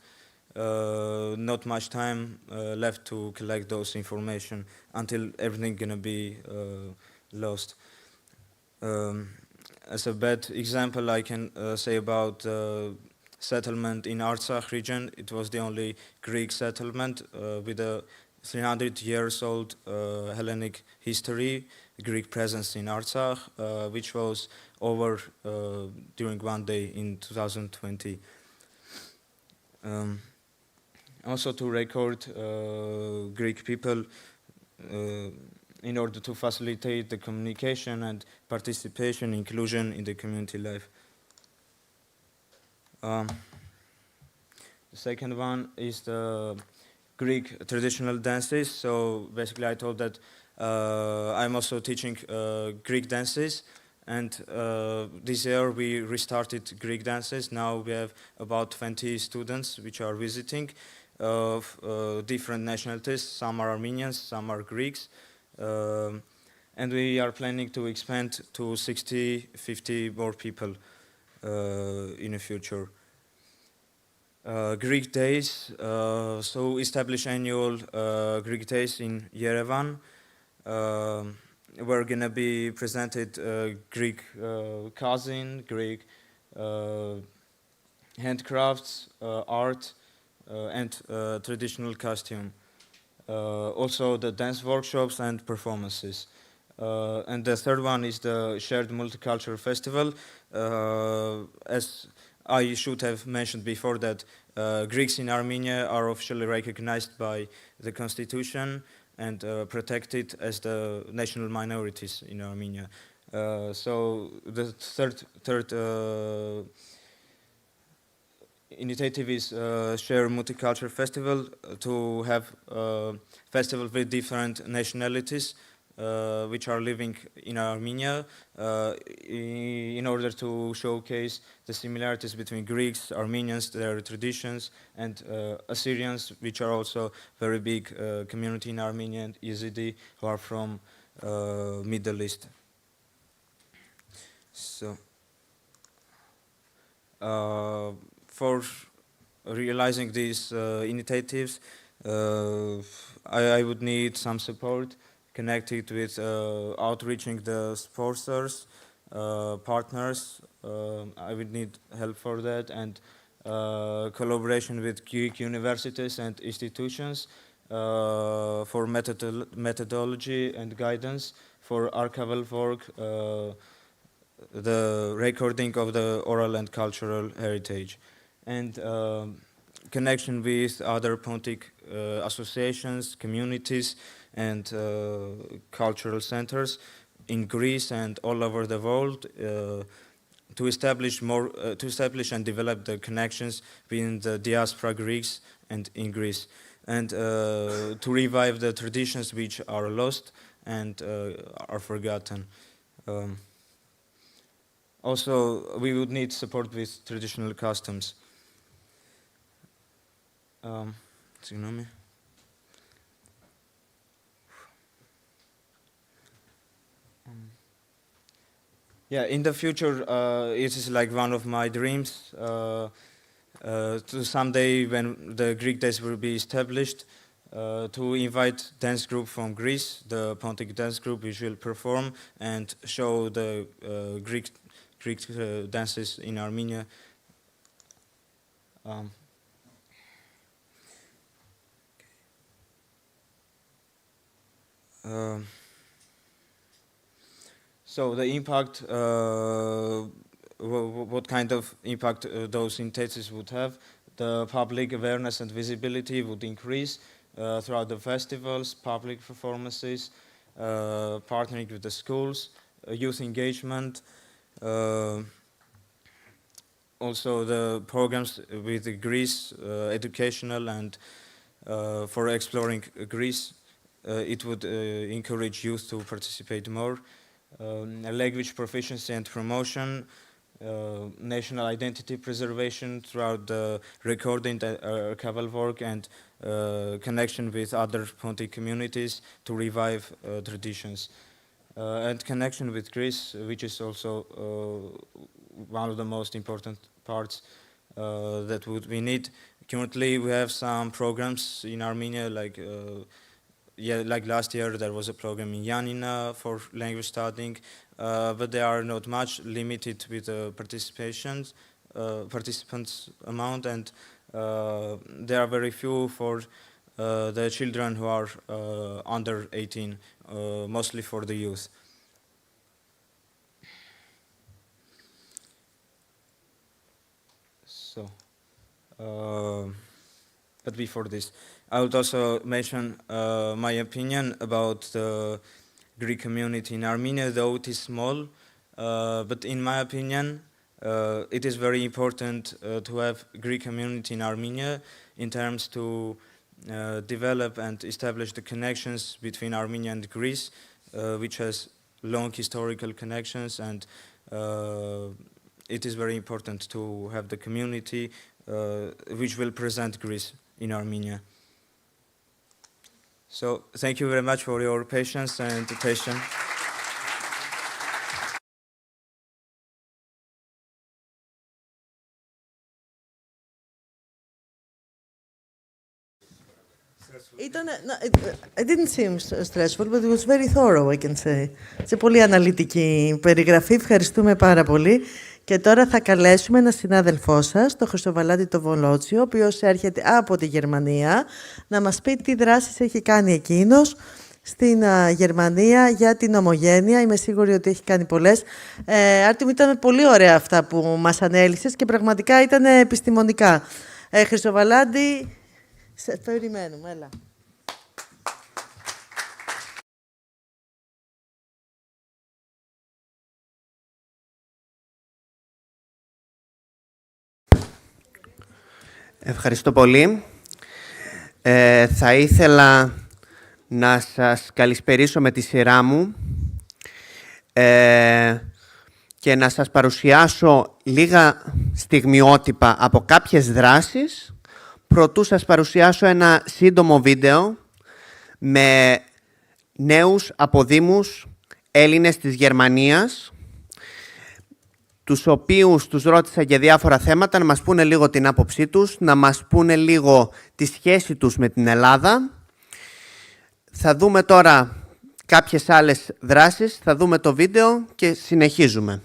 not much time left to collect those information until everything gonna be lost. As a bad example, I can say about settlement in Artsakh region. It was the only Greek settlement with a 300 years old Hellenic history, Greek presence in Artsakh, which was over during one day in 2020. Also to record Greek people in order to facilitate the communication and participation, inclusion in the community life. The second one is the Greek traditional dances. So basically I told that I'm also teaching Greek dances, and this year we restarted Greek dances. Now we have about 20 students which are visiting of different nationalities. Some are Armenians, some are Greeks. And we are planning to expand to 50 more people in the future. Greek Days, so establish annual Greek Days in Yerevan. We're gonna be presented Greek cuisine, Greek handcrafts, art, and traditional costume. Also the dance workshops and performances. And the third one is the Shared Multicultural Festival. As I should have mentioned before that Greeks in Armenia are officially recognized by the constitution and protected as the national minorities in Armenia. So the third initiative is Share Multicultural Festival, to have a festival with different nationalities which are living in Armenia in order to showcase the similarities between Greeks, Armenians, their traditions, and Assyrians, which are also very big community in Armenia, and Yazidi, who are from Middle East. So, for realizing these initiatives, I would need some support connected with outreaching the sponsors, partners. I would need help for that, and collaboration with Greek universities and institutions for methodology and guidance, for archival work, the recording of the oral and cultural heritage, and connection with other Pontic associations, communities, and cultural centers in Greece and all over the world to establish and develop the connections between the diaspora Greeks and in Greece, and to revive the traditions which are lost and are forgotten. Also, we would need support with traditional customs. Yeah, in the future, it is like one of my dreams to someday, when the Greek Days will be established, to invite dance group from Greece, the Pontic dance group, which will perform and show the Greek dances in Armenia. So the impact, what kind of impact those initiatives would have? The public awareness and visibility would increase throughout the festivals, public performances, partnering with the schools, youth engagement, also the programs with Greece, educational and for exploring Greece. It would encourage youth to participate more. Language proficiency and promotion, national identity preservation throughout the recording, archival work, and connection with other Pontic communities to revive traditions. And connection with Greece, which is also one of the most important parts that we need. Currently, we have some programs in Armenia, like like last year there was a program in Yanina for language studying, but they are not much, limited with the participants amount, and there are very few for the children who are under 18, mostly for the youth. So, but before this, I would also mention my opinion about the Greek community in Armenia, though it is small, but in my opinion, it is very important to have Greek community in Armenia in terms to develop and establish the connections between Armenia and Greece, which has long historical connections, and it is very important to have the community which will present Greece in Armenia. So thank you very much for your patience and attention. It didn't seem stressful, but it was very thorough, I can say. Σε πολύ αναλυτική περιγραφή. Ευχαριστούμε πάρα πολύ. Και τώρα θα καλέσουμε έναν συνάδελφό σας, τον Χρυστοβαλάντη τον Βολότσιο, ο οποίος έρχεται από τη Γερμανία, να μας πει τι δράσεις έχει κάνει εκείνος στην Γερμανία για την ομογένεια. Είμαι σίγουρη ότι έχει κάνει πολλές. Άρτη μου, ήταν πολύ ωραία αυτά που μας ανέλυσες και πραγματικά ήταν επιστημονικά. Χρυσοβαλάντη, σε περιμένουμε, έλα. Ευχαριστώ πολύ. Θα ήθελα να σας καλησπερίσω με τη σειρά μου και να σας παρουσιάσω λίγα στιγμιότυπα από κάποιες δράσεις, προτού σας παρουσιάσω ένα σύντομο βίντεο με νέους αποδήμους Έλληνες της Γερμανίας, τους οποίους τους ρώτησα για διάφορα θέματα, να μας πούνε λίγο την άποψή τους, να μας πούνε λίγο τη σχέση τους με την Ελλάδα. Θα δούμε τώρα κάποιες άλλες δράσεις, θα δούμε το βίντεο και συνεχίζουμε.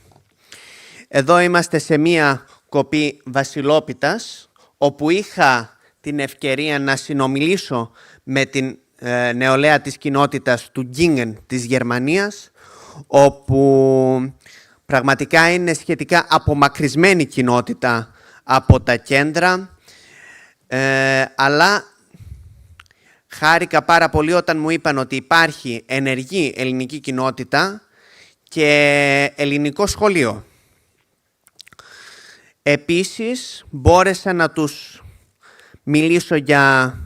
Εδώ είμαστε σε μία κοπή Βασιλόπιτας, όπου είχα την ευκαιρία να συνομιλήσω με την νεολαία της κοινότητας του Γκίνγκεν της Γερμανίας, όπου πραγματικά είναι σχετικά απομακρυσμένη κοινότητα από τα κέντρα, αλλά χάρηκα πάρα πολύ όταν μου είπαν ότι υπάρχει ενεργή ελληνική κοινότητα και ελληνικό σχολείο. Επίσης, μπόρεσα να τους μιλήσω για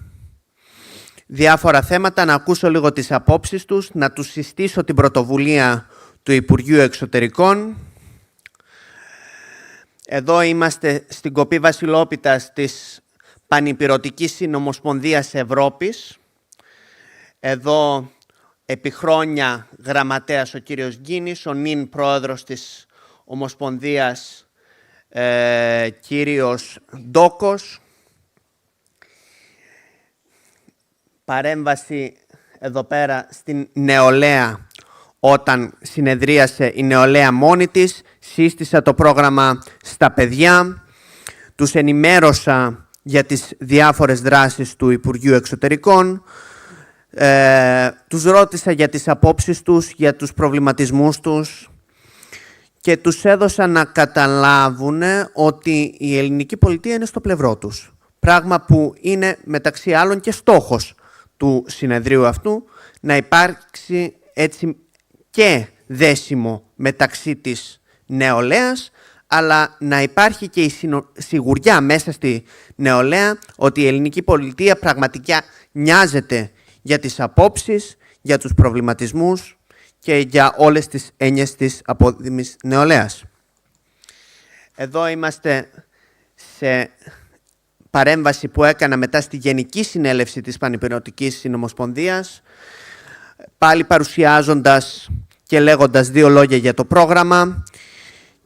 διάφορα θέματα, να ακούσω λίγο τις απόψεις τους, να τους συστήσω την πρωτοβουλία του Υπουργείου Εξωτερικών. Εδώ είμαστε στην κοπή Βασιλόπιτας της Πανυπηρωτικής Συνομοσπονδίας Ευρώπης. Εδώ επί χρόνια γραμματέας ο κύριος Γκίνης, ο νυν πρόεδρος της Ομοσπονδίας κύριος Ντόκος. Παρέμβαση εδώ πέρα στην νεολαία, όταν συνεδρίασε η νεολαία μόνη της, σύστησα το πρόγραμμα στα παιδιά, τους ενημέρωσα για τις διάφορες δράσεις του Υπουργείου Εξωτερικών, τους ρώτησα για τις απόψεις τους, για τους προβληματισμούς τους και τους έδωσα να καταλάβουν ότι η ελληνική πολιτεία είναι στο πλευρό τους. Πράγμα που είναι μεταξύ άλλων και στόχος του συνεδρίου αυτού, να υπάρξει έτσι και δέσιμο μεταξύ της νεολαίας, αλλά να υπάρχει και η σιγουριά μέσα στη νεολαία ότι η ελληνική πολιτεία πραγματικά νοιάζεται για τις απόψεις, για τους προβληματισμούς και για όλες τις έννοιες της απόδημης νεολαίας. Εδώ είμαστε σε παρέμβαση που έκανα μετά στη Γενική Συνέλευση της Πανυπηρωτικής Συνομοσπονδίας, πάλι παρουσιάζοντας και λέγοντας δύο λόγια για το πρόγραμμα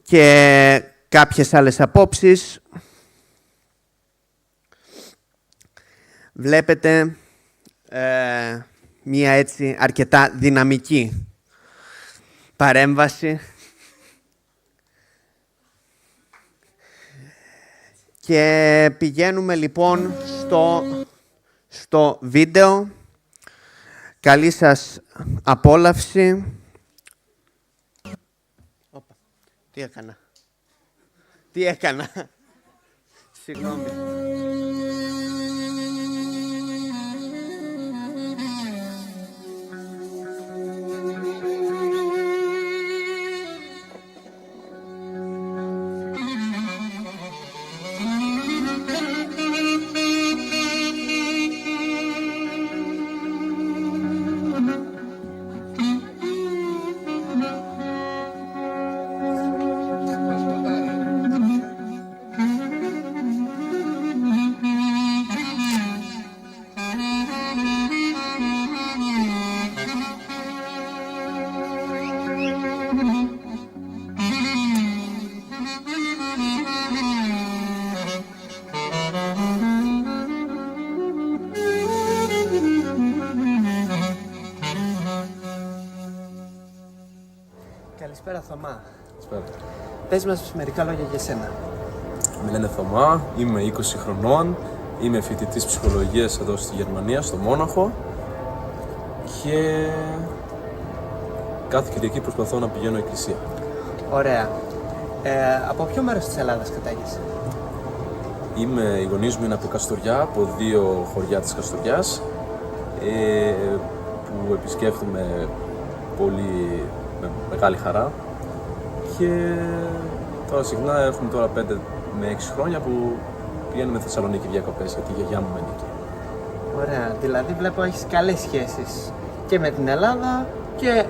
και κάποιες άλλες απόψεις. Βλέπετε μία έτσι αρκετά δυναμική παρέμβαση και πηγαίνουμε λοιπόν στο βίντεο. Καλή σας απόλαυση. Τι έκανα. Συγγνώμη. Καλησπέρα Θωμά. Πες μας μερικά λόγια για σένα. Με λένε Θωμά, είμαι 20 χρονών, είμαι φοιτητής ψυχολογίας εδώ στη Γερμανία, στο Μόναχο. και κάθε Κυριακή προσπαθώ να πηγαίνω εκκλησία. Ωραία. Από ποιο μέρος της Ελλάδας κατάγεσαι? Οι γονείς μου είναι από Καστοριά, από 2 χωριά της Καστοριάς, που επισκέφτομαι πολύ με μεγάλη χαρά και τώρα συχνά έχουμε τώρα 5 με 6 χρόνια που πηγαίνουμε Θεσσαλονίκη διακοπές γιατί η γιαγιά μου μένει εκεί. Ωραία, δηλαδή βλέπω έχεις καλές σχέσεις και με την Ελλάδα και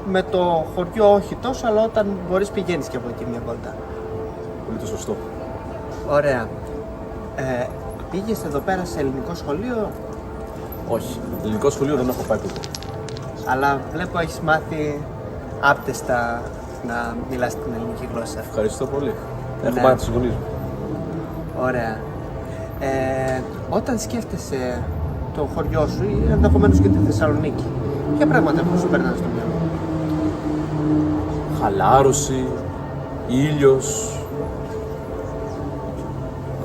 με το χωριό όχι τόσο, αλλά όταν μπορείς πηγαίνεις και από εκεί μια βόλτα. Πολύ το σωστό. Ωραία. Πήγες εδώ πέρα σε ελληνικό σχολείο? Όχι, ελληνικό σχολείο δεν έχω πάει ποτέ. Αλλά βλέπω έχεις μάθει άπτεστα να μιλάς την ελληνική γλώσσα. Ευχαριστώ πολύ. Έχω πάει από τους γονείς μου. Ωραία. Όταν σκέφτεσαι το χωριό σου ή ενδεχομένως και τη Θεσσαλονίκη, ποια πράγματα που σου περνάνε στο μυαλό? Χαλάρωση, ήλιος,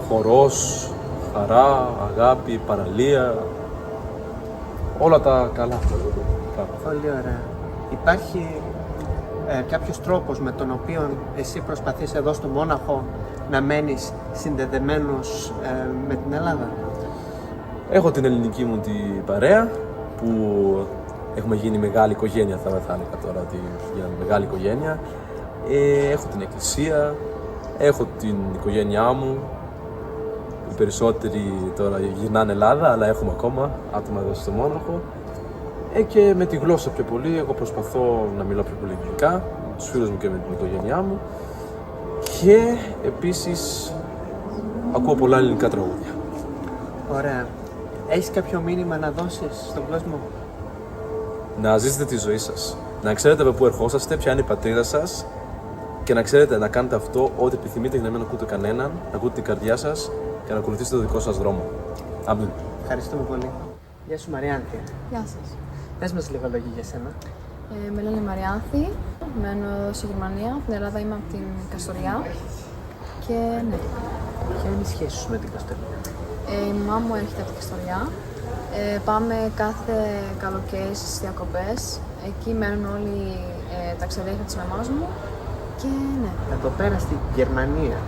χορός, χαρά, αγάπη, παραλία, όλα τα καλά. Πολύ ωραία. Υπάρχει κάποιος τρόπος με τον οποίο εσύ προσπαθείς εδώ στο Μόναχο να μένεις συνδεδεμένος με την Ελλάδα? Έχω την ελληνική μου την παρέα που έχουμε γίνει μεγάλη οικογένεια, θα έλεγα τώρα ότι γίναμε μεγάλη οικογένεια. Έχω την εκκλησία, έχω την οικογένειά μου. Οι περισσότεροι τώρα γυρνάνε Ελλάδα, αλλά έχουμε ακόμα άτομα εδώ στο Μόναχο. Και με τη γλώσσα πιο πολύ, εγώ προσπαθώ να μιλάω πιο πολύ αγγλικά, με τους φίλους μου και με την οικογένειά μου. Και επίσης ακούω πολλά ελληνικά τραγούδια. Ωραία. Έχεις κάποιο μήνυμα να δώσεις στον κόσμο? Να ζήσετε τη ζωή σας. Να ξέρετε από πού ερχόσαστε, ποια είναι η πατρίδα σας και να ξέρετε να κάνετε αυτό ό,τι επιθυμείτε για να μην ακούτε κανέναν, να ακούτε την καρδιά σας και να ακολουθήσετε το δικό σας δρόμο. Αμήν. Ευχαριστούμε πολύ. Γεια σου Μαριάνθη. Γεια σας. Πες μας λίγα λόγια για σένα. Με λένε Μαριάνθη, μένω εδώ στη Γερμανία, στην Ελλάδα είμαι από την Καστοριά και ναι. Ποια είναι η σχέση σου με την Καστοριά? Η μαμά μου έρχεται από την Καστοριά. Πάμε κάθε καλοκαίρι στις διακοπές. Εκεί μένουν όλοι τα ξαδέρφια της μαμάς μου και ναι. Εδώ πέρα στη Γερμανία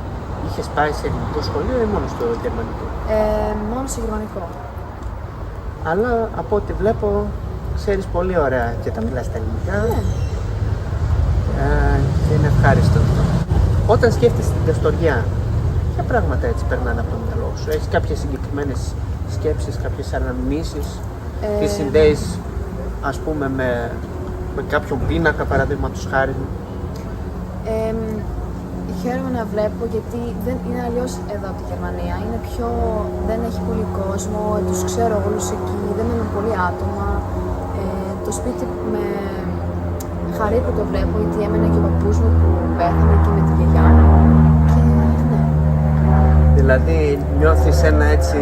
είχες πάει σε ελληνικό σχολείο ή μόνο στο γερμανικό? Μόνο στο γερμανικό. Αλλά από ό,τι βλέπω ξέρεις πολύ ωραία και τα μιλάς στα ελληνικά. Ναι. Και είναι ευχάριστο αυτό. Όταν σκέφτεσαι την Καστοριά, ποια πράγματα έτσι περνάνε από το μυαλό σου? Έχεις κάποιες συγκεκριμένες σκέψεις, κάποιες αναμνήσεις? Τι συνδέεις ας πούμε με κάποιον πίνακα παραδείγματος χάρη? Χαίρομαι να βλέπω γιατί δεν είναι αλλιώς εδώ από τη Γερμανία. Είναι πιο... δεν έχει πολύ κόσμο, τους ξέρω όλους εκεί, δεν μένουν πολλοί άτομα. Το σπίτι με χαρεί που το βλέπω γιατί έμενε και ο παππούς μου που πέθανε εκεί με τη γιαγιά μου. Και ναι. Δηλαδή νιώθεις ένα έτσι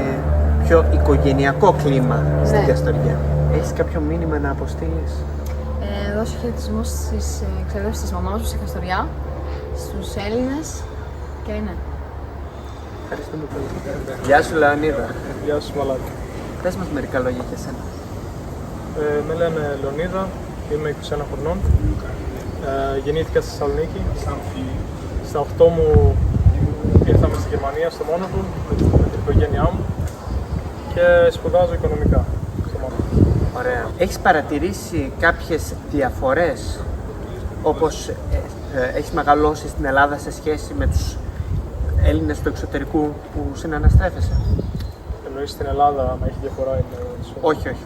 πιο οικογενειακό κλίμα στην Καστοριά. Έχεις κάποιο μήνυμα να αποστείλεις? Δώσω χαιρετισμούς στις εξαδέρφες της μαμάς μου στη Καστοριά, στους Έλληνες και ναι. Ευχαριστούμε πολύ. Γεια σου Λεωνίδα. Γεια σου Μαλάκα. Πες μας μερικά λόγια για σένα. Με λένε Λεωνίδα, είμαι 21 χρονών. Γεννήθηκα στη Θεσσαλονίκη. Στα 8 μου ήρθαμε στη Γερμανία, στο Μόναχο, με την οικογένειά μου και σπουδάζω οικονομικά στο Μόναχο. Ωραία. Έχεις παρατηρήσει κάποιες διαφορές όπως έχεις μεγαλώσει στην Ελλάδα σε σχέση με τους Έλληνες του εξωτερικού που συναναστρέφεσαι? Εννοείς στην Ελλάδα να έχει διαφορά? Όχι.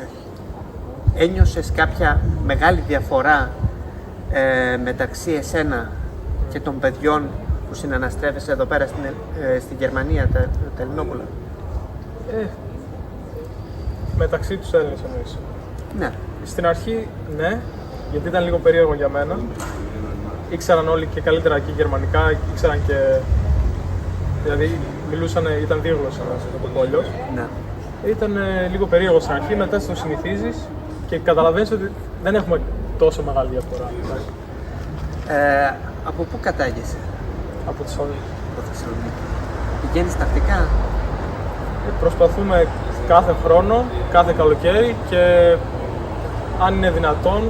Ένιωσες κάποια μεγάλη διαφορά μεταξύ εσένα και των παιδιών που συναναστρέφεσαι εδώ πέρα στην Γερμανία, τα Ελληνόπουλα? Μεταξύ τους Έλληνες εννοείς? Ναι. Στην αρχή ναι, γιατί ήταν λίγο περίεργο για μένα. Ήξεραν όλοι και καλύτερα και γερμανικά, ήξεραν και... Δηλαδή μιλούσαν, ήταν δύο γλώσσες να το πω αλλιώς. Ναι. Ήταν λίγο περίεργο στην αρχή, μετά το συνηθίζεις και καταλαβαίνεις ότι δεν έχουμε τόσο μεγάλη διαφορά. Από πού κατάγεσαι? Από Θεσσαλονίκη. Από Θεσσαλονίκη. Πηγαίνεις τακτικά? Προσπαθούμε κάθε χρόνο, κάθε καλοκαίρι και αν είναι δυνατόν,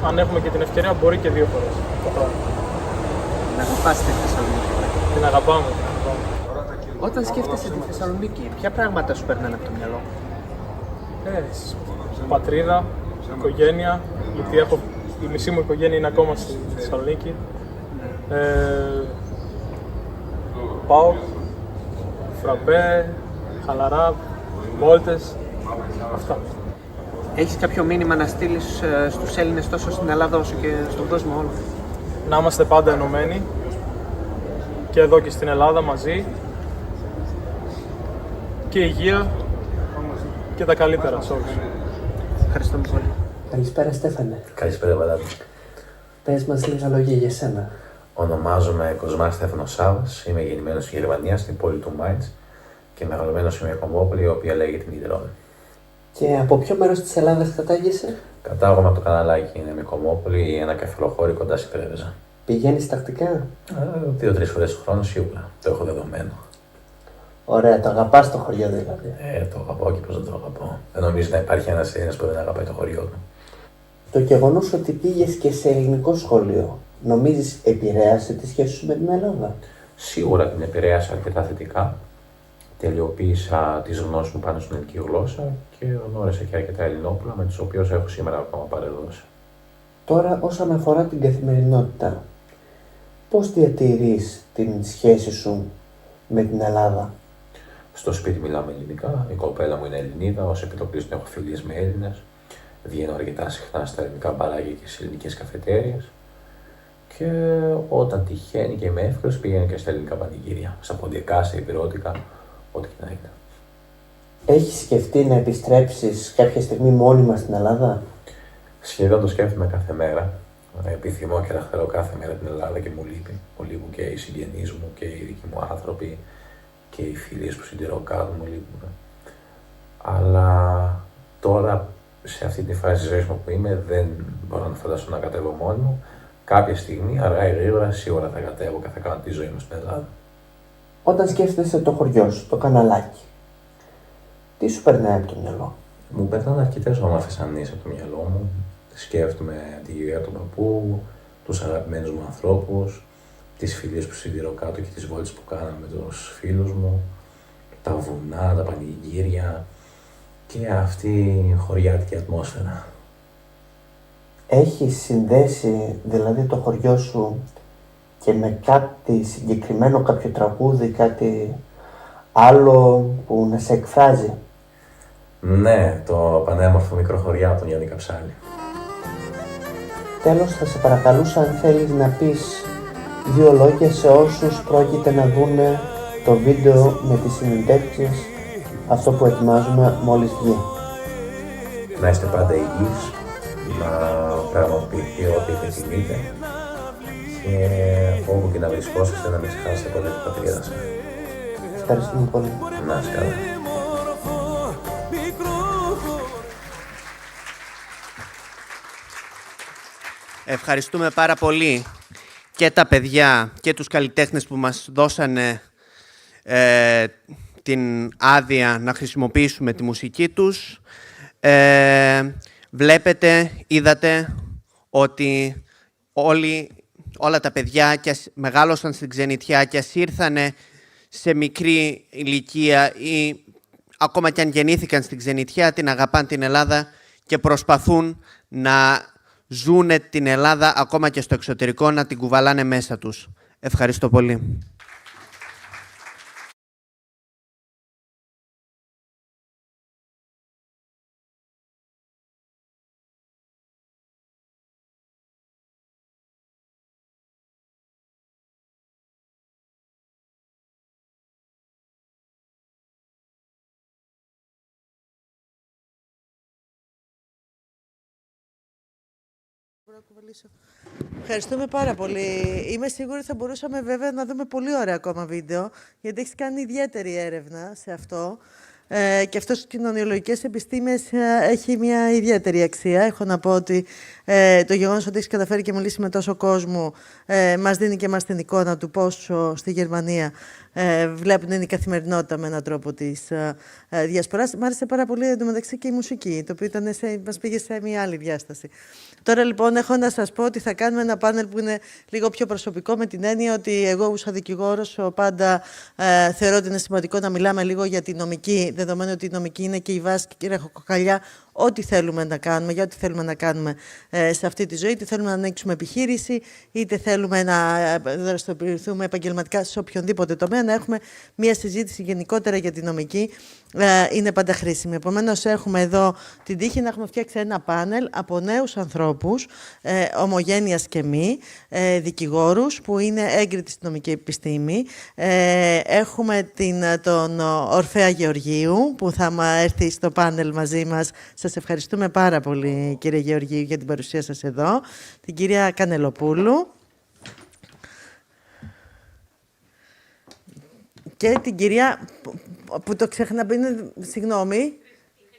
αν έχουμε και την ευκαιρία, μπορεί και 2 φορές το χρόνο. Να αγαπάς τη Θεσσαλονίκη. Την αγαπάμε. Όταν σκέφτεσαι τη Θεσσαλονίκη, ποια πράγματα σου περνάνε από το μυαλό? Πατρίδα, οικογένεια, γιατί η μισή μου οικογένεια είναι ακόμα στη Θεσσαλονίκη. Πάω, φραμπέ, χαλαρά, βόλτες, αυτά. Έχεις κάποιο μήνυμα να στείλεις στους Έλληνες τόσο στην Ελλάδα όσο και στον κόσμο όλο? Να είμαστε πάντα ενωμένοι και εδώ και στην Ελλάδα μαζί και υγεία και τα καλύτερα σε όλους. Ευχαριστούμε πολύ. Καλησπέρα Στέφανε. Καλησπέρα Βαλάντη. Πες μας λίγα λόγια για σένα. Ονομάζομαι Κοσμάς Στέφανος Σάβας, είμαι γεννημένος στη Γερμανία, στην πόλη του Μάιντς και μεγαλωμένος σε μια κομμόπολη η οποία λέγεται Νιδρών. Και από ποιο μέρος της Ελλάδας κατάγεσαι? Κατάγομαι από το Καναλάκι, είναι μια κομμόπολη, ένα κεφαλοχώρι κοντά στην Πρέβεζα. Πηγαίνεις τακτικά? 2-3 φορές το χρόνο σίγουρα, το έχω δεδομένο. Ωραία, το αγαπάς το χωριό δηλαδή? Το αγαπάω και πώς δεν το αγαπάω. Δεν νομίζω να υπάρχει ένας Έλληνας που δεν αγαπάει το χωριό του. Το γεγονός ότι πήγες και σε ελληνικό σχολείο, νομίζεις επηρέασε τη σχέση σου με την Ελλάδα? Σίγουρα την επηρέασα αρκετά θετικά. Τελειοποίησα τις γνώσεις μου πάνω στην ελληνική γλώσσα και γνώρισα και αρκετά Ελληνόπουλα με τους οποίους έχω σήμερα ακόμα παρεδώσει. Τώρα, όσον αφορά την καθημερινότητα, πώς διατηρείς την σχέση σου με την Ελλάδα? Στο σπίτι μιλάμε ελληνικά, η κοπέλα μου είναι Ελληνίδα, ως επιτοπλίστων έχω φιλίες με Έλληνες. Βγαίνω αρκετά συχνά στα ελληνικά μπαράκια και στις ελληνικές καφετέριες. Και όταν τυχαίνει και είμαι εύκολος, πηγαίνω και στα ελληνικά πανηγύρια, στα ποντιακά, στα υπηρώτικα, ό,τι και να είναι. Έχεις σκεφτεί να επιστρέψεις κάποια στιγμή μόνιμα στην Ελλάδα? Σχεδόν το σκέφτομαι κάθε μέρα. Επιθυμώ και να θέλω κάθε μέρα την Ελλάδα και μου λείπει. Μου λείπουν και οι συγγενείς μου και οι δικοί μου άνθρωποι και οι φιλίες που συντηρώ κάτω μου λείπουν. Αλλά τώρα, σε αυτή τη φάση της ζωής μου που είμαι, δεν μπορώ να φανταστώ να κατέβω μόνοι μου. Κάποια στιγμή, αργά ή γρήγορα, σίγουρα θα κατέβω και θα κάνω τη ζωή μου στην Ελλάδα. Όταν σκέφτεσαι το χωριό σου, το Καναλάκι, τι σου περνάει από το μυαλό? Μου περνάνε αρκετές όμορφες ανήσεις από το μυαλό μου. Σκέφτομαι τη γιαγιά του παππού, τους αγαπημένους μου ανθρώπους, τις φιλίες που συντηρώ κάτω και τις βόλτες που κάναμε με τους φίλους μου, τα βουνά, τα πανηγύρια και αυτή η χωριάτικη ατμόσφαιρα. Έχεις συνδέσει δηλαδή το χωριό σου και με κάτι συγκεκριμένο, κάποιο τραγούδι, κάτι άλλο που να σε εκφράζει? Ναι, το πανέμορφο μικρό χωριά από τον Γιάννη Καψάλη. Τέλος, θα σε παρακαλούσα αν θέλεις να πεις 2 λόγια σε όσους πρόκειται να δούνε το βίντεο με τις συνεντεύξεις, αυτό που ετοιμάζουμε μόλις βγει. Να είστε πάντα υγιείς, να πραγματοποιηθεί ό,τι επιθυμείτε και όπου και να βρισκόσαστε να μην ξεχάσετε ποτέ την πατρίδα σας. Ευχαριστούμε πολύ. Να είστε καλά. Ευχαριστούμε πάρα πολύ και τα παιδιά και τους καλλιτέχνες που μας δώσανε την άδεια να χρησιμοποιήσουμε τη μουσική τους. Βλέπετε, είδατε ότι όλα τα παιδιά και μεγάλωσαν στην ξενιτιά και ας ήρθανε σε μικρή ηλικία ή ακόμα και αν γεννήθηκαν στην ξενιτιά, την αγαπάν την Ελλάδα και προσπαθούν να ζούνε την Ελλάδα ακόμα και στο εξωτερικό, να την κουβαλάνε μέσα τους. Ευχαριστώ πολύ. Ευχαριστούμε πάρα πολύ. Είμαι σίγουρη ότι θα μπορούσαμε βέβαια να δούμε πολύ ωραία ακόμα βίντεο, γιατί έχεις κάνει ιδιαίτερη έρευνα σε αυτό. και αυτό στις κοινωνιολογικές επιστήμες έχει μια ιδιαίτερη αξία. Έχω να πω ότι το γεγονός ότι έχει καταφέρει και μιλήσει με τόσο κόσμο μας δίνει και μας την εικόνα του πόσο στη Γερμανία βλέπουν είναι η καθημερινότητα με έναν τρόπο της διασποράς. Μ' άρεσε πάρα πολύ εντωμεταξύ και η μουσική, το οποίο μας πήγε σε μια άλλη διάσταση. Τώρα λοιπόν έχω να σας πω ότι θα κάνουμε ένα πάνελ που είναι λίγο πιο προσωπικό, με την έννοια ότι εγώ σαν δικηγόρος πάντα θεωρώ ότι είναι σημαντικό να μιλάμε λίγο για τη νομική, δεδομένου ότι η νομική είναι και η βάση και η ραχοκοκαλιά ό,τι θέλουμε να κάνουμε, για ό,τι θέλουμε να κάνουμε σε αυτή τη ζωή, είτε θέλουμε να ανοίξουμε επιχείρηση, είτε θέλουμε να δραστηριοποιηθούμε επαγγελματικά σε οποιονδήποτε τομέα, να έχουμε μια συζήτηση γενικότερα για τη νομική, είναι πάντα χρήσιμη. Επομένως, έχουμε εδώ την τύχη να έχουμε φτιάξει ένα πάνελ από νέους ανθρώπους, ομογένειας και μη, δικηγόρους, που είναι έγκριτοι στη νομική επιστήμη. Έχουμε τον Ορφέα Γεωργίου, που θα έρθει στο πάνελ μαζί μας. Σας ευχαριστούμε πάρα πολύ, κύριε Γεωργίου, για την παρουσία σας εδώ. Την κυρία Κανελοπούλου. Και την κυρία, που το ξέχνα, συγγνώμη,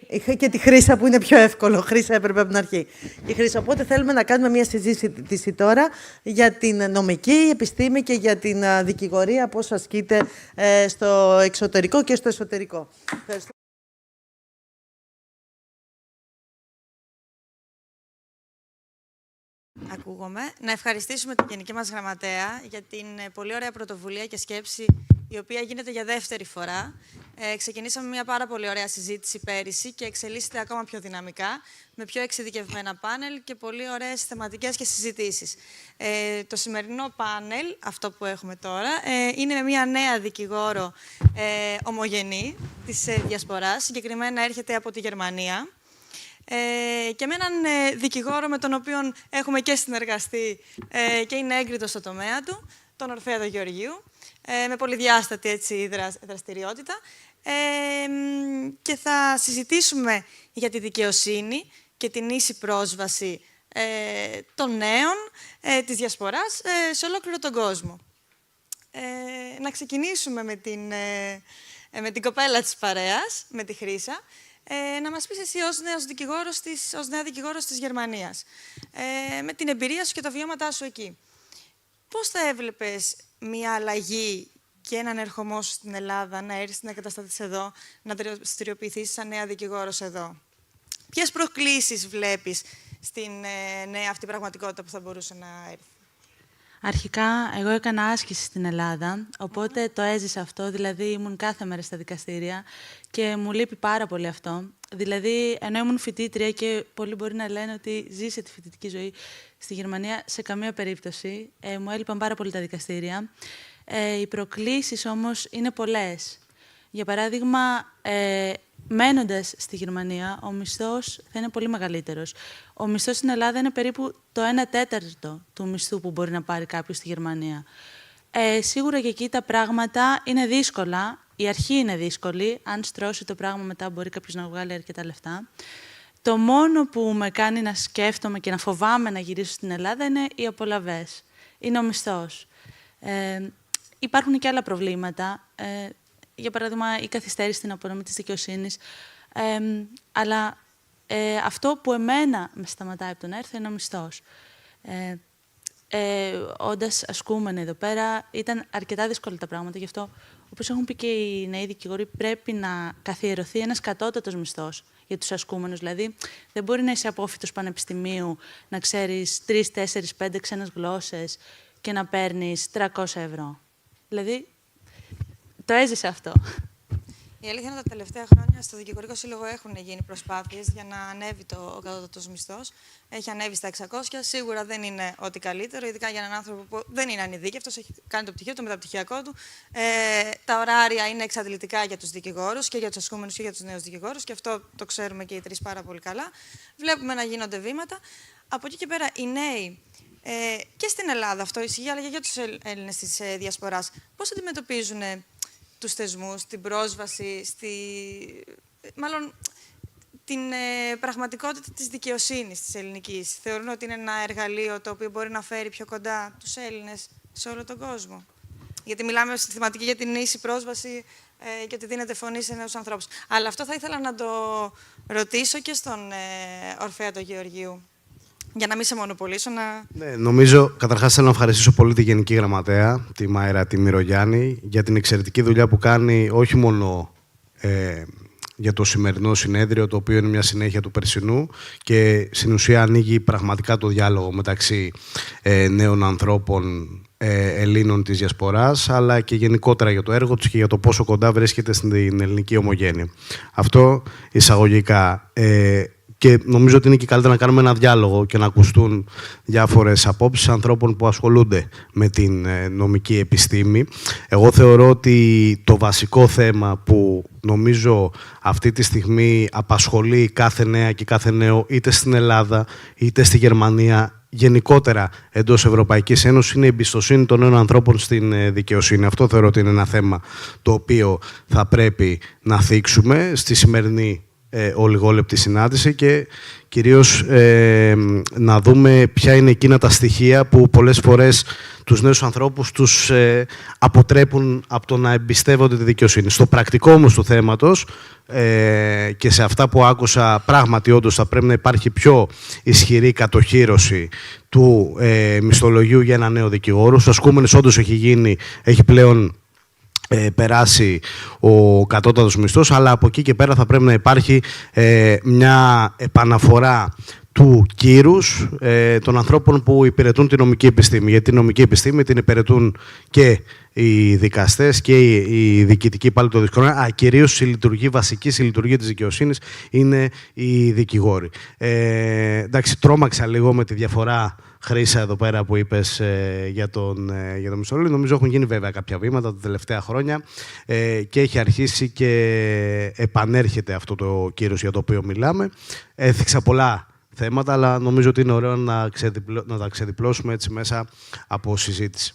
είχα και τη Χρύσα που είναι πιο εύκολο. Χρύσα έπρεπε από την αρχή. Η Χρύσα. Οπότε θέλουμε να κάνουμε μια συζήτηση τώρα για την νομική επιστήμη και για την δικηγορία, πώς ασκείται στο εξωτερικό και στο εσωτερικό. Ευχαριστώ. Ακούγομαι. Να ευχαριστήσουμε την Γενική μας Γραμματέα για την πολύ ωραία πρωτοβουλία και σκέψη, η οποία γίνεται για δεύτερη φορά. Ξεκινήσαμε μια πάρα πολύ ωραία συζήτηση πέρυσι και εξελίσσεται ακόμα πιο δυναμικά, με πιο εξειδικευμένα πάνελ και πολύ ωραίες θεματικές και συζητήσεις. Το σημερινό πάνελ, αυτό που έχουμε τώρα, είναι με μια νέα δικηγόρο ομογενή της Διασποράς, συγκεκριμένα έρχεται από τη Γερμανία. Και με έναν δικηγόρο με τον οποίο έχουμε και συνεργαστεί και είναι έγκριτος στο τομέα του, τον Ορφέα Γεωργίου, με πολυδιάστατη δραστηριότητα. Και θα συζητήσουμε για τη δικαιοσύνη και την ίση πρόσβαση των νέων της Διασποράς σε ολόκληρο τον κόσμο. Να ξεκινήσουμε με την κοπέλα της παρέας, με τη Χρύσα. Να μας πεις εσύ ως νέα δικηγόρος της Γερμανίας, με την εμπειρία σου και τα βιώματά σου εκεί. Πώς θα έβλεπες μια αλλαγή και έναν ερχομό σου στην Ελλάδα, να έρθεις να εγκατασταθείς εδώ, να δραστηριοποιηθείς σαν νέα δικηγόρος εδώ? Ποιες προκλήσεις βλέπεις στην νέα αυτή πραγματικότητα που θα μπορούσε να έρθει? Αρχικά, εγώ έκανα άσκηση στην Ελλάδα, οπότε το έζησα αυτό, δηλαδή ήμουν κάθε μέρα στα δικαστήρια και μου λείπει πάρα πολύ αυτό. Δηλαδή, ενώ ήμουν φοιτήτρια και πολλοί μπορεί να λένε ότι ζήσε τη φοιτητική ζωή στη Γερμανία, σε καμία περίπτωση. Μου έλειπαν πάρα πολύ τα δικαστήρια. Οι προκλήσεις όμως είναι πολλές. Για παράδειγμα, μένοντας στη Γερμανία, ο μισθός θα είναι πολύ μεγαλύτερος. Ο μισθός στην Ελλάδα είναι περίπου το 1/4 του μισθού που μπορεί να πάρει κάποιος στη Γερμανία. Σίγουρα και εκεί τα πράγματα είναι δύσκολα. Η αρχή είναι δύσκολη. Αν στρώσει το πράγμα μετά μπορεί κάποιος να βγάλει αρκετά λεφτά. Το μόνο που με κάνει να σκέφτομαι και να φοβάμαι να γυρίσω στην Ελλάδα είναι οι απολαβές. Είναι ο μισθός. Υπάρχουν και άλλα προβλήματα. Για παράδειγμα, η καθυστέρηση στην απονομή της δικαιοσύνης. Αλλά αυτό που εμένα με σταματάει από το να έρθω είναι ο μισθός. Όντας ασκούμενοι εδώ πέρα, ήταν αρκετά δύσκολα τα πράγματα. Γι' αυτό, όπως έχουν πει και οι νέοι δικηγόροι, πρέπει να καθιερωθεί ένας κατώτατος μισθός για τους ασκούμενους. Δηλαδή, δεν μπορεί να είσαι απόφοιτος πανεπιστημίου, να ξέρεις 3, 4, 5 ξένες γλώσσες και να παίρνεις 300 ευρώ. Δηλαδή, το έζησε αυτό. Η αλήθεια είναι ότι τα τελευταία χρόνια στο Δικηγορικό Σύλλογο έχουν γίνει προσπάθειες για να ανέβει ο κατώτατος μισθός. Έχει ανέβει στα 600. Σίγουρα δεν είναι ό,τι καλύτερο, ειδικά για έναν άνθρωπο που δεν είναι ανειδίκευτος, έχει κάνει το πτυχίο, το μεταπτυχιακό του. Τα ωράρια είναι εξαντλητικά για τους δικηγόρους και για τους ασκούμενους και για τους νέους δικηγόρους, και αυτό το ξέρουμε και οι τρεις πάρα πολύ καλά. Βλέπουμε να γίνονται βήματα. Από εκεί και πέρα, οι νέοι. Και στην Ελλάδα αυτό ισχύει, αλλά και για τους Έλληνες της Διασποράς. Πώς αντιμετωπίζουν τους θεσμούς, την πρόσβαση, μάλλον την πραγματικότητα της δικαιοσύνης της ελληνικής? Θεωρούν ότι είναι ένα εργαλείο το οποίο μπορεί να φέρει πιο κοντά τους Έλληνες σε όλο τον κόσμο? Γιατί μιλάμε στη θεματική για την ίση πρόσβαση και ότι δίνεται φωνή σε νέους ανθρώπους. Αλλά αυτό θα ήθελα να το ρωτήσω και στον Ορφέα του Γεωργίου. Για να μην σε μονοπολίσω, Ναι, νομίζω, καταρχάς θέλω να ευχαριστήσω πολύ τη Γενική Γραμματέα, τη Μάιρα, τη Μυρογιάννη, για την εξαιρετική δουλειά που κάνει, όχι μόνο για το σημερινό συνέδριο, το οποίο είναι μια συνέχεια του περσινού και στην ουσία ανοίγει πραγματικά το διάλογο μεταξύ νέων ανθρώπων, Ελλήνων της Διασποράς, αλλά και γενικότερα για το έργο τους και για το πόσο κοντά βρίσκεται στην ελληνική ομογένεια. Αυτό εισαγωγικά. Και νομίζω ότι είναι και καλύτερα να κάνουμε ένα διάλογο και να ακουστούν διάφορες απόψεις ανθρώπων που ασχολούνται με την νομική επιστήμη. Εγώ θεωρώ ότι το βασικό θέμα που νομίζω αυτή τη στιγμή απασχολεί κάθε νέα και κάθε νέο, είτε στην Ελλάδα είτε στη Γερμανία, γενικότερα εντός Ευρωπαϊκής Ένωσης, είναι η εμπιστοσύνη των νέων ανθρώπων στην δικαιοσύνη. Αυτό θεωρώ ότι είναι ένα θέμα το οποίο θα πρέπει να θίξουμε στη σημερινή ολιγόλεπτη συνάντηση και κυρίως να δούμε ποια είναι εκείνα τα στοιχεία που πολλές φορές τους νέους ανθρώπους τους αποτρέπουν από το να εμπιστεύονται τη δικαιοσύνη. Στο πρακτικό όμως του θέματος και σε αυτά που άκουσα, πράγματι όντως θα πρέπει να υπάρχει πιο ισχυρή κατοχύρωση του μισθολογίου για ένα νέο δικηγόρο. Στους ασκούμενους όντως έχει πλέον περάσει ο κατώτατος μισθός, αλλά από εκεί και πέρα θα πρέπει να υπάρχει μια επαναφορά του κύρους των ανθρώπων που υπηρετούν την νομική επιστήμη. Γιατί την νομική επιστήμη την υπηρετούν και οι δικαστές και οι διοικητικοί υπάλληλοι των δικαιοσύνη, αλλά κυρίως η βασική λειτουργία της δικαιοσύνης είναι οι δικηγόροι. Εντάξει, τρόμαξα λίγο με τη διαφορά, Χρύσα, εδώ πέρα που είπες για τον μισθολόγιο. Νομίζω έχουν γίνει βέβαια κάποια βήματα τα τελευταία χρόνια και έχει αρχίσει και επανέρχεται αυτό το κύρος για το οποίο μιλάμε. Έθιξα πολλά θέματα, αλλά νομίζω ότι είναι ωραίο να τα ξεδιπλώσουμε έτσι μέσα από συζήτηση.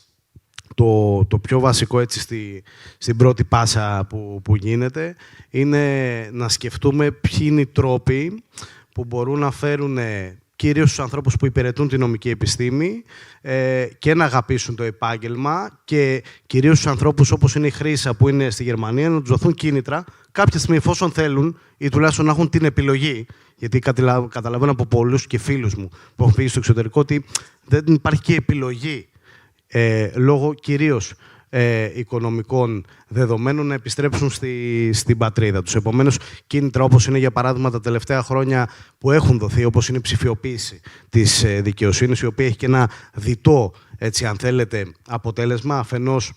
Το πιο βασικό έτσι στην πρώτη πάσα που γίνεται είναι να σκεφτούμε ποιοι είναι οι τρόποι που μπορούν να φέρουν κυρίως στους ανθρώπους που υπηρετούν τη νομική επιστήμη και να αγαπήσουν το επάγγελμα και κυρίως στους ανθρώπους όπως είναι η Χρύσα που είναι στη Γερμανία να τους δοθούν κίνητρα κάποια στιγμή εφόσον θέλουν ή τουλάχιστον να έχουν την επιλογή. Γιατί καταλαβαίνω από πολλούς και φίλους μου που έχουν φύγει στο εξωτερικό ότι δεν υπάρχει και επιλογή λόγω κυρίως οικονομικών δεδομένων να επιστρέψουν στην πατρίδα τους. Επομένως, κίνητρα όπως είναι για παράδειγμα τα τελευταία χρόνια που έχουν δοθεί, όπως είναι η ψηφιοποίηση της δικαιοσύνης, η οποία έχει και ένα διτό, έτσι, αν θέλετε, αποτέλεσμα, αφενός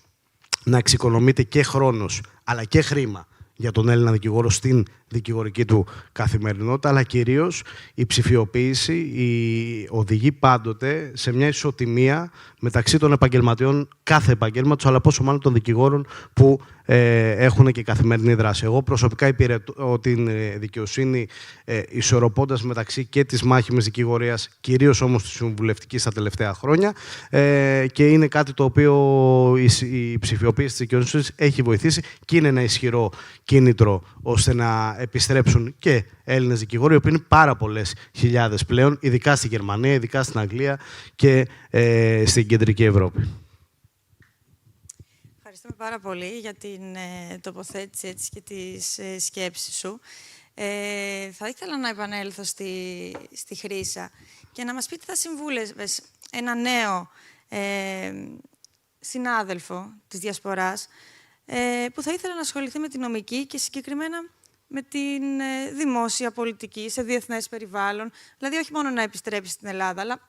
να εξοικονομείται και χρόνος αλλά και χρήμα για τον Έλληνα δικηγόρο στην δικηγορική του καθημερινότητα, αλλά κυρίως η ψηφιοποίηση οδηγεί πάντοτε σε μια ισοτιμία μεταξύ των επαγγελματιών κάθε επαγγέλματος, αλλά πόσο μάλλον των δικηγόρων που έχουν και καθημερινή δράση. Εγώ προσωπικά υπηρετώ την δικαιοσύνη ισορροπώντας μεταξύ και της μάχημης δικηγορίας, κυρίως όμως της συμβουλευτικής τα τελευταία χρόνια και είναι κάτι το οποίο η ψηφιοποίηση της δικαιοσύνης έχει βοηθήσει και είναι ένα ισχυρό κίνητρο ώστε να επιστρέψουν και Έλληνες δικηγόροι, οι οποίοι είναι πάρα πολλές χιλιάδες πλέον, ειδικά στη Γερμανία, ειδικά στην Αγγλία και στην Κεντρική Ευρώπη. Ευχαριστούμε πάρα πολύ για την τοποθέτηση έτσι, και τις σκέψεις σου. Θα ήθελα να επανέλθω στη Χρύσα και να μας πει τι θα συμβούλευες ένα νέο συνάδελφο της Διασποράς που θα ήθελε να ασχοληθεί με τη νομική και συγκεκριμένα με την δημόσια πολιτική σε διεθνές περιβάλλον. Δηλαδή, όχι μόνο να επιστρέψει στην Ελλάδα, αλλά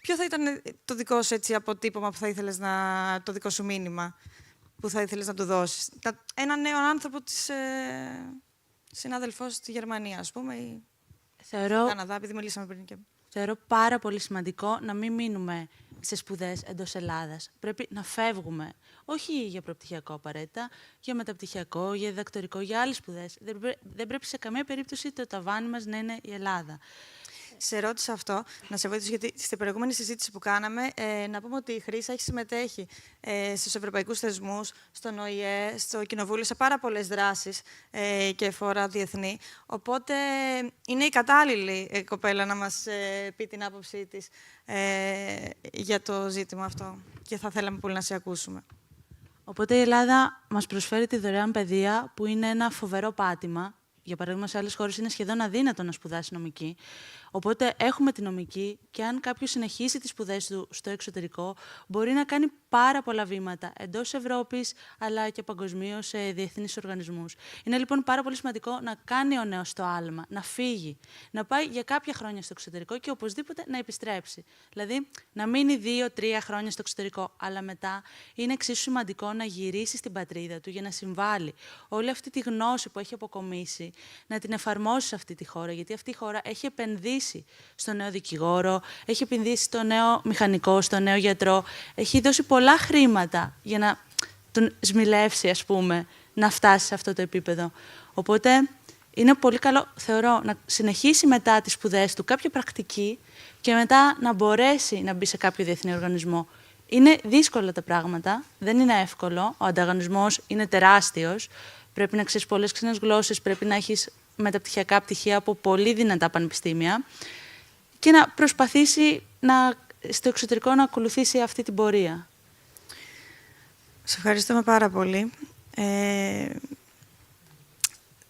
ποιο θα ήταν το δικό σου έτσι, αποτύπωμα που θα ήθελες το δικό σου μήνυμα που θα ήθελες να του δώσεις. Ένα νέο άνθρωπο της συνάδελφός στη Γερμανία, ας πούμε, ή Θεωρώ... Καναδά, επειδή μιλήσαμε πριν και... Θεωρώ πάρα πολύ σημαντικό να μην μείνουμε σε σπουδές εντός Ελλάδας. Πρέπει να φεύγουμε, όχι για προπτυχιακό απαραίτητα, για μεταπτυχιακό, για διδακτορικό, για άλλες σπουδές. Δεν πρέπει σε καμία περίπτωση το ταβάνι μας να είναι η Ελλάδα. Σε ρώτησα αυτό, να σε βοηθήσω, γιατί στην προηγούμενη συζήτηση που κάναμε, να πούμε ότι η Χρύσα έχει συμμετέχει στους ευρωπαϊκούς θεσμούς, στον ΟΗΕ, στο Κοινοβούλιο, σε πάρα πολλές δράσεις και φόρα διεθνή. Οπότε είναι η κατάλληλη κοπέλα να μας πει την άποψή της για το ζήτημα αυτό. Και θα θέλαμε πολύ να σε ακούσουμε. Οπότε η Ελλάδα μας προσφέρει τη δωρεάν παιδεία, που είναι ένα φοβερό πάτημα. Για παράδειγμα, σε άλλες χώρες είναι σχεδόν αδύνατο να σπουδάσει νομική. Οπότε έχουμε τη νομική και αν κάποιος συνεχίσει τις σπουδές του στο εξωτερικό, μπορεί να κάνει πάρα πολλά βήματα εντός Ευρώπης, αλλά και παγκοσμίως σε διεθνείς οργανισμούς. Είναι λοιπόν πάρα πολύ σημαντικό να κάνει ο νέος το άλμα, να φύγει, να πάει για κάποια χρόνια στο εξωτερικό και οπωσδήποτε να επιστρέψει. Δηλαδή, να μείνει 2-3 χρόνια στο εξωτερικό, αλλά μετά είναι εξίσου σημαντικό να γυρίσει στην πατρίδα του για να συμβάλλει όλη αυτή τη γνώση που έχει αποκομίσει, να την εφαρμόσει σε αυτή τη χώρα, γιατί αυτή η χώρα έχει επενδύσει στο νέο δικηγόρο, έχει επενδύσει στο νέο μηχανικό, στο νέο γιατρό, έχει δώσει πολλά χρήματα για να τον σμιλεύσει, ας πούμε, να φτάσει σε αυτό το επίπεδο. Οπότε είναι πολύ καλό, θεωρώ, να συνεχίσει μετά τις σπουδές του κάποια πρακτική και μετά να μπορέσει να μπει σε κάποιο διεθνή οργανισμό. Είναι δύσκολα τα πράγματα, δεν είναι εύκολο, ο ανταγωνισμός είναι τεράστιος, πρέπει να ξέρεις πολλές ξένες γλώσσες, πρέπει να έχεις μεταπτυχιακά πτυχία από πολύ δυνατά πανεπιστήμια και να προσπαθήσει στο εξωτερικό να ακολουθήσει αυτή την πορεία. Σε ευχαριστούμε πάρα πολύ.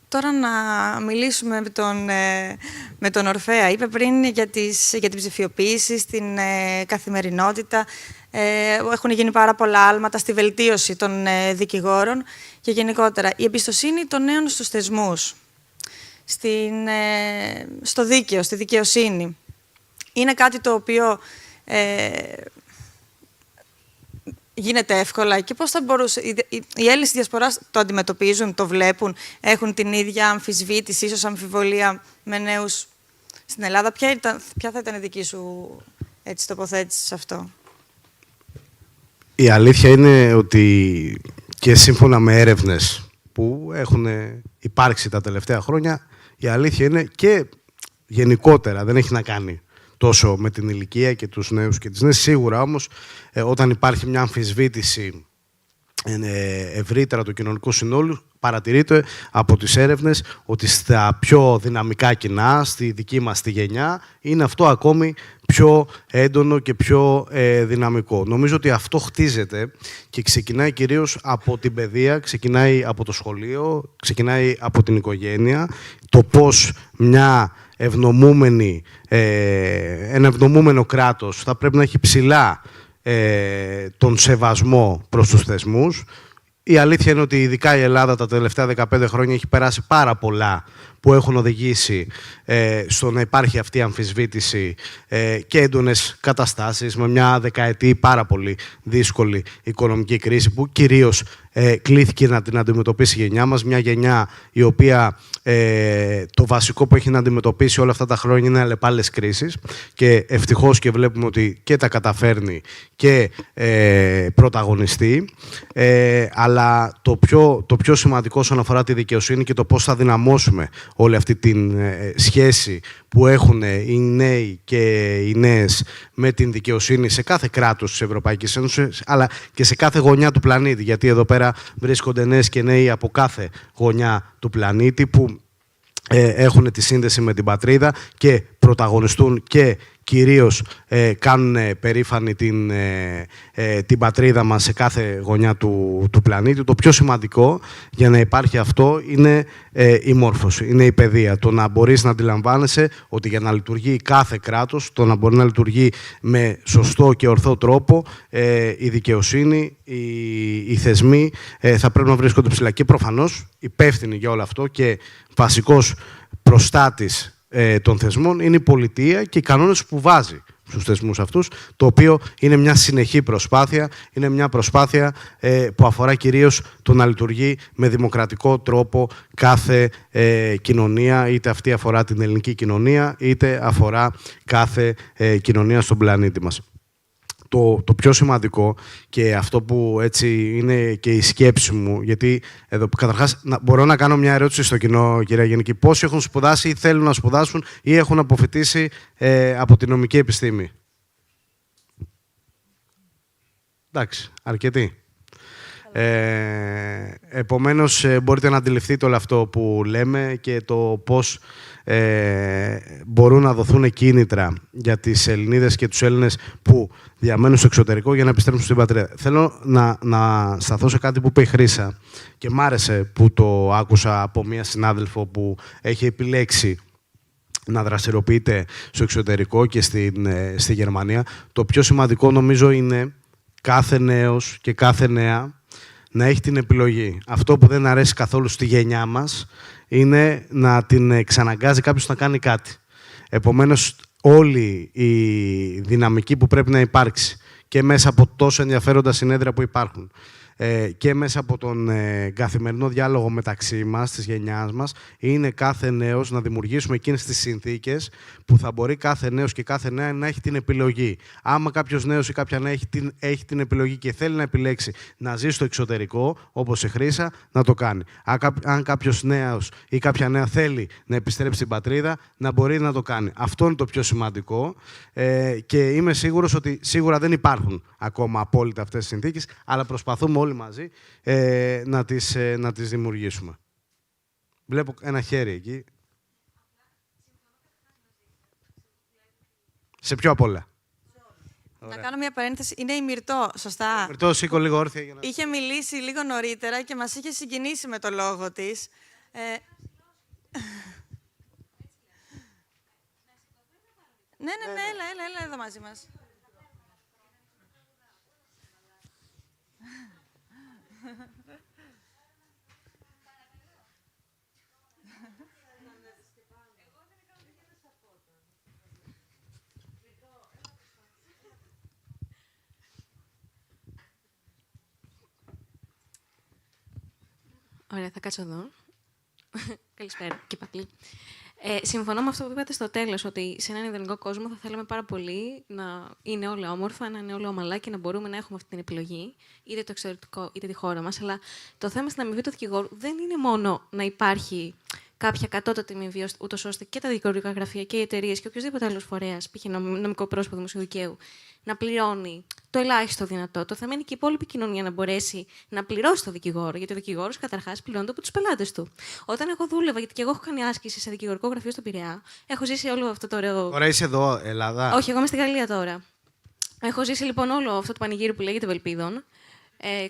Τώρα να μιλήσουμε με τον Ορφέα. Είπε πριν για την ψηφιοποίηση στην καθημερινότητα. Έχουν γίνει πάρα πολλά άλματα στη βελτίωση των δικηγόρων και γενικότερα η εμπιστοσύνη των νέων στους θεσμούς, στο δίκαιο, στη δικαιοσύνη. Είναι κάτι το οποίο γίνεται εύκολα και πώς θα μπορούσε... Οι Έλληνες της Διασποράς το αντιμετωπίζουν, το βλέπουν, έχουν την ίδια αμφισβήτηση, ίσως αμφιβολία με νέους στην Ελλάδα. Ποια θα ήταν η δική σου τοποθέτηση σε αυτό? Η αλήθεια είναι ότι και σύμφωνα με έρευνες που έχουν υπάρξει τα τελευταία χρόνια, η αλήθεια είναι και γενικότερα δεν έχει να κάνει τόσο με την ηλικία και τους νέους και τις νέες. Σίγουρα όμως, όταν υπάρχει μια αμφισβήτηση ευρύτερα του κοινωνικού συνόλου, παρατηρείται από τις έρευνες ότι στα πιο δυναμικά κοινά, στη δική μας τη γενιά, είναι αυτό ακόμη πιο έντονο και πιο δυναμικό. Νομίζω ότι αυτό χτίζεται και ξεκινάει κυρίως από την παιδεία, ξεκινάει από το σχολείο, ξεκινάει από την οικογένεια, το πώς ένα ευνομούμενο κράτος θα πρέπει να έχει ψηλά τον σεβασμό προς τους θεσμούς. Η αλήθεια είναι ότι ειδικά η Ελλάδα τα τελευταία 15 χρόνια έχει περάσει πάρα πολλά που έχουν οδηγήσει στο να υπάρχει αυτή η αμφισβήτηση και έντονες καταστάσεις με μια δεκαετή πάρα πολύ δύσκολη οικονομική κρίση που κυρίως κλήθηκε να την αντιμετωπίσει η γενιά μας. Μια γενιά η οποία το βασικό που έχει να αντιμετωπίσει όλα αυτά τα χρόνια είναι αλλεπάλληλες κρίσεις και ευτυχώς και βλέπουμε ότι και τα καταφέρνει και πρωταγωνιστεί. Αλλά το πιο σημαντικό όσον αφορά τη δικαιοσύνη και το πώς θα δυναμώσουμε όλη αυτή τη σχέση που έχουν οι νέοι και οι νέες με την δικαιοσύνη σε κάθε κράτος της Ευρωπαϊκής Ένωσης, αλλά και σε κάθε γωνιά του πλανήτη, γιατί εδώ πέρα βρίσκονται νέες και νέοι από κάθε γωνιά του πλανήτη που έχουν τη σύνδεση με την πατρίδα και πρωταγωνιστούν και κυρίως κάνουν περήφανη την πατρίδα μας σε κάθε γωνιά του πλανήτη. Το πιο σημαντικό για να υπάρχει αυτό είναι η μόρφωση, είναι η παιδεία. Το να μπορείς να αντιλαμβάνεσαι ότι για να λειτουργεί κάθε κράτος, το να μπορεί να λειτουργεί με σωστό και ορθό τρόπο, η δικαιοσύνη, οι θεσμοί θα πρέπει να βρίσκονται ψηλά. Και προφανώς υπεύθυνοι για όλο αυτό και βασικός προστάτης των θεσμών είναι η πολιτεία και οι κανόνες που βάζει στους θεσμούς αυτούς, το οποίο είναι μια συνεχή προσπάθεια, είναι μια προσπάθεια που αφορά κυρίως το να λειτουργεί με δημοκρατικό τρόπο κάθε κοινωνία, είτε αυτή αφορά την ελληνική κοινωνία, είτε αφορά κάθε κοινωνία στον πλανήτη μας. Το πιο σημαντικό και αυτό που έτσι είναι και η σκέψη μου, γιατί εδώ καταρχάς μπορώ να κάνω μια ερώτηση στο κοινό, κυρία Γενική. Πόσοι έχουν σπουδάσει ή θέλουν να σπουδάσουν ή έχουν αποφοιτήσει από την νομική επιστήμη? Εντάξει, αρκετοί. Επομένως, μπορείτε να αντιληφθείτε όλο αυτό που λέμε και το πώς μπορούν να δοθούν κίνητρα για τις Ελληνίδες και τους Έλληνες που διαμένουν στο εξωτερικό για να επιστρέψουν στην πατρίδα. Θέλω να σταθώ σε κάτι που είπε η Χρύσα και μ' άρεσε που το άκουσα από μία συνάδελφο που έχει επιλέξει να δραστηριοποιείται στο εξωτερικό και στη Γερμανία. Το πιο σημαντικό νομίζω είναι κάθε νέος και κάθε νέα να έχει την επιλογή. Αυτό που δεν αρέσει καθόλου στη γενιά μας είναι να την εξαναγκάζει κάποιος να κάνει κάτι. Επομένως, όλη η δυναμική που πρέπει να υπάρξει και μέσα από τόσο ενδιαφέροντα συνέδρια που υπάρχουν και μέσα από τον καθημερινό διάλογο μεταξύ μας, της γενιάς μας, είναι κάθε νέος να δημιουργήσουμε εκείνες τις συνθήκες που θα μπορεί κάθε νέος και κάθε νέα να έχει την επιλογή. Άμα κάποιος νέος ή κάποια νέα έχει την επιλογή και θέλει να επιλέξει να ζει στο εξωτερικό, όπως η Χρύσα, να το κάνει. Αν κάποιος νέος ή κάποια νέα θέλει να επιστρέψει στην πατρίδα, να μπορεί να το κάνει. Αυτό είναι το πιο σημαντικό και είμαι σίγουρος ότι σίγουρα δεν υπάρχουν ακόμα απόλυτα αυτές τις συνθήκες, αλλά προσπαθούμε όλοι μαζί να τις δημιουργήσουμε. Βλέπω ένα χέρι εκεί. Σε ποιο απ' όλα? Να κάνω μια παρένθεση. Είναι η Μυρτώ, σωστά? Μυρτώ, σήκω λίγο όρθια. Για να... Είχε μιλήσει λίγο νωρίτερα και μας είχε συγκινήσει με το λόγο της. Ναι, έλα εδώ μαζί μας. Ωραία, θα κάτσω εδώ. Καλησπέρα και πάλι. Συμφωνώ με αυτό που είπατε στο τέλος, ότι σε έναν ιδανικό κόσμο θα θέλαμε πάρα πολύ να είναι όλα όμορφα, να είναι όλα ομαλά και να μπορούμε να έχουμε αυτή την επιλογή, είτε το εξωτερικό είτε τη χώρα μας. Αλλά το θέμα στην αμοιβή του δικηγόρου δεν είναι μόνο να υπάρχει κάποια κατώτατη αμοιβή, ούτως ώστε και τα δικηγορικά γραφεία και οι εταιρείες και οποιοδήποτε άλλο φορέα, π.χ. νομικό πρόσωπο δημοσίου δικαίου, να πληρώνει το ελάχιστο δυνατό. Το θέμα είναι και η υπόλοιπη κοινωνία να μπορέσει να πληρώσει το δικηγόρο. Γιατί ο δικηγόρος καταρχάς πληρώνεται από τους πελάτες του. Όταν εγώ δούλευα, γιατί και εγώ έχω κάνει άσκηση σε δικηγορικό γραφείο στον Πειραιά, έχω ζήσει όλο αυτό το ωραίο. Τώρα είσαι εδώ, Ελλάδα. Όχι, εγώ είμαι στη Γαλλία τώρα. Έχω ζήσει λοιπόν όλο αυτό το πανηγύρι που λέγεται Βελπίδων.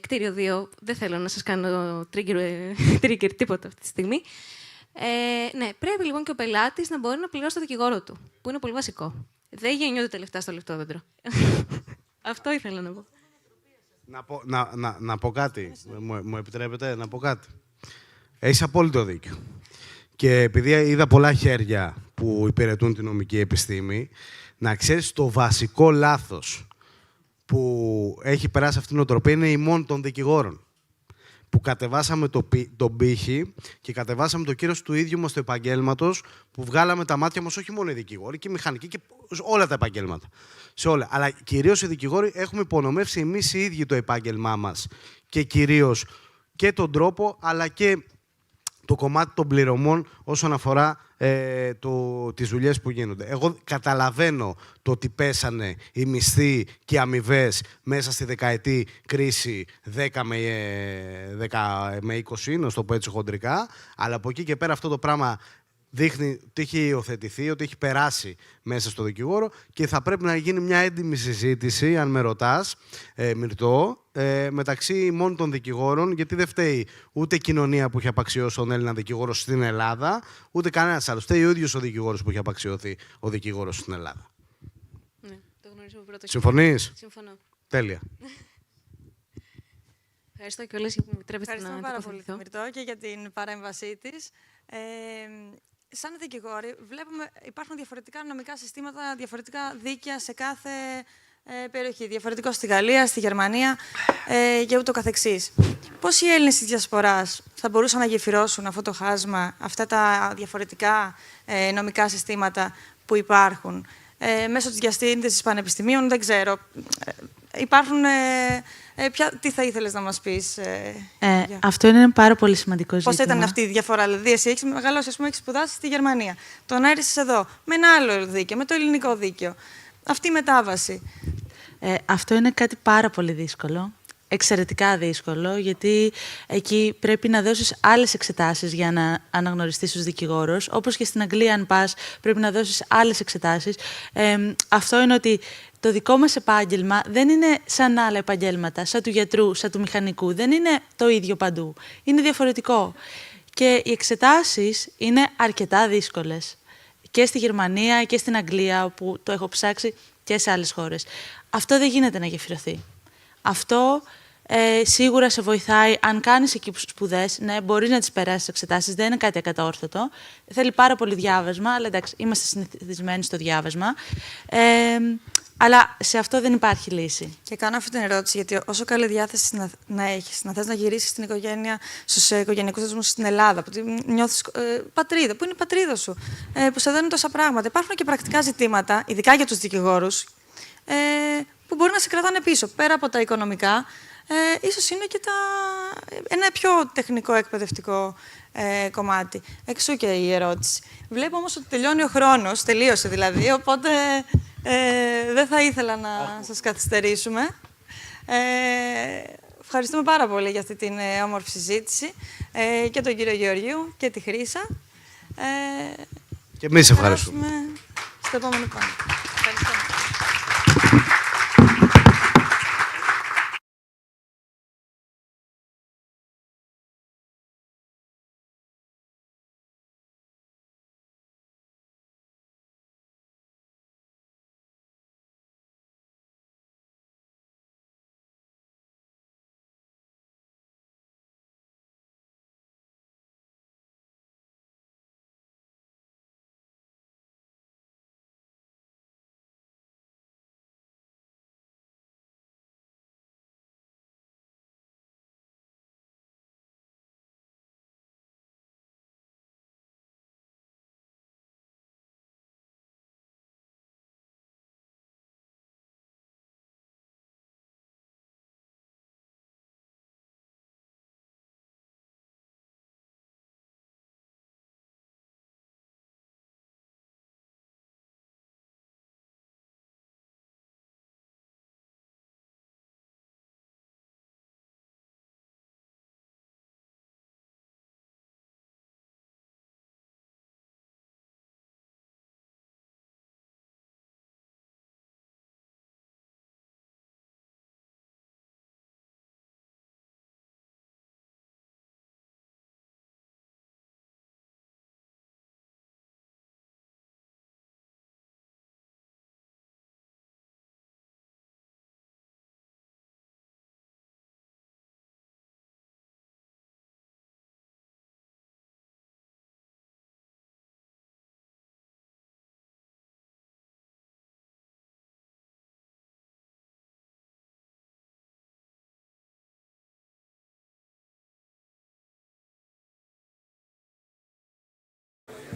Κτίριο 2. Δεν θέλω να σας κάνω trigger τίποτα αυτή τη στιγμή. Ναι, πρέπει λοιπόν και ο πελάτης να μπορεί να πληρώσει το δικηγόρο του, που είναι πολύ βασικό. Δεν γεννιούνται τα λεφτά στο λεπτό δέντρο. Αυτό ήθελα να πω. Να πω κάτι. Μου επιτρέπετε να πω κάτι? Έχεις απόλυτο δίκιο. Και επειδή είδα πολλά χέρια που υπηρετούν την νομική επιστήμη, να ξέρεις το βασικό λάθος που έχει περάσει αυτήν την οτροπία είναι η μόνη των δικηγόρων. Που κατεβάσαμε τον πύχη και κατεβάσαμε το κύρος του ίδιου μας του επαγγέλματος, που βγάλαμε τα μάτια μας όχι μόνο οι δικηγόροι, και οι μηχανικοί και όλα τα επαγγέλματα. Σε όλα. Αλλά κυρίως οι δικηγόροι έχουμε υπονομεύσει εμείς οι ίδιοι το επάγγελμά μας και κυρίως και τον τρόπο, αλλά και το κομμάτι των πληρωμών όσον αφορά τις δουλειές που γίνονται. Εγώ καταλαβαίνω το ότι πέσανε οι μισθοί και οι αμοιβές μέσα στη δεκαετή κρίση 10 με 20, να το πω έτσι χοντρικά, αλλά από εκεί και πέρα αυτό το πράγμα δείχνει ότι έχει υιοθετηθεί, ότι έχει περάσει μέσα στο δικηγόρο και θα πρέπει να γίνει μια έντιμη συζήτηση, αν με ρωτάς, Μυρτώ, μεταξύ μόνο των δικηγόρων, γιατί δεν φταίει ούτε η κοινωνία που έχει απαξιώσει τον Έλληνα δικηγόρο στην Ελλάδα, ούτε κανένας άλλος. Φταίει ο ίδιος ο δικηγόρος που έχει απαξιωθεί ο δικηγόρος στην Ελλάδα. Ναι, το γνωρίζω από πρώτο. Συμφωνείς? Συμφωνώ. Τέλεια. Ευχαριστώ κιόλας που με επιτρέπετε να Ευχαριστούμε πάρα πολύ, Μυρτώ, και για την παρέμβασή της. Σαν δικηγόροι, βλέπουμε υπάρχουν διαφορετικά νομικά συστήματα, διαφορετικά δίκαια σε κάθε περιοχή. Διαφορετικό στη Γαλλία, στη Γερμανία και ούτω καθεξής. Πώς οι Έλληνες της Διασποράς θα μπορούσαν να γεφυρώσουν αυτό το χάσμα, αυτά τα διαφορετικά νομικά συστήματα που υπάρχουν, μέσω της διασύνδεσης πανεπιστημίων, δεν ξέρω. Υπάρχουν... τι θα ήθελες να μας πεις? Αυτό είναι ένα πάρα πολύ σημαντικό ζήτημα. Πώς ήταν αυτή η διαφορά? Δηλαδή, εσύ έχεις μεγαλώσει, ας πούμε, έχεις σπουδάσει στη Γερμανία. Το να έρθεις εδώ με ένα άλλο δίκαιο, με το ελληνικό δίκαιο. Αυτή η μετάβαση. Αυτό είναι κάτι πάρα πολύ δύσκολο. εξαιρετικά δύσκολο, γιατί εκεί πρέπει να δώσεις άλλες εξετάσεις για να αναγνωριστείς ως δικηγόρος. Όπως και στην Αγγλία, αν πας, πρέπει να δώσεις άλλες εξετάσεις. Αυτό είναι ότι το δικό μας επάγγελμα δεν είναι σαν άλλα επαγγέλματα, σαν του γιατρού, σαν του μηχανικού. Δεν είναι το ίδιο παντού. Είναι διαφορετικό. Και οι εξετάσεις είναι αρκετά δύσκολες. Και στη Γερμανία και στην Αγγλία, όπου το έχω ψάξει, και σε άλλες χώρες. Αυτό δεν γίνεται να γεφυρωθεί. Αυτό σίγουρα σε βοηθάει, αν κάνεις εκεί σπουδές, ναι, μπορείς να τις περάσεις εξετάσεις, δεν είναι κάτι ακατόρθωτο. Θέλει πάρα πολύ διάβασμα, αλλά εντάξει, είμαστε συνηθισμένοι στο διάβασμα. Αλλά σε αυτό δεν υπάρχει λύση. Και κάνω αυτή την ερώτηση, γιατί όσο καλή διάθεση να έχεις, να θες να γυρίσεις στην οικογένεια, στους οικογενειακούς δεσμούς στην Ελλάδα, που νιώθεις πατρίδα, που είναι η πατρίδα σου, που σε δίνουν τόσα πράγματα. Υπάρχουν και πρακτικά ζητήματα, ειδικά για τους δικηγόρους, που μπορεί να σε κρατάνε πίσω. Πέρα από τα οικονομικά, ίσως είναι και ένα πιο τεχνικό εκπαιδευτικό κομμάτι. Εξού και η ερώτηση. Βλέπω όμως ότι τελειώνει ο χρόνος, τελείωσε δηλαδή, οπότε δεν θα ήθελα να σας καθυστερήσουμε. Ευχαριστούμε πάρα πολύ για αυτή την όμορφη συζήτηση και τον κύριο Γεωργίου και τη Χρύσα. Και εμείς ευχαριστούμε. Στο επόμενο πάνελ. Ευχαριστώ.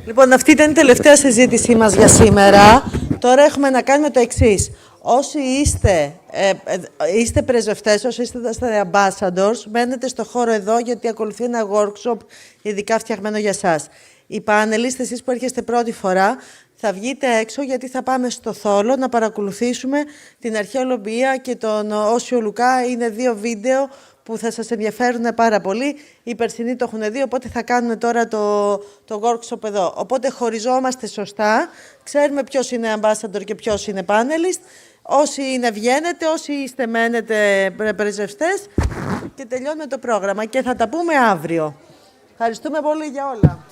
Λοιπόν, αυτή ήταν η τελευταία συζήτησή μας για σήμερα. Τώρα έχουμε να κάνουμε το εξής. Όσοι είστε πρεσβευτές, όσοι είστε στα ambassadors, μένετε στο χώρο εδώ, γιατί ακολουθεί ένα workshop ειδικά φτιαγμένο για εσάς. Οι πανελίστες, εσείς που έρχεστε πρώτη φορά, θα βγείτε έξω, γιατί θα πάμε στο Θόλο να παρακολουθήσουμε την αρχαιολογία και τον Όσιο Λουκά. Είναι 2 βίντεο που θα σας ενδιαφέρουν πάρα πολύ. Οι περσινοί το έχουν δει, οπότε θα κάνουμε τώρα το workshop εδώ. Οπότε χωριζόμαστε σωστά, ξέρουμε ποιος είναι ambassador και ποιος είναι panelist. Όσοι είναι βγαίνετε, όσοι είστε μένετε πρεσβευτές και τελειώνουμε το πρόγραμμα και θα τα πούμε αύριο. Ευχαριστούμε πολύ για όλα.